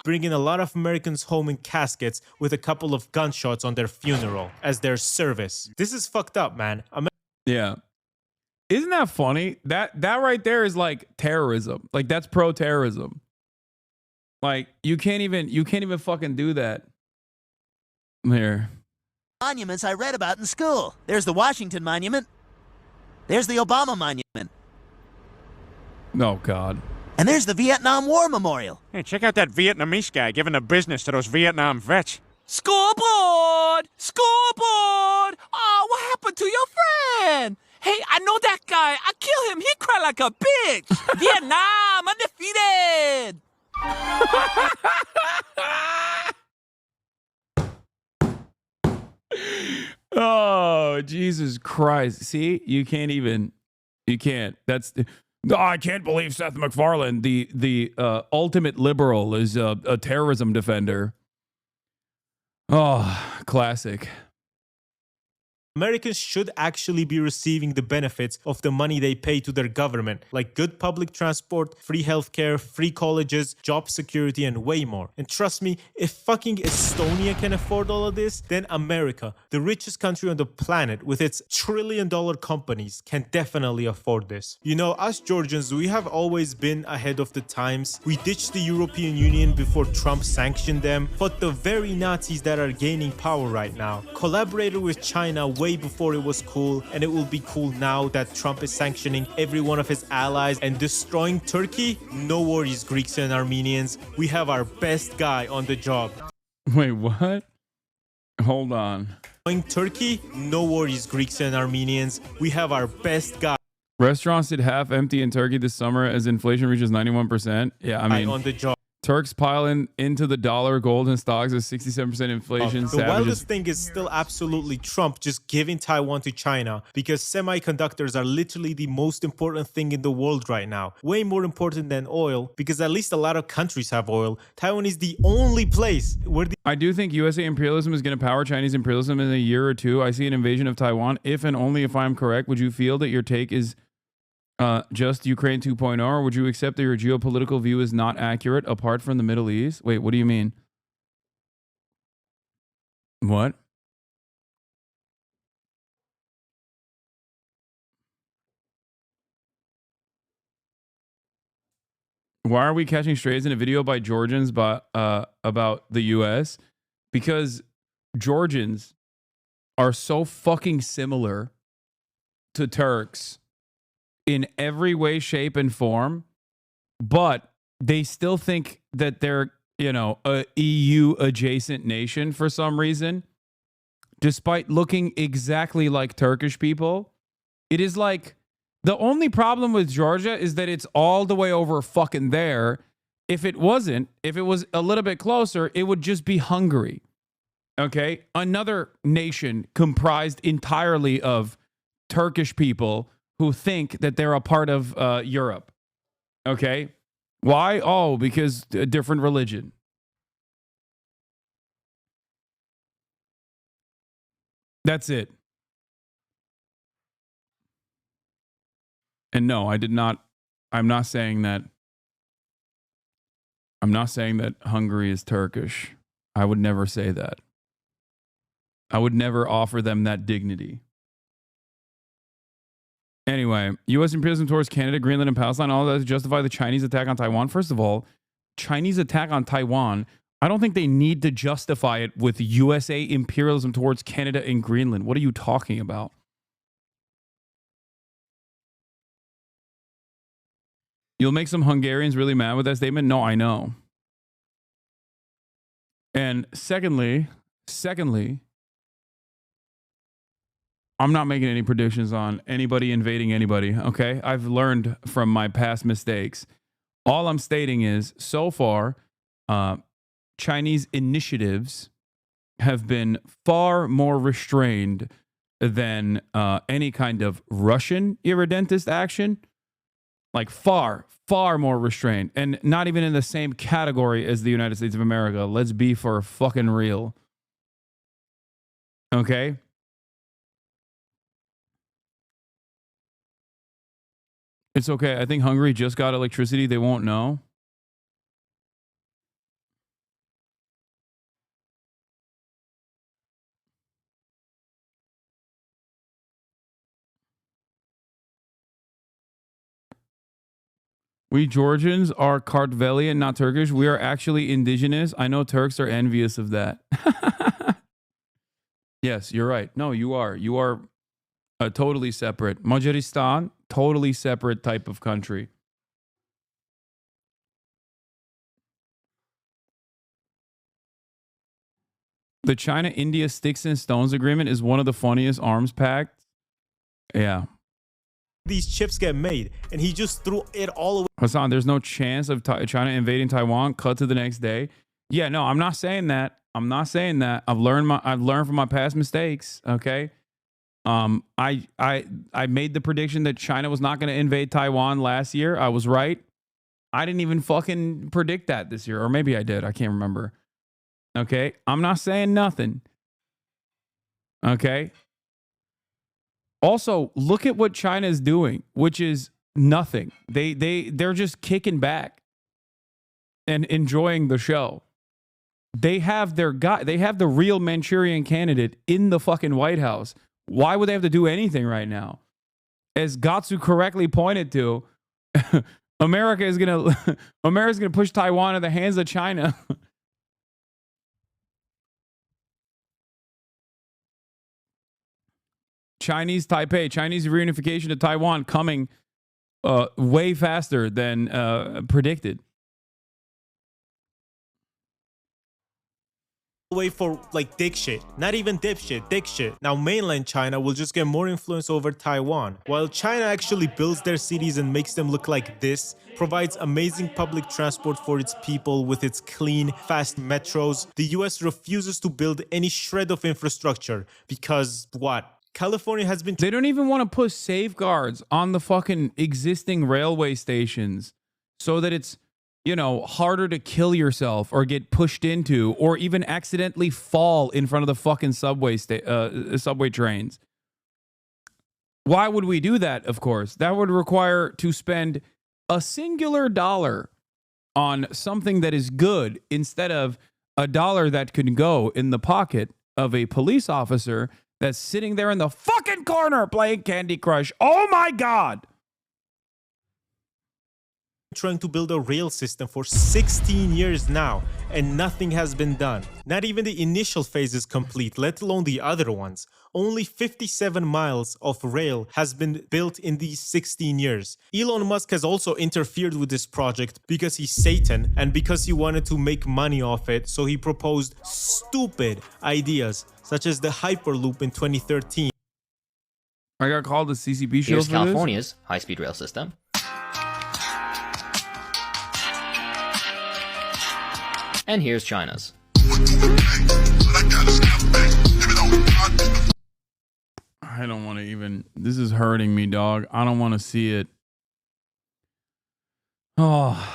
bringing a lot of Americans home in caskets with a couple of gunshots on their funeral as their service. This is fucked up, man. Yeah. Isn't that funny? That right there is like terrorism. Like that's pro-terrorism. Like you can't even fucking do that. Here. Monuments I read about in school. There's the Washington Monument. There's the Obama Monument. Oh, God. And there's the Vietnam War Memorial. Hey, check out that Vietnamese guy giving the business to those Vietnam vets. Scoreboard! Scoreboard! Oh, what happened to your friend? Hey, I know that guy. I kill him. He cried like a bitch. Vietnam undefeated. Oh, Jesus Christ. See, you can't. That's... Oh, I can't believe Seth MacFarlane, the ultimate liberal, is a terrorism defender. Oh, classic. Americans should actually be receiving the benefits of the money they pay to their government, like good public transport, free healthcare, free colleges, job security, and way more. And trust me, if fucking Estonia can afford all of this, then America, the richest country on the planet with its trillion-dollar companies, can definitely afford this. You know, us Georgians, we have always been ahead of the times. We ditched the European Union before Trump sanctioned them, fought the very Nazis that are gaining power right now, collaborated with China way before it was cool, and it will be cool now that Trump is sanctioning every one of his allies and destroying Turkey. No worries, Greeks and Armenians. We have our best guy on the job. Wait, what? Hold on. Turkey? No worries, Greeks and Armenians. We have our best guy. Restaurants sit half empty in Turkey this summer as inflation reaches 91%. Yeah, I mean, on the job. Turks piling into the dollar, gold, and stocks at 67% inflation. The wildest thing is still absolutely Trump just giving Taiwan to China, because semiconductors are literally the most important thing in the world right now. Way more important than oil, because at least a lot of countries have oil. Taiwan is the only place where I do think USA imperialism is going to power Chinese imperialism in a year or two. I see an invasion of Taiwan. If and only if I'm correct, would you feel that your take is just Ukraine 2.0, or would you accept that your geopolitical view is not accurate apart from the Middle East? Wait, what do you mean? What? Why are we catching strays in a video by Georgians about the US? Because Georgians are so fucking similar to Turks in every way, shape, and form, but they still think that they're, you know, a EU adjacent nation for some reason, despite looking exactly like Turkish people. It is like the only problem with Georgia is that it's all the way over fucking there. If it wasn't, if it was a little bit closer, it would just be Hungary. Okay? Another nation comprised entirely of Turkish people who think that they're a part of Europe. Okay? Why? Oh, because a different religion. That's it. And no, I did not. I'm not saying that. I'm not saying that Hungary is Turkish. I would never say that. I would never offer them that dignity. Anyway, U.S. imperialism towards Canada, Greenland, and Palestine, all that to justify the Chinese attack on Taiwan. First of all, Chinese attack on Taiwan, I don't think they need to justify it with USA imperialism towards Canada and Greenland. What are you talking about? You'll make some Hungarians really mad with that statement? No, I know. And secondly, I'm not making any predictions on anybody invading anybody, okay? I've learned from my past mistakes. All I'm stating is, so far, Chinese initiatives have been far more restrained than any kind of Russian irredentist action. Like far more restrained, and not even in the same category as the United States of America. Let's be for fucking real. Okay? It's okay. I think Hungary just got electricity. They won't know. We Georgians are Kartvelian, not Turkish. We are actually indigenous. I know Turks are envious of that. Yes, you're right. No, you are. You are a totally separate. Majaristan, totally separate type of country. The China-India Sticks and Stones Agreement is one of the funniest arms pacts. Yeah. These chips get made, and he just threw it all away. Hasan, there's no chance of China invading Taiwan. Cut to the next day. Yeah, no, I'm not saying that. I'm not saying that. I've learned from my past mistakes. Okay. I made the prediction that China was not going to invade Taiwan last year. I was right. I didn't even fucking predict that this year, or maybe I did. I can't remember. Okay. I'm not saying nothing. Okay. Also, look at what China is doing, which is nothing. They're just kicking back and enjoying the show. They have their guy. They have the real Manchurian candidate in the fucking White House. Why would they have to do anything right now? As Gattsu correctly pointed to, America's gonna push Taiwan in the hands of China. Chinese Taipei, Chinese reunification of Taiwan coming way faster than predicted. Away for like dick shit. Not even dip shit, dick shit. Now mainland China will just get more influence over Taiwan. While China actually builds their cities and makes them look like this, provides amazing public transport for its people with its clean, fast metros, the US refuses to build any shred of infrastructure because what? California has been... They don't even want to put safeguards on the fucking existing railway stations so that it's, you know, harder to kill yourself or get pushed into or even accidentally fall in front of the fucking subway trains. Why would we do that? Of course, that would require to spend a singular dollar on something that is good instead of a dollar that could go in the pocket of a police officer that's sitting there in the fucking corner playing Candy Crush. Oh my God. Trying to build a rail system for 16 years now, and nothing has been done. Not even the initial phase is complete, let alone the other ones. Only 57 miles of rail has been built in these 16 years. Elon Musk has also interfered with this project because he's Satan and because he wanted to make money off it, so he proposed stupid ideas, such as the Hyperloop in 2013. I got called the CCP show. Here's for California's high-speed rail system. And here's China's. I don't want to even... This is hurting me, dog. I don't want to see it. Oh.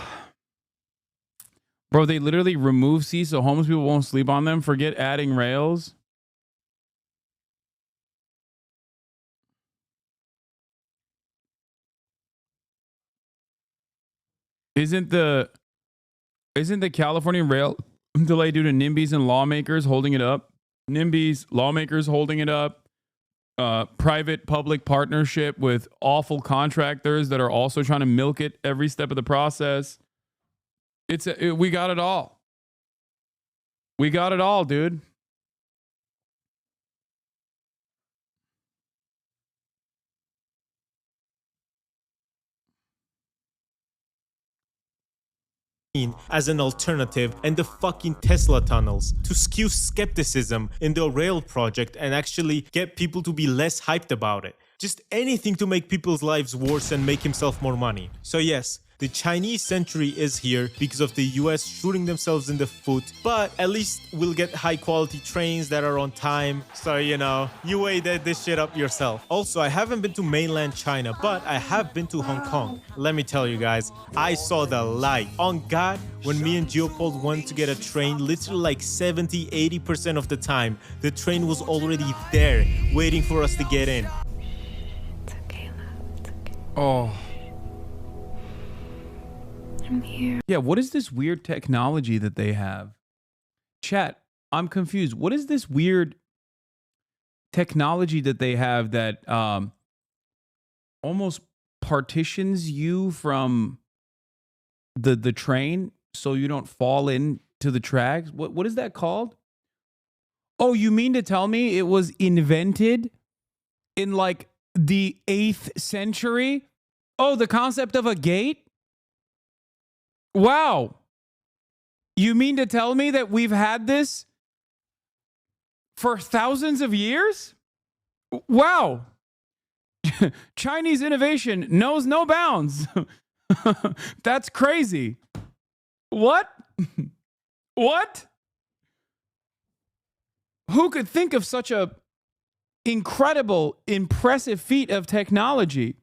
Bro, they literally remove seats so homeless people won't sleep on them. Forget adding rails. Isn't the California rail delay due to NIMBYs and lawmakers holding it up? NIMBYs, lawmakers holding it up. Private public partnership with awful contractors that are also trying to milk it every step of the process. We got it all. We got it all, dude. as an alternative, and the fucking Tesla tunnels to skew skepticism in the rail project and actually get people to be less hyped about it. Just anything to make people's lives worse and make himself more money. So yes, the Chinese century is here because of the US shooting themselves in the foot, but at least we'll get high quality trains that are on time. So, you know, you weigh this shit up yourself. Also, I haven't been to mainland China, but I have been to Hong Kong. Let me tell you guys, I saw the light. On God, when me and Geopold went to get a train, literally like 70-80% of the time, the train was already there, waiting for us to get in. Oh. I'm here. Yeah, what is this weird technology that they have? Chat, I'm confused. What is this weird technology that they have that almost partitions you from the train so you don't fall into the tracks? What is that called? Oh, you mean to tell me it was invented in like the 8th century? Oh, the concept of a gate? Wow. You mean to tell me that we've had this for thousands of years? Wow. Chinese innovation knows no bounds. That's crazy. What? What? Who could think of such a incredible, impressive feat of technology?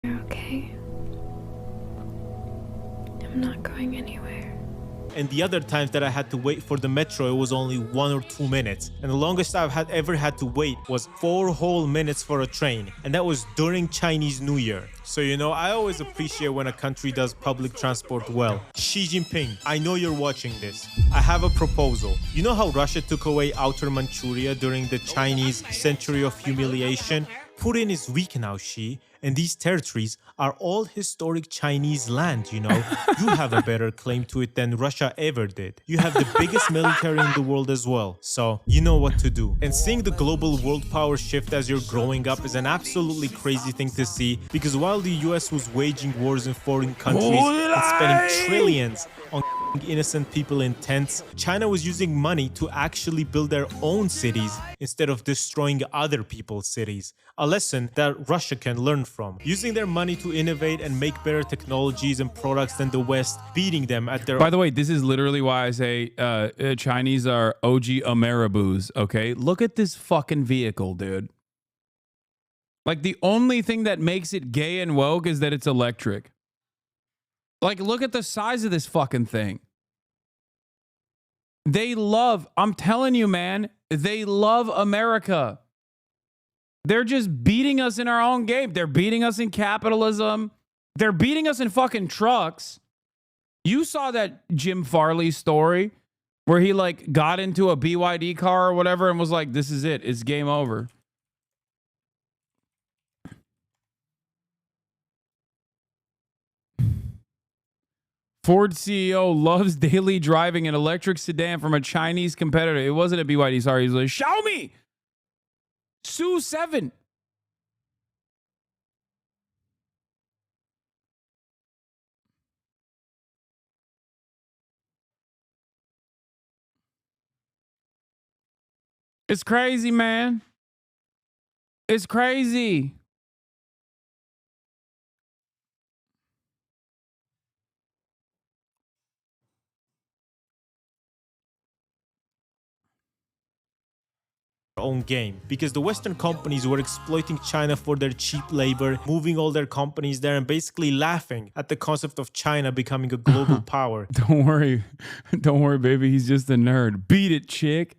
You're okay. I'm not going anywhere. And the other times that I had to wait for the metro, it was only 1 or 2 minutes. And the longest I've ever had to wait was 4 whole minutes for a train. And that was during Chinese New Year. So, you know, I always appreciate when a country does public transport well. Xi Jinping, I know you're watching this. I have a proposal. You know how Russia took away Outer Manchuria during the Chinese Century of Humiliation? Putin is weak now, Xi, and these territories are all historic Chinese land, you know. You have a better claim to it than Russia ever did. You have the biggest military in the world as well, so you know what to do. And seeing the global world power shift as you're growing up is an absolutely crazy thing to see, because while the US was waging wars in foreign countries and spending trillions on innocent people in tents, China was using money to actually build their own cities instead of destroying other people's cities. A lesson that Russia can learn from. Using their money to innovate and make better technologies and products than the West, beating them at their... By the way, this is literally why I say Chinese are OG Ameriboos, okay? Look at this fucking vehicle, dude. Like, the only thing that makes it gay and woke is that it's electric. Like, look at the size of this fucking thing. They love, I'm telling you, man, they love America. They're just beating us in our own game. They're beating us in capitalism. They're beating us in fucking trucks. You saw that Jim Farley story where he like got into a BYD car or whatever and was like, this is it. It's game over. Ford CEO loves daily driving an electric sedan from a Chinese competitor. It wasn't a BYD, sorry. He was like, Xiaomi! Su 7. It's crazy, man. It's crazy. Own game, because the Western companies were exploiting China for their cheap labor, moving all their companies there and basically laughing at the concept of China becoming a global power. Don't worry, baby. He's just a nerd. Beat it, chick.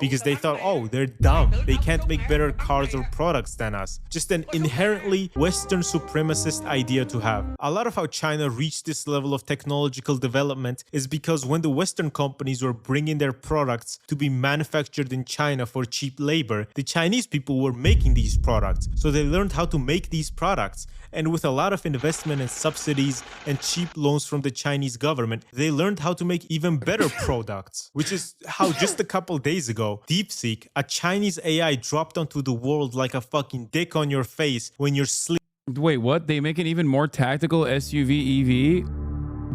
because they thought, oh, they're dumb. They can't make better cars or products than us. Just an inherently Western supremacist idea to have. A lot of how China reached this level of technological development is because when the Western companies were bringing their products to be manufactured in China for cheap labor, the Chinese people were making these products. So they learned how to make these products. And with a lot of investment and subsidies and cheap loans from the Chinese government, they learned how to make even better products. Which is how just a couple days ago, DeepSeek, a Chinese AI, dropped onto the world like a fucking dick on your face when you're sleeping. Wait, what? They make an even more tactical SUV EV?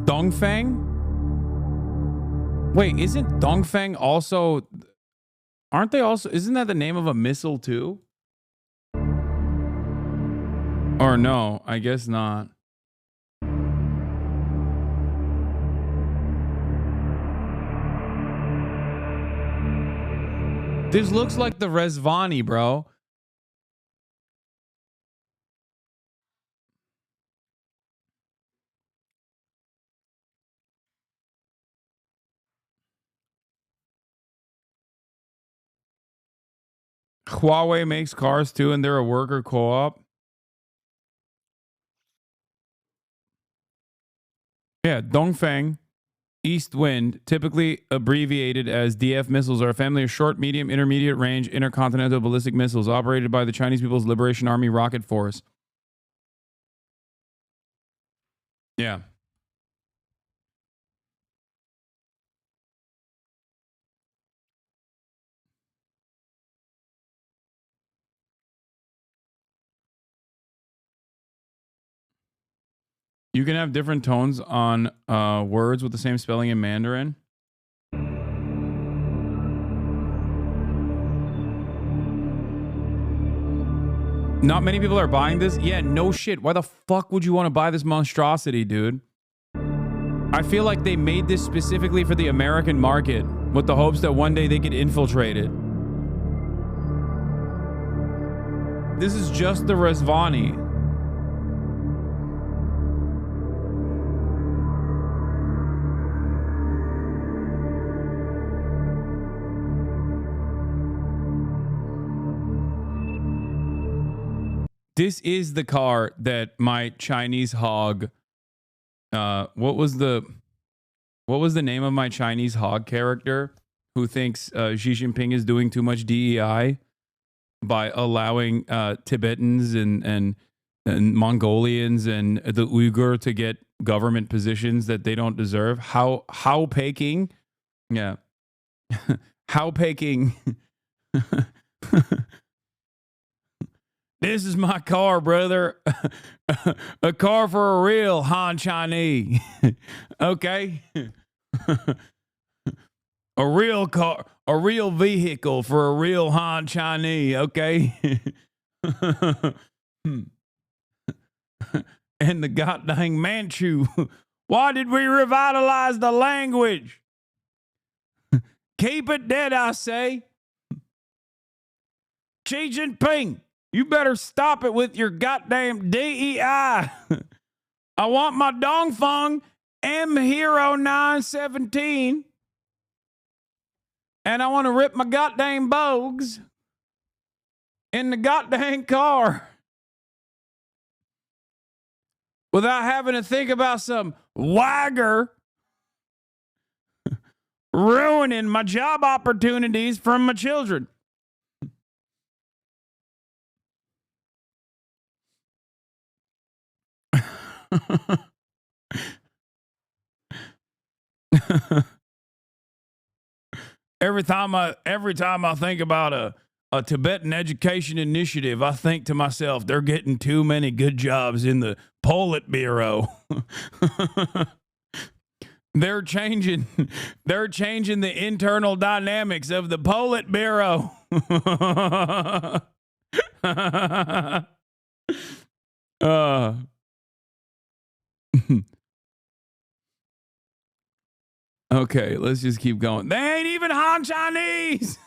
Dongfeng? Wait, isn't Dongfeng also... Aren't they also... Isn't that the name of a missile too? Or no, I guess not. This looks like the Rezvani, bro. Huawei makes cars too, and they're a worker co-op. Yeah, Dongfeng, East Wind, typically abbreviated as DF missiles, are a family of short, medium, intermediate range intercontinental ballistic missiles operated by the Chinese People's Liberation Army Rocket Force. Yeah. You can have different tones on words with the same spelling in Mandarin. Not many people are buying this. Yeah, no shit. Why the fuck would you want to buy this monstrosity, dude? I feel like they made this specifically for the American market with the hopes that one day they get infiltrated. This is just the Rezvani. This is the car that my Chinese hog, what was the name of my Chinese hog character who thinks Xi Jinping is doing too much DEI by allowing Tibetans and Mongolians and the Uyghur to get government positions that they don't deserve? How Peking? Yeah. How Peking? This is my car, brother. A car for a real Han Chinese. Okay? A real car, a real vehicle for a real Han Chinese, okay? And the goddamn Manchu. Why did we revitalize the language? Keep it dead, I say. Xi Jinping. You better stop it with your goddamn DEI. I want my Dongfeng M Hero 917. And I want to rip my goddamn bogues in the goddamn car without having to think about some wagger ruining my job opportunities from my children. Every time I think about a Tibetan education initiative, I think to myself, they're getting too many good jobs in the Politburo. They're changing the internal dynamics of the Politburo. Okay, let's just keep going. They ain't even Han Chinese.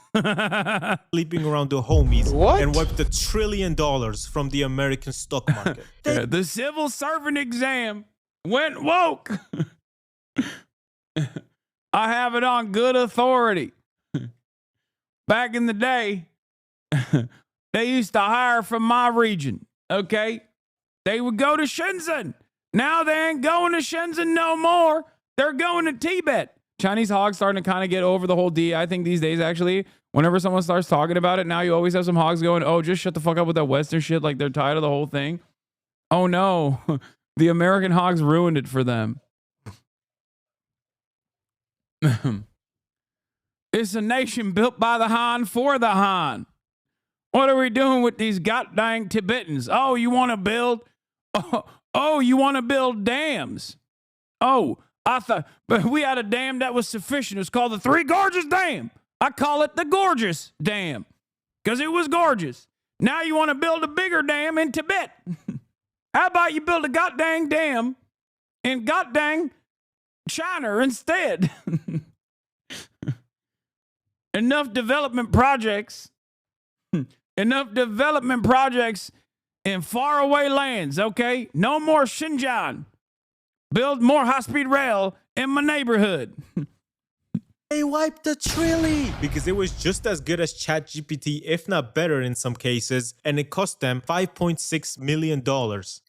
Sleeping around the homies and wiped $1 trillion from the American stock market. Yeah, the civil servant exam went woke. I have it on good authority. back in the day, they used to hire from my region, okay? They would go to Shenzhen. Now they ain't going to Shenzhen no more. They're going to Tibet. Chinese hogs starting to kind of get over the whole DEI thing these days, actually. Whenever someone starts talking about it, now you always have some hogs going, oh, just shut the fuck up with that Western shit. Like they're tired of the whole thing. Oh, no. The American hogs ruined it for them. It's a nation built by the Han for the Han. What are we doing with these goddamn Tibetans? Oh, you want to build? Oh, you want to build dams? Oh, I thought, but we had a dam that was sufficient. It was called the Three Gorges Dam. I call it the Gorgeous Dam because it was gorgeous. Now you want to build a bigger dam in Tibet. How about you build a goddamn dam in goddamn China instead? Enough development projects. Enough development projects in faraway lands, okay? No more Xinjiang. Build more high-speed rail in my neighborhood. They wiped the Trilly because it was just as good as ChatGPT, if not better in some cases, and it cost them $5.6 million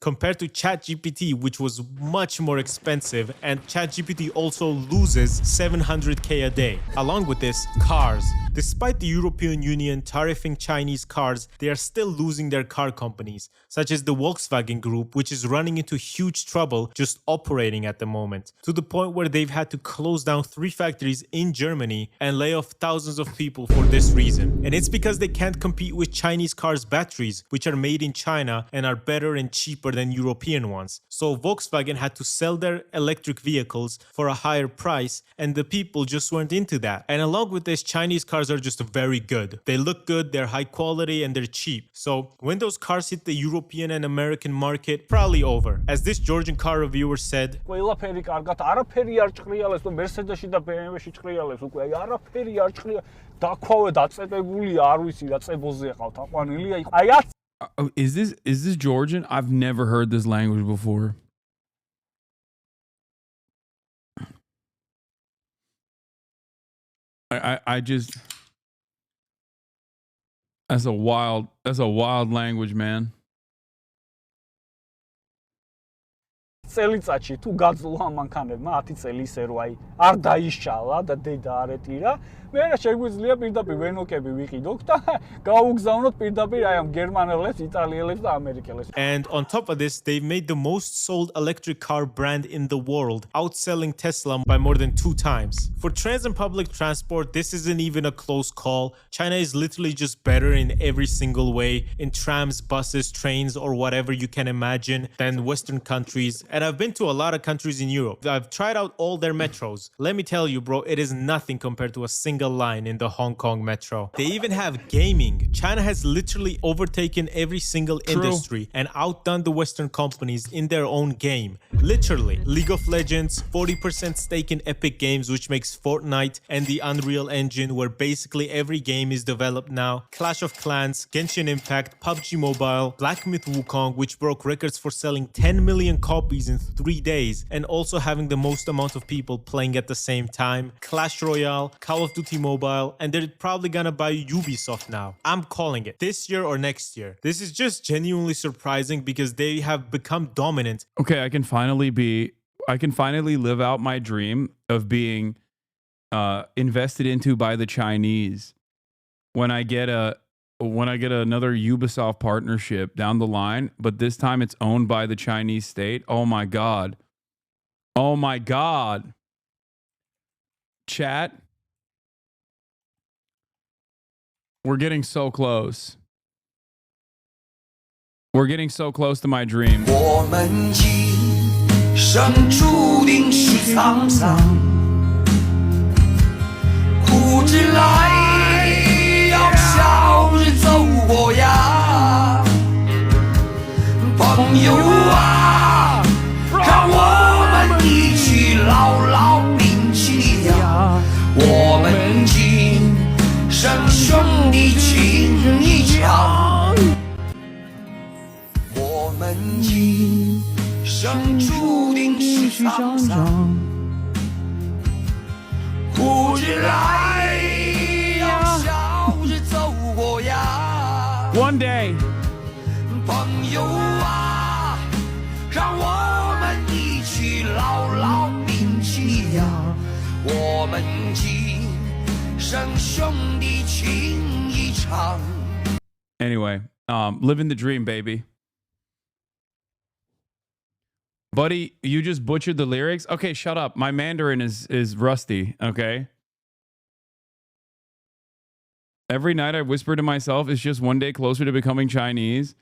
compared to ChatGPT, which was much more expensive, and ChatGPT also loses $700K a day. Along with this, cars. Despite the European Union tariffing Chinese cars, they are still losing their car companies, such as the Volkswagen Group, which is running into huge trouble just operating at the moment, to the point where they've had to close down 3 factories in Germany and lay off thousands of people for this reason. And it's because they can't compete with Chinese cars' batteries, which are made in China and are better and cheaper than European ones. So Volkswagen had to sell their electric vehicles for a higher price, and the people just weren't into that. And along with this, Chinese cars are just very good. They look good, they're high quality, and they're cheap. So when those cars hit the European and American market, probably over. As this Georgian car reviewer said, is this Georgian? I've never heard this language before. I just, that's a wild language, man. წელიწადში თუ გაძლო ამ მანქანებმა 10 წელი ისე რომ აი არ დაიშალა და დედა არ ეტირა, მე რა შეგვიძლია პირდაპირ ვენოკები ვიყიდოთ და გავუგზავნოთ პირდაპირ აი ამ გერმანელებს, იტალიელებს და ამერიკელებს. And on top of this, they've made the most sold electric car brand in the world, outselling Tesla by more than 2 times. For trans and public transport, this isn't even a close call. China is literally just better in every single way, in trams, buses, trains, or whatever you can imagine, than Western countries. And I've been to a lot of countries in Europe. I've tried out all their metros. Let me tell you, bro, it is nothing compared to a single line in the Hong Kong metro. They even have gaming. China has literally overtaken every single industry and outdone the Western companies in their own game. Literally. League of Legends, 40% stake in Epic Games, which makes Fortnite and the Unreal Engine, where basically every game is developed now. Clash of Clans, Genshin Impact, PUBG Mobile, Black Myth Wukong, which broke records for selling 10 million copies in 3 days, and also having the most amount of people playing at the same time. Clash Royale, Call of Duty Mobile, and they're probably gonna buy Ubisoft now. I'm calling it. This year or next year. This is just genuinely surprising because they have become dominant. Okay, I can finally live out my dream of being invested into by the Chinese when I get another Ubisoft partnership down the line, but this time it's owned by the Chinese state. Oh my God. Oh my God. Chat. We're getting so close. We're getting so close to my dream. 我们一生注定是沧桑，苦之来要笑着走过呀，朋友啊，让我们一起牢牢铭记呀，我们今生兄弟情一场，我们一生注定是沧桑，苦之来要笑。生兄弟情一场。 Anyway, living the dream, baby. Buddy, you just butchered the lyrics? Okay, shut up. My Mandarin is rusty, okay? Every night I whisper to myself, it's just one day closer to becoming Chinese.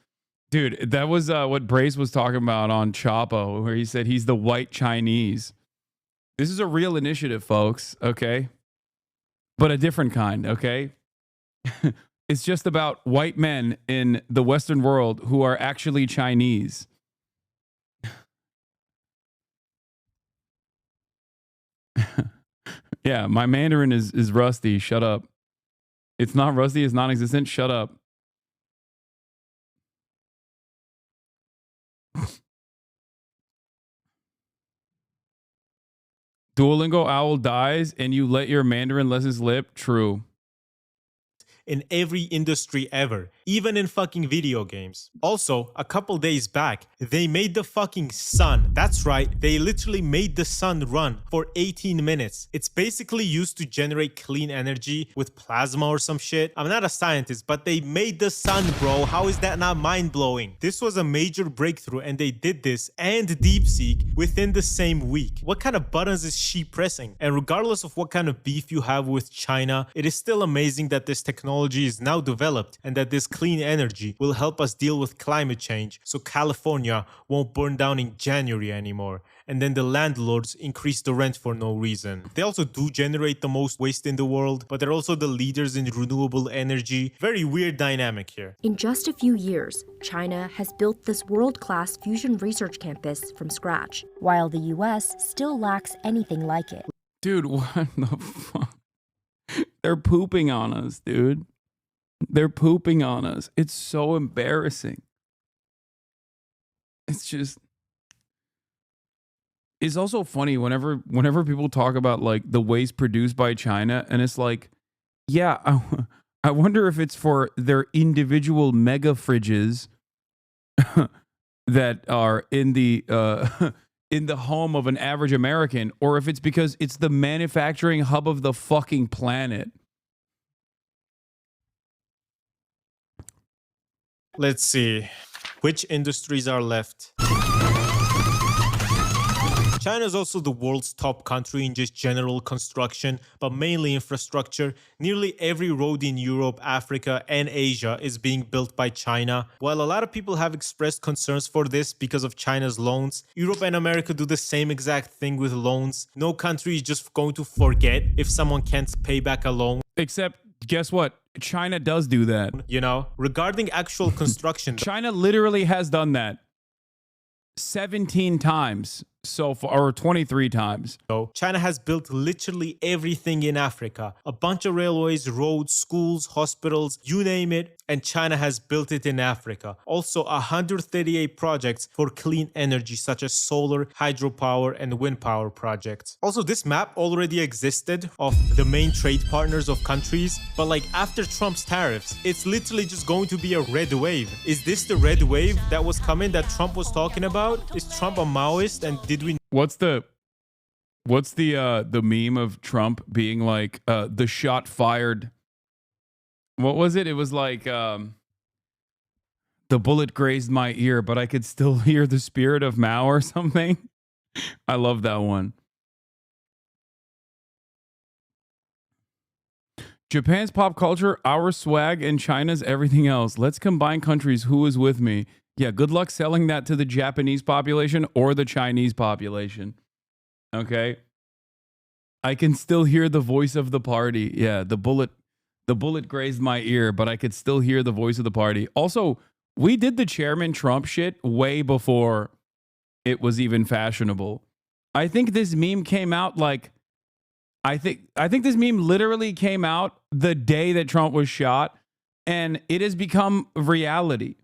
Dude, that was what Brace was talking about on Chapo, where he said he's the white Chinese. This is a real initiative, folks, okay? But a different kind, okay? It's just about white men in the Western world who are actually Chinese. Yeah, my Mandarin is rusty. Shut up. It's not rusty. It's non-existent. Shut up. Duolingo owl dies and you let your Mandarin lessons slip. True. In every industry ever, even in fucking video games. Also, a couple days back, they made the fucking sun. That's right, they literally made the sun run for 18 minutes. It's basically used to generate clean energy with plasma or some shit. I'm not a scientist, but they made the sun, bro. How is that not mind-blowing? This was a major breakthrough and they did this and DeepSeek within the same week. What kind of buttons is she pressing? And regardless of what kind of beef you have with China, it is still amazing that this technology is now developed and that this clean energy will help us deal with climate change so California won't burn down in January anymore. And then the landlords increase the rent for no reason. They also do generate the most waste in the world, but they're also the leaders in renewable energy. Very weird dynamic here. In just a few years, China has built this world-class fusion research campus from scratch, while the US still lacks anything like it. Dude, what the fuck? They're pooping on us, dude. They're pooping on us. It's so embarrassing. It's just... It's also funny whenever people talk about like the waste produced by China, and it's like, yeah, I wonder if it's for their individual mega fridges that are in the home of an average American, or if it's because it's the manufacturing hub of the fucking planet. Let's see. Which industries are left? China is also the world's top country in just general construction, but mainly infrastructure. Nearly every road in Europe, Africa, and Asia is being built by China. While a lot of people have expressed concerns for this because of China's loans, Europe and America do the same exact thing with loans. No country is just going to forget if someone can't pay back a loan. Except, guess what? China does do that. You know, regarding actual construction, China literally has done that 17 times so far, or 23 times. So China has built literally everything in Africa. A bunch of railways, roads, schools, hospitals, you name it. And China has built it in Africa. Also 138 projects for clean energy such as solar, hydropower, and wind power projects. Also, this map already existed of the main trade partners of countries. But like after Trump's tariffs, it's literally just going to be a red wave. Is this the red wave that was coming that Trump was talking about? Is Trump a Maoist, and did we... What's the meme of Trump being like the shot fired? What was it? It was like the bullet grazed my ear, but I could still hear the spirit of Mao or something. I love that one. Japan's pop culture, our swag, and China's everything else. Let's combine countries. Who is with me? Yeah, good luck selling that to the Japanese population or the Chinese population. Okay? I can still hear the voice of the party. Yeah, the bullet grazed my ear, but I could still hear the voice of the party. Also, we did the Chairman Trump shit way before it was even fashionable. I think this meme came out like... I think this meme literally came out the day that Trump was shot, and it has become reality.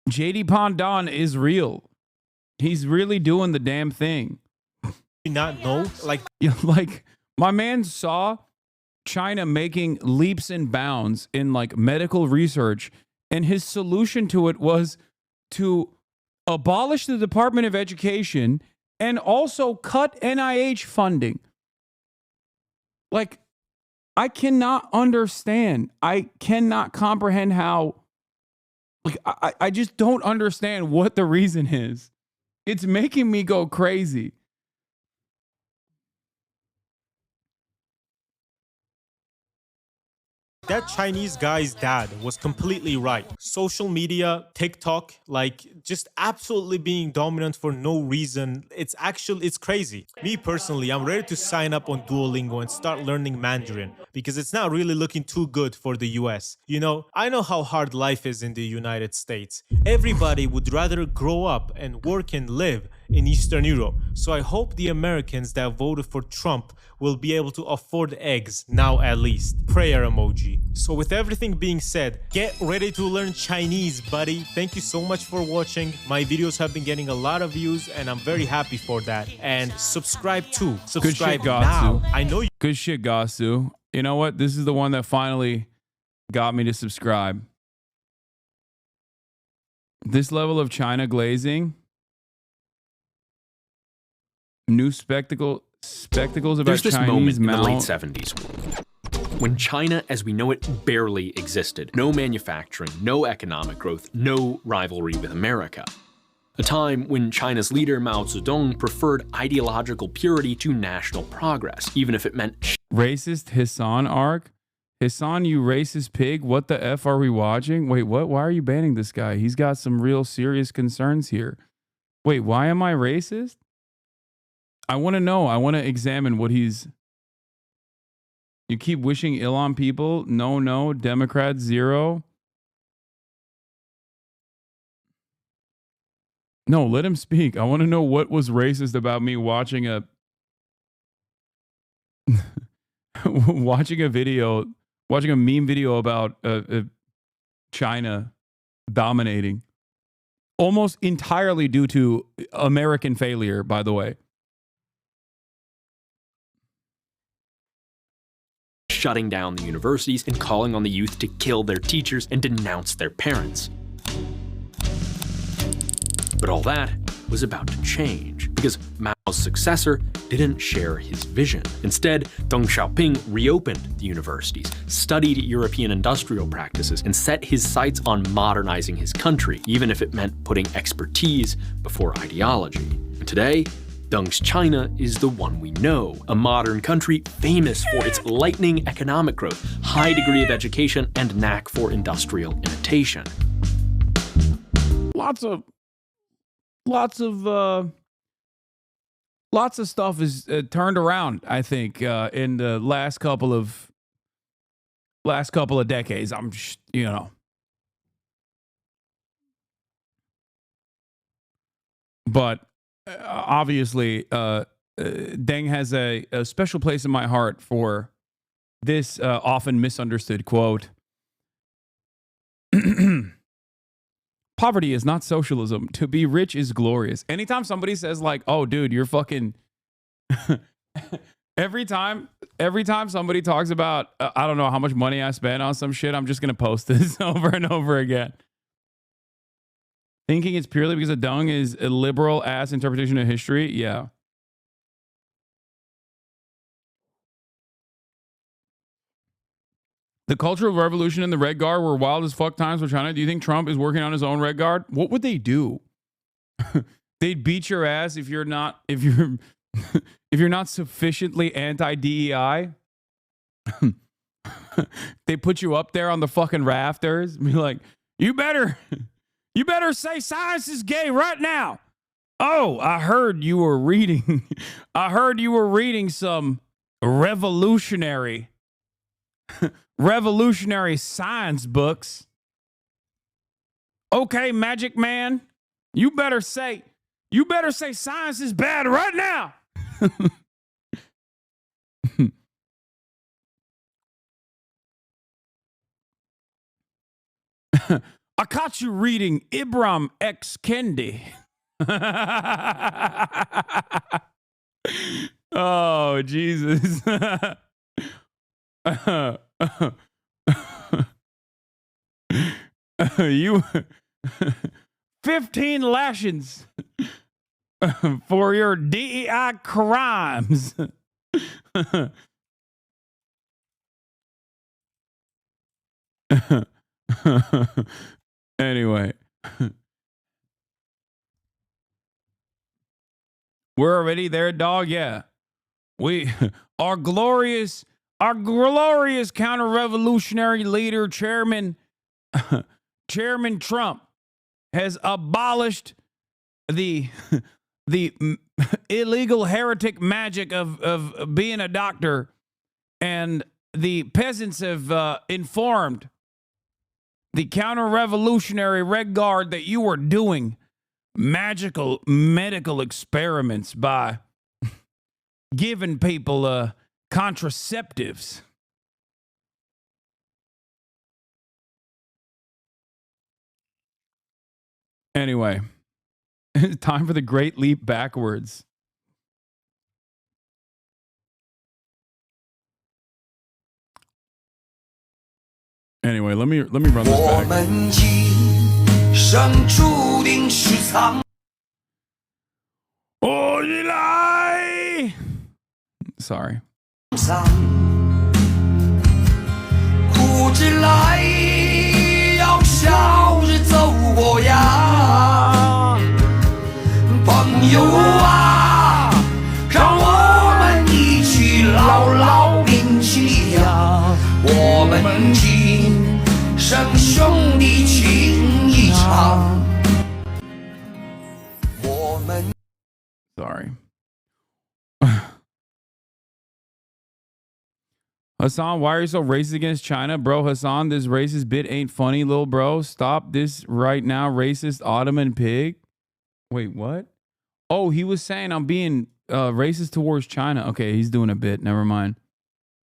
JD Pandon is real. He's really doing the damn thing. Not know, like my man saw China making leaps and bounds in like medical research, and his solution to it was to abolish the Department of Education and also cut NIH funding. Like, I cannot understand. I cannot comprehend how, like, I just don't understand what the reason is. It's making me go crazy. That Chinese guy's dad was completely right. Social media, TikTok, like just absolutely being dominant for no reason. It's crazy. Me personally, I'm ready to sign up on Duolingo and start learning Mandarin because it's not really looking too good for the US. You know, I know how hard life is in the United States. Everybody would rather grow up and work and live in Eastern Europe. So I hope the Americans that voted for Trump will be able to afford eggs now at least. Prayer emoji. So with everything being said, get ready to learn Chinese, buddy. Thank you so much for watching. My videos have been getting a lot of views and I'm very happy for that. And subscribe too. Subscribe now. I know you. Good shit, Gattsu. You know what? This is the one that finally got me to subscribe. This level of China glazing. New spectacles about There's this Chinese moment in the late 70s when China as we know it barely existed. No manufacturing, no economic growth, no rivalry with America. A time when China's leader Mao Zedong preferred ideological purity to national progress, even if it meant racist Hasan arc. Hasan, you racist pig. What the F are we watching? Wait, what? Why are you banning this guy? He's got some real serious concerns here. Wait, why am I racist? I want to know. I want to examine what he's... You keep wishing ill on people. No. Democrats, 0. No, let him speak. I want to know what was racist about me watching a... watching a meme video about China dominating. Almost entirely due to American failure, by the way. shutting down the universities and calling on the youth to kill their teachers and denounce their parents. But all that was about to change, because Mao's successor didn't share his vision. Instead, Deng Xiaoping reopened the universities, studied European industrial practices, and set his sights on modernizing his country, even if it meant putting expertise before ideology. And today, Deng's China is the one we know, a modern country famous for its lightning economic growth, high degree of education, and knack for industrial imitation. Lots of stuff is turned around, I think, in the last couple of decades. But obviously, Deng has a special place in my heart for this often misunderstood quote. Poverty is not socialism. To be rich is glorious. Anytime somebody says like, oh, dude, you're fucking... every time somebody talks about, I don't know how much money I spent on some shit, I'm just going to post this over and over again. Thinking it's purely because a Deng is a liberal ass interpretation of history? Yeah. The Cultural Revolution and the Red Guard were wild as fuck times for China. Do you think Trump is working on his own Red Guard? What would they do? They'd beat your ass if you're not sufficiently anti-DEI. They put you up there on the fucking rafters. Be like, you better say science is gay right now. Oh, I heard you were reading some revolutionary science books. Okay, Magic Man, you better say science is bad right now. I caught you reading Ibram X. Kendi. Oh, Jesus. You 15 lashings for your DEI crimes. Anyway. We're already there, dog. Yeah. Our glorious counter-revolutionary leader, Chairman Trump, has abolished the illegal heretic magic of being a doctor, and the peasants have informed the counter-revolutionary Red Guard that you were doing magical medical experiments by giving people contraceptives. Anyway, it's time for the great leap backwards. Anyway, let me run this back. Sorry. Sorry. Hasan, why are you so racist against China? Bro, Hasan, this racist bit ain't funny, little bro. Stop this right now, racist Ottoman pig. Wait, what? Oh, he was saying I'm being racist towards China. Okay, he's doing a bit. Never mind.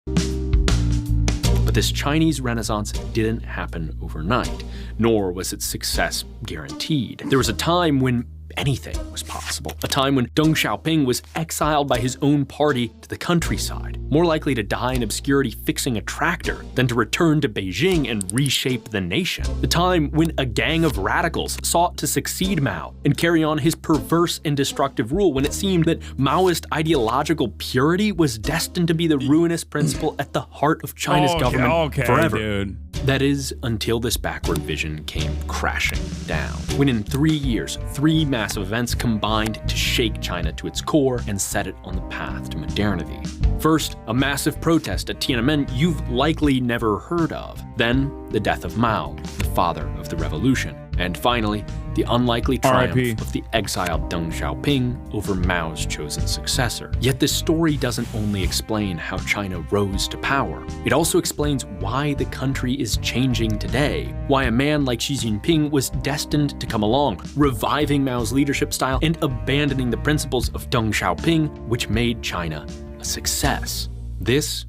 But this Chinese Renaissance didn't happen overnight, nor was its success guaranteed. There was a time when anything was possible, a time when Deng Xiaoping was exiled by his own party to the countryside, more likely to die in obscurity fixing a tractor than to return to Beijing and reshape the nation. The time when a gang of radicals sought to succeed Mao and carry on his perverse and destructive rule, when it seemed that Maoist ideological purity was destined to be the ruinous principle at the heart of China's government forever. Dude. That is, until this backward vision came crashing down. When in 3 years, 3 massive events combined to shake China to its core and set it on the path to modernity. First, a massive protest at Tiananmen you've likely never heard of. Then, the death of Mao, the father of the revolution. And finally, the unlikely triumph of the exiled Deng Xiaoping over Mao's chosen successor. Yet this story doesn't only explain how China rose to power, it also explains why the country is changing today, why a man like Xi Jinping was destined to come along, reviving Mao's leadership style and abandoning the principles of Deng Xiaoping, which made China a success. This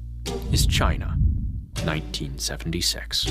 is China, 1976.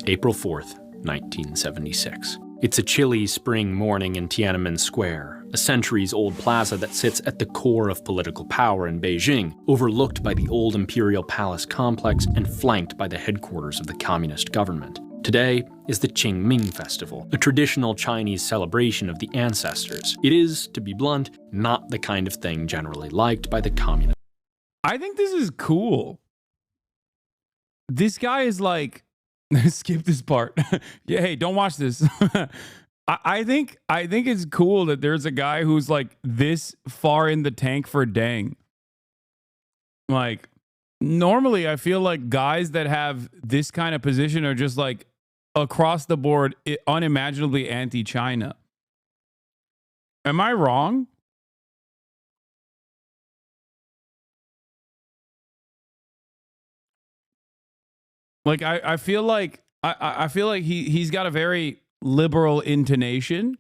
April 4th, 1976. It's a chilly spring morning in Tiananmen Square, a centuries-old plaza that sits at the core of political power in Beijing, overlooked by the old imperial palace complex and flanked by the headquarters of the communist government. Today is the Qingming Festival, a traditional Chinese celebration of the ancestors. It is, to be blunt, not the kind of thing generally liked by the communists. I think this is cool. This guy is like, skip this part. Yeah, hey, don't watch this. I think it's cool that there's a guy who's like this far in the tank for Deng. Like, normally I feel like guys that have this kind of position are just like across the board unimaginably anti-China. Am I wrong? Like I feel like I feel like he's got a very liberal intonation,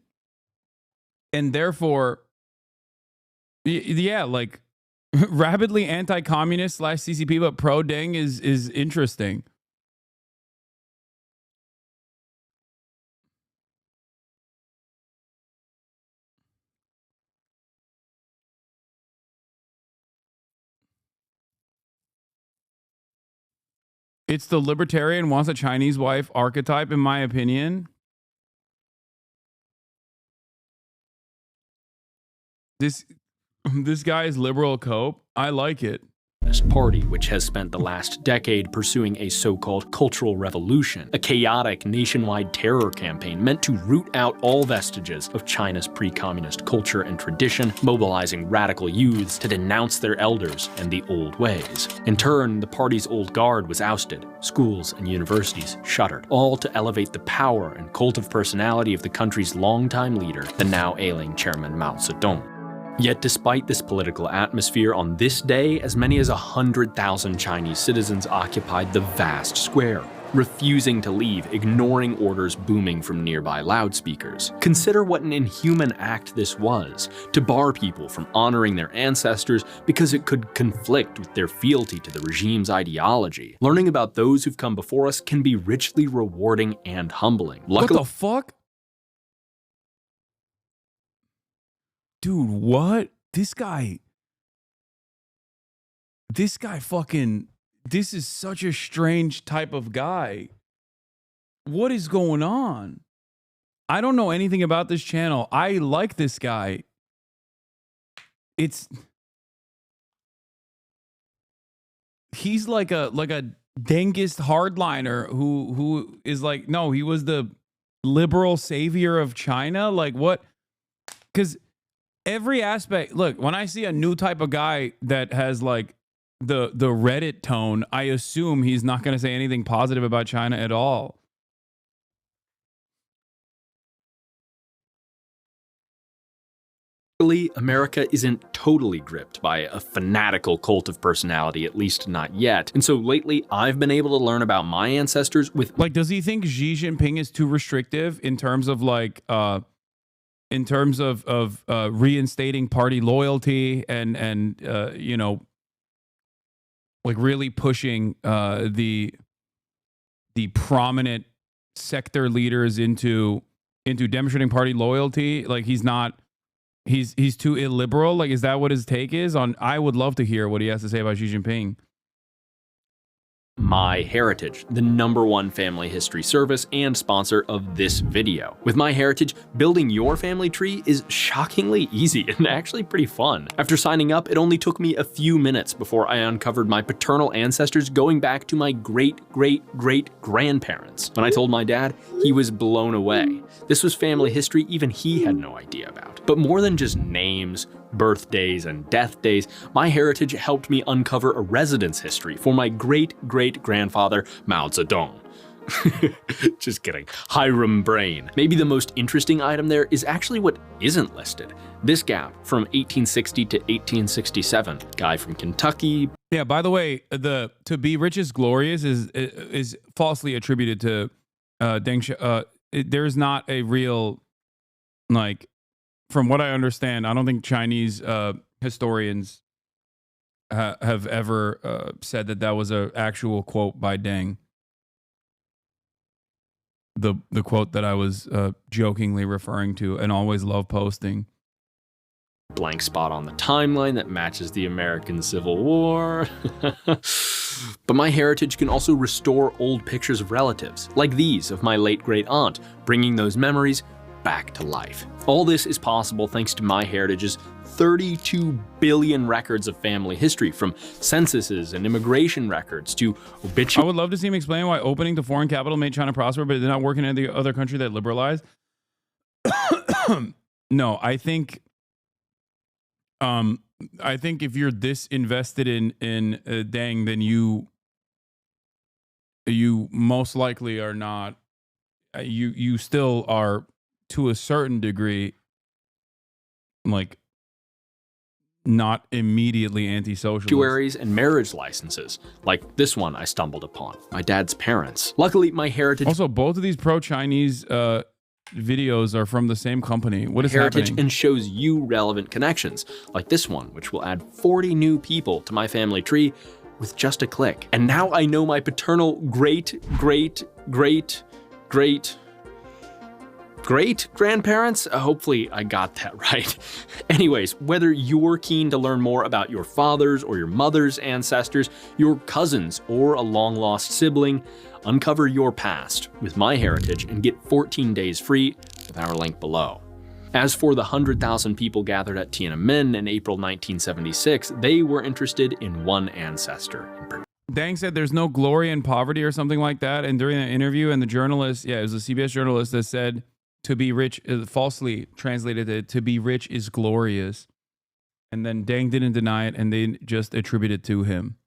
and therefore, yeah, like rapidly anti-communist / CCP, but pro Deng is interesting. It's the libertarian wants a Chinese wife archetype, in my opinion. This This guy's liberal cope. I like it. Party, which has spent the last decade pursuing a so-called cultural revolution, a chaotic nationwide terror campaign meant to root out all vestiges of China's pre-communist culture and tradition, mobilizing radical youths to denounce their elders and the old ways. In turn, the party's old guard was ousted, schools and universities shuttered, all to elevate the power and cult of personality of the country's longtime leader, the now ailing chairman Mao Zedong. Yet despite this political atmosphere, on this day, as many as 100,000 Chinese citizens occupied the vast square, refusing to leave, ignoring orders booming from nearby loudspeakers. Consider what an inhuman act this was, to bar people from honoring their ancestors because it could conflict with their fealty to the regime's ideology. Learning about those who've come before us can be richly rewarding and humbling. Luckily, what the fuck? Dude, what? This guy fucking, this is such a strange type of guy. What is going on? I don't know anything about this channel. I like this guy. He's like a dengist hardliner who is like, no, he was the liberal savior of China. Like what? Because every aspect, look, when I see a new type of guy that has like the Reddit tone, I assume he's not going to say anything positive about China at all. America isn't totally gripped by a fanatical cult of personality, at least not yet. And so lately, I've been able to learn about my ancestors with... Like, does he think Xi Jinping is too restrictive in terms of like... reinstating party loyalty and you know, like really pushing the prominent sector leaders into demonstrating party loyalty? Like he's too illiberal. Like, is that what his take is on? I would love to hear what he has to say about Xi Jinping. My Heritage, the #1 family history service and sponsor of this video. With My Heritage, building your family tree is shockingly easy and actually pretty fun. After signing up, it only took me a few minutes before I uncovered my paternal ancestors going back to my great-great-great-grandparents. When I told my dad, he was blown away. This was family history even he had no idea about. But more than just names, birthdays, and death days, My Heritage helped me uncover a residence history for my great-great-grandfather, Mao Zedong. Just kidding. Hiram brain. Maybe the most interesting item there is actually what isn't listed. This gap from 1860 to 1867. Guy from Kentucky. Yeah, by the way, the to be rich is glorious is falsely attributed to Deng Xiaoping. There's not a real, like, from what I understand, I don't think Chinese historians have ever said that was an actual quote by Deng. The quote that I was jokingly referring to and always love posting. Blank spot on the timeline that matches the American Civil War. But My Heritage can also restore old pictures of relatives, like these of my late great aunt, bringing those memories back to life. All this is possible thanks to My Heritage's 32 billion records of family history, from censuses and immigration records to obituaries. I would love to see him explain why opening to foreign capital made China prosper, but they're not working in the other country that liberalized. No, I think if you're this invested in Deng, then you most likely are not. You still are, to a certain degree, like, not immediately anti-socialist. And marriage licenses, like this one I stumbled upon. My dad's parents. Luckily, My Heritage. Also, both of these pro-Chinese videos are from the same company. What is happening? And shows you relevant connections, like this one, which will add 40 new people to my family tree with just a click. And now I know my paternal great-grandparents? Hopefully I got that right. Anyways, whether you're keen to learn more about your father's or your mother's ancestors, your cousins, or a long-lost sibling, uncover your past with My Heritage and get 14 days free with our link below. As for the 100,000 people gathered at Tiananmen in April 1976, they were interested in one ancestor in particular. Deng said there's no glory in poverty or something like that. And during the interview, and the journalist, it was a CBS journalist that said to be rich, falsely translated it, to be rich is glorious. And then Deng didn't deny it, and they just attributed it to him.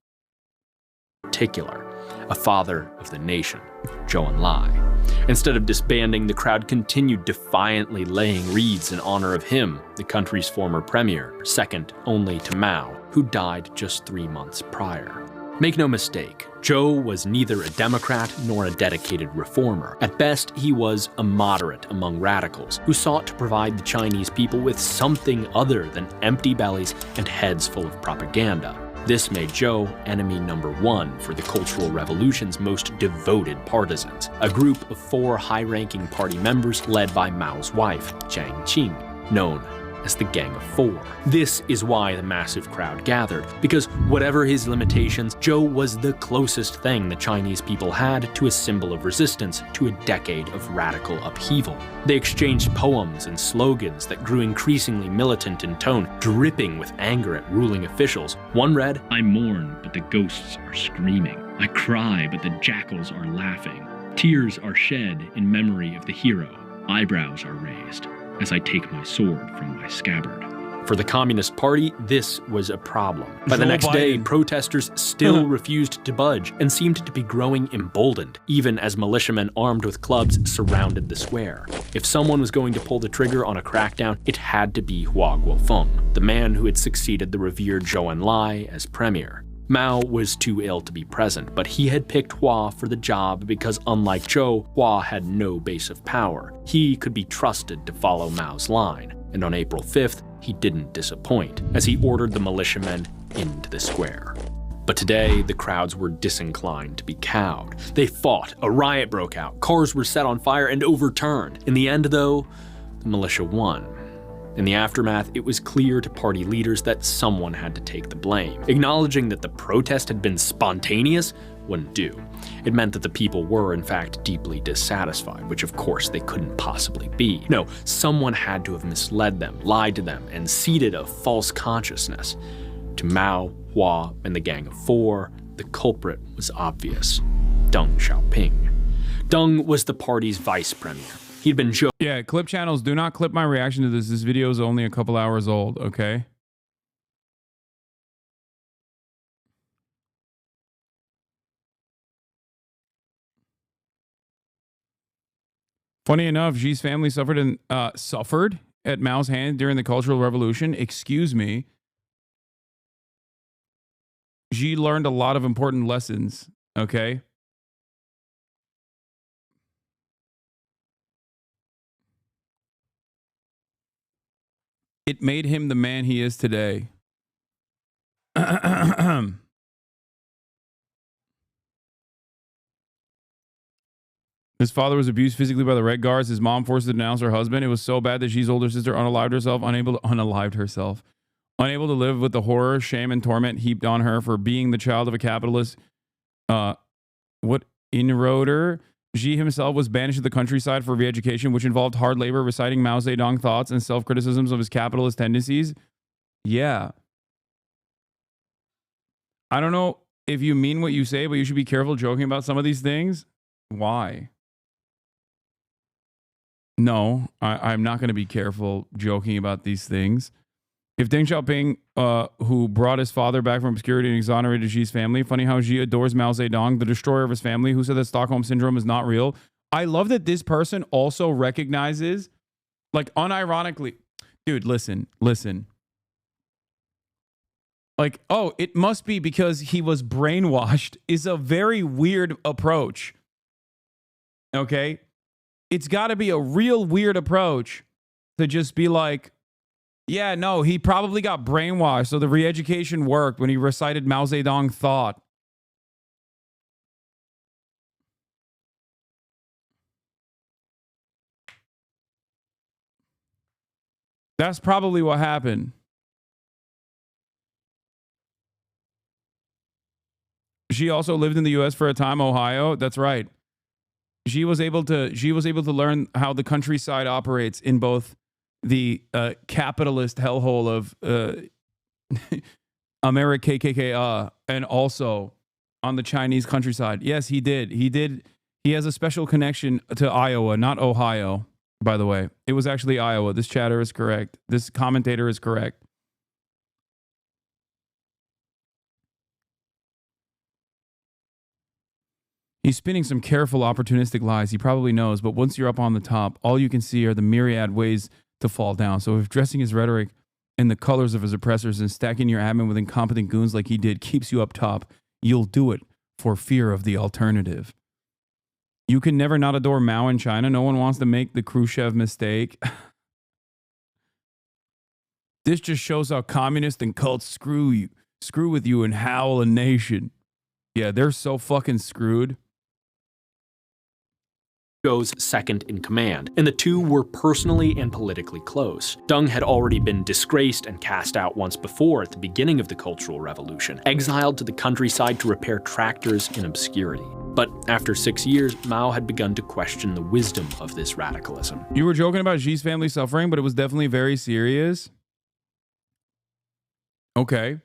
Particular, a father of the nation, Zhou Enlai. Instead of disbanding, the crowd continued defiantly laying wreaths in honor of him, the country's former premier, second only to Mao, who died just 3 months prior. Make no mistake, Zhou was neither a Democrat nor a dedicated reformer. At best, he was a moderate among radicals who sought to provide the Chinese people with something other than empty bellies and heads full of propaganda. This made Zhou enemy number one for the Cultural Revolution's most devoted partisans, a group of 4 high-ranking party members led by Mao's wife, Jiang Qing, known as the Gang of Four. This is why the massive crowd gathered, because whatever his limitations, Zhou was the closest thing the Chinese people had to a symbol of resistance to a decade of radical upheaval. They exchanged poems and slogans that grew increasingly militant in tone, dripping with anger at ruling officials. One read, "I mourn, but the ghosts are screaming. I cry, but the jackals are laughing. Tears are shed in memory of the hero. Eyebrows are raised as I take my sword from my scabbard." For the Communist Party, this was a problem. By the next day, protesters still refused to budge and seemed to be growing emboldened, even as militiamen armed with clubs surrounded the square. If someone was going to pull the trigger on a crackdown, it had to be Hua Guofeng, the man who had succeeded the revered Zhou Enlai as premier. Mao was too ill to be present, but he had picked Hua for the job because, unlike Zhou, Hua had no base of power. He could be trusted to follow Mao's line, and on April 5th, he didn't disappoint, as he ordered the militiamen into the square. But today, the crowds were disinclined to be cowed. They fought, a riot broke out, cars were set on fire and overturned. In the end, though, the militia won. In the aftermath, it was clear to party leaders that someone had to take the blame. Acknowledging that the protest had been spontaneous wouldn't do. It meant that the people were, in fact, deeply dissatisfied, which of course they couldn't possibly be. No, someone had to have misled them, lied to them, and seeded a false consciousness. To Mao, Hua, and the Gang of Four, the culprit was obvious: Deng Xiaoping. Deng was the party's vice premier. He'd been Yeah, clip channels, do not clip my reaction to this. This video is only a couple hours old, okay? Funny enough, Xi's family suffered at Mao's hand during the Cultural Revolution. Excuse me. Xi learned a lot of important lessons, okay? It made him the man he is today. His father was abused physically by the Red Guards. His mom forced to denounce her husband. It was so bad that Xi's older sister unalived herself, unable to live with the horror, shame, and torment heaped on her for being the child of a capitalist inroader. Xi himself was banished to the countryside for re-education, which involved hard labor, reciting Mao Zedong thoughts and self-criticisms of his capitalist tendencies. Yeah. I don't know if you mean what you say, but you should be careful joking about some of these things. Why? No, I'm not going to be careful joking about these things. If Deng Xiaoping, who brought his father back from obscurity and exonerated Xi's family, funny how Xi adores Mao Zedong, the destroyer of his family, who said that Stockholm Syndrome is not real. I love that this person also recognizes, like, unironically, dude, listen. Like, oh, it must be because he was brainwashed is a very weird approach. Okay? It's got to be a real weird approach to just be like, yeah, no, he probably got brainwashed, so the re-education worked when he recited Mao Zedong thought. That's probably what happened. She also lived in the US for a time, Ohio. That's right. She was able to learn how the countryside operates in both capitalist hellhole of America KKK, and also on the Chinese countryside. Yes, he did. He has a special connection to Iowa, not Ohio, by the way. It was actually Iowa. This chatter is correct. This commentator is correct. He's spinning some careful, opportunistic lies. He probably knows, but once you're up on the top, all you can see are the myriad ways to fall down. So if dressing his rhetoric in the colors of his oppressors and stacking your admin with incompetent goons like he did keeps you up top, you'll do it for fear of the alternative. You can never not adore Mao in China. No one wants to make the Khrushchev mistake. This just shows how communists and cults screw with you and howl a nation. Yeah, they're so fucking screwed. Goes second in command, and the two were personally and politically close. Deng had already been disgraced and cast out once before at the beginning of the Cultural Revolution, exiled to the countryside to repair tractors in obscurity. But after 6 years, Mao had begun to question the wisdom of this radicalism. You were joking about Xi's family suffering, but it was definitely very serious. Okay.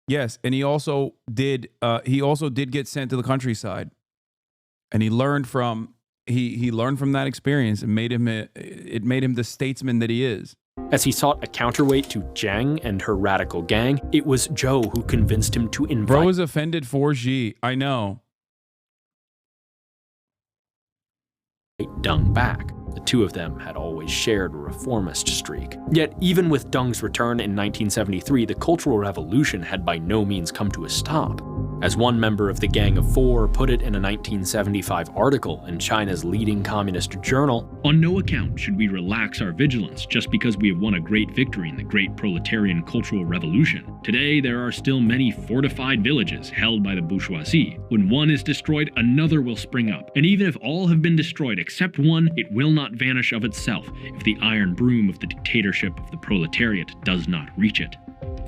Yes, and he also did get sent to the countryside. And he learned from that experience and made him the statesman that he is. As he sought a counterweight to Jiang and her radical gang, it was Zhou who convinced him to invite. Bro is offended for Xi. I know. Deng back. The two of them had always shared a reformist streak. Yet, even with Deng's return in 1973, the Cultural Revolution had by no means come to a stop. As one member of the Gang of Four put it in a 1975 article in China's leading communist journal, "On no account should we relax our vigilance just because we have won a great victory in the great proletarian cultural revolution. Today there are still many fortified villages held by the bourgeoisie. When one is destroyed, another will spring up. And even if all have been destroyed except one, it will not vanish of itself if the iron broom of the dictatorship of the proletariat does not reach it."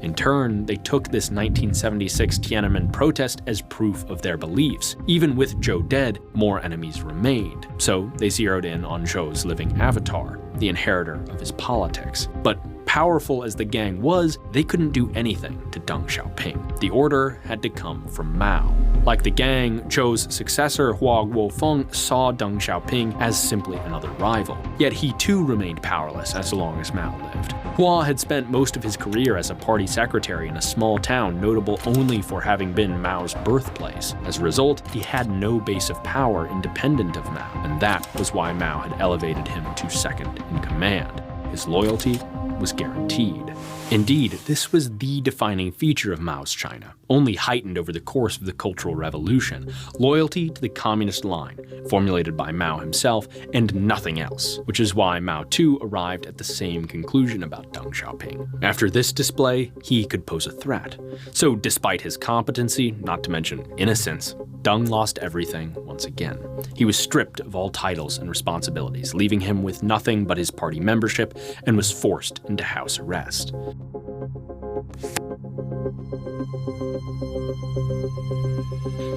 In turn, they took this 1976 Tiananmen protest as proof of their beliefs. Even with Zhou dead, more enemies remained. So they zeroed in on Zhou's living avatar, the inheritor of his politics. But powerful as the gang was, they couldn't do anything to Deng Xiaoping. The order had to come from Mao. Like the gang, Zhou's successor Hua Guofeng saw Deng Xiaoping as simply another rival. Yet he too remained powerless as long as Mao lived. Hua had spent most of his career as a party secretary in a small town notable only for having been Mao's birthplace. As a result, he had no base of power independent of Mao, and that was why Mao had elevated him to second in command. His loyalty was guaranteed. Indeed, this was the defining feature of Mao's China, only heightened over the course of the Cultural Revolution: loyalty to the communist line, formulated by Mao himself, and nothing else, which is why Mao too arrived at the same conclusion about Deng Xiaoping. After this display, he could pose a threat. So despite his competency, not to mention innocence, Deng lost everything once again. He was stripped of all titles and responsibilities, leaving him with nothing but his party membership, and was forced into house arrest.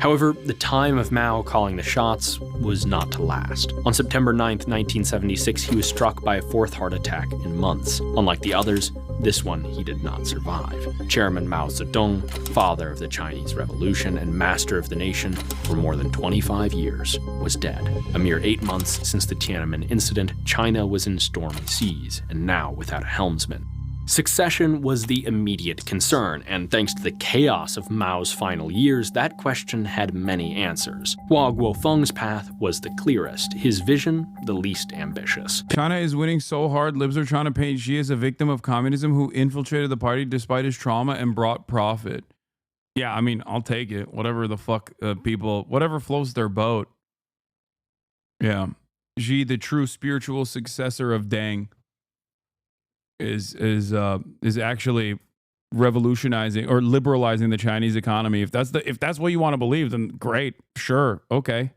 However, the time of Mao calling the shots was not to last. On September 9th, 1976, he was struck by a fourth heart attack in months. Unlike the others, this one he did not survive. Chairman Mao Zedong, father of the Chinese Revolution and master of the nation for more than 25 years, was dead. A mere 8 months since the Tiananmen incident, China was in stormy seas, and now without a helmsman. Succession was the immediate concern, and thanks to the chaos of Mao's final years, that question had many answers. Hua Guofeng's path was the clearest, his vision the least ambitious. China is winning so hard, libs are trying to paint Xi as a victim of communism who infiltrated the party despite his trauma and brought profit. Yeah, I mean, I'll take it. Whatever the fuck whatever floats their boat. Yeah. Xi, the true spiritual successor of Deng, is actually revolutionizing or liberalizing the Chinese economy. If that's what you want to believe, then great, sure, okay.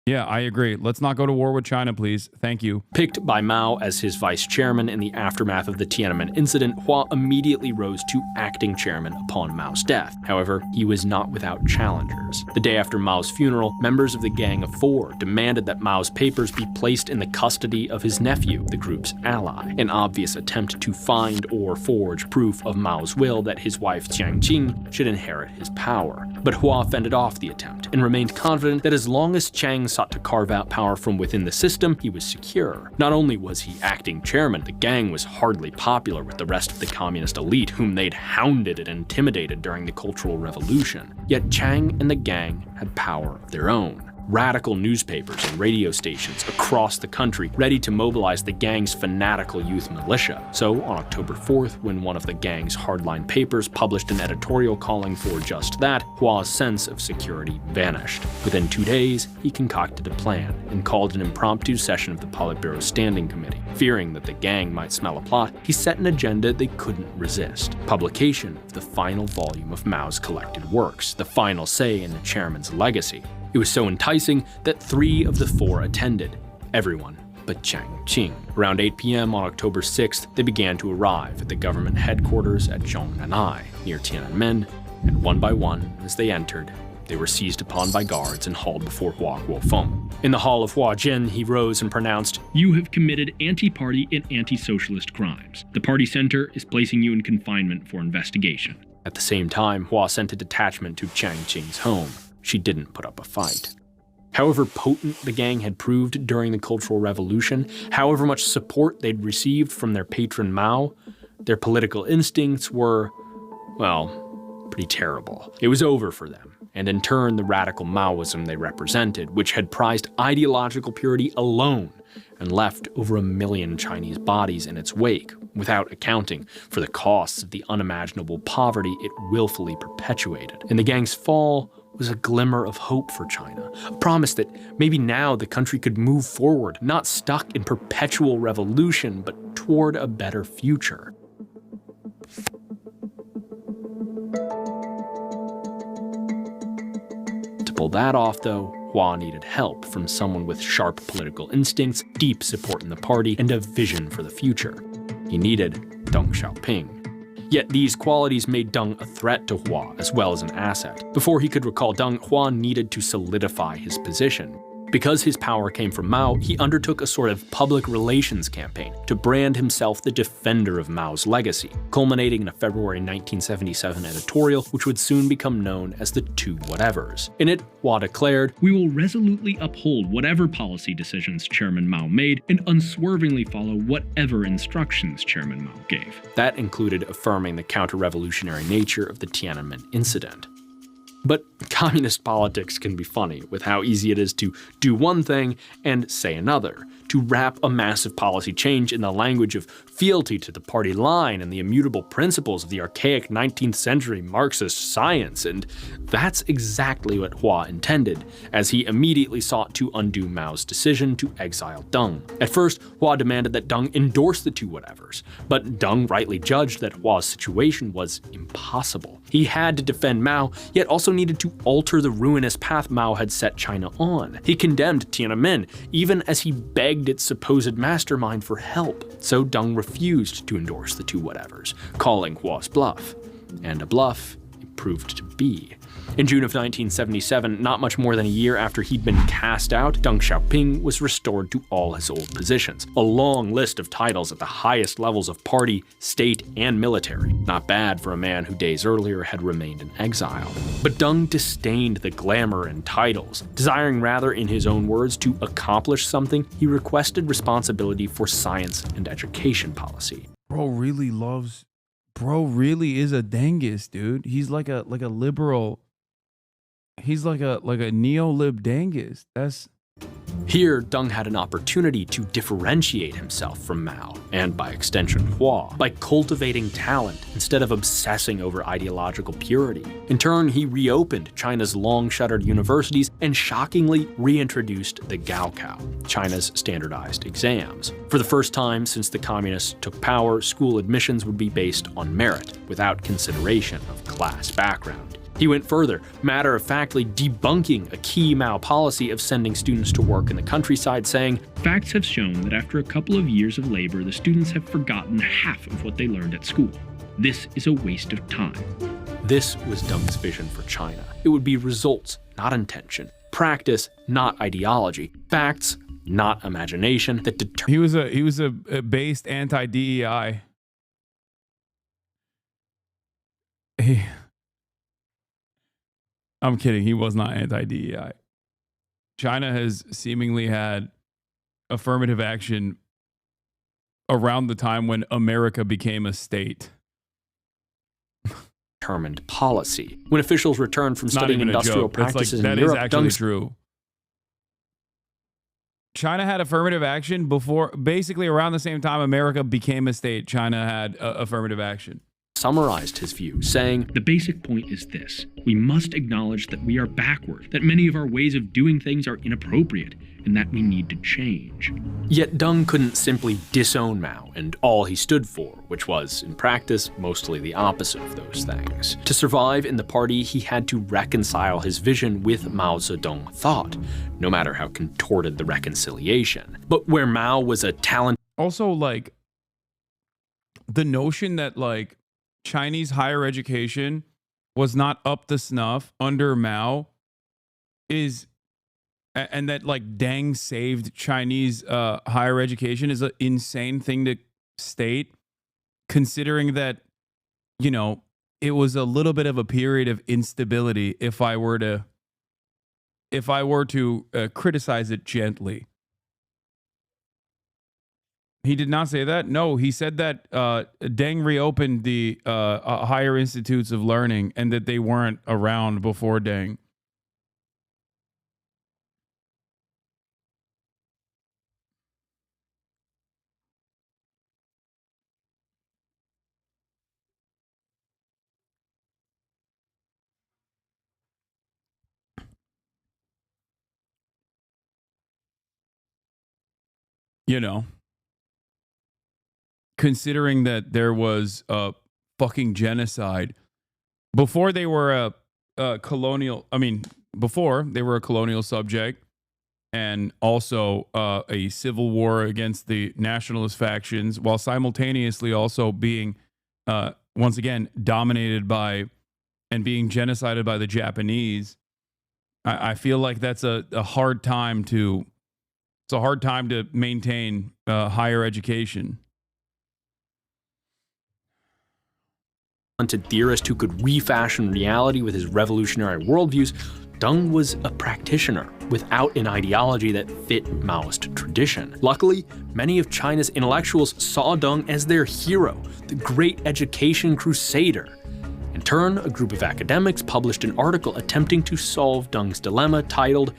Yeah, I agree. Let's not go to war with China, please. Thank you. Picked by Mao as his vice chairman in the aftermath of the Tiananmen incident, Hua immediately rose to acting chairman upon Mao's death. However, he was not without challengers. The day after Mao's funeral, members of the Gang of Four demanded that Mao's papers be placed in the custody of his nephew, the group's ally, an obvious attempt to find or forge proof of Mao's will that his wife Jiang Qing should inherit his power. But Hua fended off the attempt and remained confident that as long as Chiang sought to carve out power from within the system, he was secure. Not only was he acting chairman, the gang was hardly popular with the rest of the communist elite, whom they'd hounded and intimidated during the Cultural Revolution. Yet Chiang and the gang had power of their own. Radical newspapers and radio stations across the country ready to mobilize the gang's fanatical youth militia. So on October 4th, when one of the gang's hardline papers published an editorial calling for just that, Hua's sense of security vanished. Within 2 days, he concocted a plan and called an impromptu session of the Politburo Standing Committee. Fearing that the gang might smell a plot, he set an agenda they couldn't resist: publication of the final volume of Mao's collected works, the final say in the chairman's legacy. It was so enticing that 3 of the 4 attended, everyone but Jiang Qing. Around 8 p.m. on October 6th, they began to arrive at the government headquarters at Zhongnanhai, near Tiananmen, and one by one, as they entered, they were seized upon by guards and hauled before Hua Guofeng. In the hall of Huajin, he rose and pronounced, "You have committed anti-party and anti-socialist crimes. The party center is placing you in confinement for investigation." At the same time, Hua sent a detachment to Jiang Qing's home. She didn't put up a fight. However potent the gang had proved during the Cultural Revolution, however much support they'd received from their patron Mao, their political instincts were, well, pretty terrible. It was over for them, and in turn the radical Maoism they represented, which had prized ideological purity alone and left over 1 million Chinese bodies in its wake, without accounting for the costs of the unimaginable poverty it willfully perpetuated. And the gang's fall was a glimmer of hope for China, a promise that maybe now the country could move forward, not stuck in perpetual revolution, but toward a better future. To pull that off, though, Hua needed help from someone with sharp political instincts, deep support in the party, and a vision for the future. He needed Deng Xiaoping. Yet these qualities made Deng a threat to Hua as well as an asset. Before he could recall Deng, Hua needed to solidify his position. Because his power came from Mao, he undertook a sort of public relations campaign to brand himself the defender of Mao's legacy, culminating in a February 1977 editorial which would soon become known as the Two Whatevers. In it, Hua declared, "We will resolutely uphold whatever policy decisions Chairman Mao made and unswervingly follow whatever instructions Chairman Mao gave." That included affirming the counter-revolutionary nature of the Tiananmen incident. But communist politics can be funny, with how easy it is to do one thing and say another, to wrap a massive policy change in the language of fealty to the party line and the immutable principles of the archaic 19th century Marxist science, and that's exactly what Hua intended, as he immediately sought to undo Mao's decision to exile Deng. At first, Hua demanded that Deng endorse the Two Whatevers, but Deng rightly judged that Hua's situation was impossible. He had to defend Mao, yet also needed to alter the ruinous path Mao had set China on. He condemned Tiananmen, even as he begged its supposed mastermind for help. So Deng refused to endorse the Two Whatevers, calling Hua's bluff. And a bluff it proved to be. In June of 1977, not much more than a year after he'd been cast out, Deng Xiaoping was restored to all his old positions. A long list of titles at the highest levels of party, state, and military. Not bad for a man who days earlier had remained in exile. But Deng disdained the glamour and titles. Desiring rather, in his own words, to accomplish something, he requested responsibility for science and education policy. Bro really is a Dengist, dude. He's like a liberal. He's like a neo-lib Dengist. Here, Deng had an opportunity to differentiate himself from Mao, and by extension Hua, by cultivating talent instead of obsessing over ideological purity. In turn, he reopened China's long-shuttered universities and shockingly reintroduced the Gaokao, China's standardized exams. For the first time since the communists took power, school admissions would be based on merit, without consideration of class background. He went further, matter-of-factly debunking a key Mao policy of sending students to work in the countryside, saying, "Facts have shown that after a couple of years of labor, the students have forgotten half of what they learned at school. This is a waste of time." This was Deng's vision for China. It would be results, not intention. Practice, not ideology. Facts, not imagination, that He was a based anti-DEI. I'm kidding. He was not anti-DEI. China has seemingly had affirmative action around the time when America became a state. Determined policy. When officials returned from studying industrial practices in Europe, that is actually true. China had affirmative action before, basically around the same time America became a state. China had affirmative action. Summarized his view, saying, "The basic point is this. We must acknowledge that we are backward, that many of our ways of doing things are inappropriate, and that we need to change." Yet Deng couldn't simply disown Mao and all he stood for, which was, in practice, mostly the opposite of those things. To survive in the party, he had to reconcile his vision with Mao Zedong thought, no matter how contorted the reconciliation. But where Mao was a talent... Also, like, the notion that, like, Chinese higher education was not up to snuff under Mao is, and that like Deng saved Chinese higher education is an insane thing to state, considering that, you know, it was a little bit of a period of instability if I were to criticize it gently. He did not say that. No, he said that Deng reopened the higher institutes of learning and that they weren't around before Deng. You know, considering that there was a fucking genocide before they were a colonial, before they were a colonial subject, and also a civil war against the nationalist factions, while simultaneously also being, once again, dominated by and being genocided by the Japanese. I feel like that's a hard time to, it's a hard time to maintain higher education. Talented theorist who could refashion reality with his revolutionary worldviews, Deng was a practitioner without an ideology that fit Maoist tradition. Luckily, many of China's intellectuals saw Deng as their hero, the great education crusader. In turn, a group of academics published an article attempting to solve Deng's dilemma titled,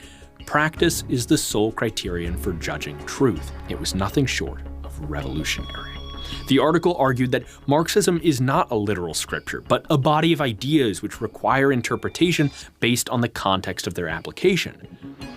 "Practice is the sole criterion for judging truth." It was nothing short of revolutionary. The article argued that Marxism is not a literal scripture, but a body of ideas which require interpretation based on the context of their application.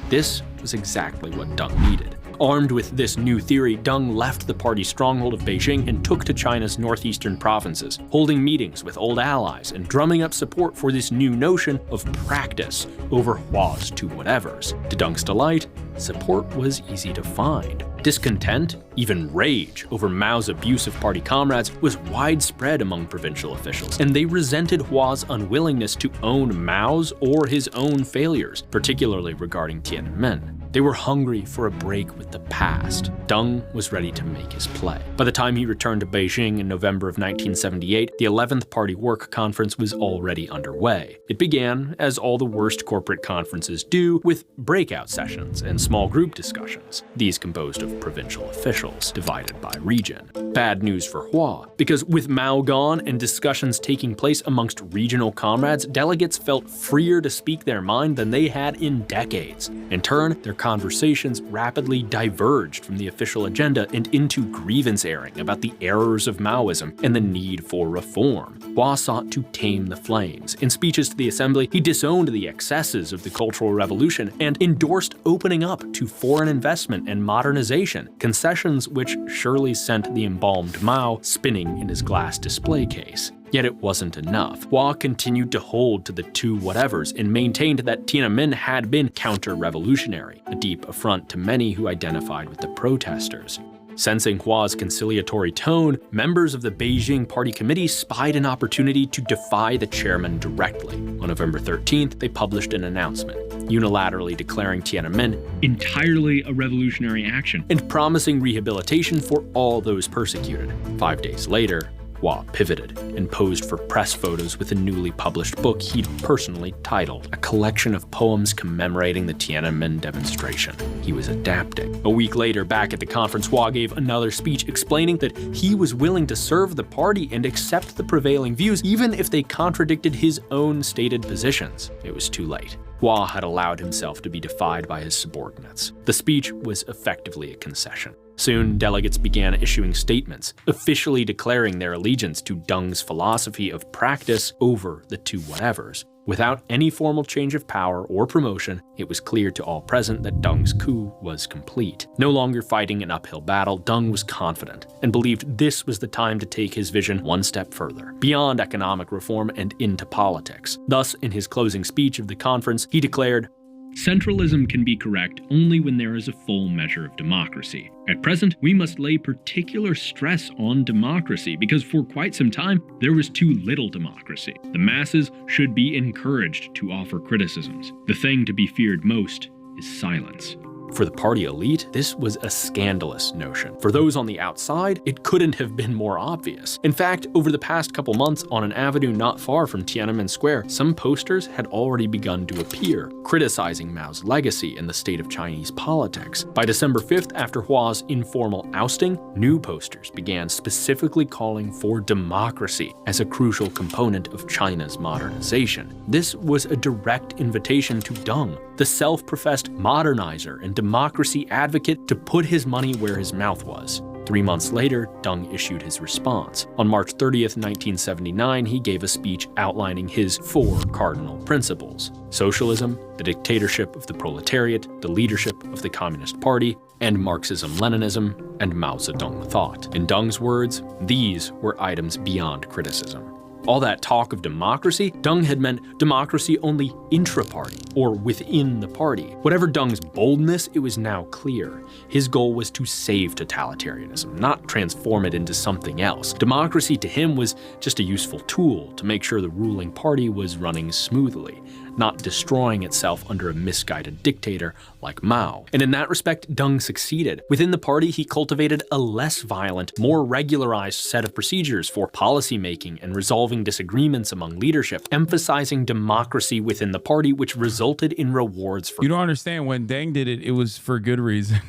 This was exactly what Deng needed. Armed with this new theory, Deng left the party's stronghold of Beijing and took to China's northeastern provinces, holding meetings with old allies and drumming up support for this new notion of practice over Hua's two whatevers. To Deng's delight, support was easy to find. Discontent, even rage, over Mao's abuse of party comrades was widespread among provincial officials, and they resented Hua's unwillingness to own Mao's or his own failures, particularly regarding Tiananmen. They were hungry for a break with the past. Deng was ready to make his play. By the time he returned to Beijing in November of 1978, the 11th Party Work Conference was already underway. It began, as all the worst corporate conferences do, with breakout sessions and small group discussions. These composed of provincial officials, divided by region. Bad news for Hua, because with Mao gone and discussions taking place amongst regional comrades, delegates felt freer to speak their mind than they had in decades. In turn, their conversations rapidly diverged from the official agenda and into grievance airing about the errors of Maoism and the need for reform. Hua sought to tame the flames. In speeches to the assembly, he disowned the excesses of the Cultural Revolution and endorsed opening up to foreign investment and modernization, concessions which surely sent the embalmed Mao spinning in his glass display case. Yet it wasn't enough. Hua continued to hold to the two whatevers and maintained that Tiananmen had been counter-revolutionary, a deep affront to many who identified with the protesters. Sensing Hua's conciliatory tone, members of the Beijing Party Committee spied an opportunity to defy the chairman directly. On November 13th, they published an announcement, unilaterally declaring Tiananmen entirely a revolutionary action and promising rehabilitation for all those persecuted. 5 days later, Hua pivoted and posed for press photos with a newly published book he'd personally titled, a collection of poems commemorating the Tiananmen demonstration. He was adapting. A week later, back at the conference, Hua gave another speech explaining that he was willing to serve the party and accept the prevailing views, even if they contradicted his own stated positions. It was too late. Hua had allowed himself to be defied by his subordinates. The speech was effectively a concession. Soon, delegates began issuing statements, officially declaring their allegiance to Deng's philosophy of practice over the two whatevers. Without any formal change of power or promotion, it was clear to all present that Deng's coup was complete. No longer fighting an uphill battle, Deng was confident and believed this was the time to take his vision one step further, beyond economic reform and into politics. Thus, in his closing speech of the conference, he declared, "Centralism can be correct only when there is a full measure of democracy. At present, we must lay particular stress on democracy because for quite some time, there was too little democracy. The masses should be encouraged to offer criticisms. The thing to be feared most is silence." For the party elite, this was a scandalous notion. For those on the outside, it couldn't have been more obvious. In fact, over the past couple months, on an avenue not far from Tiananmen Square, some posters had already begun to appear, criticizing Mao's legacy and the state of Chinese politics. By December 5th, after Hua's informal ousting, new posters began specifically calling for democracy as a crucial component of China's modernization. This was a direct invitation to Deng, the self-professed modernizer and democracy advocate, to put his money where his mouth was. 3 months later, Deng issued his response. On March 30th, 1979, he gave a speech outlining his 4 cardinal principles: socialism, the dictatorship of the proletariat, the leadership of the Communist Party, and Marxism-Leninism and Mao Zedong thought. In Deng's words, these were items beyond criticism. All that talk of democracy, Deng had meant democracy only intra-party, or within the party. Whatever Deng's boldness, it was now clear. His goal was to save totalitarianism, not transform it into something else. Democracy to him was just a useful tool to make sure the ruling party was running smoothly, not destroying itself under a misguided dictator like Mao. And in that respect, Deng succeeded. Within the party, he cultivated a less violent, more regularized set of procedures for policymaking and resolving disagreements among leadership, emphasizing democracy within the party, which resulted in rewards for— You don't understand, when Deng did it, it was for good reason.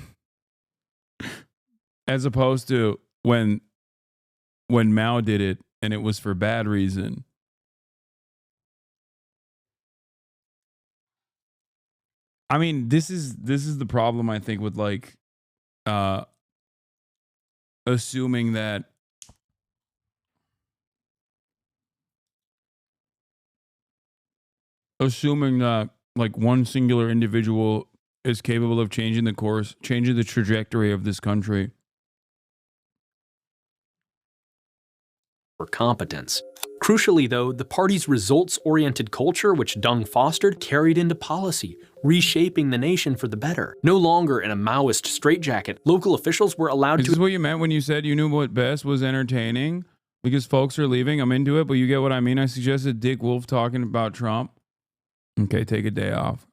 As opposed to when Mao did it and it was for bad reason. I mean, this is the problem, I think, with like assuming that like one singular individual is capable of changing the course, changing the trajectory of this country. For competence. Crucially, though, the party's results-oriented culture, which Deng fostered, carried into policy, reshaping the nation for the better. No longer in a Maoist straitjacket, local officials were allowed to— Is this what you meant when you said you knew what best was entertaining? Because folks are leaving, I'm into it, but you get what I mean? I suggested Dick Wolf talking about Trump. Okay, take a day off.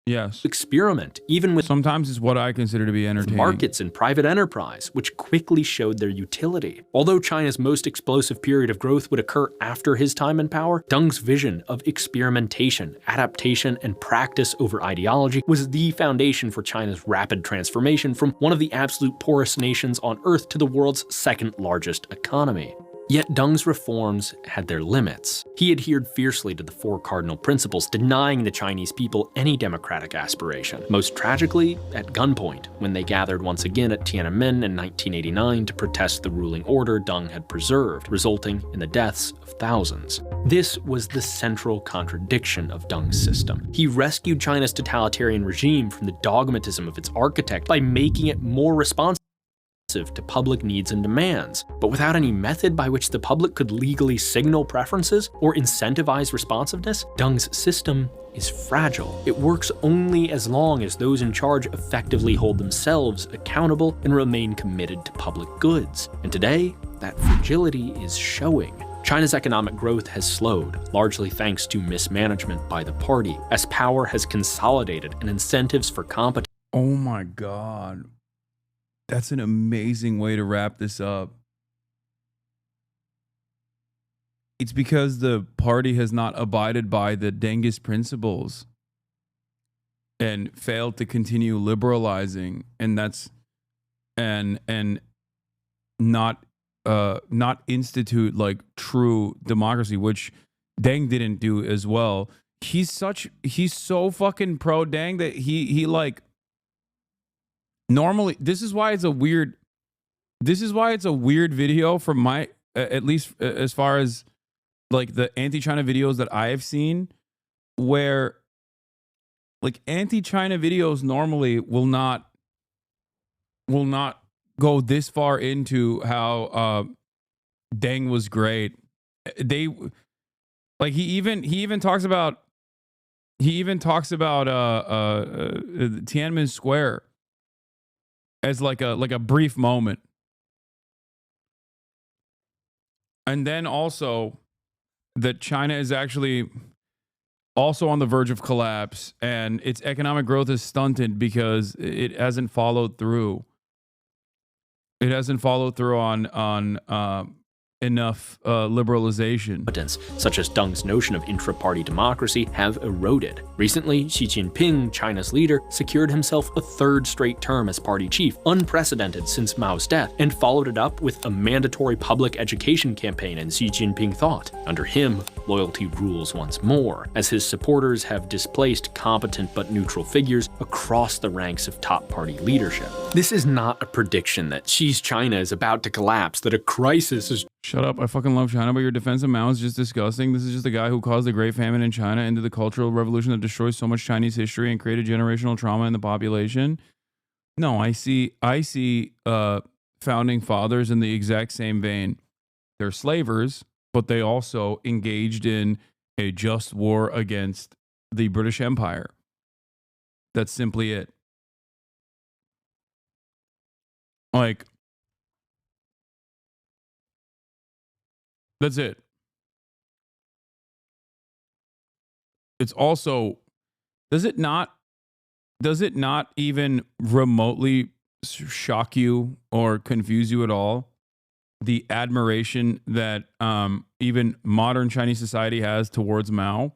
Yes. Experiment, even with— Sometimes it's what I consider to be entertaining. Markets and private enterprise, which quickly showed their utility. Although China's most explosive period of growth would occur after his time in power, Deng's vision of experimentation, adaptation, and practice over ideology was the foundation for China's rapid transformation from one of the absolute poorest nations on Earth to the world's second largest economy. Yet Deng's reforms had their limits. He adhered fiercely to the 4 cardinal principles, denying the Chinese people any democratic aspiration. Most tragically, at gunpoint, when they gathered once again at Tiananmen in 1989 to protest the ruling order Deng had preserved, resulting in the deaths of thousands. This was the central contradiction of Deng's system. He rescued China's totalitarian regime from the dogmatism of its architect by making it more responsive to public needs and demands, but without any method by which the public could legally signal preferences or incentivize responsiveness, Deng's system is fragile. It works only as long as those in charge effectively hold themselves accountable and remain committed to public goods. And today, that fragility is showing. China's economic growth has slowed, largely thanks to mismanagement by the party, as power has consolidated and incentives for competition. Oh my God. That's an amazing way to wrap this up. It's because the party has not abided by the Dengist principles and failed to continue liberalizing, and that's and not institute like true democracy, which Deng didn't do as well. He's so fucking pro Deng that he like normally this is why it's a weird video from my at least as far as like the anti-China videos that I have seen, where like anti-China videos normally will not go this far into how Deng was great. They like he even talks about Tiananmen Square as like a brief moment. And then also that China is actually also on the verge of collapse and its economic growth is stunted because it hasn't followed through. It hasn't followed through on enough liberalization. Such as Deng's notion of intra-party democracy have eroded. Recently, Xi Jinping, China's leader, secured himself a third straight term as party chief, unprecedented since Mao's death, and followed it up with a mandatory public education campaign in Xi Jinping thought. Under him, loyalty rules once more, as his supporters have displaced competent but neutral figures across the ranks of top party leadership. This is not a prediction that Xi's China is about to collapse, that a crisis is... Shut up. I fucking love China, but your defense of Mao is just disgusting. This is just the guy who caused the Great Famine in China into the Cultural Revolution that destroys so much Chinese history and created generational trauma in the population. No, I see founding fathers in the exact same vein. They're slavers, but they also engaged in a just war against the British Empire. That's simply it. Like, that's it. It's also, does it not even remotely shock you or confuse you at all? The admiration that even modern Chinese society has towards Mao?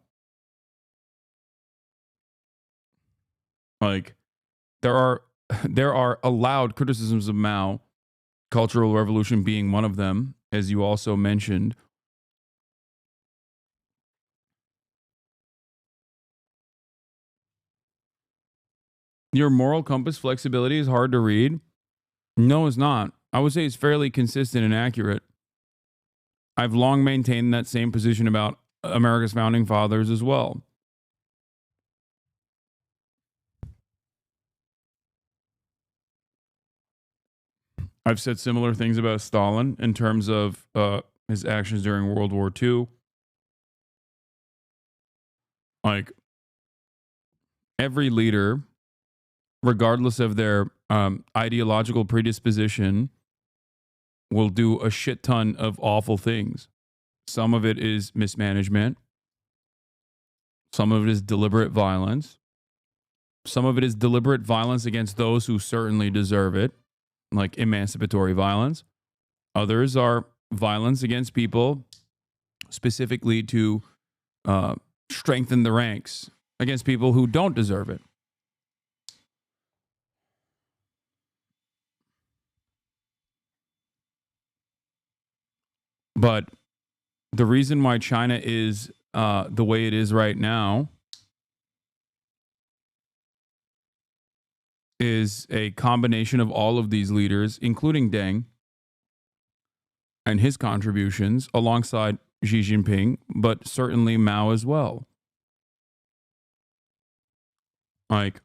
Like, there are allowed criticisms of Mao, Cultural Revolution being one of them, as you also mentioned. Your moral compass flexibility is hard to read? No, it's not. I would say it's fairly consistent and accurate. I've long maintained that same position about America's founding fathers as well. I've said similar things about Stalin in terms of his actions during World War II. Like, every leader, regardless of their ideological predisposition, will do a shit ton of awful things. Some of it is mismanagement. Some of it is deliberate violence. Some of it is deliberate violence against those who certainly deserve it, like emancipatory violence. Others are violence against people specifically to strengthen the ranks against people who don't deserve it. But the reason why China is the way it is right now is a combination of all of these leaders, including Deng and his contributions, alongside Xi Jinping, but certainly Mao as well. Like,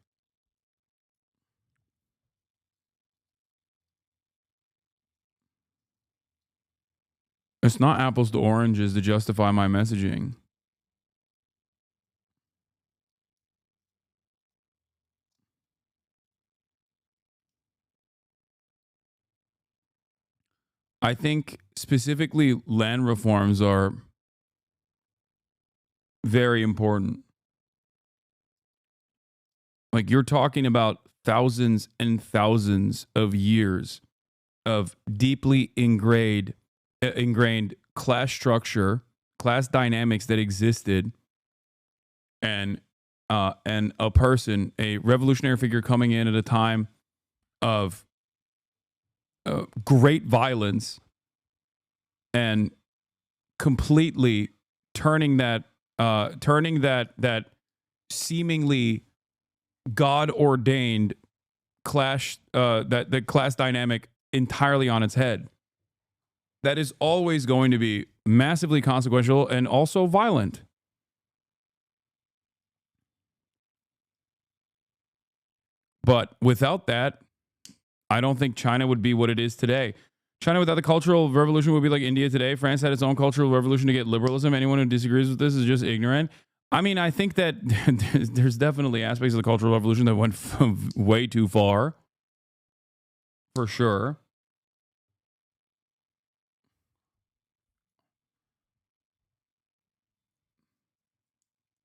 It's not apples to oranges to justify my messaging. I think specifically land reforms are very important. Like, you're talking about thousands and thousands of years of deeply ingrained class structure, class dynamics that existed, and a person, a revolutionary figure coming in at a time of great violence and completely turning that seemingly God-ordained clash, that class dynamic entirely on its head. That is always going to be massively consequential and also violent. But without that, I don't think China would be what it is today. China without the Cultural Revolution would be like India today. France had its own Cultural Revolution to get liberalism. Anyone who disagrees with this is just ignorant. I mean, I think that there's definitely aspects of the Cultural Revolution that went way too far. For sure.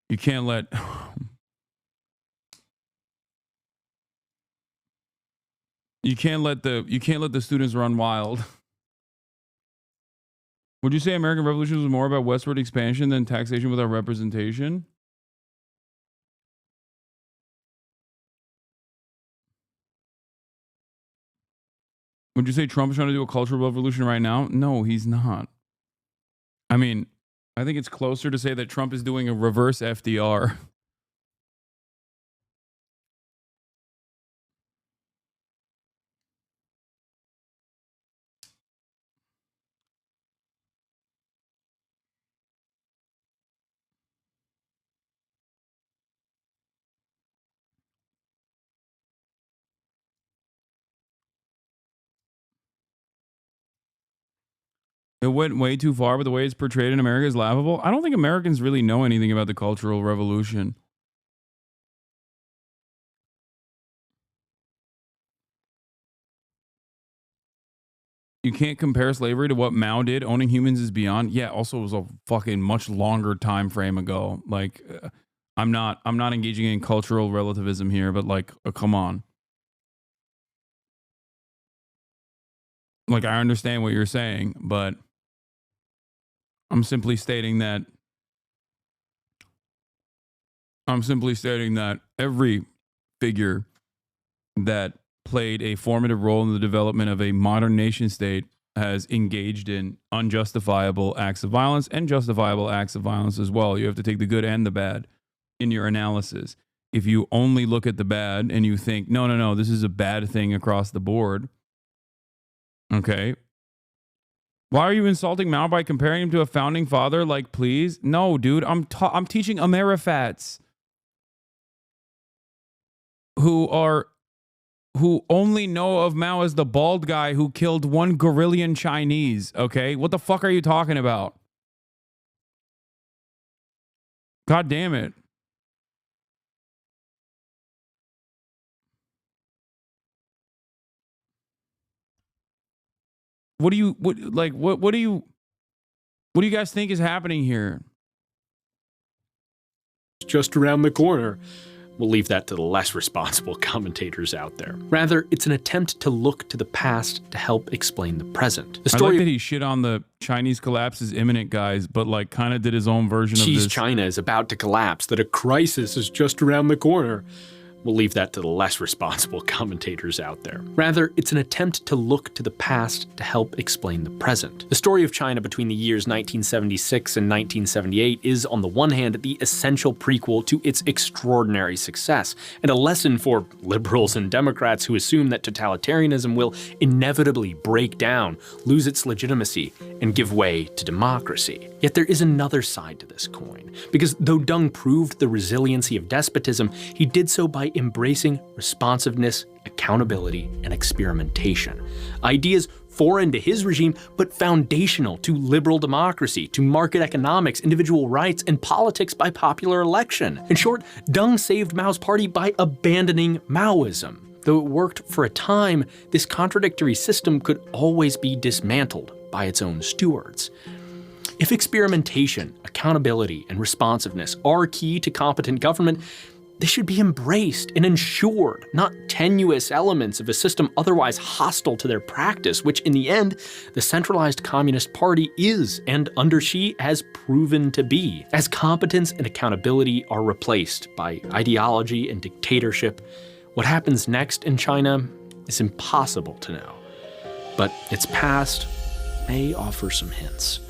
You can't let... You can't let the students run wild. Would you say American Revolution was more about westward expansion than taxation without representation? Would you say Trump is trying to do a cultural revolution right now? No, he's not. I mean, I think it's closer to say that Trump is doing a reverse FDR. It went way too far, but the way it's portrayed in America is laughable. I don't think Americans really know anything about the Cultural Revolution. You can't compare slavery to what Mao did. Owning humans is beyond. Yeah, also it was a fucking much longer time frame ago. Like, I'm not engaging in cultural relativism here, but like, come on. Like, I understand what you're saying, but I'm simply stating that every figure that played a formative role in the development of a modern nation state has engaged in unjustifiable acts of violence and justifiable acts of violence as well. You have to take the good and the bad in your analysis. If you only look at the bad and you think, no, this is a bad thing across the board, okay, why are you insulting Mao by comparing him to a founding father? Like, please? No, dude, I'm teaching Amerifats who only know of Mao as the bald guy who killed 1 gorillion Chinese, okay? What the fuck are you talking about? God damn it. What do you guys think is happening here? Just around the corner. We'll leave that to the less responsible commentators out there. Rather, it's an attempt to look to the past to help explain the present. The story I like that he shit on the Chinese collapse is imminent, guys, but like kind of did his own version of this. China is about to collapse, that a crisis is just around the corner. We'll leave that to the less responsible commentators out there. Rather, it's an attempt to look to the past to help explain the present. The story of China between the years 1976 and 1978 is, on the one hand, the essential prequel to its extraordinary success, and a lesson for liberals and Democrats who assume that totalitarianism will inevitably break down, lose its legitimacy, and give way to democracy. Yet there is another side to this coin, because though Deng proved the resiliency of despotism, he did so by embracing responsiveness, accountability, and experimentation. Ideas foreign to his regime, but foundational to liberal democracy, to market economics, individual rights, and politics by popular election. In short, Deng saved Mao's party by abandoning Maoism. Though it worked for a time, this contradictory system could always be dismantled by its own stewards. If experimentation, accountability, and responsiveness are key to competent government, they should be embraced and ensured, not tenuous elements of a system otherwise hostile to their practice, which in the end, the centralized Communist Party is, and under Xi has proven to be. As competence and accountability are replaced by ideology and dictatorship, what happens next in China is impossible to know. But its past may offer some hints.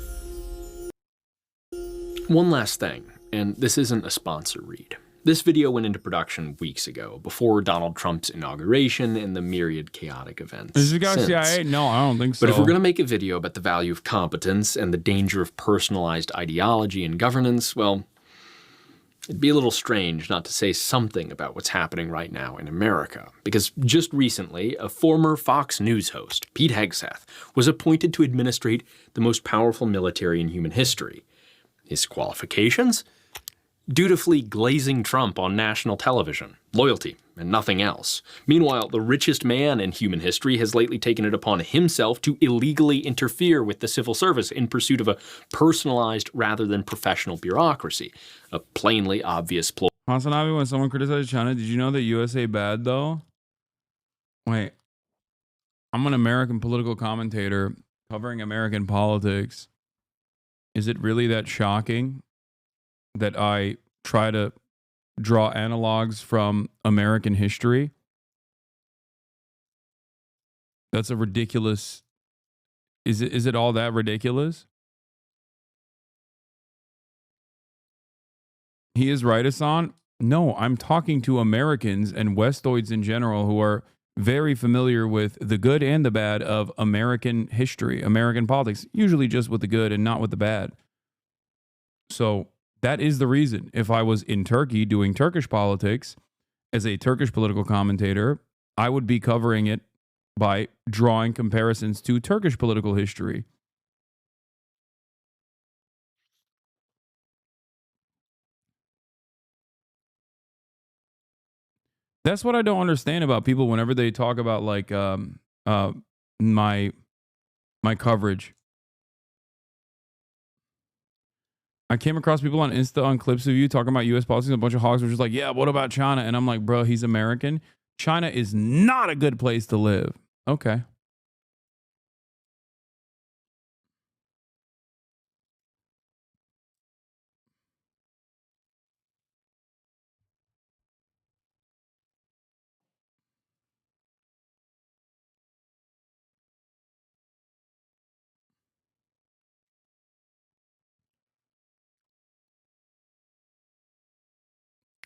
One last thing, and this isn't a sponsor read. This video went into production weeks ago, before Donald Trump's inauguration and the myriad chaotic events. Is it got CIA? No, I don't think so. But if we're going to make a video about the value of competence and the danger of personalized ideology and governance, well, it'd be a little strange not to say something about what's happening right now in America. Because just recently, a former Fox News host, Pete Hegseth, was appointed to administrate the most powerful military in human history. His qualifications? Dutifully glazing Trump on national television, loyalty, and nothing else. Meanwhile, the richest man in human history has lately taken it upon himself to illegally interfere with the civil service in pursuit of a personalized rather than professional bureaucracy. A plainly obvious ploy. HasanAbi, when someone criticized China, did you know that USA bad though? Wait, I'm an American political commentator covering American politics. Is it really that shocking that I try to draw analogs from American history? That's a ridiculous. Is it all that ridiculous? He is right, Hasan. No, I'm talking to Americans and Westoids in general who are very familiar with the good and the bad of American history, American politics, usually just with the good and not with the bad. So that is the reason. If I was in Turkey doing Turkish politics as a Turkish political commentator, I would be covering it by drawing comparisons to Turkish political history. That's what I don't understand about people whenever they talk about like my coverage. I came across people on Insta on clips of you talking about U.S. policies. A bunch of hogs were just like, yeah, what about China? And I'm like, bro, he's American. China is not a good place to live. Okay.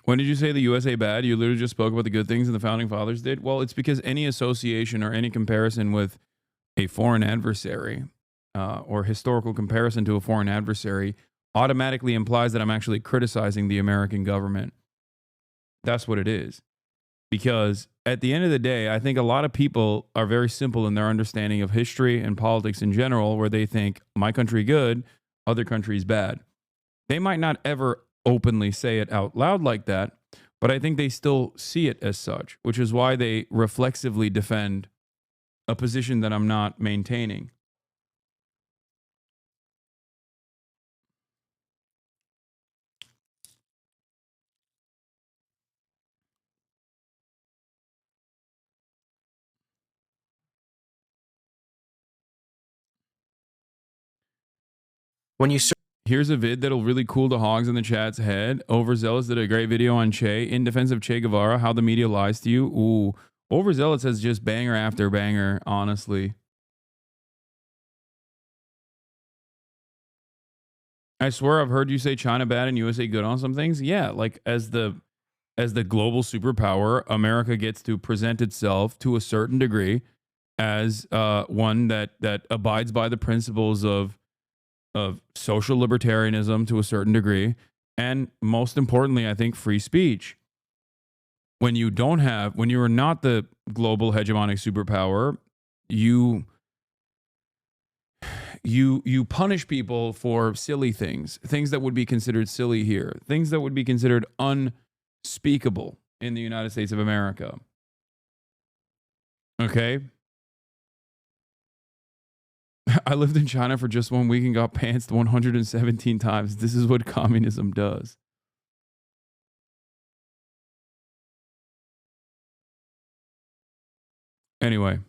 When did you say the USA bad? You literally just spoke about the good things and the founding fathers did. Well, it's because any association or any comparison with a foreign adversary or historical comparison to a foreign adversary automatically implies that I'm actually criticizing the American government. That's what it is. Because at the end of the day, I think a lot of people are very simple in their understanding of history and politics in general, where they think my country good, other countries bad. They might not ever openly say it out loud like that, but I think they still see it as such, which is why they reflexively defend a position that I'm not maintaining. When you Here's a vid that'll really cool the hogs in the chat's head. Overzealots did a great video on Che in defense of Che Guevara, how the media lies to you. Ooh, Overzealots has just banger after banger, honestly. I swear I've heard you say China bad and USA good on some things. Yeah, like as the global superpower, America gets to present itself to a certain degree as one that abides by the principles of social libertarianism to a certain degree, and most importantly, I think free speech. when you are not the global hegemonic superpower, you punish people for silly things that would be considered silly here, things that would be considered unspeakable in the United States of America. Okay? I lived in China for just 1 week and got pantsed 117 times. This is what communism does. Anyway.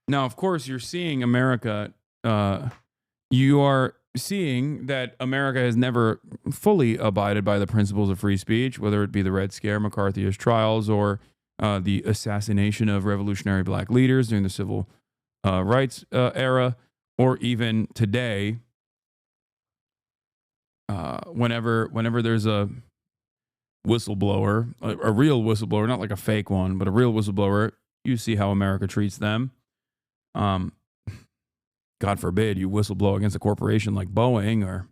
Now, of course, you're seeing America, you are seeing that America has never fully abided by the principles of free speech, whether it be the Red Scare, McCarthyist trials, or the assassination of revolutionary black leaders during the civil rights era, or even today, whenever there's a whistleblower, a real whistleblower, not like a fake one, but a real whistleblower, you see how America treats them. God forbid you whistleblow against a corporation like Boeing or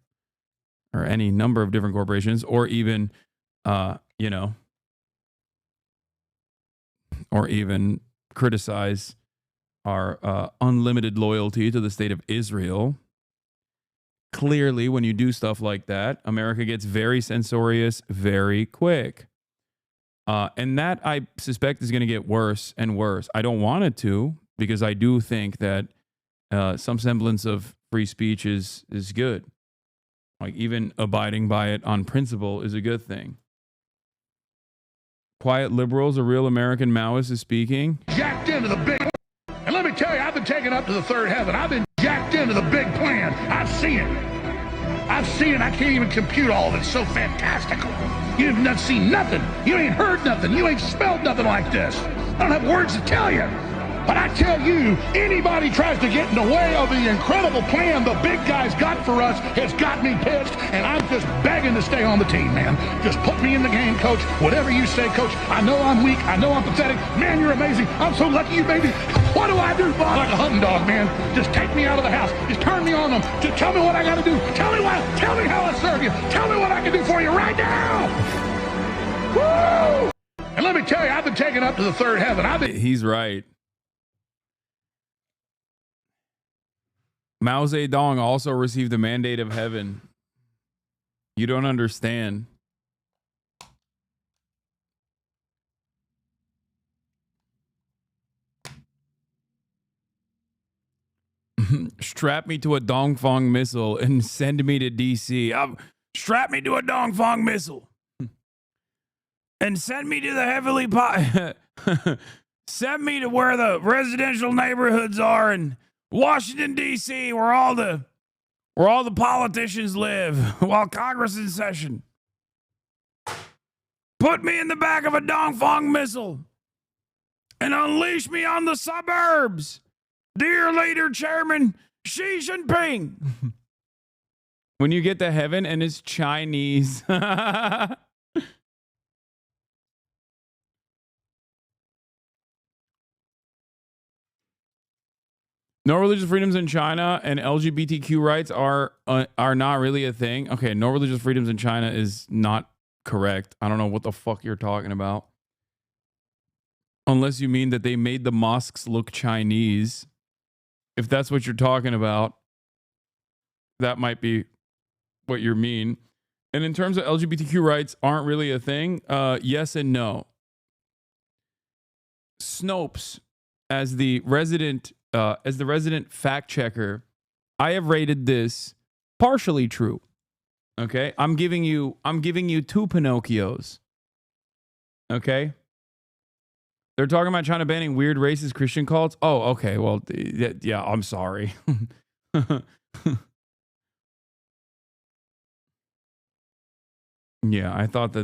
any number of different corporations, or even, or even criticize our unlimited loyalty to the state of Israel. Clearly, when you do stuff like that, America gets very censorious very quick. And that, I suspect, is going to get worse and worse. I don't want it to, because I do think that some semblance of free speech is good. Like, even abiding by it on principle is a good thing. Quiet liberals, a real American Maoist is speaking. Jacked into the big... And let me tell you, I've been taken up to the third heaven. I've been jacked into the big plan. I've seen it. I can't even compute all of it. It's so fantastical. You've not seen nothing. You ain't heard nothing. You ain't smelled nothing like this. I don't have words to tell you. But I tell you, anybody tries to get in the way of the incredible plan the big guys got for us has got me pissed, and I'm just begging to stay on the team, man. Just put me in the game, coach. Whatever you say, coach. I know I'm weak. I know I'm pathetic. Man, you're amazing. I'm so lucky you made me. What do I do, Bob? Like a hunting dog, man. Just take me out of the house. Just turn me on them. Just tell me what I got to do. Tell me how I serve you. Tell me what I can do for you right now. Woo! And let me tell you, I've been taken up to the third heaven. He's right. Mao Zedong also received the mandate of heaven. You don't understand. Strap me to a Dongfang missile and send me to DC. Strap me to a Dongfang missile and send me to the heavily send me to where the residential neighborhoods are in Washington, D.C., where all the politicians live while Congress is in session. Put me in the back of a Dongfang missile and unleash me on the suburbs. Dear Leader Chairman Xi Jinping. When you get to heaven and it's Chinese. No religious freedoms in China and LGBTQ rights are not really a thing. Okay, no religious freedoms in China is not correct. I don't know what the fuck you're talking about. Unless you mean that they made the mosques look Chinese. If that's what you're talking about, that might be what you mean. And in terms of LGBTQ rights aren't really a thing, yes and no. Snopes, as the resident fact checker, I have rated this partially true. Okay, I'm giving you two Pinocchios. Okay, they're talking about China banning weird racist Christian cults. Oh, okay. Well, yeah, I'm sorry. Yeah, I thought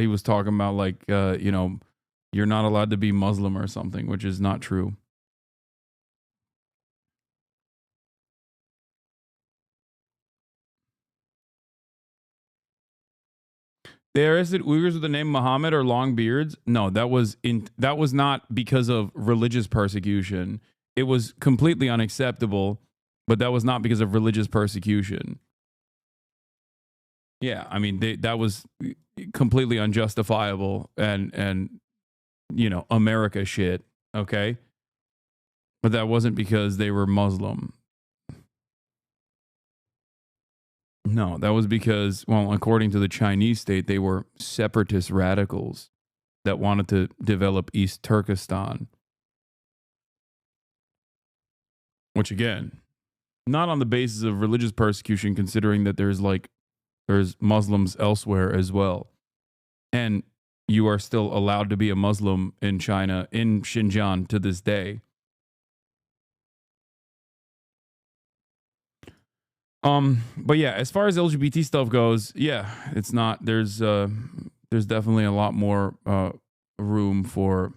he was talking about like you're not allowed to be Muslim or something, which is not true. They arrested Uyghurs with the name Muhammad or long beards. No, that was not because of religious persecution. It was completely unacceptable, but that was not because of religious persecution. Yeah, I mean that was completely unjustifiable and you know, America shit, okay? But that wasn't because they were Muslim. No, that was because, well, according to the Chinese state, they were separatist radicals that wanted to develop East Turkestan. Which, again, not on the basis of religious persecution, considering that there's Muslims elsewhere as well. And you are still allowed to be a Muslim in China, in Xinjiang to this day. But yeah, as far as LGBT stuff goes, yeah, it's not. There's definitely a lot more room for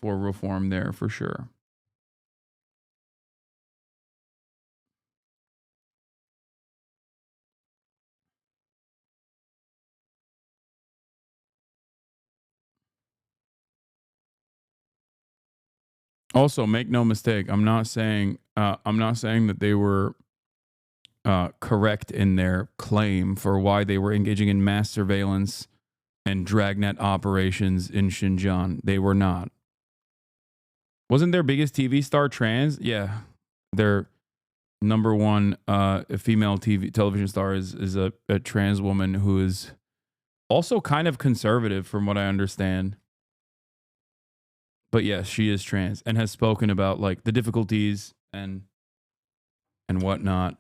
reform there for sure. Also, make no mistake, I'm not saying that they were correct in their claim for why they were engaging in mass surveillance and dragnet operations in Xinjiang. They were not. Wasn't their biggest TV star trans? Yeah, their number one female television star is a trans woman who is also kind of conservative, from what I understand. But yes, she is trans and has spoken about like the difficulties and whatnot.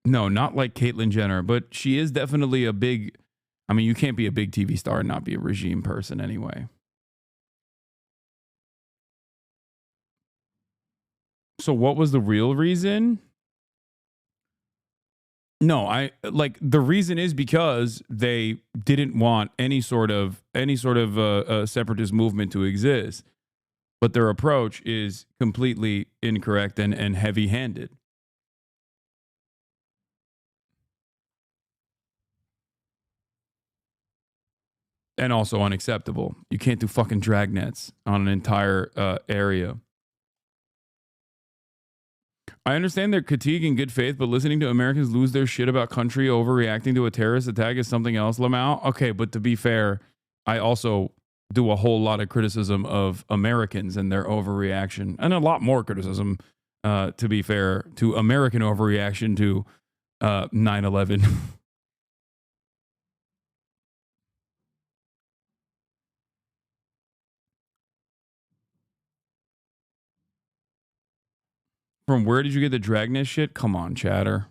No, not like Caitlyn Jenner, but she is definitely a big. I mean, you can't be a big TV star and not be a regime person anyway. So what was the real reason? No, the reason is because they didn't want any sort of separatist movement to exist. But their approach is completely incorrect and heavy-handed. And also unacceptable. You can't do fucking dragnets on an entire area. I understand their critique in good faith, but listening to Americans lose their shit about country overreacting to a terrorist attack is something else, Lamau. Okay, but to be fair, I also do a whole lot of criticism of Americans and their overreaction, and a lot more criticism, to be fair, to American overreaction to 9/11. From where did you get the dragnet shit? Come on, chatter.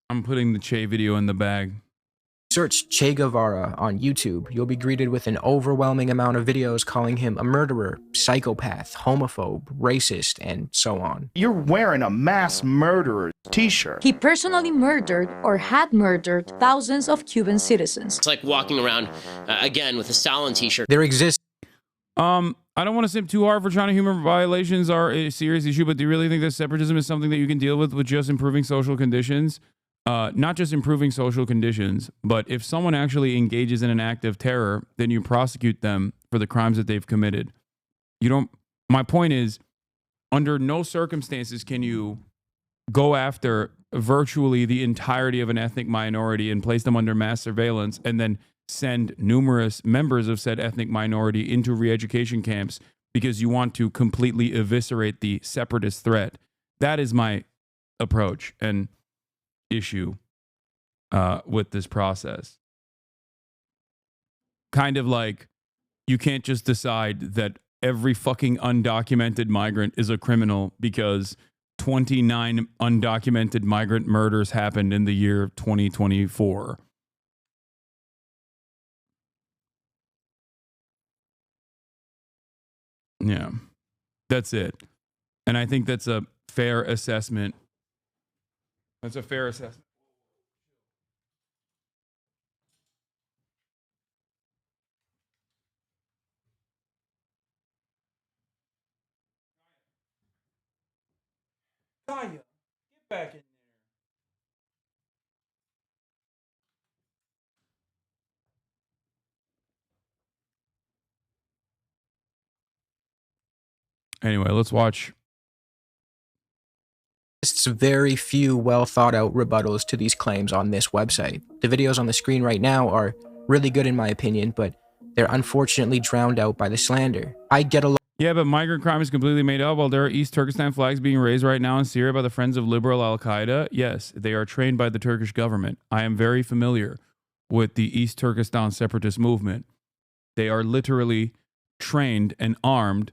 I'm putting the Che video in the bag. Search Che Guevara on YouTube. You'll be greeted with an overwhelming amount of videos calling him a murderer, psychopath, homophobe, racist, and so on. You're wearing a mass murderer t-shirt. He personally murdered or had murdered thousands of Cuban citizens. It's like walking around, again, with a Stalin t-shirt. There exists. I don't want to simp too hard for China. Human violations are a serious issue, but do you really think that separatism is something that you can deal with just improving social conditions? Not just improving social conditions, but if someone actually engages in an act of terror, then you prosecute them for the crimes that they've committed. My point is, under no circumstances can you go after virtually the entirety of an ethnic minority and place them under mass surveillance and then send numerous members of said ethnic minority into re-education camps because you want to completely eviscerate the separatist threat. That is my approach and issue with this process. Kind of like you can't just decide that every fucking undocumented migrant is a criminal because 29 undocumented migrant murders happened in the year 2024. Yeah, that's it. And I think that's a fair assessment. That's a fair assessment. Back in. Anyway, let's watch. There's very few well thought out rebuttals to these claims on this website. The videos on the screen right now are really good in my opinion, but they're unfortunately drowned out by the slander. I get a lot. Yeah, but migrant crime is completely made up. While there are East Turkestan flags being raised right now in Syria by the Friends of Liberal Al-Qaeda, yes, they are trained by the Turkish government. I am very familiar with the East Turkestan separatist movement. They are literally trained and armed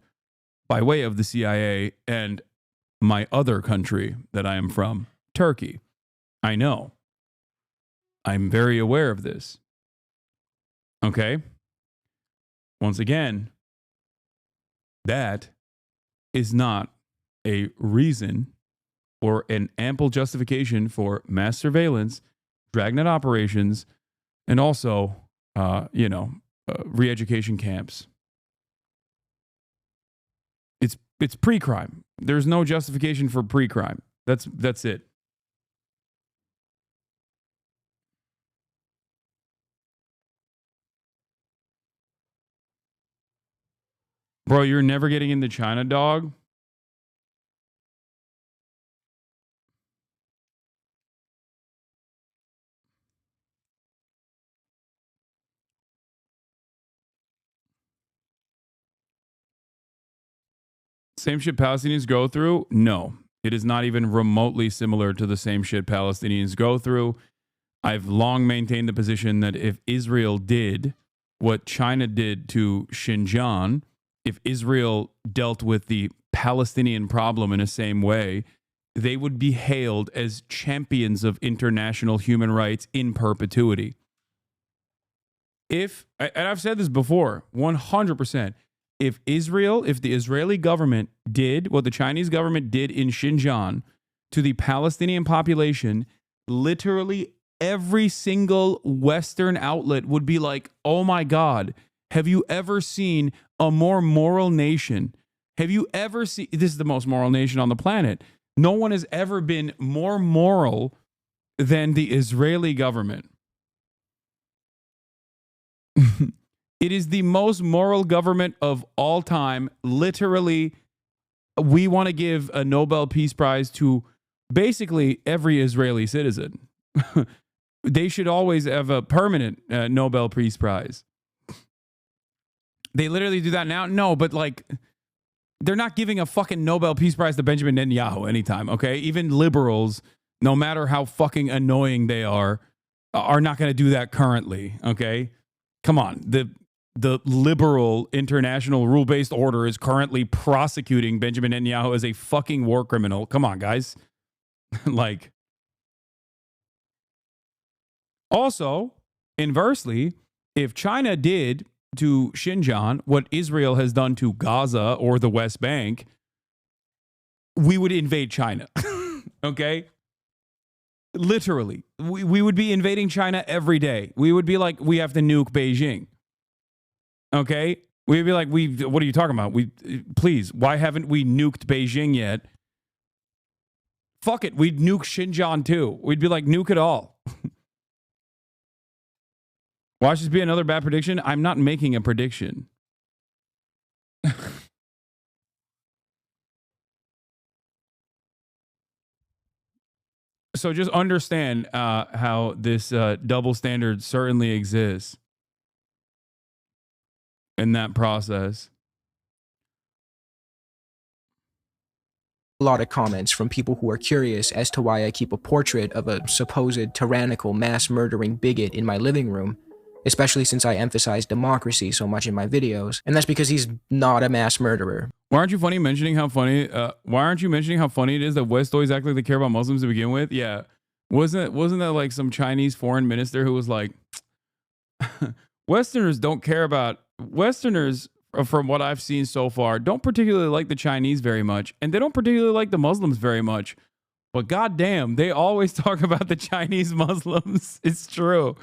by way of the CIA and my other country that I am from, Turkey. I know. I'm very aware of this. Okay? Once again, that is not a reason or an ample justification for mass surveillance, dragnet operations, and also, re-education camps. It's pre-crime. There's no justification for pre-crime. That's it. Bro, you're never getting into China, dog? Same shit Palestinians go through? No. It is not even remotely similar to the same shit Palestinians go through. I've long maintained the position that if Israel did what China did to Xinjiang, if Israel dealt with the Palestinian problem in the same way, they would be hailed as champions of international human rights in perpetuity. And I've said this before, 100%, if the Israeli government did what the Chinese government did in Xinjiang to the Palestinian population, literally every single Western outlet would be like, oh my God, have you ever seen a more moral nation? Have you ever seen, this is the most moral nation on the planet. No one has ever been more moral than the Israeli government. It is the most moral government of all time. Literally, we want to give a Nobel Peace Prize to basically every Israeli citizen. They should always have a permanent Nobel Peace Prize. They literally do that now? No, but like, they're not giving a fucking Nobel Peace Prize to Benjamin Netanyahu anytime, okay? Even liberals, no matter how fucking annoying they are not going to do that currently, okay? Come on. The liberal international rule-based order is currently prosecuting Benjamin Netanyahu as a fucking war criminal. Come on, guys. Like, also, inversely, if China did to Xinjiang what Israel has done to Gaza or the West Bank, we would invade China. Okay? Literally. We would be invading China every day. We would be like, we have to nuke Beijing. Okay? We'd be like, what are you talking about? Please, why haven't we nuked Beijing yet? Fuck it. We'd nuke Xinjiang too. We'd be like, nuke it all. Watch this be another bad prediction. I'm not making a prediction. So just understand how this double standard certainly exists in that process. A lot of comments from people who are curious as to why I keep a portrait of a supposed tyrannical mass murdering bigot in my living room, especially since I emphasize democracy so much in my videos, and that's because he's not a mass murderer. Why aren't you mentioning how funny it is that West always act like they care about Muslims to begin with? Yeah. Wasn't that like some Chinese foreign minister who was like, Westerners don't care about Westerners, from what I've seen so far, don't particularly like the Chinese very much, and they don't particularly like the Muslims very much. But goddamn, they always talk about the Chinese Muslims. It's true.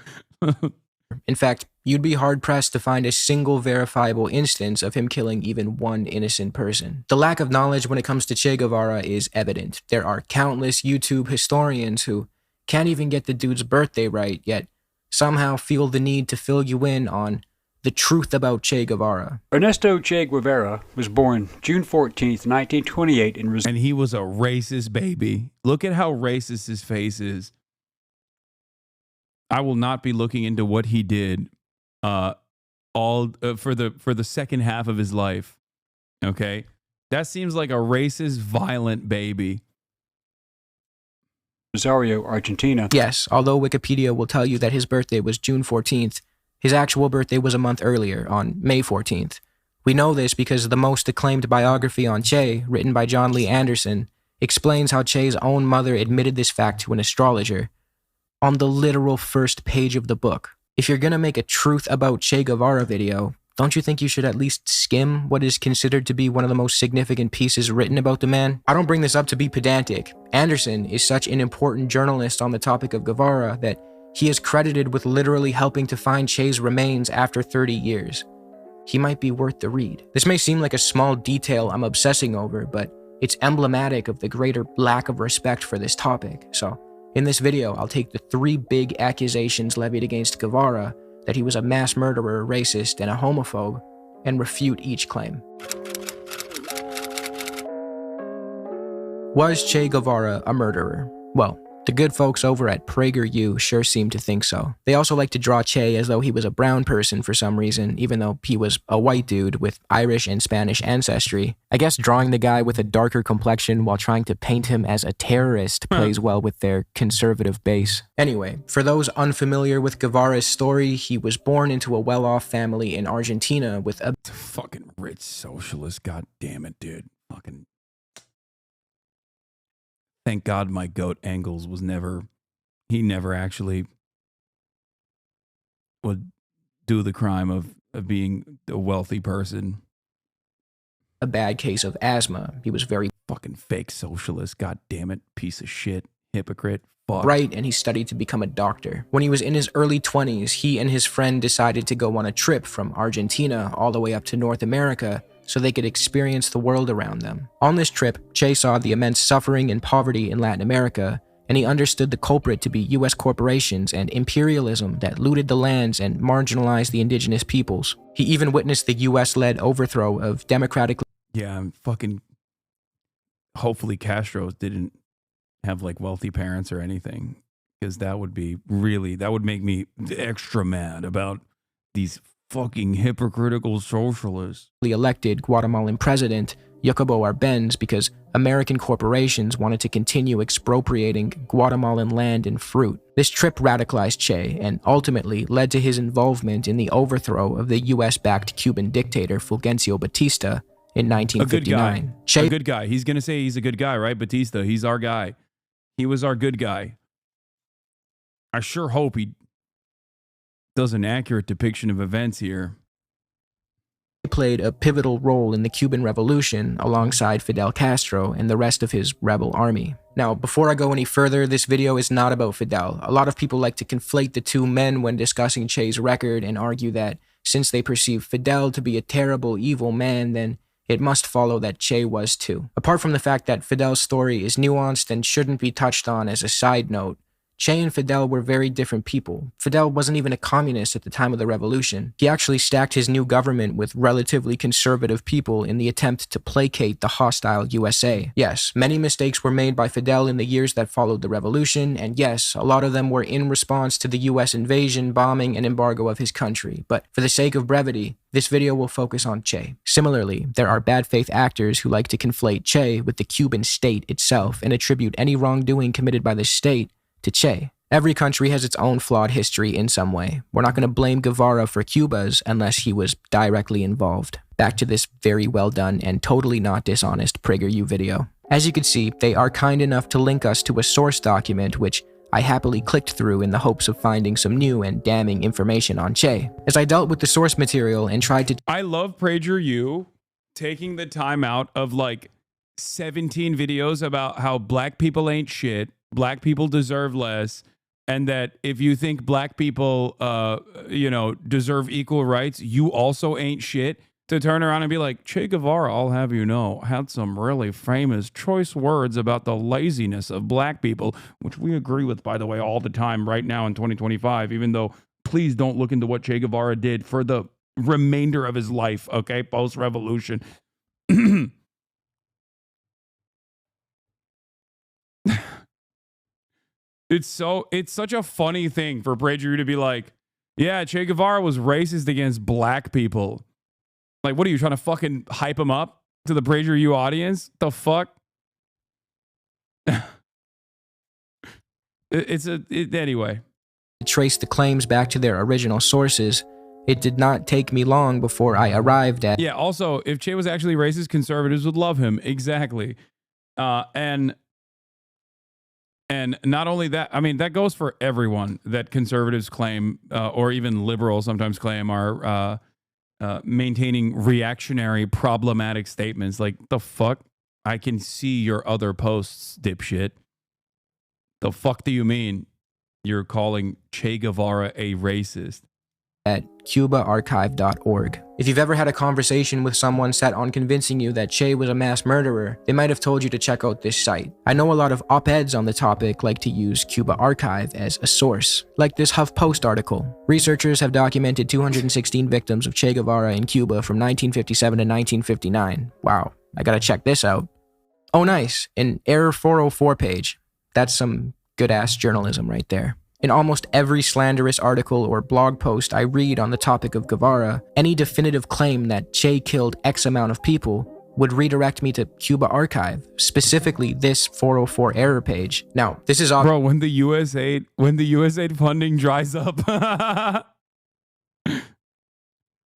In fact, you'd be hard-pressed to find a single verifiable instance of him killing even one innocent person. The lack of knowledge when it comes to Che Guevara is evident. There are countless YouTube historians who can't even get the dude's birthday right, yet somehow feel the need to fill you in on the truth about Che Guevara. Ernesto Che Guevara was born June 14th, 1928 in And he was a racist baby. Look at how racist his face is. I will not be looking into what he did for the second half of his life. Okay? That seems like a racist, violent baby. Rosario, Argentina. Yes, although Wikipedia will tell you that his birthday was June 14th, his actual birthday was a month earlier, on May 14th. We know this because the most acclaimed biography on Che, written by John Lee Anderson, explains how Che's own mother admitted this fact to an astrologer on the literal first page of the book. If you're gonna make a truth about Che Guevara video, don't you think you should at least skim what is considered to be one of the most significant pieces written about the man? I don't bring this up to be pedantic. Anderson is such an important journalist on the topic of Guevara that he is credited with literally helping to find Che's remains after 30 years. He might be worth the read. This may seem like a small detail I'm obsessing over, but it's emblematic of the greater lack of respect for this topic. So, in this video, I'll take the 3 big accusations levied against Guevara, that he was a mass murderer, racist, and a homophobe, and refute each claim. Was Che Guevara a murderer? Well, the good folks over at PragerU sure seem to think so. They also like to draw Che as though he was a brown person for some reason, even though he was a white dude with Irish and Spanish ancestry. I guess drawing the guy with a darker complexion while trying to paint him as a terrorist plays well with their conservative base. Anyway, for those unfamiliar with Guevara's story, he was born into a well-off family in Argentina with a fucking rich socialist. God damn it, dude. Fucking. Thank God my goat Engels was never actually would do the crime of being a wealthy person. A bad case of asthma. He was very fucking fake socialist. God damn it. Piece of shit. Hypocrite. Fuck. Bright, and he studied to become a doctor. When he was in his early 20s, he and his friend decided to go on a trip from Argentina all the way up to North America so they could experience the world around them. On this trip, Che saw the immense suffering and poverty in Latin America, and he understood the culprit to be US corporations and imperialism that looted the lands and marginalized the indigenous peoples. He even witnessed the US-led overthrow of democratic... Yeah, I'm fucking... Hopefully Castro didn't have like wealthy parents or anything, because that would be really... That would make me extra mad about these fucking hypocritical socialists. Elected Guatemalan president Jacobo Arbenz because American corporations wanted to continue expropriating Guatemalan land and fruit. This trip radicalized Che and ultimately led to his involvement in the overthrow of the US-backed Cuban dictator Fulgencio Batista in 1959. A good guy. He's gonna say he's a good guy, right? Batista, he's our guy. He was our good guy. I sure hope he does an accurate depiction of events here. He played a pivotal role in the Cuban Revolution alongside Fidel Castro and the rest of his rebel army. Now, before I go any further, this video is not about Fidel. A lot of people like to conflate the two men when discussing Che's record and argue that since they perceive Fidel to be a terrible, evil man, then it must follow that Che was too. Apart from the fact that Fidel's story is nuanced and shouldn't be touched on as a side note, Che and Fidel were very different people. Fidel wasn't even a communist at the time of the revolution. He actually stacked his new government with relatively conservative people in the attempt to placate the hostile USA. Yes, many mistakes were made by Fidel in the years that followed the revolution, and yes, a lot of them were in response to the US invasion, bombing, and embargo of his country. But for the sake of brevity, this video will focus on Che. Similarly, there are bad faith actors who like to conflate Che with the Cuban state itself and attribute any wrongdoing committed by the state to Che. Every country has its own flawed history in some way. We're not going to blame Guevara for Cuba's unless he was directly involved. Back to this very well done and totally not dishonest PragerU video. As you can see, they are kind enough to link us to a source document which I happily clicked through in the hopes of finding some new and damning information on Che. As I dealt with the source material and tried to... I love PragerU taking the time out of like 17 videos about how black people ain't shit, black people deserve less, and that if you think black people, deserve equal rights, you also ain't shit. To turn around and be like, Che Guevara, I'll have you know, had some really famous choice words about the laziness of black people, which we agree with, by the way, all the time right now in 2025, even though please don't look into what Che Guevara did for the remainder of his life, okay, post-revolution. It's such a funny thing for PragerU to be like, yeah, Che Guevara was racist against black people. Like, what are you trying to fucking hype him up to the PragerU audience? The fuck? Anyway. Trace the claims back to their original sources. It did not take me long before I arrived at. Yeah, also, if Che was actually racist, conservatives would love him. Exactly. And not only that, I mean, that goes for everyone that conservatives claim, or even liberals sometimes claim are maintaining reactionary, problematic statements. Like, the fuck? I can see your other posts, dipshit. The fuck do you mean you're calling Che Guevara a racist? At cubaarchive.org. If you've ever had a conversation with someone set on convincing you that Che was a mass murderer, they might have told you to check out this site. I know a lot of op-eds on the topic like to use Cuba Archive as a source, like this HuffPost article. Researchers have documented 216 victims of Che Guevara in Cuba from 1957 to 1959. Wow, I gotta check this out. Oh nice, an Error 404 page. That's some good-ass journalism right there. In almost every slanderous article or blog post I read on the topic of Guevara, any definitive claim that Che killed X amount of people would redirect me to Cuba Archive, specifically this 404 error page. Now, this is bro, when the USAID funding dries up.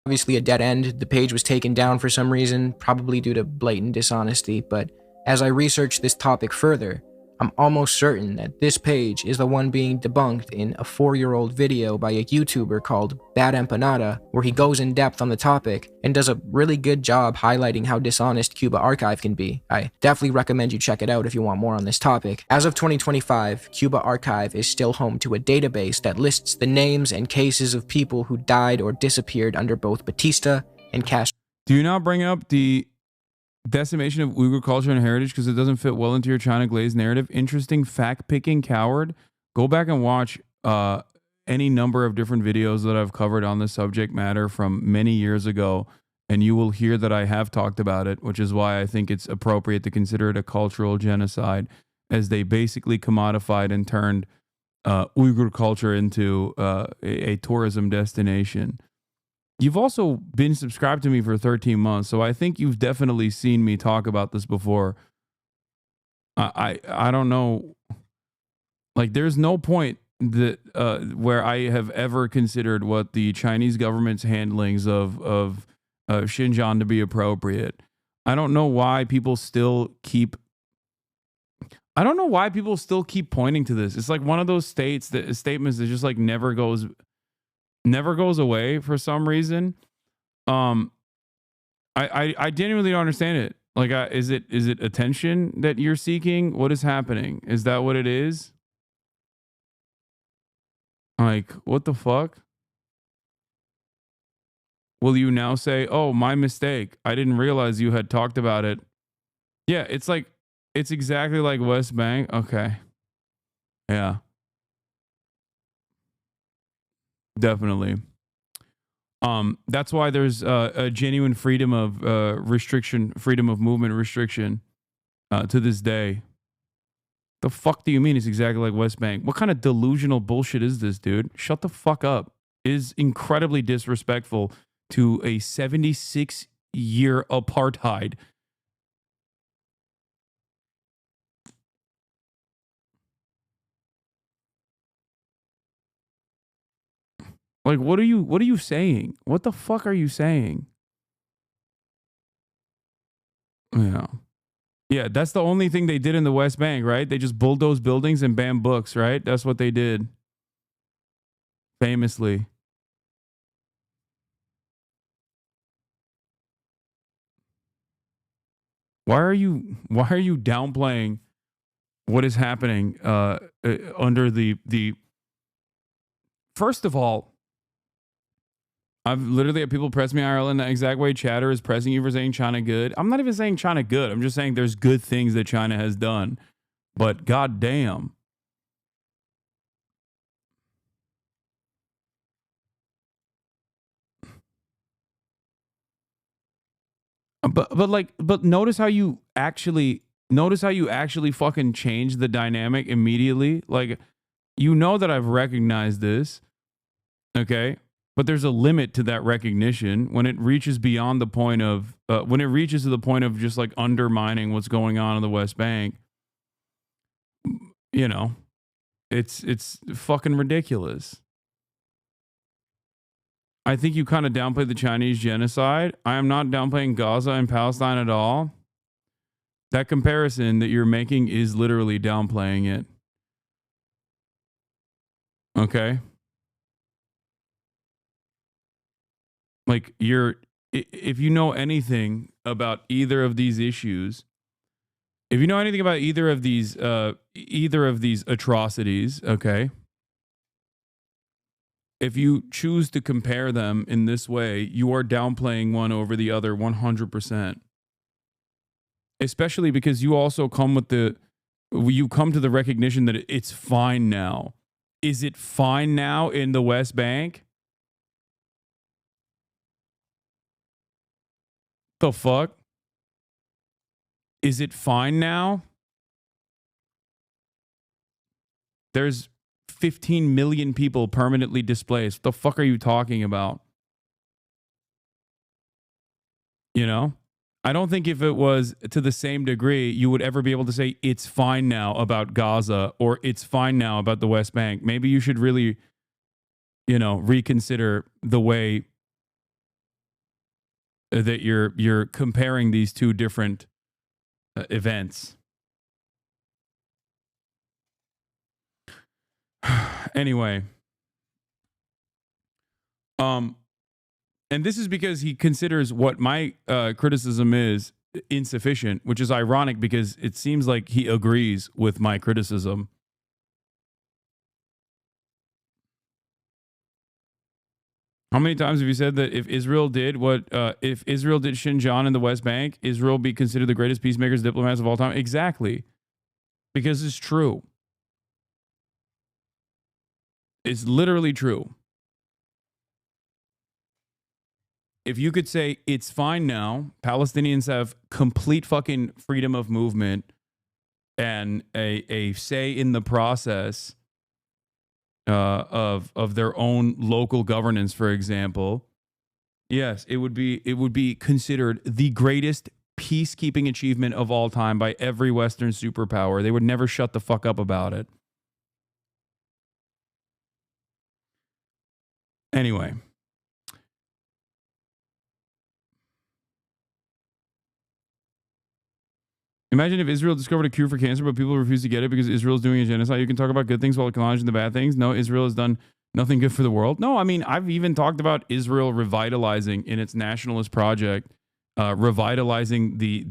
Obviously a dead end. The page was taken down for some reason, probably due to blatant dishonesty, but as I researched this topic further, I'm almost certain that this page is the one being debunked in a 4-year-old video by a YouTuber called Bad Empanada, where he goes in depth on the topic and does a really good job highlighting how dishonest Cuba Archive can be. I definitely recommend you check it out if you want more on this topic. As of 2025, Cuba Archive is still home to a database that lists the names and cases of people who died or disappeared under both Batista and Castro. Do you not bring up the decimation of Uyghur culture and heritage because it doesn't fit well into your China Glaze narrative? Interesting fact-picking, coward. Go back and watch any number of different videos that I've covered on the subject matter from many years ago, and you will hear that I have talked about it, which is why I think it's appropriate to consider it a cultural genocide, as they basically commodified and turned Uyghur culture into a tourism destination. You've also been subscribed to me for 13 months, so I think you've definitely seen me talk about this before. I don't know. Like, there's no point that where I have ever considered what the Chinese government's handlings of Xinjiang to be appropriate. I don't know why people still keep. I don't know why people still keep pointing to this. It's like one of those statements that just like never goes away for some reason. I genuinely don't understand it. Like, is it attention that you're seeking? What is happening? Is that what it is? Like, what the fuck? Will you now say, oh, my mistake, I didn't realize you had talked about it? Yeah, it's like, it's exactly like West Bank. Okay. Yeah. Definitely. That's why there's a genuine freedom of freedom of movement restriction to this day. The fuck do you mean it's exactly like West Bank? What kind of delusional bullshit is this, dude? Shut the fuck up. It is incredibly disrespectful to a 76-year apartheid. Like, what are you saying? What the fuck are you saying? Yeah. Yeah, that's the only thing they did in the West Bank, right? They just bulldozed buildings and banned books, right? That's what they did. Famously. Why are you downplaying what is happening under the first of all, I've literally had people press me IRL in the exact way Chatter is pressing you for saying China good. I'm not even saying China good. I'm just saying there's good things that China has done. But goddamn. But notice how you actually fucking change the dynamic immediately. Like, you know that I've recognized this, okay? But there's a limit to that recognition when it reaches beyond the point of when it reaches to the point of just like undermining what's going on in the West Bank. You know, it's fucking ridiculous. I think you kind of downplay the Chinese genocide. I am not downplaying Gaza and Palestine at all. That comparison that you're making is literally downplaying it. Okay? Like, if you know anything about either of these issues, if you know anything about either of these atrocities, okay? If you choose to compare them in this way, you are downplaying one over the other 100%. Especially because you also come to the recognition that it's fine now. Is it fine now in the West Bank? The fuck? Is it fine now? There's 15 million people permanently displaced. What the fuck are you talking about? You know? I don't think if it was to the same degree, you would ever be able to say it's fine now about Gaza or it's fine now about the West Bank. Maybe you should really, reconsider the way that you're comparing these two different events. Anyway, and this is because he considers what my criticism is insufficient, which is ironic because it seems like he agrees with my criticism. How many times have you said that if Israel did Xinjiang and the West Bank, Israel be considered the greatest peacemakers, diplomats of all time? Exactly. Because it's true. It's literally true. If you could say it's fine now, Palestinians have complete fucking freedom of movement and a say in the process of their own local governance, for example. Yes, it would be considered the greatest peacekeeping achievement of all time by every Western superpower. They would never shut the fuck up about it. Anyway. Imagine if Israel discovered a cure for cancer, but people refuse to get it because Israel is doing a genocide. You can talk about good things while acknowledging the bad things. No, Israel has done nothing good for the world. No, I mean, I've even talked about Israel revitalizing in its nationalist project, revitalizing the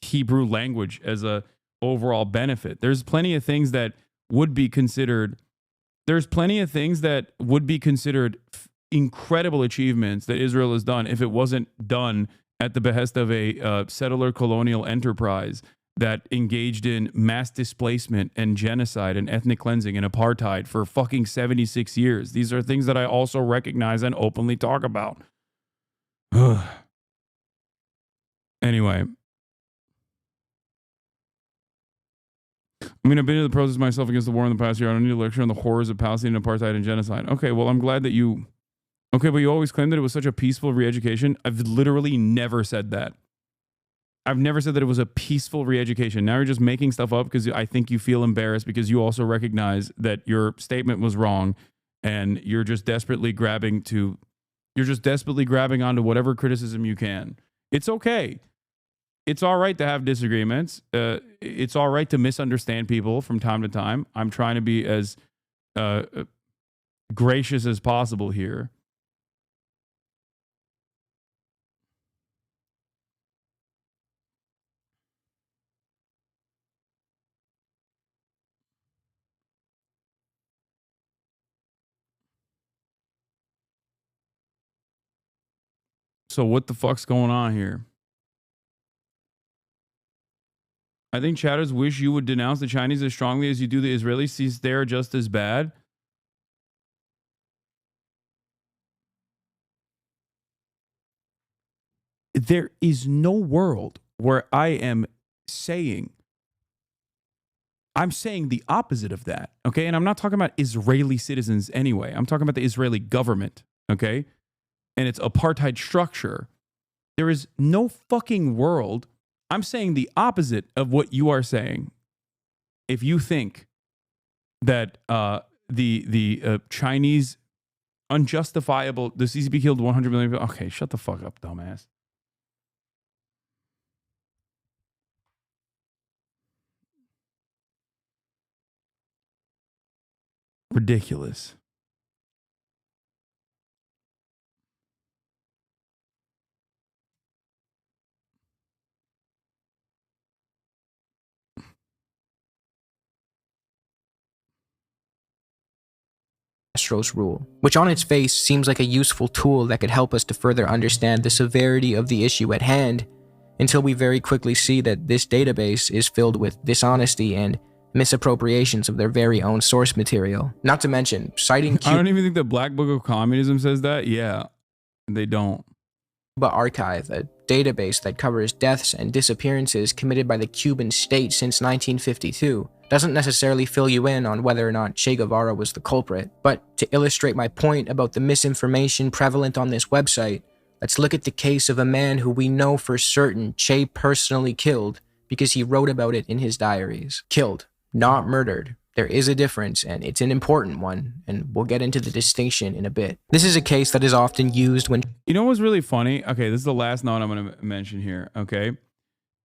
Hebrew language as a overall benefit. There's plenty of things that would be considered. There's plenty of things that would be considered incredible achievements that Israel has done if it wasn't done at the behest of a settler colonial enterprise that engaged in mass displacement and genocide and ethnic cleansing and apartheid for fucking 76 years. These are things that I also recognize and openly talk about. Anyway. I mean, I've been in the process myself against the war in the past year. I don't need a lecture on the horrors of Palestinian apartheid and genocide. Okay, well, I'm glad that you... Okay, but you always claim that it was such a peaceful re-education. I've literally never said that. I've never said that it was a peaceful re-education. Now you're just making stuff up because I think you feel embarrassed because you also recognize that your statement was wrong and you're just desperately grabbing onto whatever criticism you can. It's okay. It's all right to have disagreements. It's all right to misunderstand people from time to time. I'm trying to be as gracious as possible here. So what the fuck's going on here? I think chatters wish you would denounce the Chinese as strongly as you do the Israelis, since they're just as bad. There is no world where I am saying, I'm saying the opposite of that, okay? And I'm not talking about Israeli citizens anyway. I'm talking about the Israeli government, okay? And its apartheid structure. There is no fucking world. I'm saying the opposite of what you are saying. If you think that the Chinese unjustifiable, the CCP killed 100 million people. Okay, shut the fuck up, dumbass. Ridiculous. Castro's rule, which on its face seems like a useful tool that could help us to further understand the severity of the issue at hand, until we very quickly see that this database is filled with dishonesty and misappropriations of their very own source material. Not to mention, citing I don't even think the Black Book of Communism says that. Yeah, they don't. Cuba Archive, a database that covers deaths and disappearances committed by the Cuban state since 1952, doesn't necessarily fill you in on whether or not Che Guevara was the culprit. But to illustrate my point about the misinformation prevalent on this website, let's look at the case of a man who we know for certain Che personally killed because he wrote about it in his diaries. Killed, not murdered. There is a difference, and it's an important one, and we'll get into the distinction in a bit. This is a case that is often used when... You know what's really funny? Okay, this is the last note I'm going to mention here, okay?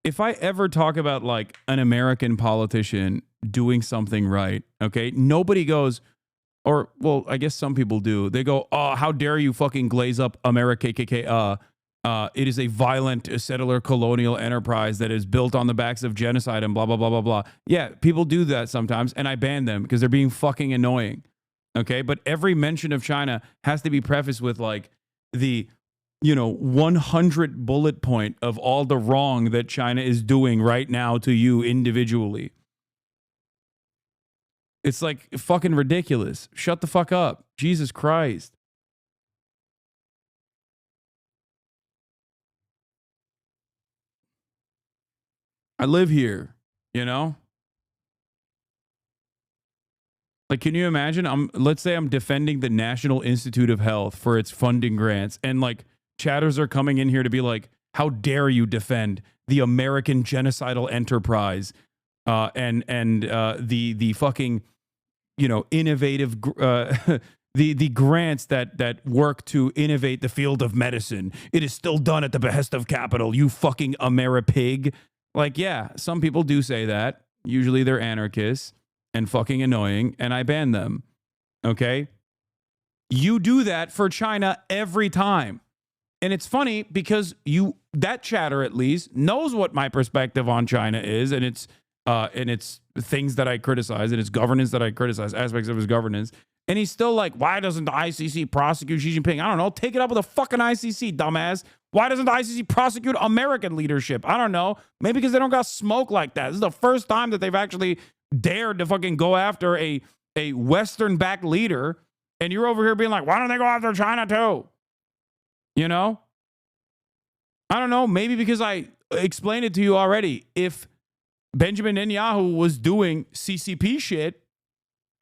If I ever talk about, like, an American politician doing something right, okay, nobody goes, or, well, I guess some people do. They go, oh, how dare you fucking glaze up America, KKK, it is a violent settler colonial enterprise that is built on the backs of genocide and blah, blah, blah, blah, blah. Yeah, people do that sometimes, and I ban them because they're being fucking annoying. Okay, but every mention of China has to be prefaced with, like, the, 100 bullet point of all the wrong that China is doing right now to you individually. It's like fucking ridiculous. Shut the fuck up. Jesus Christ. I live here, Like, can you imagine? Let's say I'm defending the National Institute of Health for its funding grants, and like chatters are coming in here to be like, how dare you defend the American genocidal enterprise and the fucking, innovative the grants that work to innovate the field of medicine. It is still done at the behest of capital, you fucking Ameripig. Like, yeah, some people do say that. Usually they're anarchists and fucking annoying, and I ban them. Okay? You do that for China every time. And it's funny because that chatter at least knows what my perspective on China is, and it's things that I criticize, and its governance that I criticize, aspects of his governance. And he's still like, why doesn't the ICC prosecute Xi Jinping? I don't know. Take it up with the fucking ICC, dumbass. Why doesn't the ICC prosecute American leadership? I don't know. Maybe because they don't got smoke like that. This is the first time that they've actually dared to fucking go after a Western-backed leader. And you're over here being like, why don't they go after China too? I don't know. Maybe because I explained it to you already. If Benjamin Netanyahu was doing CCP shit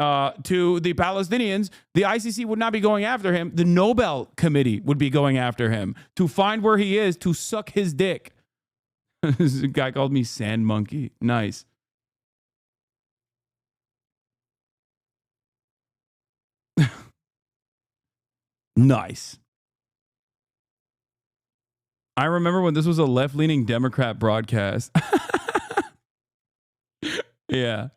to the Palestinians, the ICC would not be going after him. The Nobel Committee would be going after him to find where he is, to suck his dick. This guy called me Sand Monkey. Nice. Nice. I remember when this was a left-leaning Democrat broadcast. Yeah.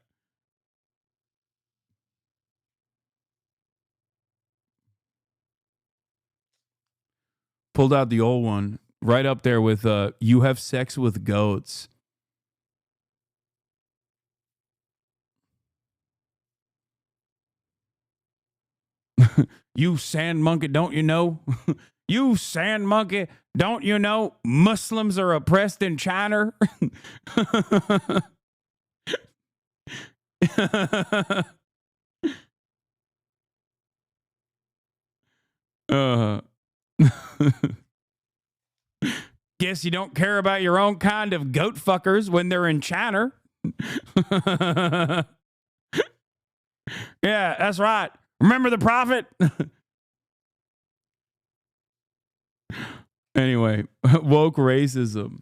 Pulled out the old one, right up there with you have sex with goats. You sand monkey, don't you know? You sand monkey, don't you know Muslims are oppressed in China? Guess you don't care about your own kind of goat fuckers when they're in China. Yeah, that's right. Remember the prophet? Anyway, woke racism.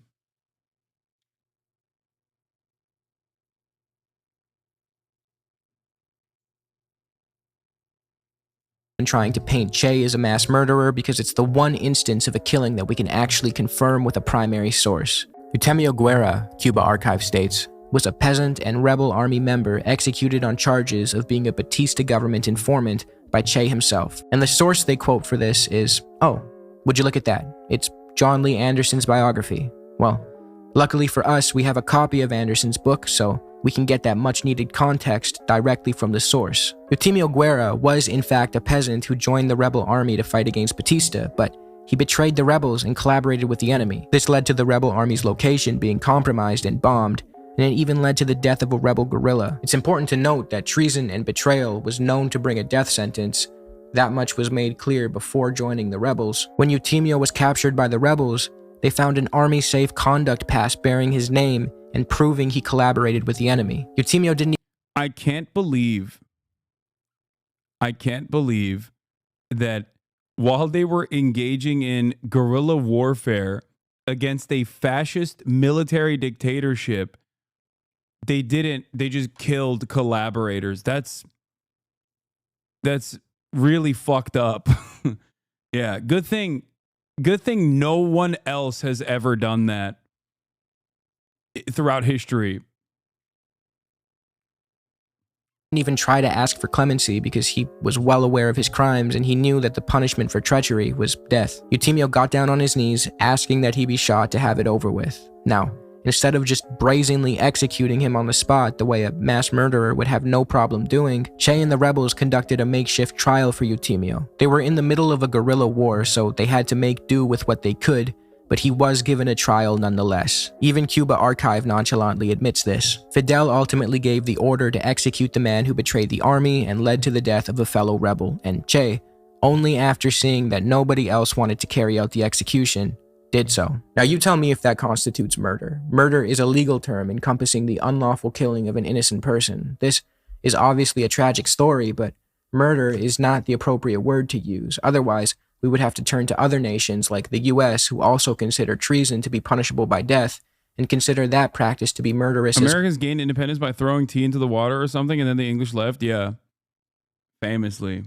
And trying to paint Che as a mass murderer because it's the one instance of a killing that we can actually confirm with a primary source. Eutemio Guerra, Cuba Archive states, was a peasant and rebel army member executed on charges of being a Batista government informant by Che himself. And the source they quote for this is, oh, would you look at that? It's John Lee Anderson's biography. Well, luckily for us, we have a copy of Anderson's book, so we can get that much-needed context directly from the source. Eutemio Guerra was in fact a peasant who joined the rebel army to fight against Batista, but he betrayed the rebels and collaborated with the enemy. This led to the rebel army's location being compromised and bombed, and it even led to the death of a rebel guerrilla. It's important to note that treason and betrayal was known to bring a death sentence. That much was made clear before joining the rebels. When Eutemio was captured by the rebels, they found an army safe conduct pass bearing his name and proving he collaborated with the enemy. Eutemio didn't. I can't believe that while they were engaging in guerrilla warfare against a fascist military dictatorship, they just killed collaborators. That's really fucked up. Yeah, good thing no one else has ever done that throughout history. Didn't even try to ask for clemency because he was well aware of his crimes and he knew that the punishment for treachery was death. Eutemio got down on his knees, asking that he be shot to have it over with. Now, instead of just brazenly executing him on the spot the way a mass murderer would have no problem doing, Che and the rebels conducted a makeshift trial for Eutemio. They were in the middle of a guerrilla war, so they had to make do with what they could, but he was given a trial nonetheless. Even Cuba Archive nonchalantly admits this. Fidel ultimately gave the order to execute the man who betrayed the army and led to the death of a fellow rebel, and Che, only after seeing that nobody else wanted to carry out the execution, did so. Now you tell me if that constitutes murder. Murder is a legal term encompassing the unlawful killing of an innocent person. This is obviously a tragic story, but murder is not the appropriate word to use. Otherwise, we would have to turn to other nations like the US who also consider treason to be punishable by death and consider that practice to be murderous. Americans gained independence by throwing tea into the water or something, and then the English left? Yeah. Famously.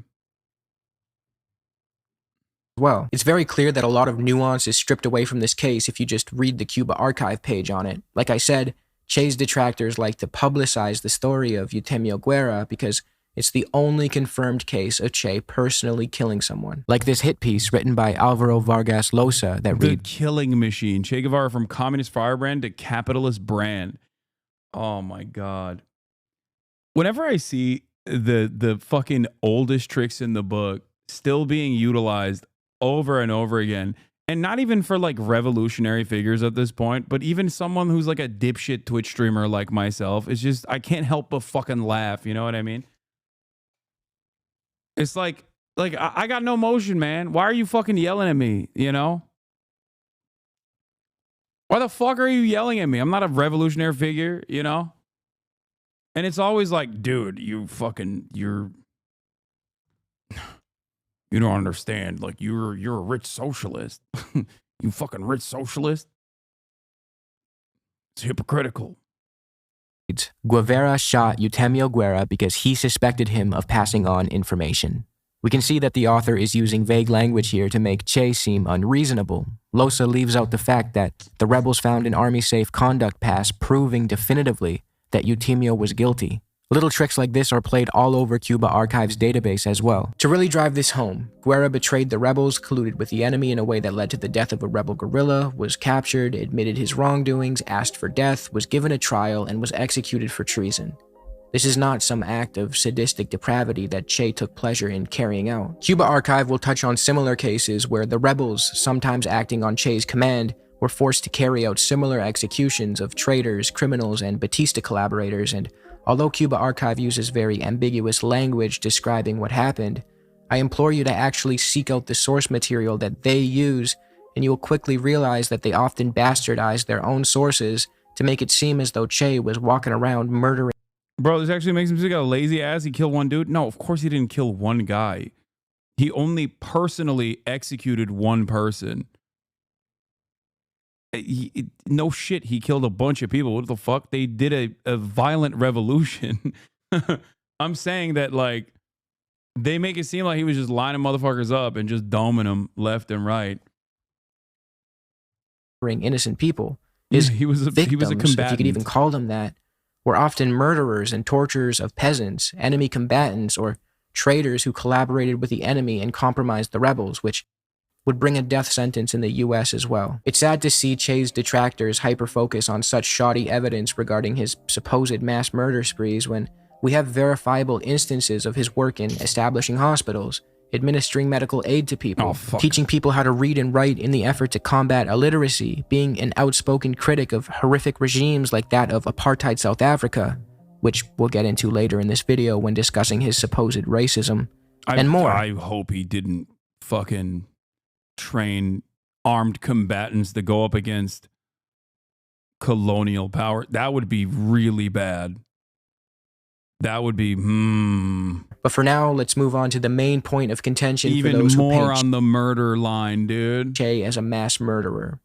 Well, it's very clear that a lot of nuance is stripped away from this case if you just read the Cuba Archive page on it. Like I said, Che's detractors like to publicize the story of Eutemio Guerra because it's the only confirmed case of Che personally killing someone. Like this hit piece written by Alvaro Vargas Llosa that reads, The Killing Machine. Che Guevara from communist firebrand to capitalist brand. Oh my God. Whenever I see the fucking oldest tricks in the book still being utilized over and over again, and not even for like revolutionary figures at this point, but even someone who's like a dipshit Twitch streamer like myself, it's just, I can't help but fucking laugh. You know what I mean? It's like I got no emotion, man. Why are you fucking yelling at me, you know? Why the fuck are you yelling at me? I'm not a revolutionary figure, you know? And it's always like, dude, you don't understand. Like, you're a rich socialist. You fucking rich socialist. It's hypocritical. Guevara shot Eutemio Guerra because he suspected him of passing on information. We can see that the author is using vague language here to make Che seem unreasonable. Llosa leaves out the fact that the rebels found an army-safe conduct pass proving definitively that Eutemio was guilty. Little tricks like this are played all over Cuba Archive's database as well. To really drive this home, Guerra betrayed the rebels, colluded with the enemy in a way that led to the death of a rebel guerrilla, was captured, admitted his wrongdoings, asked for death, was given a trial, and was executed for treason. This is not some act of sadistic depravity that Che took pleasure in carrying out. Cuba Archive will touch on similar cases where the rebels, sometimes acting on Che's command, were forced to carry out similar executions of traitors, criminals, and Batista collaborators, and although Cuba Archive uses very ambiguous language describing what happened, I implore you to actually seek out the source material that they use, and you will quickly realize that they often bastardize their own sources to make it seem as though Che was walking around murdering. Bro, this actually makes him seem like a lazy ass. He killed one dude. No, of course he didn't kill one guy. He only personally executed one person. No shit, he killed a bunch of people. What the fuck? They did a violent revolution. I'm saying that, like, they make it seem like he was just lining motherfuckers up and just doming them left and right. Innocent people. He was a combatant. If you could even call them that, were often murderers and torturers of peasants, enemy combatants, or traitors who collaborated with the enemy and compromised the rebels, which would bring a death sentence in the US as well. It's sad to see Che's detractors hyper-focus on such shoddy evidence regarding his supposed mass murder sprees when we have verifiable instances of his work in establishing hospitals, administering medical aid to people, teaching people how to read and write in the effort to combat illiteracy, being an outspoken critic of horrific regimes like that of apartheid South Africa, which we'll get into later in this video when discussing his supposed racism, and more. I hope he didn't fucking train armed combatants to go up against colonial power. That would be really bad. That would be, But for now, let's move on to the main point of contention even for those who more paint on the murder line, dude. Che as a mass murderer.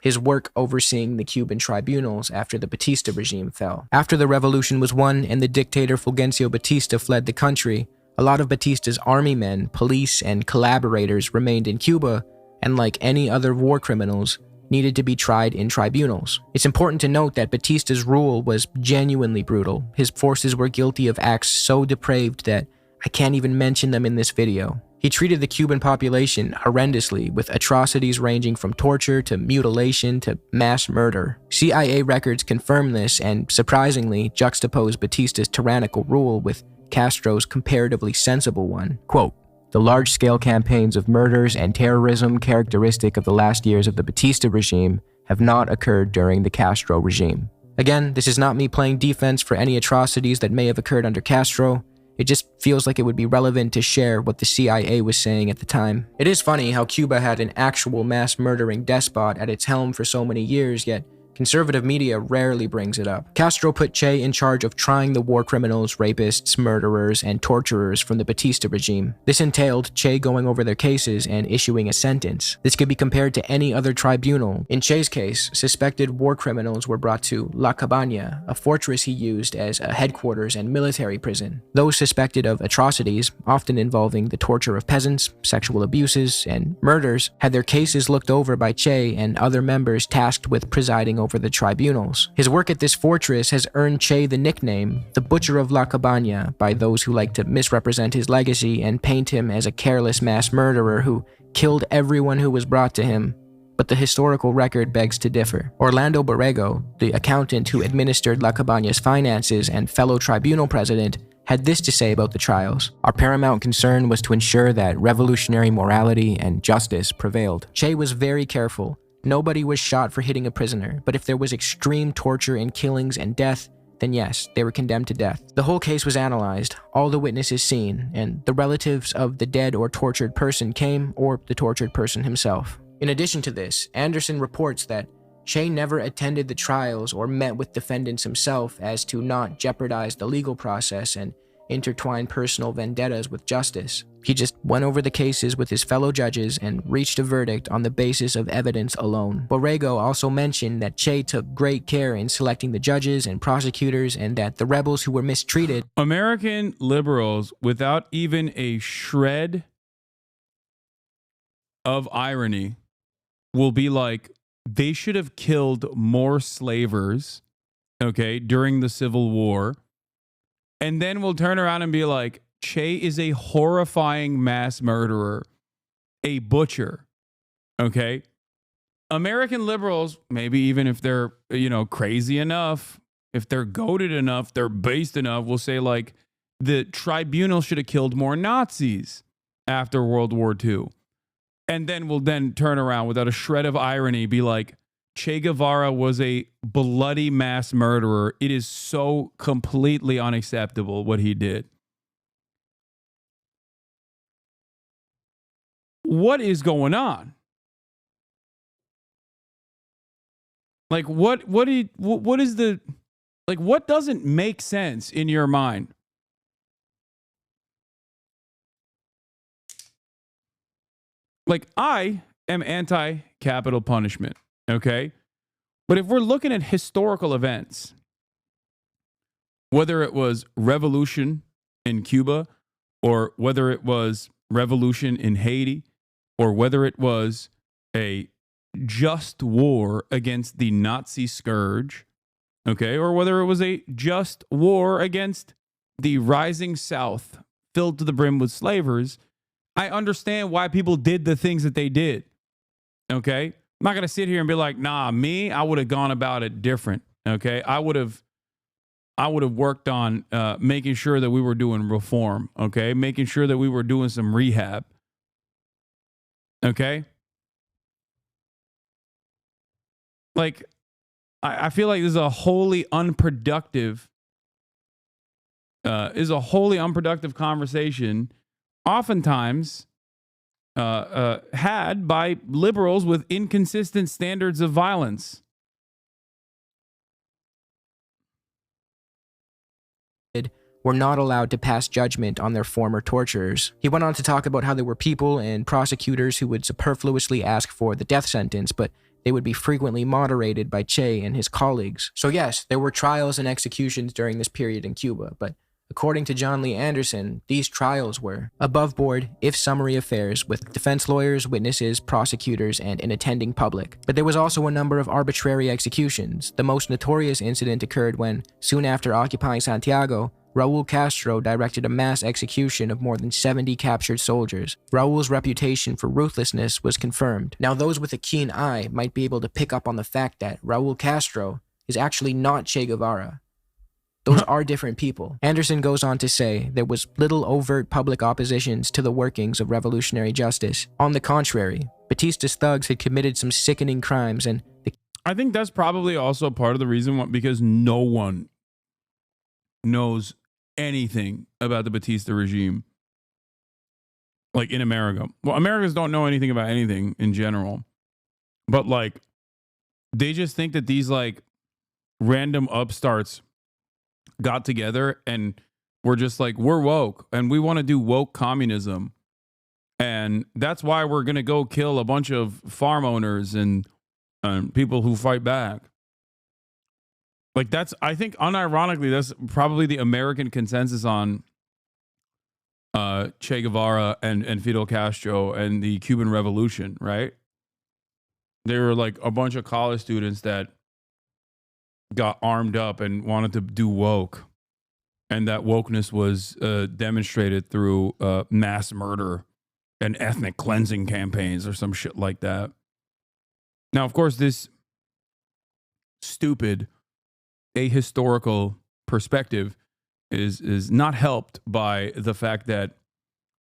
His work overseeing the Cuban tribunals after the Batista regime fell. After the revolution was won and the dictator Fulgencio Batista fled the country, a lot of Batista's army men, police, and collaborators remained in Cuba, and like any other war criminals, needed to be tried in tribunals. It's important to note that Batista's rule was genuinely brutal. His forces were guilty of acts so depraved that I can't even mention them in this video. He treated the Cuban population horrendously, with atrocities ranging from torture to mutilation to mass murder. CIA records confirm this and, surprisingly, juxtapose Batista's tyrannical rule with Castro's comparatively sensible one. Quote, "The large-scale campaigns of murders and terrorism characteristic of the last years of the Batista regime have not occurred during the Castro regime." Again, this is not me playing defense for any atrocities that may have occurred under Castro. It just feels like it would be relevant to share what the CIA was saying at the time. It is funny how Cuba had an actual mass-murdering despot at its helm for so many years, yet conservative media rarely brings it up. Castro put Che in charge of trying the war criminals, rapists, murderers, and torturers from the Batista regime. This entailed Che going over their cases and issuing a sentence. This could be compared to any other tribunal. In Che's case, suspected war criminals were brought to La Cabana, a fortress he used as a headquarters and military prison. Those suspected of atrocities, often involving the torture of peasants, sexual abuses, and murders, had their cases looked over by Che and other members tasked with presiding over the tribunals. His work at this fortress has earned Che the nickname, the Butcher of La Cabana, by those who like to misrepresent his legacy and paint him as a careless mass murderer who killed everyone who was brought to him. But the historical record begs to differ. Orlando Borrego, the accountant who administered La Cabana's finances and fellow tribunal president, had this to say about the trials. "Our paramount concern was to ensure that revolutionary morality and justice prevailed." Che was very careful. Nobody was shot for hitting a prisoner, but if there was extreme torture and killings and death, then yes, they were condemned to death. The whole case was analyzed, all the witnesses seen, and the relatives of the dead or tortured person came, or the tortured person himself. In addition to this, Anderson reports that Che never attended the trials or met with defendants himself as to not jeopardize the legal process and intertwine personal vendettas with justice. He just went over the cases with his fellow judges and reached a verdict on the basis of evidence alone. Borrego also mentioned that Che took great care in selecting the judges and prosecutors, and that the rebels who were mistreated— American liberals, without even a shred of irony, will be like, they should have killed more slavers, okay, during the Civil War. And then we'll turn around and be like, Che is a horrifying mass murderer, a butcher, okay? American liberals, maybe even if they're, crazy enough, if they're goated enough, they're based enough, will say like the tribunal should have killed more Nazis after World War II. And then we'll then turn around without a shred of irony, be like, Che Guevara was a bloody mass murderer. It is so completely unacceptable what he did. What is going on? Like what is the, like, what doesn't make sense in your mind? Like, I am anti-capital punishment, okay? But if we're looking at historical events, whether it was revolution in Cuba, or whether it was revolution in Haiti, or whether it was a just war against the Nazi scourge, okay, or whether it was a just war against the rising South filled to the brim with slavers, I understand why people did the things that they did, okay? I'm not going to sit here and be like, nah, I would have gone about it different, okay? I would have worked on making sure that we were doing reform, okay? Making sure that we were doing some rehab, okay? Like, I feel like this is a wholly unproductive conversation, oftentimes had by liberals with inconsistent standards of violence. Were not allowed to pass judgment on their former torturers. He went on to talk about how there were people and prosecutors who would superfluously ask for the death sentence, but they would be frequently moderated by Che and his colleagues. So yes, there were trials and executions during this period in Cuba, but according to John Lee Anderson, these trials were above board, if summary affairs with defense lawyers, witnesses, prosecutors, and an attending public. But there was also a number of arbitrary executions. The most notorious incident occurred when, soon after occupying Santiago, Raul Castro directed a mass execution of more than 70 captured soldiers. Raul's reputation for ruthlessness was confirmed. Now, those with a keen eye might be able to pick up on the fact that Raul Castro is actually not Che Guevara. Those are different people. Anderson goes on to say there was little overt public oppositions to the workings of revolutionary justice. On the contrary, Batista's thugs had committed some sickening crimes, and I think that's probably also part of the reason why, because no one knows anything about the Batista regime, like in America. Well, Americans don't know anything about anything in general, but like they just think that these like random upstarts got together and were just like, we're woke and we want to do woke communism, and that's why we're gonna go kill a bunch of farm owners and people who fight back. Like that's, I think, unironically, that's probably the American consensus on Che Guevara and Fidel Castro and the Cuban Revolution, right? They were like a bunch of college students that got armed up and wanted to do woke. And that wokeness was demonstrated through mass murder and ethnic cleansing campaigns or some shit like that. Now, of course, this stupid ahistorical perspective is not helped by the fact that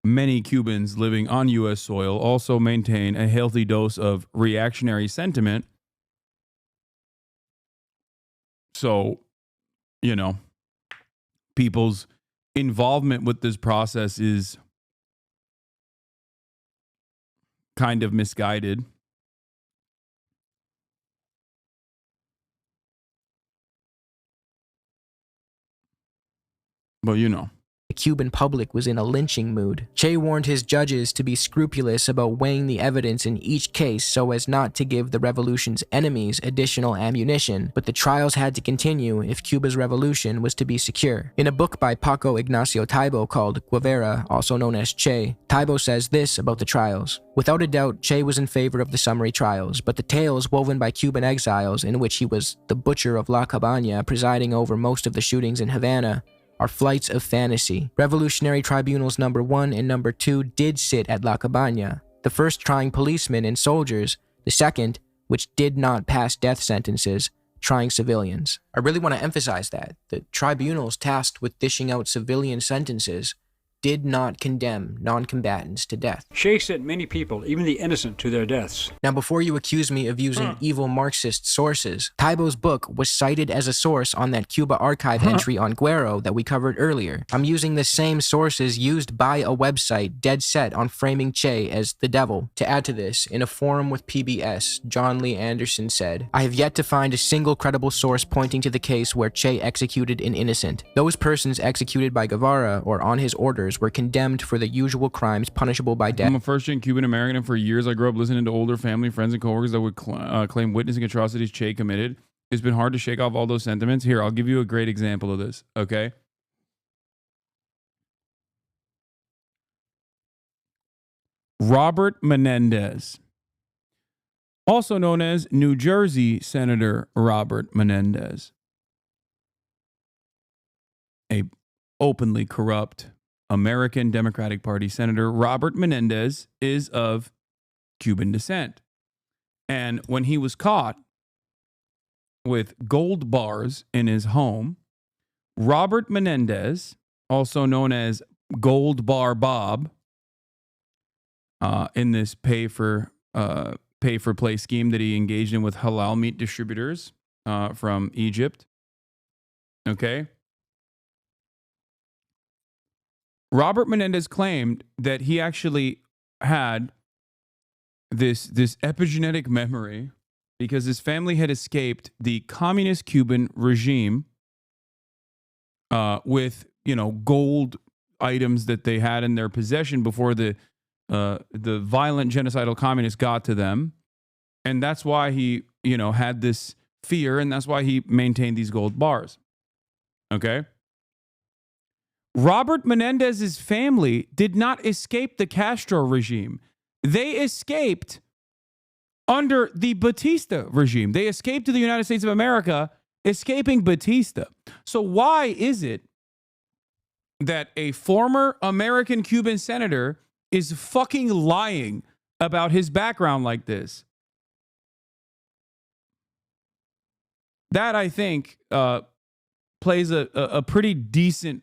many Cubans living on U.S. soil also maintain a healthy dose of reactionary sentiment. So, you know, people's involvement with this process is kind of misguided. But you know, the Cuban public was in a lynching mood. Che warned his judges to be scrupulous about weighing the evidence in each case so as not to give the revolution's enemies additional ammunition, but the trials had to continue if Cuba's revolution was to be secure. In a book by Paco Ignacio Taibo called Guevara, also known as Che, Taibo says this about the trials. Without a doubt, Che was in favor of the summary trials, but the tales woven by Cuban exiles, in which he was the butcher of La Cabana presiding over most of the shootings in Havana, are flights of fantasy. Revolutionary Tribunals number 1 and number 2 did sit at La Cabana, the first trying policemen and soldiers, the second, which did not pass death sentences, trying civilians. I really want to emphasize that the tribunals tasked with dishing out civilian sentences did not condemn non-combatants to death. Che sent many people, even the innocent, to their deaths. Now, before you accuse me of using evil Marxist sources, Taibo's book was cited as a source on that Cuba archive entry on Guero that we covered earlier. I'm using the same sources used by a website dead set on framing Che as the devil. To add to this, in a forum with PBS, John Lee Anderson said, "I have yet to find a single credible source pointing to the case where Che executed an innocent. Those persons executed by Guevara or on his orders were condemned for the usual crimes punishable by death." I'm a first-gen Cuban American, and for years I grew up listening to older family, friends, and coworkers that would claim witnessing atrocities Che committed. It's been hard to shake off all those sentiments. Here, I'll give you a great example of this, okay? Robert Menendez, also known as New Jersey Senator Robert Menendez, a openly corrupt American Democratic Party Senator Robert Menendez is of Cuban descent. And when he was caught with gold bars in his home, Robert Menendez, also known as Gold Bar Bob, in this pay for play scheme that he engaged in with halal meat distributors from Egypt. Okay. Robert Menendez claimed that he actually had this epigenetic memory because his family had escaped the communist Cuban regime with, gold items that they had in their possession before the violent genocidal communists got to them. And that's why he, had this fear, and that's why he maintained these gold bars. Okay? Robert Menendez's family did not escape the Castro regime. They escaped under the Batista regime. They escaped to the United States of America, escaping Batista. So why is it that a former American Cuban senator is fucking lying about his background like this? That, I think, plays a pretty decent...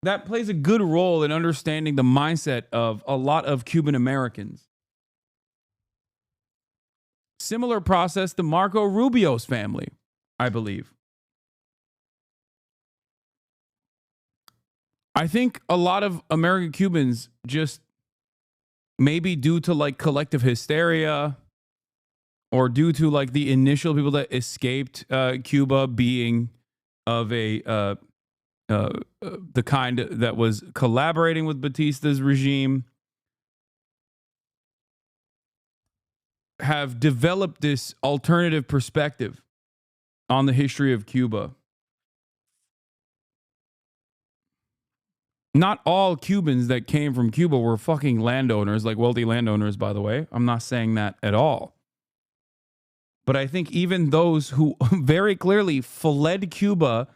That plays a good role in understanding the mindset of a lot of Cuban Americans. Similar process to Marco Rubio's family, I believe. I think a lot of American Cubans just maybe due to collective hysteria or due to the initial people that escaped Cuba being of the kind that was collaborating with Batista's regime, have developed this alternative perspective on the history of Cuba. Not all Cubans that came from Cuba were fucking landowners, wealthy landowners, by the way. I'm not saying that at all. But I think even those who very clearly fled Cuba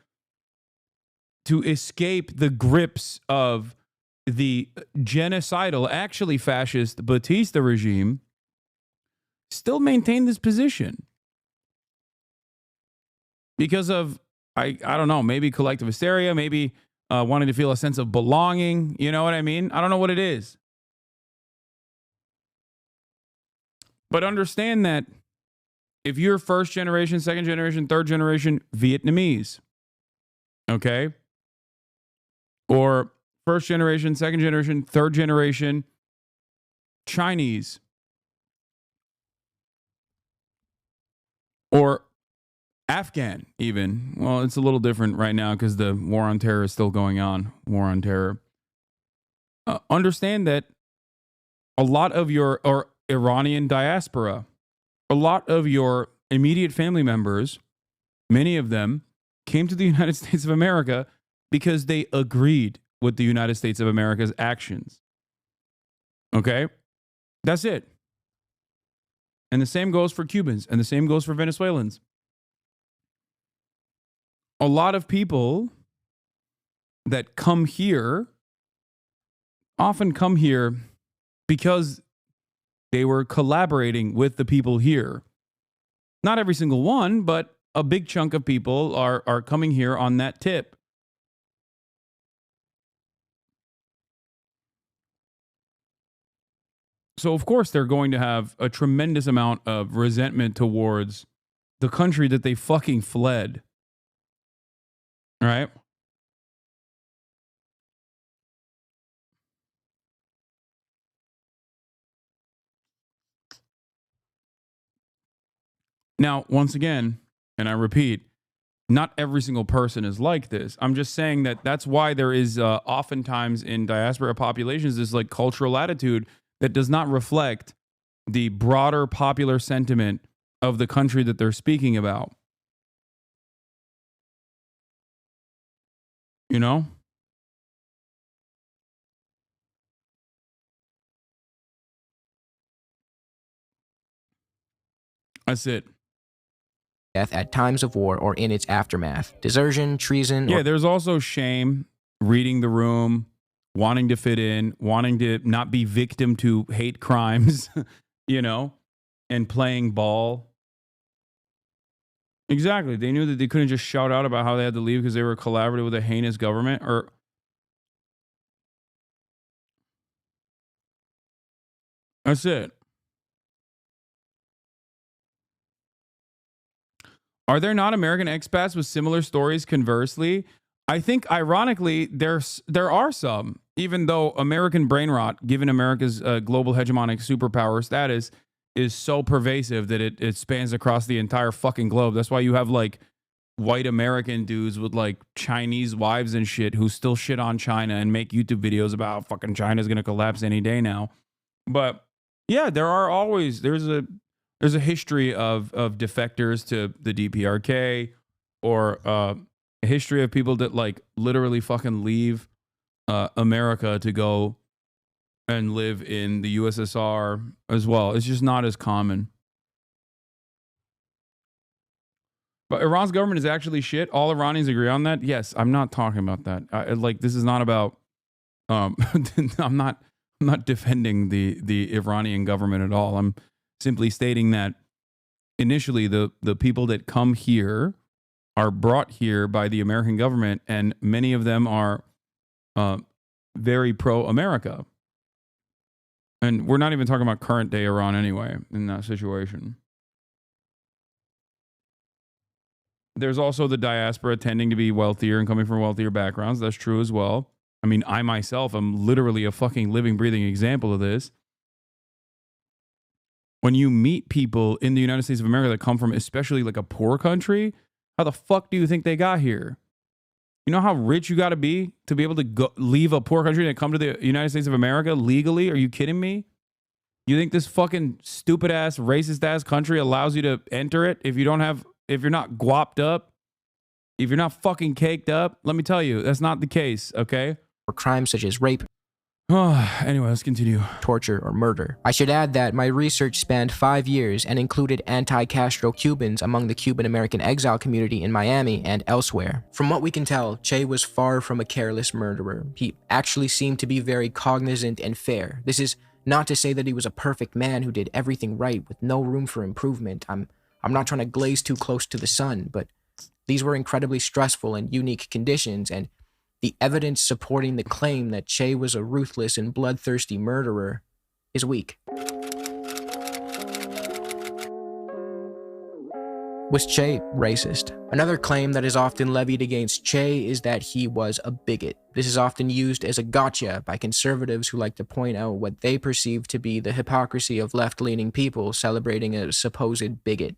to escape the grips of the genocidal, actually fascist Batista regime, still maintain this position. Because of, I don't know, maybe collective hysteria, maybe wanting to feel a sense of belonging. You know what I mean? I don't know what it is. But understand that if you're first generation, second generation, third generation Vietnamese, okay? Or first generation, second generation, third generation Chinese, or Afghan even. Well, it's a little different right now because the war on terror is still going on. War on terror. Understand that a lot of your Iranian diaspora, a lot of your immediate family members, many of them came to the United States of America because they agreed with the United States of America's actions. Okay? That's it. And the same goes for Cubans, and the same goes for Venezuelans. A lot of people that come here often come here because they were collaborating with the people here. Not every single one, but a big chunk of people are coming here on that tip. So of course they're going to have a tremendous amount of resentment towards the country that they fucking fled. Right? Now, once again, and I repeat, not every single person is like this. I'm just saying that that's why there is oftentimes in diaspora populations this like cultural attitude that does not reflect the broader popular sentiment of the country that they're speaking about. You know? That's it. Death at times of war or in its aftermath. Desertion, treason. Yeah, there's also shame, reading the room, wanting to fit in, wanting to not be victim to hate crimes, you know, and playing ball. Exactly. They knew that they couldn't just shout out about how they had to leave because they were collaborating with a heinous government or... That's it. Are there not American expats with similar stories conversely? I think, ironically, there are some, even though American brain rot, given America's global hegemonic superpower status, is so pervasive that it spans across the entire fucking globe. That's why you have, like, white American dudes with, like, Chinese wives and shit who still shit on China and make YouTube videos about how fucking China's going to collapse any day now. But, yeah, there are always... There's a history of defectors to the DPRK, or a history of people that like literally fucking leave America to go and live in the USSR as well. It's just not as common. But Iran's government is actually shit. All Iranians agree on that. Yes, I'm not talking about that. Like, this is not about. I'm not defending the Iranian government at all. I'm simply stating that initially the people that come here are brought here by the American government, and many of them are very pro-America. And we're not even talking about current day Iran anyway in that situation. There's also the diaspora tending to be wealthier and coming from wealthier backgrounds. That's true as well. I mean, I myself am literally a fucking living, breathing example of this. When you meet people in the United States of America that come from especially like a poor country, how the fuck do you think they got here? You know how rich you got to be able to leave a poor country and come to the United States of America legally? Are you kidding me? You think this fucking stupid ass, racist ass country allows you to enter it if you're not guapped up, if you're not fucking caked up? Let me tell you, that's not the case, okay? Or crimes such as rape. Anyway, let's continue. Torture or murder. I should add that my research spanned 5 years and included anti-Castro Cubans among the Cuban-American exile community in Miami and elsewhere. From what we can tell, Che was far from a careless murderer. He actually seemed to be very cognizant and fair. This is not to say that he was a perfect man who did everything right with no room for improvement. I'm not trying to glaze too close to the sun, but these were incredibly stressful and unique conditions, and the evidence supporting the claim that Che was a ruthless and bloodthirsty murderer is weak. Was Che racist? Another claim that is often levied against Che is that he was a bigot. This is often used as a gotcha by conservatives who like to point out what they perceive to be the hypocrisy of left-leaning people celebrating a supposed bigot.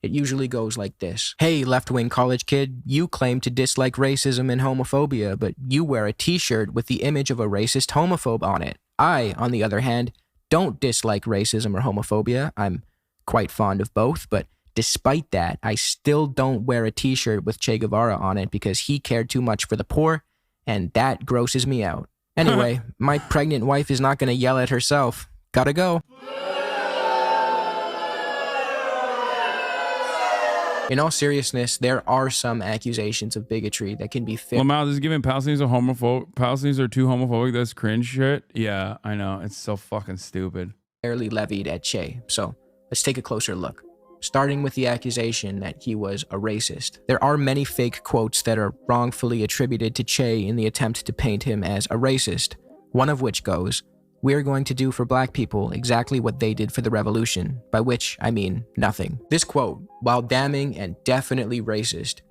It usually goes like this. Hey, left-wing college kid, you claim to dislike racism and homophobia, but you wear a t-shirt with the image of a racist homophobe on it. I, on the other hand, don't dislike racism or homophobia. I'm quite fond of both, but despite that, I still don't wear a t-shirt with Che Guevara on it because he cared too much for the poor, and that grosses me out. Anyway, my pregnant wife is not going to yell at herself. Gotta go. In all seriousness, there are some accusations of bigotry that can be fixed. Lamau, this is giving Palestinians a homophobe. Palestinians are too homophobic. That's cringe shit. Yeah, I know. It's so fucking stupid. Fairly levied at Che. So let's take a closer look. starting with the accusation that he was a racist. There are many fake quotes that are wrongfully attributed to Che in the attempt to paint him as a racist, one of which goes, "We're going to do for black people exactly what they did for the revolution," by which I mean nothing. This quote, while damning and definitely racist,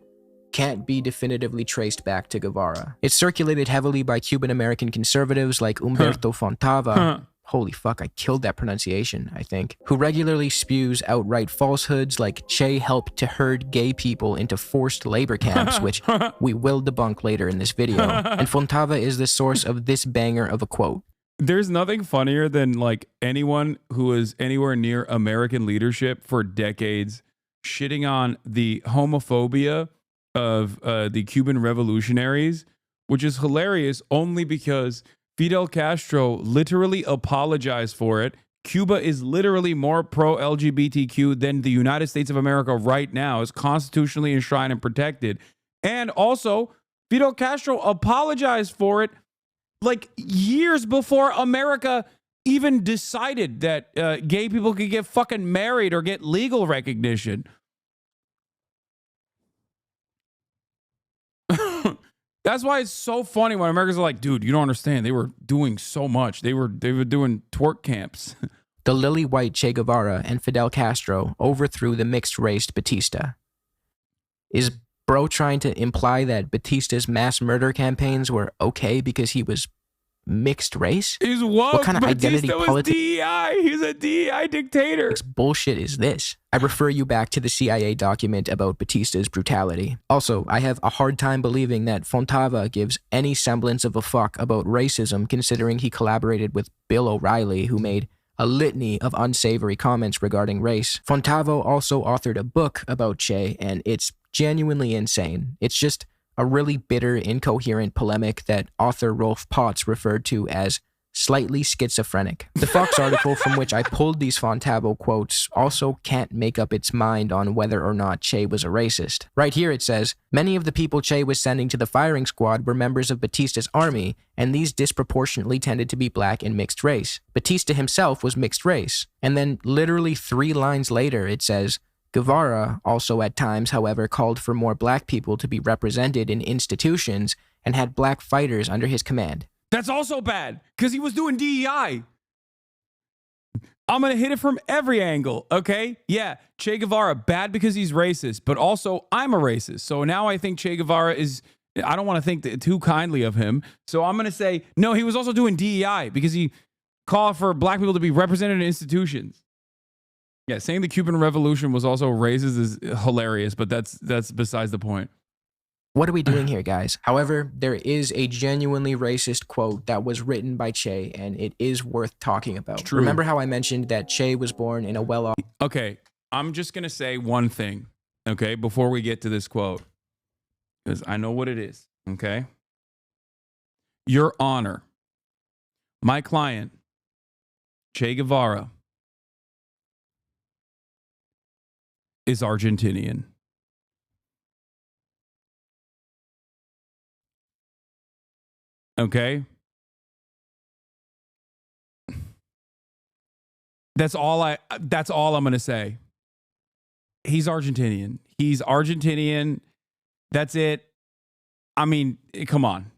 can't be definitively traced back to Guevara. It's circulated heavily by Cuban-American conservatives like Humberto Fontava, holy fuck, I killed that pronunciation, I think, who regularly spews outright falsehoods like Che helped to herd gay people into forced labor camps, which we will debunk later in this video. And Fontava is the source of this banger of a quote. There's nothing funnier than like anyone who is anywhere near American leadership for decades shitting on the homophobia of the Cuban revolutionaries, which is hilarious only because Fidel Castro literally apologized for it. Cuba is literally more pro-LGBTQ than the United States of America right now. It's constitutionally enshrined and protected. And also, Fidel Castro apologized for it like years before America even decided that gay people could get fucking married or get legal recognition. That's why it's so funny when Americans are like, dude, you don't understand. They were doing so much. They were doing twerk camps. The lily-white Che Guevara and Fidel Castro overthrew the mixed-raced Batista. Is bro trying to imply that Batista's mass murder campaigns were okay because he was mixed race? He's woke. What kind of identity politics? DEI. He's a DEI dictator. What bullshit is this? I refer you back to the CIA document about Batista's brutality. Also, I have a hard time believing that Fontava gives any semblance of a fuck about racism, considering he collaborated with Bill O'Reilly, who made a litany of unsavory comments regarding race. Fontava also authored a book about Che, and it's genuinely insane. It's just a really bitter, incoherent polemic that author Rolf Potts referred to as slightly schizophrenic. The Fox article from which I pulled these Fontava quotes also can't make up its mind on whether or not Che was a racist. Right here it says, many of the people Che was sending to the firing squad were members of Batista's army, and these disproportionately tended to be black and mixed race. Batista himself was mixed race. And then literally 3 lines later it says, Guevara also at times, however, called for more black people to be represented in institutions and had black fighters under his command. That's also bad, because he was doing DEI. I'm going to hit it from every angle, okay? Yeah, Che Guevara, bad because he's racist, but also I'm a racist. So now I think Che Guevara is, I don't want to think too kindly of him. So I'm going to say, no, he was also doing DEI because he called for black people to be represented in institutions. Yeah, saying the Cuban Revolution was also racist is hilarious, but that's besides the point. What are we doing here, guys? However, there is a genuinely racist quote that was written by Che, and it is worth talking about. True. Remember how I mentioned that Che was born in a well-off... Okay, I'm just going to say one thing, okay, before we get to this quote, because I know what it is, okay? Your Honor, my client, Che Guevara, is Argentinian. Okay? That's all I'm going to say. He's Argentinian. He's Argentinian. That's it. I mean, come on.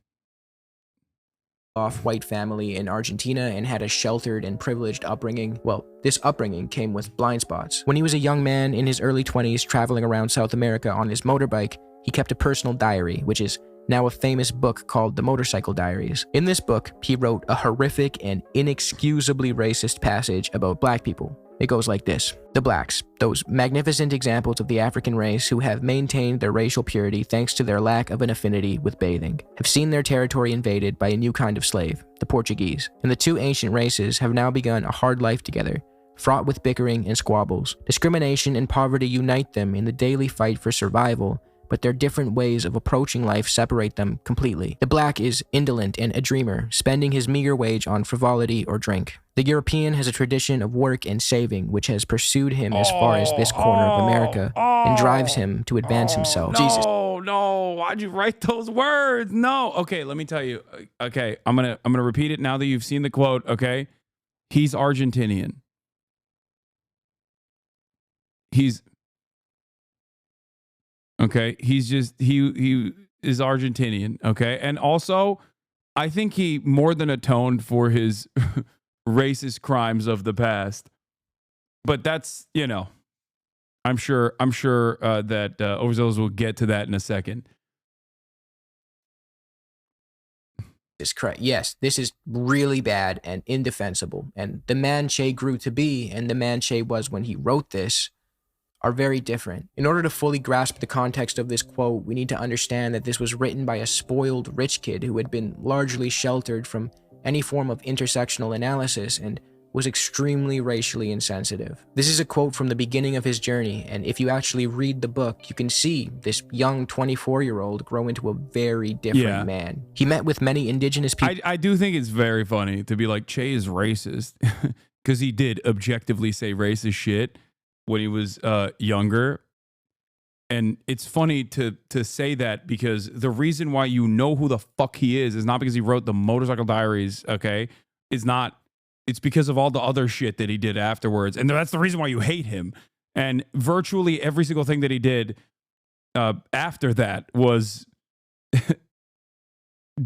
White family in Argentina and had a sheltered and privileged upbringing. Well, this upbringing came with blind spots. When he was a young man in his early 20s traveling around South America on his motorbike, he kept a personal diary, which is now a famous book called The Motorcycle Diaries. In this book, he wrote a horrific and inexcusably racist passage about black people. It goes like this. The blacks, those magnificent examples of the African race who have maintained their racial purity thanks to their lack of an affinity with bathing, have seen their territory invaded by a new kind of slave, the Portuguese. And the two ancient races have now begun a hard life together, fraught with bickering and squabbles. Discrimination and poverty unite them in the daily fight for survival, but their different ways of approaching life separate them completely. The black is indolent and a dreamer, spending his meager wage on frivolity or drink. The European has a tradition of work and saving, which has pursued him as far as this corner of America and drives him to advance himself. Jesus. No, why'd you write those words? No. Okay, let me tell you. Okay, I'm gonna repeat it now that you've seen the quote, okay? He's Argentinian. he's okay. He's just he is Argentinian. Okay, and also I think he more than atoned for his racist crimes of the past. But that's, you know, I'm sure that Overzealots will get to that in a second. Is correct. Yes, this is really bad and indefensible. And the man Che grew to be and the man Che was when he wrote this are very different. In order to fully grasp the context of this quote, we need to understand that this was written by a spoiled rich kid who had been largely sheltered from any form of intersectional analysis and was extremely racially insensitive. This is a quote from the beginning of his journey, and if you actually read the book, you can see this young 24-year-old grow into a very different man. He met with many indigenous people. I do think it's very funny to be like, Che is racist, because he did objectively say racist shit when he was younger. And it's funny to say that, because the reason why you know who the fuck he is not because he wrote the Motorcycle Diaries, okay? It's because of all the other shit that he did afterwards. And that's the reason why you hate him. And virtually every single thing that he did after that was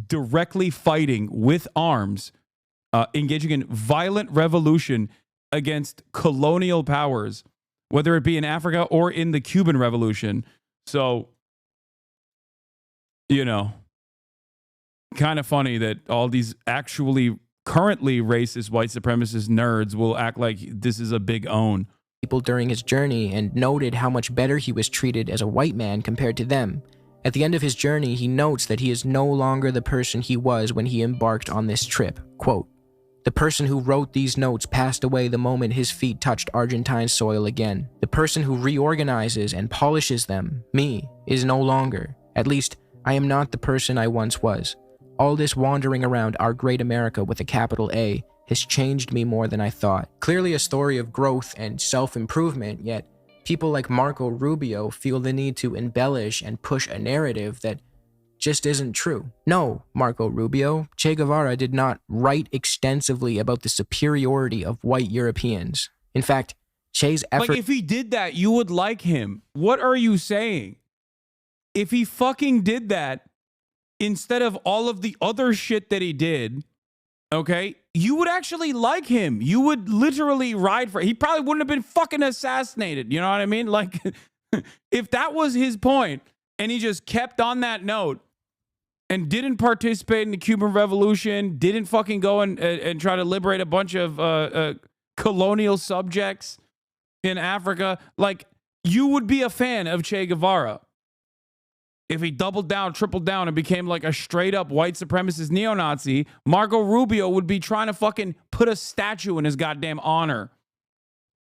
directly fighting with arms, engaging in violent revolution against colonial powers, whether it be in Africa or in the Cuban Revolution. So, you know, kind of funny that all these actually currently racist white supremacist nerds will act like this is a big own. People during his journey and noted how much better he was treated as a white man compared to them. At the end of his journey, he notes that he is no longer the person he was when he embarked on this trip. Quote, "The person who wrote these notes passed away the moment his feet touched Argentine soil again. The person who reorganizes and polishes them, me, is no longer. At least, I am not the person I once was. All this wandering around our great America with a capital A has changed me more than I thought." Clearly a story of growth and self-improvement, yet people like Marco Rubio feel the need to embellish and push a narrative that just isn't true. No, Marco Rubio, Che Guevara did not write extensively about the superiority of white Europeans. In fact, Che's effort— Like, if he did that, you would like him. What are you saying? If he fucking did that, instead of all of the other shit that he did, okay, you would actually like him. You would literally ride for it. He probably wouldn't have been fucking assassinated. You know what I mean? Like, if that was his point and he just kept on that note and didn't participate in the Cuban Revolution, didn't fucking go and try to liberate a bunch of colonial subjects in Africa, like, you would be a fan of Che Guevara. If he doubled down, tripled down, and became like a straight up white supremacist neo-Nazi, Marco Rubio would be trying to fucking put a statue in his goddamn honor.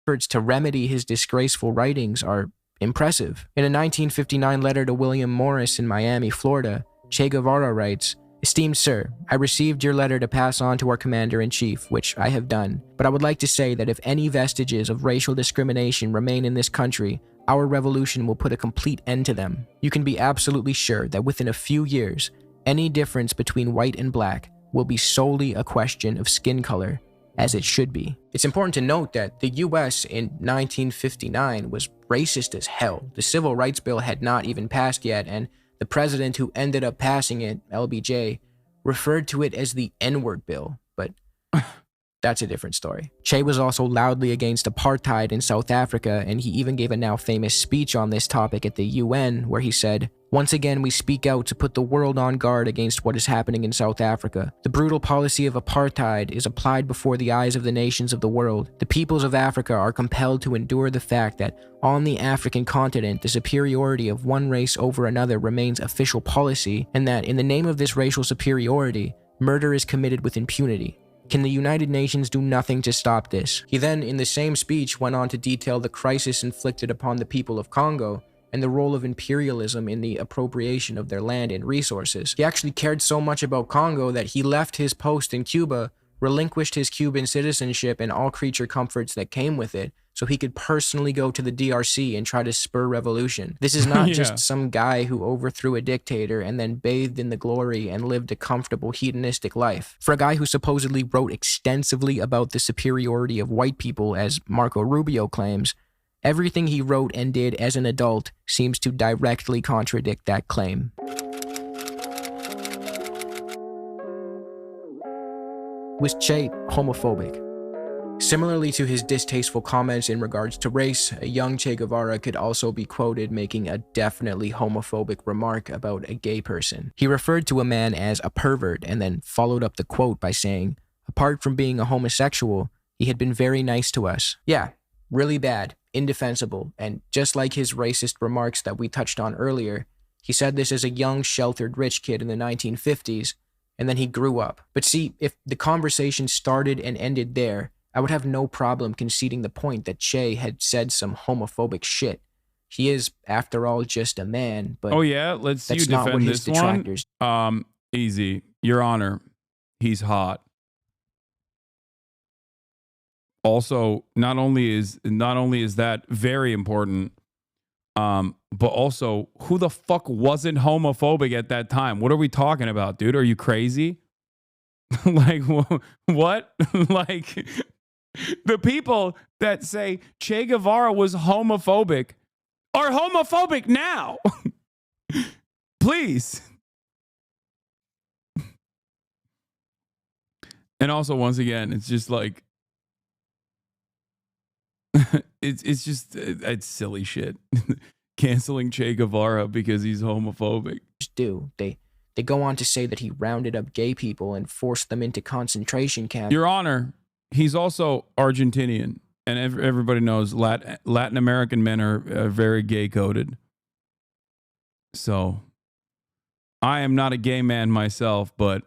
Efforts to remedy his disgraceful writings are impressive. In a 1959 letter to William Morris in Miami, Florida, Che Guevara writes, "Esteemed sir, I received your letter to pass on to our commander-in-chief, which I have done. But I would like to say that if any vestiges of racial discrimination remain in this country, our revolution will put a complete end to them. You can be absolutely sure that within a few years, any difference between white and black will be solely a question of skin color, as it should be." It's important to note that the US in 1959 was racist as hell. The Civil Rights Bill had not even passed yet, and the president who ended up passing it, LBJ, referred to it as the N-word bill, but that's a different story. Che was also loudly against apartheid in South Africa, and he even gave a now famous speech on this topic at the UN, where he said, "Once again, we speak out to put the world on guard against what is happening in South Africa. The brutal policy of apartheid is applied before the eyes of the nations of the world. The peoples of Africa are compelled to endure the fact that on the African continent, the superiority of one race over another remains official policy, and that in the name of this racial superiority, murder is committed with impunity. Can the United Nations do nothing to stop this?" He then, in the same speech, went on to detail the crisis inflicted upon the people of Congo and the role of imperialism in the appropriation of their land and resources. He actually cared so much about Congo that he left his post in Cuba, relinquished his Cuban citizenship and all creature comforts that came with it, so he could personally go to the DRC and try to spur revolution. This is not just some guy who overthrew a dictator and then bathed in the glory and lived a comfortable hedonistic life. For a guy who supposedly wrote extensively about the superiority of white people, as Marco Rubio claims, Everything he wrote and did as an adult seems to directly contradict that claim. Was Che homophobic? Similarly to his distasteful comments in regards to race, a young Che Guevara could also be quoted making a definitely homophobic remark about a gay person. He referred to a man as a pervert and then followed up the quote by saying, apart from being a homosexual, he had been very nice to us. Yeah, really bad, indefensible, and just like his racist remarks that we touched on earlier, he said this as a young, sheltered, rich kid in the 1950s, and then he grew up. But see, if the conversation started and ended there, I would have no problem conceding the point that Che had said some homophobic shit. He is, after all, just a man, but oh yeah, let's see you that's not what defend his this detractors. one. Easy, Your Honor, he's hot. Also, not only is that very important, but also, who the fuck wasn't homophobic at that time? What are we talking about, dude? Are you crazy? Like, what? Like, the people that say Che Guevara was homophobic are homophobic now. Please. And also, once again, it's just like, it's silly shit. Canceling Che Guevara because he's homophobic. They go on to say that he rounded up gay people and forced them into concentration camps. Your Honor, he's also Argentinian, and everybody knows Latin American men are very gay coded. So, I am not a gay man myself, but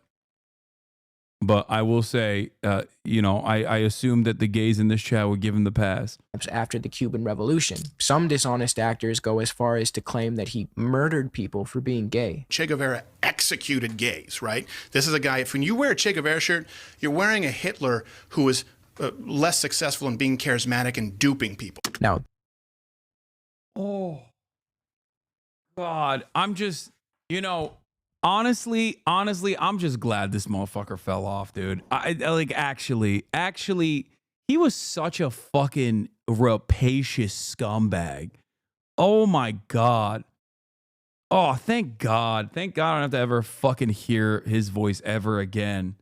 I will say, I assume that the gays in this chat would give him the pass. After the Cuban Revolution, some dishonest actors go as far as to claim that he murdered people for being gay. Che Guevara executed gays, right? This is a guy, when you wear a Che Guevara shirt, you're wearing a Hitler who was less successful in being charismatic and duping people. Now, oh, God, I'm just, honestly, I'm just glad this motherfucker fell off, dude. Actually, he was such a fucking rapacious scumbag. Oh my God. Oh, thank God. Thank God I don't have to ever fucking hear his voice ever again.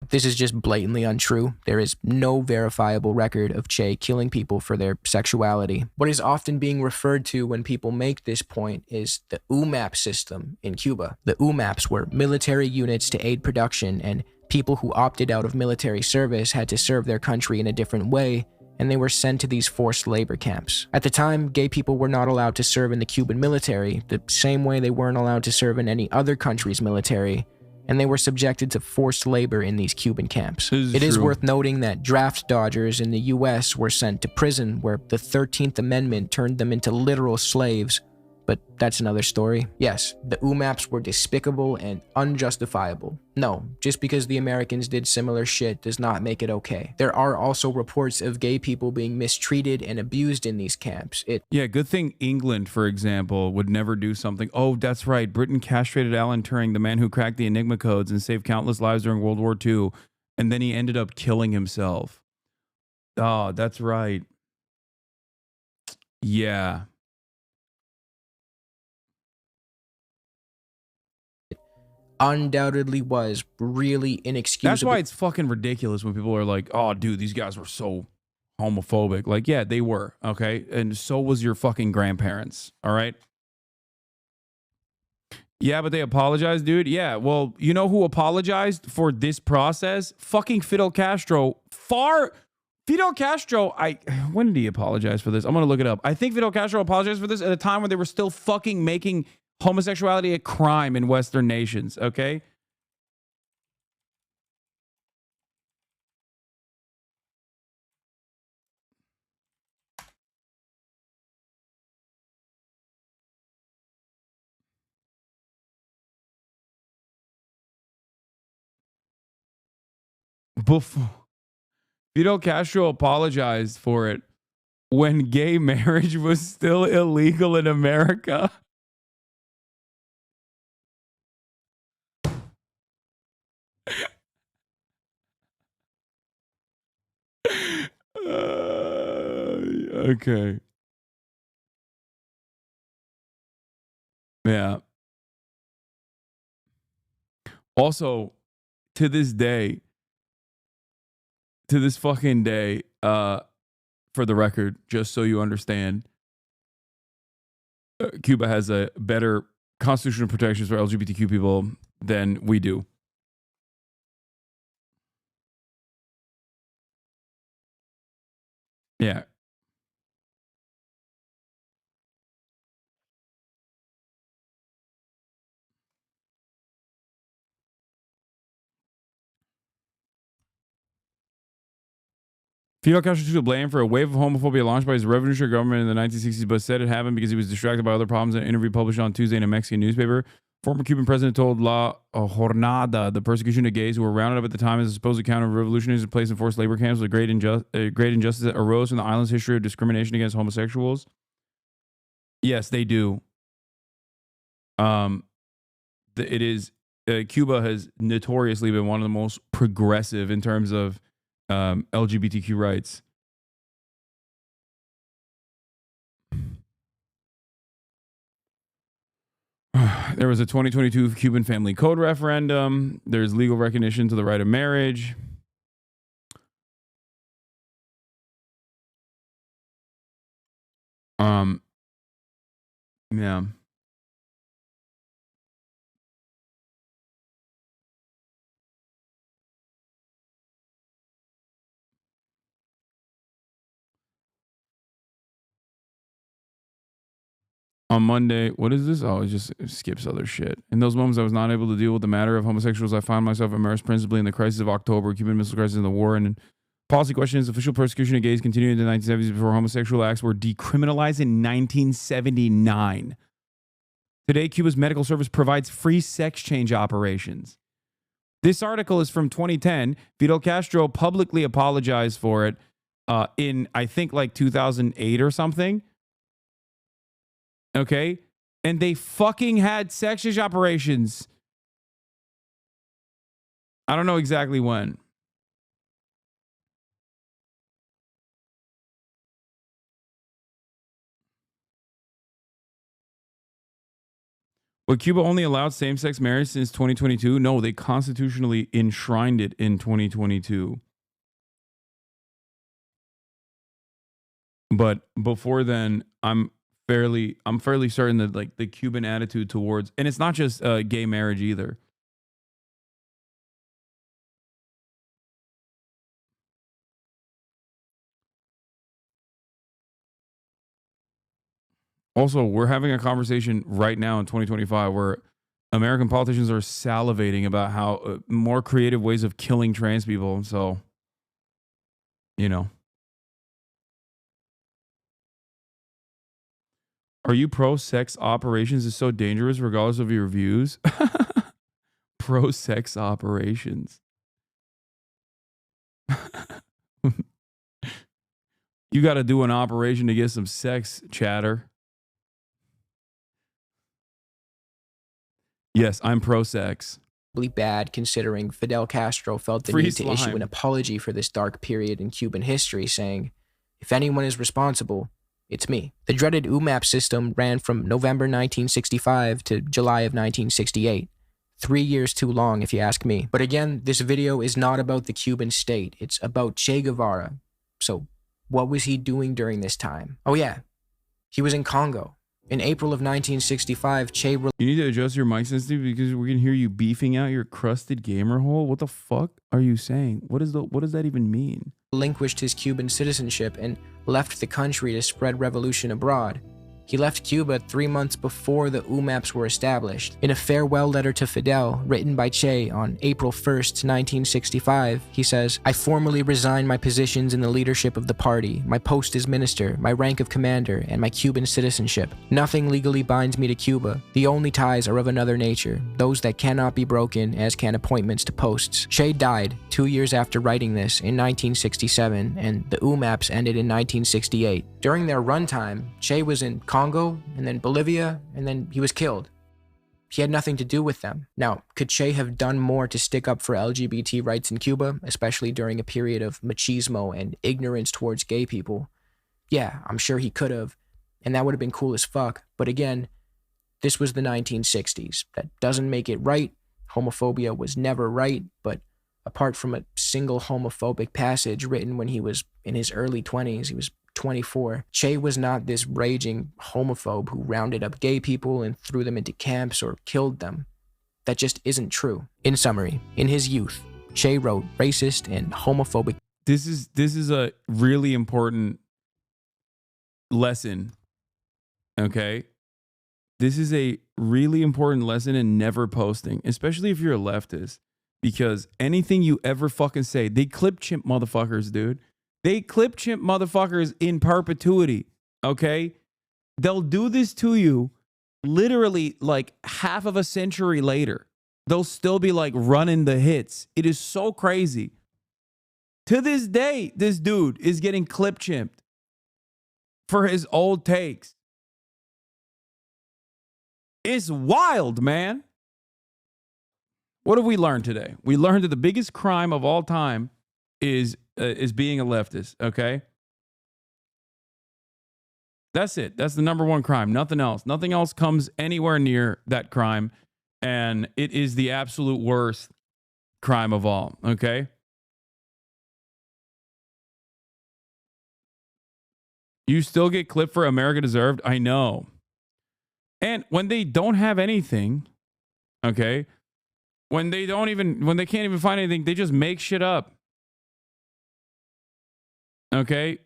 This is just blatantly untrue. There is no verifiable record of Che killing people for their sexuality. What is often being referred to when people make this point is the UMAP system in Cuba. The UMAPs were military units to aid production, and people who opted out of military service had to serve their country in a different way, and they were sent to these forced labor camps. At the time, gay people were not allowed to serve in the Cuban military, the same way they weren't allowed to serve in any other country's military, and they were subjected to forced labor in these Cuban camps. It is worth noting that draft dodgers in the US were sent to prison, where the 13th Amendment turned them into literal slaves, but that's another story. Yes, the UMAPs were despicable and unjustifiable. No, just because the Americans did similar shit does not make it okay. There are also reports of gay people being mistreated and abused in these camps. Yeah, good thing England, for example, would never do something. Oh, that's right. Britain castrated Alan Turing, the man who cracked the Enigma codes and saved countless lives during World War II, and then he ended up killing himself. Oh, that's right. Yeah. Undoubtedly was really inexcusable. That's why it's fucking ridiculous when people are like, oh, dude, these guys were so homophobic. Like, yeah, they were, okay? And so was your fucking grandparents, all right? Yeah, but they apologized, dude. Yeah, well, you know who apologized for this process? Fucking Fidel Castro. Fidel Castro, when did he apologize for this? I'm going to look it up. I think Fidel Castro apologized for this at a time when they were still fucking making homosexuality a crime in Western nations, okay? Before Fidel Castro apologized for it when gay marriage was still illegal in America. Okay. Yeah. Also, to this day, to this fucking day, for the record, just so you understand, Cuba has a better constitutional protections for LGBTQ people than we do. Yeah. Fidel Castro took blame for a wave of homophobia launched by his revolutionary government in the 1960s, but said it happened because he was distracted by other problems in an interview published on Tuesday in a Mexican newspaper. Former Cuban president told La Jornada the persecution of gays who were rounded up at the time as a supposed counter-revolutionaries and placed in forced labor camps was a great injustice that arose from the island's history of discrimination against homosexuals. Yes, they do. It is Cuba has notoriously been one of the most progressive in terms of LGBTQ rights. There was a 2022 Cuban Family Code referendum. There's legal recognition to the right of marriage. Yeah. On Monday, what is this? Oh, it skips other shit. In those moments, I was not able to deal with the matter of homosexuals. I found myself immersed principally in the crisis of October, Cuban Missile Crisis, and the war. And policy questions, official persecution of gays continued in the 1970s before homosexual acts were decriminalized in 1979. Today, Cuba's medical service provides free sex change operations. This article is from 2010. Fidel Castro publicly apologized for it in, I think, like 2008 or something. Okay? And they fucking had sex change operations. I don't know exactly when. But Cuba only allowed same-sex marriage since 2022? No, they constitutionally enshrined it in 2022. But before then, I'm fairly certain that like the Cuban attitude towards, and it's not just gay marriage either. Also, we're having a conversation right now in 2025 where American politicians are salivating about how more creative ways of killing trans people. So, you know. Are you pro-sex operations is so dangerous regardless of your views? Pro-sex operations. You got to do an operation to get some sex, chatter. Yes, I'm pro-sex. Bad considering Fidel Castro felt the need to issue an apology for this dark period in Cuban history, saying, "If anyone is responsible, it's me." The dreaded UMAP system ran from November 1965 to July of 1968. 3 years too long, if you ask me. But again, this video is not about the Cuban state. It's about Che Guevara. So, what was he doing during this time? Oh yeah, he was in Congo. In April of 1965, Che... You need to adjust your mic sensitivity because we can hear you beefing out your crusted gamer hole. What the fuck are you saying? What does that even mean? Relinquished his Cuban citizenship and left the country to spread revolution abroad. He left Cuba 3 months before the UMAPs were established. In a farewell letter to Fidel, written by Che on April 1st, 1965, he says, "I formally resign my positions in the leadership of the party, my post as minister, my rank of commander, and my Cuban citizenship. Nothing legally binds me to Cuba. The only ties are of another nature, those that cannot be broken, as can appointments to posts." Che died 2 years after writing this in 1967, and the UMAPs ended in 1968. During their runtime, Che was in Congo, and then Bolivia, and then he was killed. He had nothing to do with them. Now, could Che have done more to stick up for LGBT rights in Cuba, especially during a period of machismo and ignorance towards gay people? Yeah, I'm sure he could have, and that would have been cool as fuck. But again, This was the 1960s. That doesn't make it right. Homophobia was never right, but apart from a single homophobic passage written when he was in his early 20s, he was 24, Che was not this raging homophobe who rounded up gay people and threw them into camps or killed them. That just isn't true. In summary, in his youth, Che wrote racist and homophobic. This is a really important lesson. Okay? This is a really important lesson in never posting, especially if you're a leftist, because anything you ever fucking say, they clip chimp motherfuckers, dude. They clip chimp motherfuckers in perpetuity. Okay? They'll do this to you literally like half of a century later. They'll still be like running the hits. It is so crazy. To this day, this dude is getting clip chimped for his old takes. It's wild, man. What have we learned today? We learned that the biggest crime of all time is being a leftist, okay? That's it. That's the number one crime. Nothing else. Nothing else comes anywhere near that crime. And it is the absolute worst crime of all, okay? You still get clipped for America Deserved? I know. And when they don't have anything, okay? When they can't even find anything, they just make shit up. Okay?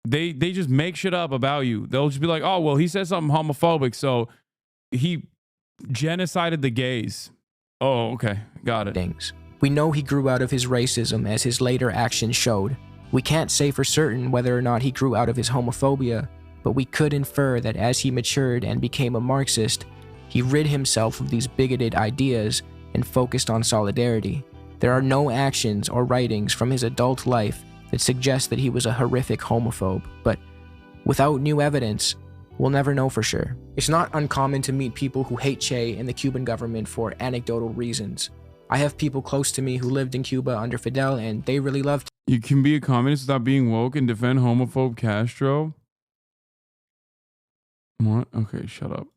They just make shit up about you. They'll just be like, oh, well, he said something homophobic, so he genocided the gays. Oh, okay. Got it. Things. We know he grew out of his racism, as his later actions showed. We can't say for certain whether or not he grew out of his homophobia, but we could infer that as he matured and became a Marxist, he rid himself of these bigoted ideas and focused on solidarity. There are no actions or writings from his adult life that suggest that he was a horrific homophobe, but without new evidence, we'll never know for sure. It's not uncommon to meet people who hate Che and the Cuban government for anecdotal reasons. I have people close to me who lived in Cuba under Fidel, and they really loved him. You can be a communist without being woke and defend homophobe Castro? What? Okay, shut up.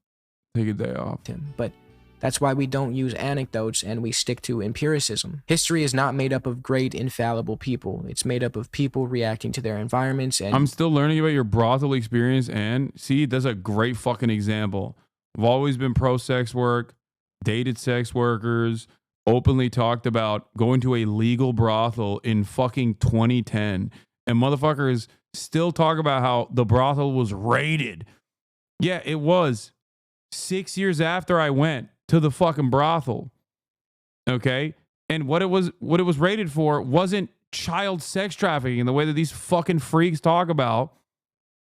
Take a day off. But that's why we don't use anecdotes and we stick to empiricism. History is not made up of great, infallible people. It's made up of people reacting to their environments. And I'm still learning about your brothel experience, and see, that's a great fucking example. I've always been pro-sex work, dated sex workers, openly talked about going to a legal brothel in fucking 2010. And motherfuckers still talk about how the brothel was raided. Yeah, it was. 6 years after I went to the fucking brothel. Okay? And what it was rated for wasn't child sex trafficking in the way that these fucking freaks talk about.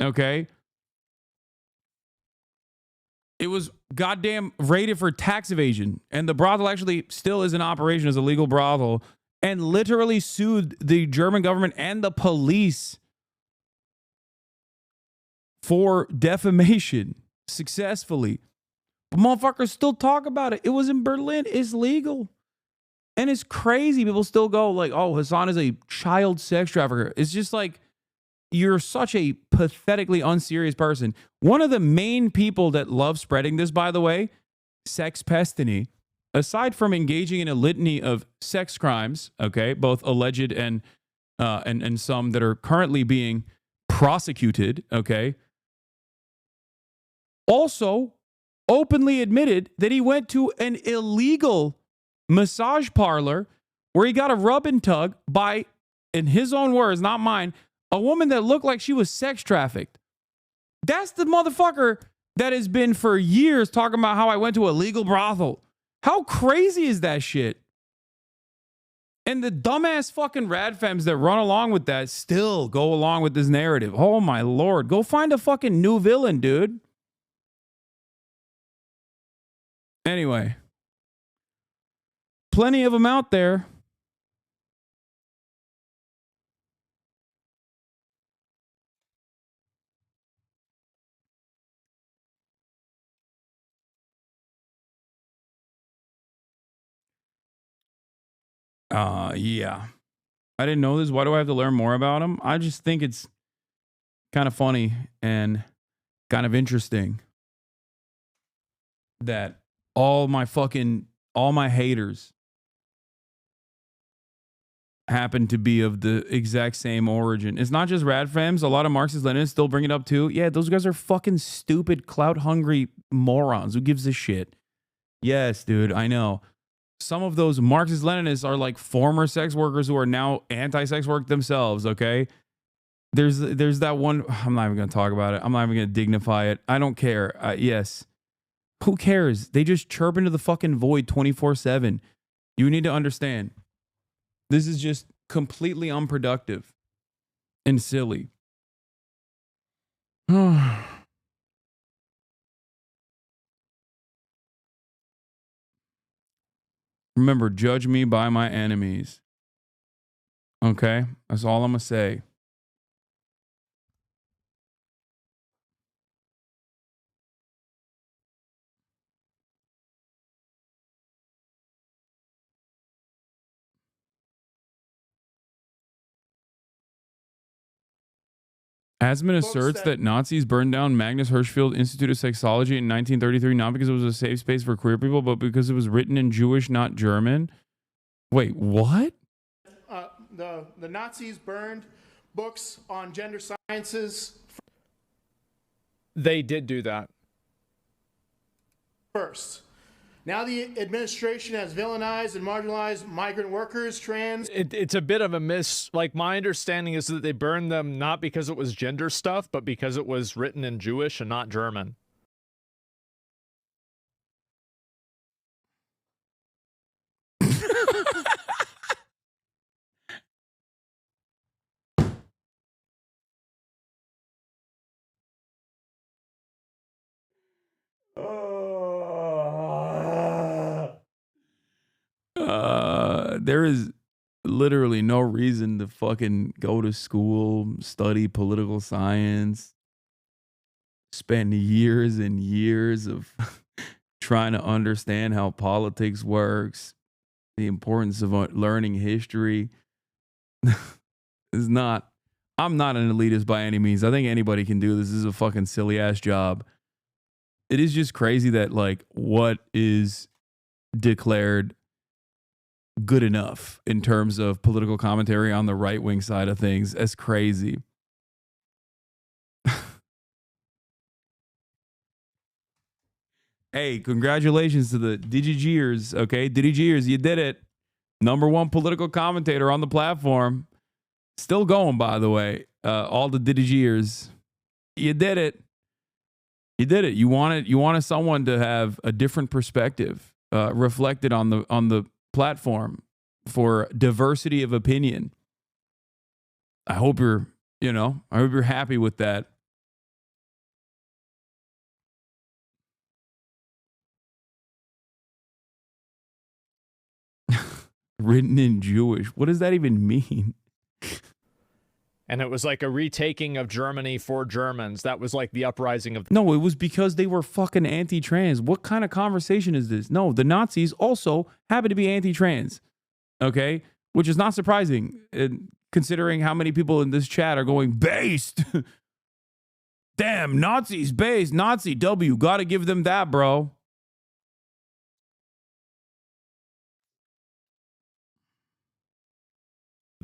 Okay? It was goddamn rated for tax evasion. And the brothel actually still is in operation as a legal brothel, and literally sued the German government and the police for defamation successfully. But motherfuckers still talk about it. It was in Berlin. It's legal. And it's crazy. People still go like, oh, Hasan is a child sex trafficker. It's just like, you're such a pathetically unserious person. One of the main people that love spreading this, by the way, Sex Pestiny, aside from engaging in a litany of sex crimes, okay, both alleged and some that are currently being prosecuted, okay, also openly admitted that he went to an illegal massage parlor where he got a rub and tug by, in his own words, not mine, a woman that looked like she was sex trafficked. That's the motherfucker that has been for years talking about how I went to a legal brothel. How crazy is that shit? And the dumbass fucking radfems that run along with that still go along with this narrative. Oh my Lord. Go find a fucking new villain, dude. Anyway, plenty of them out there. Yeah. I didn't know this. Why do I have to learn more about him? I just think it's kind of funny and kind of interesting. that all my haters happen to be of the exact same origin. It's not just radfems. A lot of Marxist-Leninists still bring it up too. Yeah, those guys are fucking stupid, clout-hungry morons. Who gives a shit? Yes, dude, I know. Some of those Marxist-Leninists are like former sex workers who are now anti-sex work themselves, okay? There's that one. I'm not even going to talk about it. I'm not even going to dignify it. I don't care. Yes. Who cares? They just chirp into the fucking void 24/7. You need to understand. This is just completely unproductive and silly. Remember, judge me by my enemies. Okay? That's all I'm going to say. Asman asserts that Nazis burned down Magnus Hirschfeld Institute of Sexology in 1933 not because it was a safe space for queer people, but because it was written in Jewish, not German. Wait, what? The Nazis burned books on gender sciences. They did do that. First. Now the administration has villainized and marginalized migrant workers, trans. It's a bit of a miss. Like, my understanding is that they burned them not because it was gender stuff, but because it was written in Jewish and not German. There is literally no reason to fucking go to school, study political science, spend years and years of trying to understand how politics works, the importance of learning history. I'm not an elitist by any means. I think anybody can do this. This is a fucking silly ass job. It is just crazy that, like, what is declared good enough in terms of political commentary on the right-wing side of things. That's crazy. Hey, congratulations to the DigiGears, okay? DigiGears, you did it. #1 political commentator on the platform. Still going, by the way. All the DigiGears. You did it. You did it. You wanted someone to have a different perspective reflected on the platform for diversity of opinion. I hope you're happy with that. Written in Jewish. What does that even mean? And it was like a retaking of Germany for Germans. That was like the uprising of... No, it was because they were fucking anti-trans. What kind of conversation is this? No, the Nazis also happen to be anti-trans. Okay? Which is not surprising, considering how many people in this chat are going, based. Damn, Nazis, based. Nazi W. Gotta give them that, bro.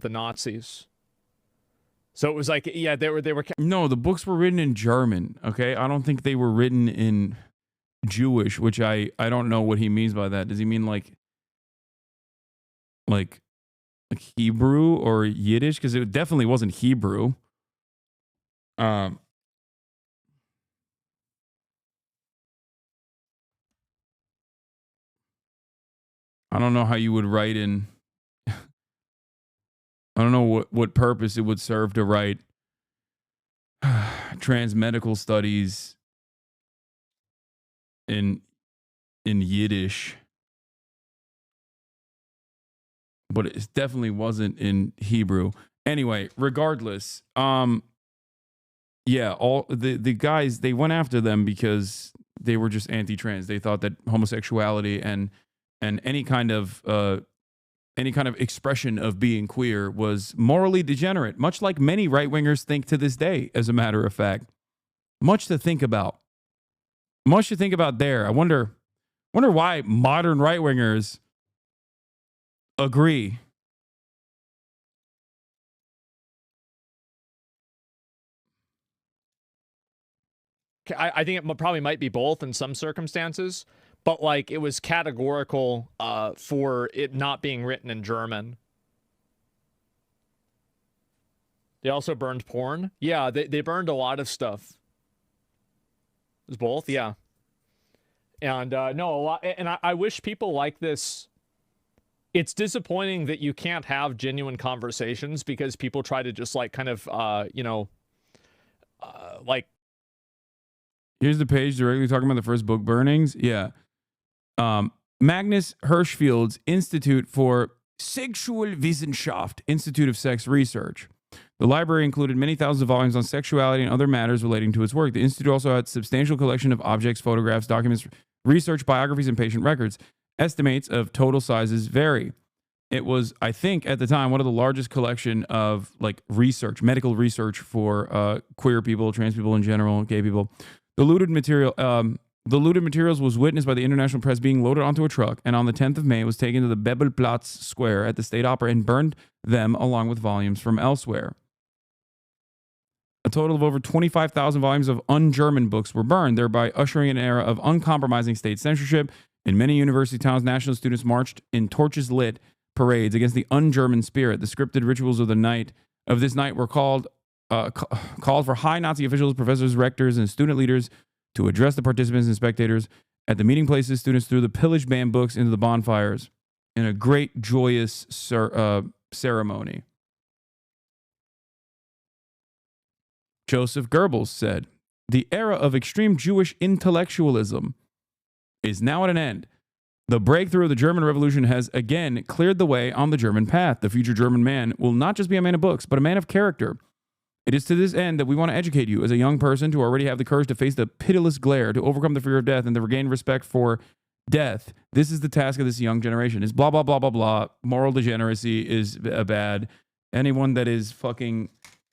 The Nazis. So it was like, yeah, they were. No, the books were written in German. Okay, I don't think they were written in Jewish, which I don't know what he means by that. Does he mean like Hebrew or Yiddish? Because it definitely wasn't Hebrew. I don't know how you would write in. I don't know what purpose it would serve to write transmedical studies in Yiddish, but it definitely wasn't in Hebrew. Anyway, regardless, yeah, all the guys, they went after them because they were just anti-trans. They thought that homosexuality and any kind of expression of being queer was morally degenerate, much like many right-wingers think to this day, as a matter of fact. Much to think about. Much to think about there. I wonder Wonder why modern right-wingers agree. I think it probably might be both in some circumstances, but like it was categorical for it not being written in German. They also burned porn. Yeah, they burned a lot of stuff. It was both, yeah. And no, a lot. And I wish people like this. It's disappointing that you can't have genuine conversations because people try to just like kind of, like. Here's the page directly talking about the first book burnings. Yeah. Magnus Hirschfeld's Institute for Sexualwissenschaft, Institute of Sex Research. The library included many thousands of volumes on sexuality and other matters relating to its work. The Institute also had a substantial collection of objects, photographs, documents, research, biographies, and patient records. Estimates of total sizes vary. It was, I think, at the time, one of the largest collection of like research, medical research for queer people, trans people in general, gay people. The looted materials was witnessed by the international press being loaded onto a truck, and on the 10th of May, it was taken to the Bebelplatz Square at the State Opera and burned them along with volumes from elsewhere. A total of over 25,000 volumes of un-German books were burned, thereby ushering in an era of uncompromising state censorship. In many university towns, national students marched in torches lit parades against the un-German spirit. The scripted rituals of this night were called for high Nazi officials, professors, rectors, and student leaders to address the participants and spectators. At the meeting places, students threw the pillaged banned books into the bonfires in a great, joyous ceremony. Joseph Goebbels said, "The era of extreme Jewish intellectualism is now at an end. The breakthrough of the German Revolution has again cleared the way on the German path. The future German man will not just be a man of books, but a man of character. It is to this end that we want to educate you as a young person to already have the courage to face the pitiless glare, to overcome the fear of death, and to regain respect for death. This is the task of this young generation." Is blah, blah, blah, blah, blah. Moral degeneracy is bad. Anyone that is fucking,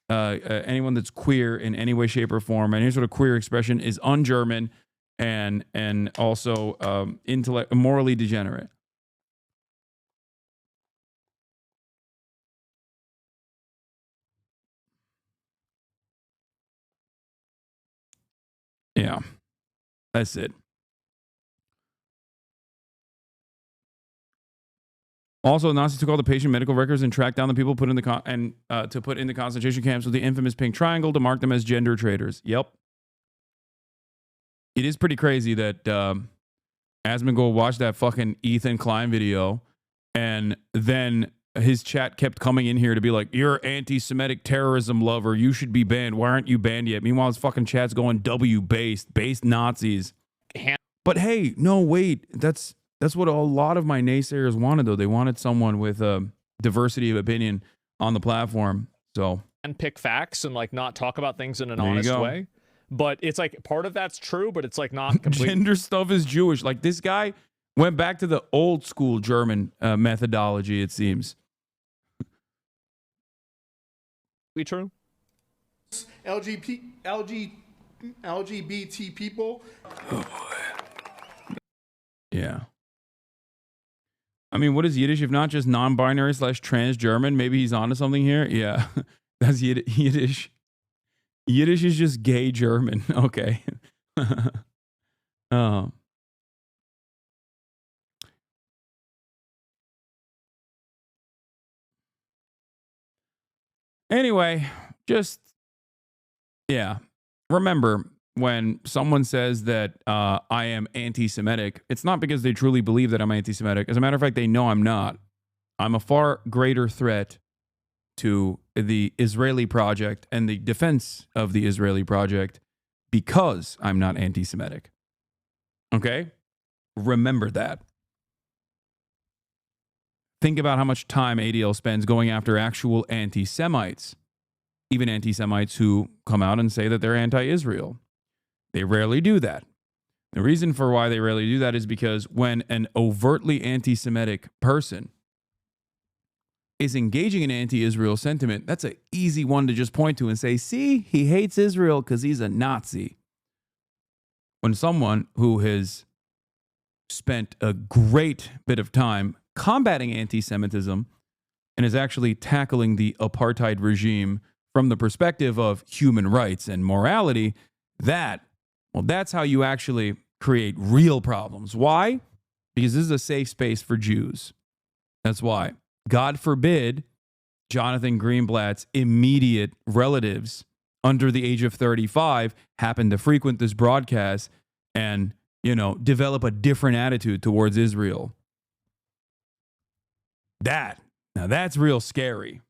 anyone that's queer in any way, shape, or form, any sort of queer expression is un-German and also morally degenerate. Yeah, that's it. Also, Nazis took all the patient medical records and tracked down the people put in to put in the concentration camps with the infamous pink triangle to mark them as gender traitors. Yep. It is pretty crazy that Asmongold watched that fucking Ethan Klein video, and then his chat kept coming in here to be like, "You're anti-Semitic terrorism lover. You should be banned. Why aren't you banned yet?" Meanwhile, his fucking chat's going based Nazis. But hey, no, wait. That's what a lot of my naysayers wanted, though. They wanted someone with a diversity of opinion on the platform. So and pick facts and like not talk about things in an honest way. But it's like part of that's true, but it's like not complete. Gender stuff is Jewish. Like this guy went back to the old school German methodology, it seems. Be true. LGBT people. Oh, yeah. I mean, what is Yiddish if not just non-binary / trans German? Maybe he's onto something here. Yeah, that's Yiddish. Yiddish is just gay German. Okay. Anyway, just, yeah. Remember, when someone says that I am anti-Semitic, it's not because they truly believe that I'm anti-Semitic. As a matter of fact, they know I'm not. I'm a far greater threat to the Israeli project and the defense of the Israeli project because I'm not anti-Semitic. Okay? Remember that. Think about how much time ADL spends going after actual anti-Semites, even anti-Semites who come out and say that they're anti-Israel. They rarely do that. The reason for why they rarely do that is because when an overtly anti-Semitic person is engaging in anti-Israel sentiment, that's an easy one to just point to and say, see, he hates Israel because he's a Nazi. When someone who has spent a great bit of time combating anti-Semitism and is actually tackling the apartheid regime from the perspective of human rights and morality, that's how you actually create real problems. Why? Because this is a safe space for Jews. That's why. God forbid Jonathan Greenblatt's immediate relatives under the age of 35 happen to frequent this broadcast and, develop a different attitude towards Israel. Now that's real scary.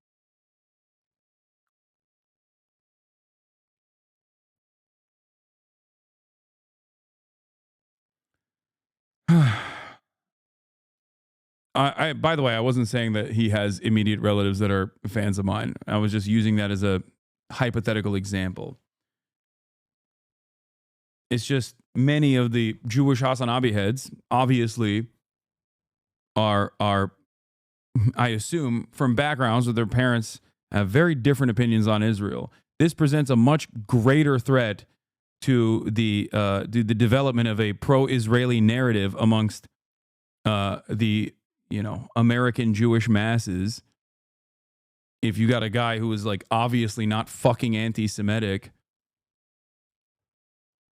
By the way, I wasn't saying that he has immediate relatives that are fans of mine. I was just using that as a hypothetical example. It's just many of the Jewish HasanAbi heads obviously are, I assume, from backgrounds where their parents have very different opinions on Israel. This presents a much greater threat to the development of a pro-Israeli narrative amongst the American Jewish masses. If you got a guy who is like obviously not fucking anti-Semitic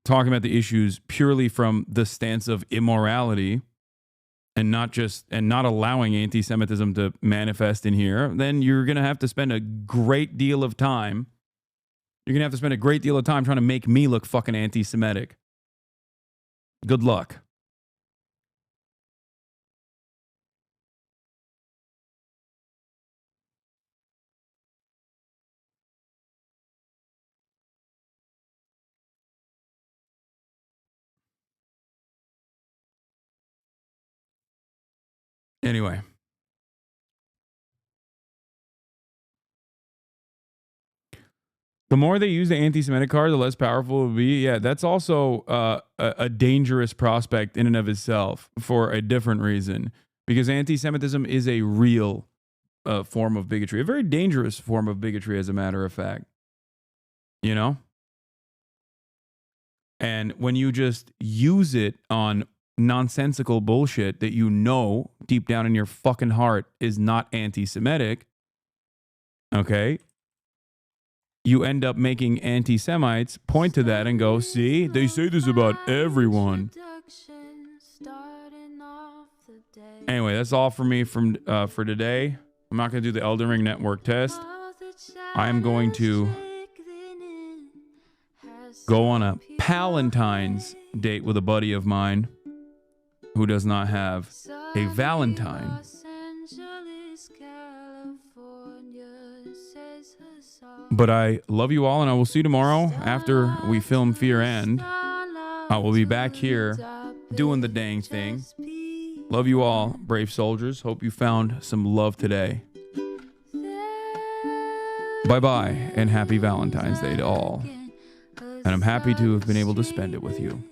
talking about the issues purely from the stance of immorality and not allowing anti-Semitism to manifest in here, then you're going to have to spend a great deal of time. You're going to have to spend a great deal of time trying to make me look fucking anti-Semitic. Good luck. Anyway. The more they use the anti-Semitic card, the less powerful it will be. Yeah, that's also a dangerous prospect in and of itself for a different reason. Because anti-Semitism is a real form of bigotry. A very dangerous form of bigotry, as a matter of fact. And when you just use it on nonsensical bullshit that deep down in your fucking heart is not anti-Semitic, okay, you end up making anti-Semites point to that and go, see, they say this about everyone. Anyway, that's all for me for today. I'm not going to do the Elden Ring Network test. I'm going to go on a Palentine's date with a buddy of mine who does not have a Valentine. But I love you all, and I will see you tomorrow after we film Fear End. I will be back here doing the dang thing. Love you all, brave soldiers. Hope you found some love today. Bye-bye, and happy Valentine's Day to all. And I'm happy to have been able to spend it with you.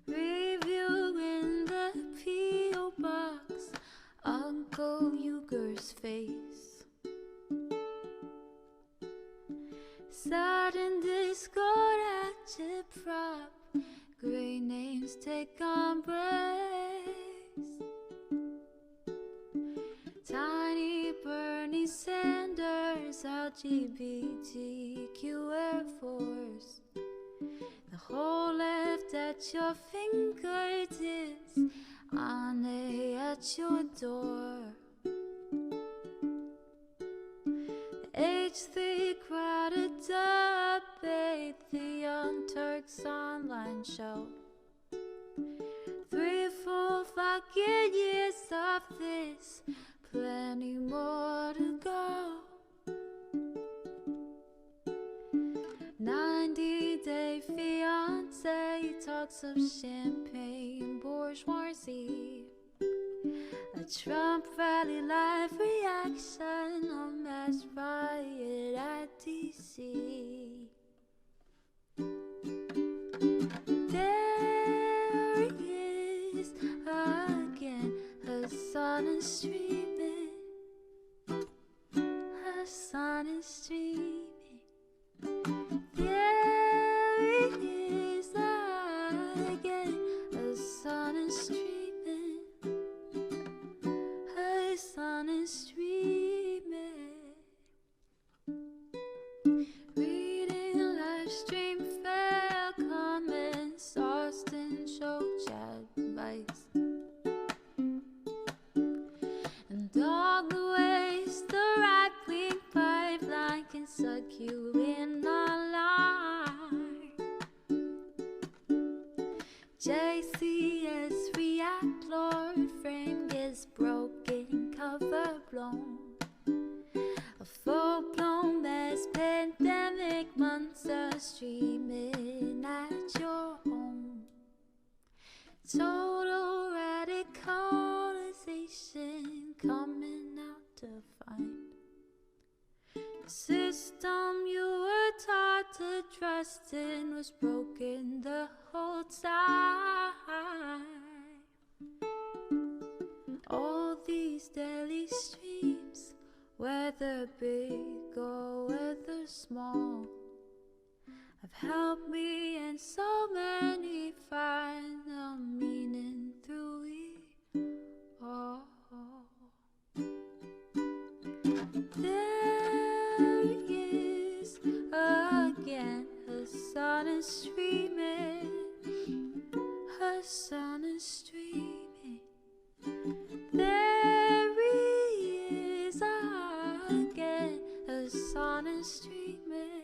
Reviewing the P.O. box, Uncle Uger's face. Sudden Discord agitprop, great names take embrace. Tiny Bernie Sanders, LGBTQ Air Force. The whole left at your fingertips, on at your door. The H3 crowded debate, the Young Turks online show. 3 full fucking years of this, plenty more to go. 90-day fiance talks of champagne bourgeoisie. A Trump rally live reaction, a mass riot at DC. There he is again, Hasan is streaming. Hasan is streaming. There he is again, Hasan is streaming. Hasan is streaming. Reading a live stream, fair comments, Austin show chat advice, and all the ways the right wing pipeline can suck you in alive. JCS react, Lord frame gets broken, cover blown. A full-blown mass pandemic, monster streaming at your home. Total radicalization coming out to find. The system you were taught to trust in was broken the whole time. All these daily streams, whether big or whether small, have helped me and so many find the meaning through it all. There he is again, Hasan is streaming. Hasan is streaming. There he is again, Hasan is streaming.